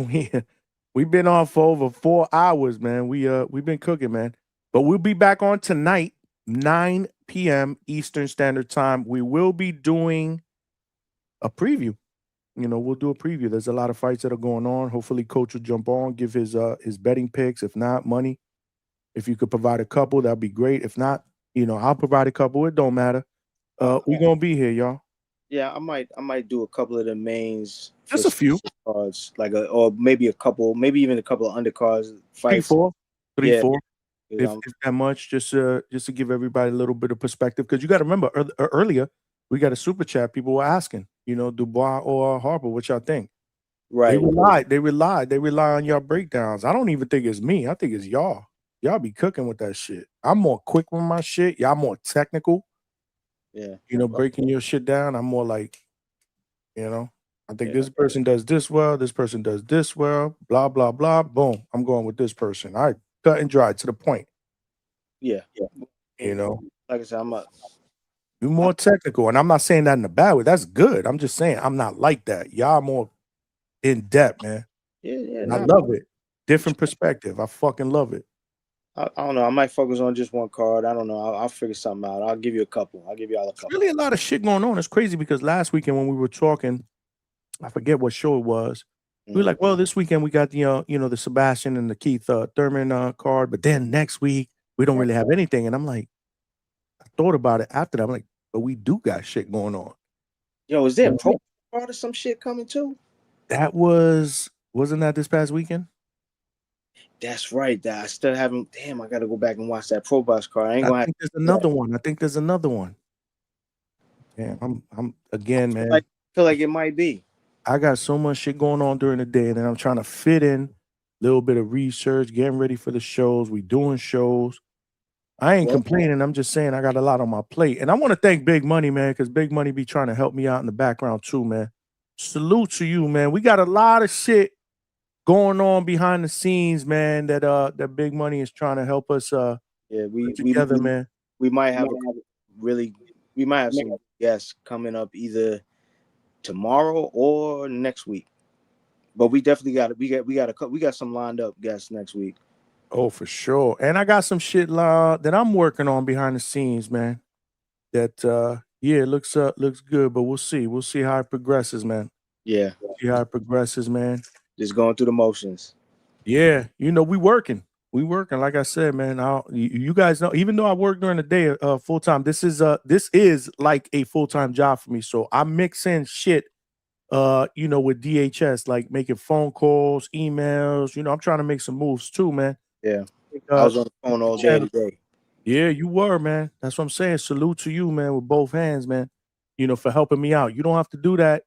we've been on for over 4 hours, man. We've been cooking, man. But we'll be back on tonight, 9 p.m. Eastern Standard Time. We will be doing a preview. We'll do a preview. There's a lot of fights that are going on. Hopefully, Coach will jump on, give his betting picks. If not, money. If you could provide a couple, that'd be great. If not, I'll provide a couple. It don't matter. We're gonna be here, y'all. Yeah, I might do a couple of the mains. Just a few cards, or maybe a couple, maybe even a couple of undercards fights. 3, 4. Yeah. If that much, just to give everybody a little bit of perspective, because you got to remember earlier we got a super chat. People were asking, Dubois or Harper, what y'all think? Right. They rely on y'all breakdowns. I don't even think it's me. I think it's y'all. Y'all be cooking with that shit. I'm more quick with my shit. Y'all more technical. Yeah. Breaking your shit down. I'm more like, I I think this person does this well. This person does this well. Blah, blah, blah. Boom. I'm going with this person. All right. Cut and dry to the point. Yeah. You know, Like I said, you're more technical. And I'm not saying that in a bad way. That's good. I'm just saying I'm not like that. Y'all more in depth, man. yeah. And I love it. Different perspective. I fucking love it. I don't know. I might focus on just one card. I don't know. I'll figure something out. I'll give you a couple. I'll give you all a couple. Really a lot of shit going on. It's crazy because last weekend when we were talking, I forget what show it was. We were like, well, this weekend we got the the Sebastian and the Keith Thurman card, but then next week we don't really have anything. And I'm like, I thought about it after that. I'm like, but we do got shit going on. Yo, is there a pro card or some shit coming too? That wasn't that this past weekend? That's right. That I still haven't. Damn, I gotta go back and watch that Pro Box card. I ain't gonna. I think there's another one. I think there's another one. Yeah, I'm again, man. I feel like it might be. I got so much shit going on during the day, and then I'm trying to fit in a little bit of research, getting ready for the shows. We doing shows. I ain't complaining. I'm just saying I got a lot on my plate. And I want to thank Big Money, man, because Big Money be trying to help me out in the background too, man. Salute to you, man. We got a lot of shit going on behind the scenes, man, that Big Money is trying to help us we together, man. We might have we might have some guests coming up either tomorrow or next week. But we definitely got some lined up guests next week. Oh, for sure. And I got some shit that I'm working on behind the scenes, man. That looks good, but we'll see. We'll see how it progresses, man. Yeah. See how it progresses, man. Just going through the motions. Yeah, we working. We working. Like I said, man. You guys know, even though I work during the day full time, this is like a full-time job for me. So I mix in shit with DHS, like making phone calls, emails. I'm trying to make some moves too, man. Yeah. I was on the phone all day today. Yeah, you were, man. That's what I'm saying. Salute to you, man, with both hands, man. For helping me out. You don't have to do that,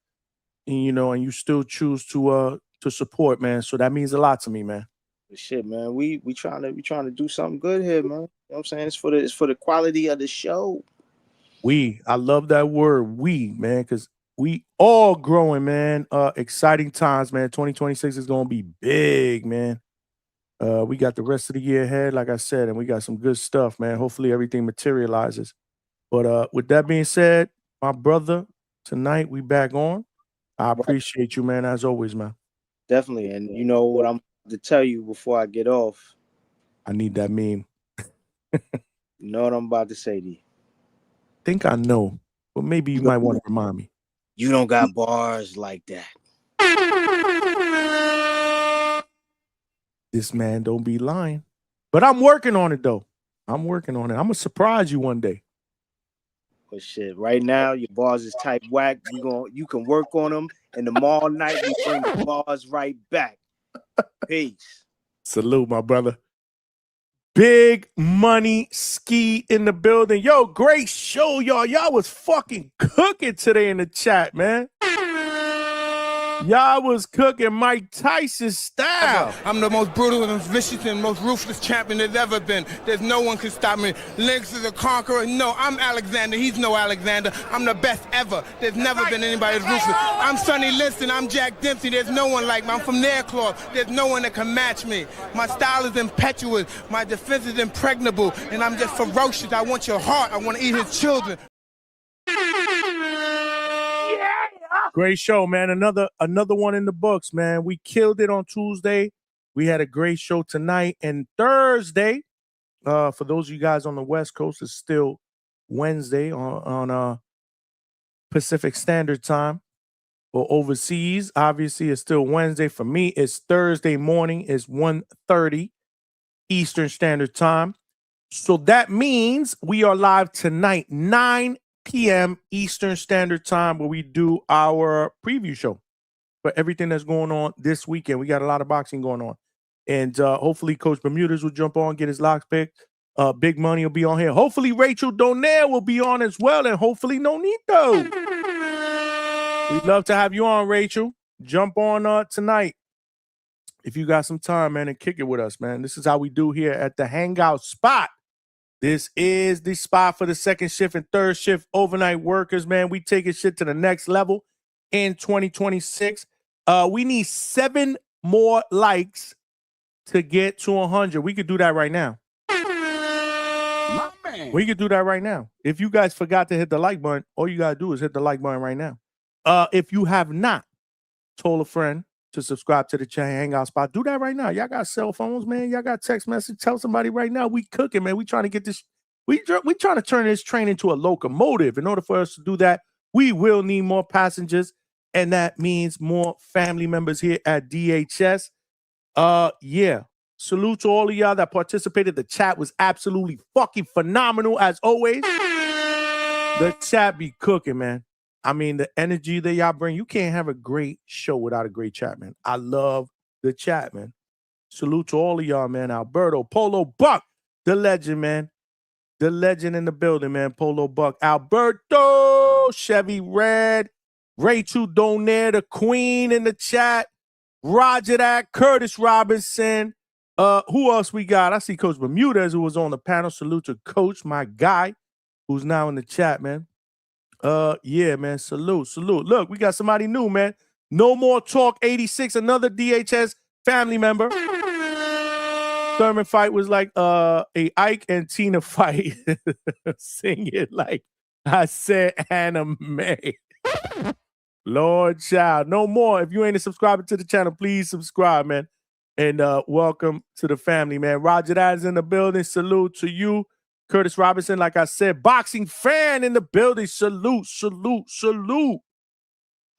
and and you still choose to support, man. So that means a lot to me, man. Shit, man. We trying to do something good here, man. You know what I'm saying? It's for the quality of the show. I love that word, man, because we all growing, man. Exciting times, man. 2026 is gonna be big, man. We got the rest of the year ahead, like I said, and we got some good stuff, man. Hopefully everything materializes. But with that being said, my brother, tonight we back on. I appreciate you, man, as always, man. Definitely. And you know what I'm to tell you before I get off? I need that meme. You know what I'm about to say to you? Think I know, but maybe you might want to remind me. You don't got bars like that. This man don't be lying. But I'm working on it, though. I'm working on it. I'm going to surprise you one day. But shit, right now, your bars is type whack. You can work on them, and tomorrow night, we bring the bars right back. Peace. Salute, my brother. Big Money Ski in the building. Yo, great show, y'all. Y'all was fucking cooking today in the chat, man. Y'all was cooking Mike Tyson style. I'm the most brutal and vicious and most ruthless champion there's ever been. There's no one can stop me. Lynx is a conqueror. No, I'm Alexander. He's no Alexander. I'm the best ever. There's never been anybody as ruthless. I'm Sonny Liston. I'm Jack Dempsey. There's no one like me. I'm from Nairclaw. There's no one that can match me. My style is impetuous. My defense is impregnable. And I'm just ferocious. I want your heart. I want to eat his children. Great show, man. Another one in the books, man. We killed it on Tuesday. We had a great show tonight and Thursday. For those of you guys on the West Coast, it's still Wednesday on Pacific Standard Time. Or overseas, obviously, it's still Wednesday. For me, it's Thursday morning. It's 1:30 Eastern Standard Time. So that means we are live tonight, 9 p.m. Eastern Standard Time, where we do our preview show for everything that's going on this weekend. We got a lot of boxing going on. And hopefully Coach Bermudez will jump on, get his locks picked. Big Money will be on here. Hopefully Rachel Donaire will be on as well. And hopefully Nonito. We'd love to have you on, Rachel. Jump on tonight if you got some time, man, and kick it with us, man. This is how we do here at the Hangout spot. This is the spot for the second shift and third shift overnight workers, man. We taking shit to the next level. in 2026. We need 7 more likes to get to 100. We could do that right now. My man. We could do that right now. If you guys forgot to hit the like button, all you gotta do is hit the like button right now. If you have not told a friend to subscribe to the Hangout spot, do that right now. Y'all got cell phones, man. Y'all got text message. Tell somebody right now. We cooking, man. We trying to get this. We trying to turn this train into a locomotive. In order for us to do that, we will need more passengers, and that means more family members here at DHS. Yeah. Salute to all of y'all that participated. The chat was absolutely fucking phenomenal as always. The chat be cooking, man. I mean, the energy that y'all bring, you can't have a great show without a great chat, man. I love the chat, man. Salute to all of y'all, man. Alberto, Polo Buck, the legend, man. The legend in the building, man. Polo Buck. Alberto, Chevy Red, Rachel Donaire, the queen in the chat. Roger that, Curtis Robinson. Who else we got? I see Coach Bermudez, who was on the panel. Salute to Coach, my guy, who's now in the chat, man. Yeah, man. Salute. Look, we got somebody new, man. No More Talk 86, another DHS family member. Thurman fight was like a Ike and Tina fight. Sing it like I said anime. Lord child. No more. If you ain't a subscriber to the channel, please subscribe, man. And welcome to the family, man. Roger that is in the building. Salute to you. Curtis Robinson, like I said, boxing fan in the building. Salute.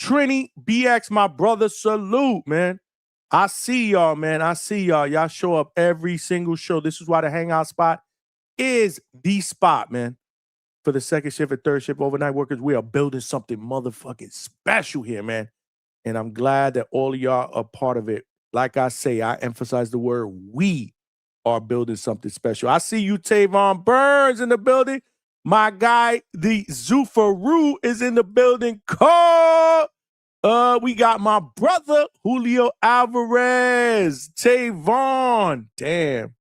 Trini BX, my brother, salute, man. I see y'all, man. I see y'all. Y'all show up every single show. This is why the Hangout spot is the spot, man. For the second shift and third shift overnight workers, we are building something motherfucking special here, man. And I'm glad that all of y'all are part of it. Like I say, I emphasize the word we are building something special. I see you, Tavon Burns, in the building. My guy, the Zufaru, is in the building. Call. We got my brother, Julio Alvarez. Tavon. Damn.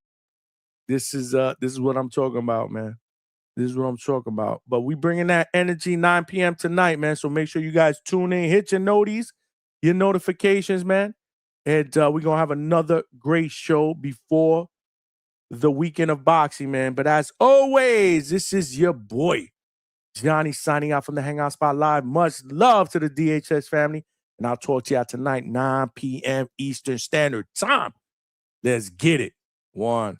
This is what I'm talking about, man. This is what I'm talking about. But we bringing that energy 9 p.m. tonight, man. So make sure you guys tune in. Hit your notifications, man. And we're going to have another great show before the weekend of boxing, man. But as always, this is your boy, Johnny, signing out from the Hangout Spot Live. Much love to the DHS family. And I'll talk to y'all tonight, 9 p.m. Eastern Standard Time. Let's get it. One.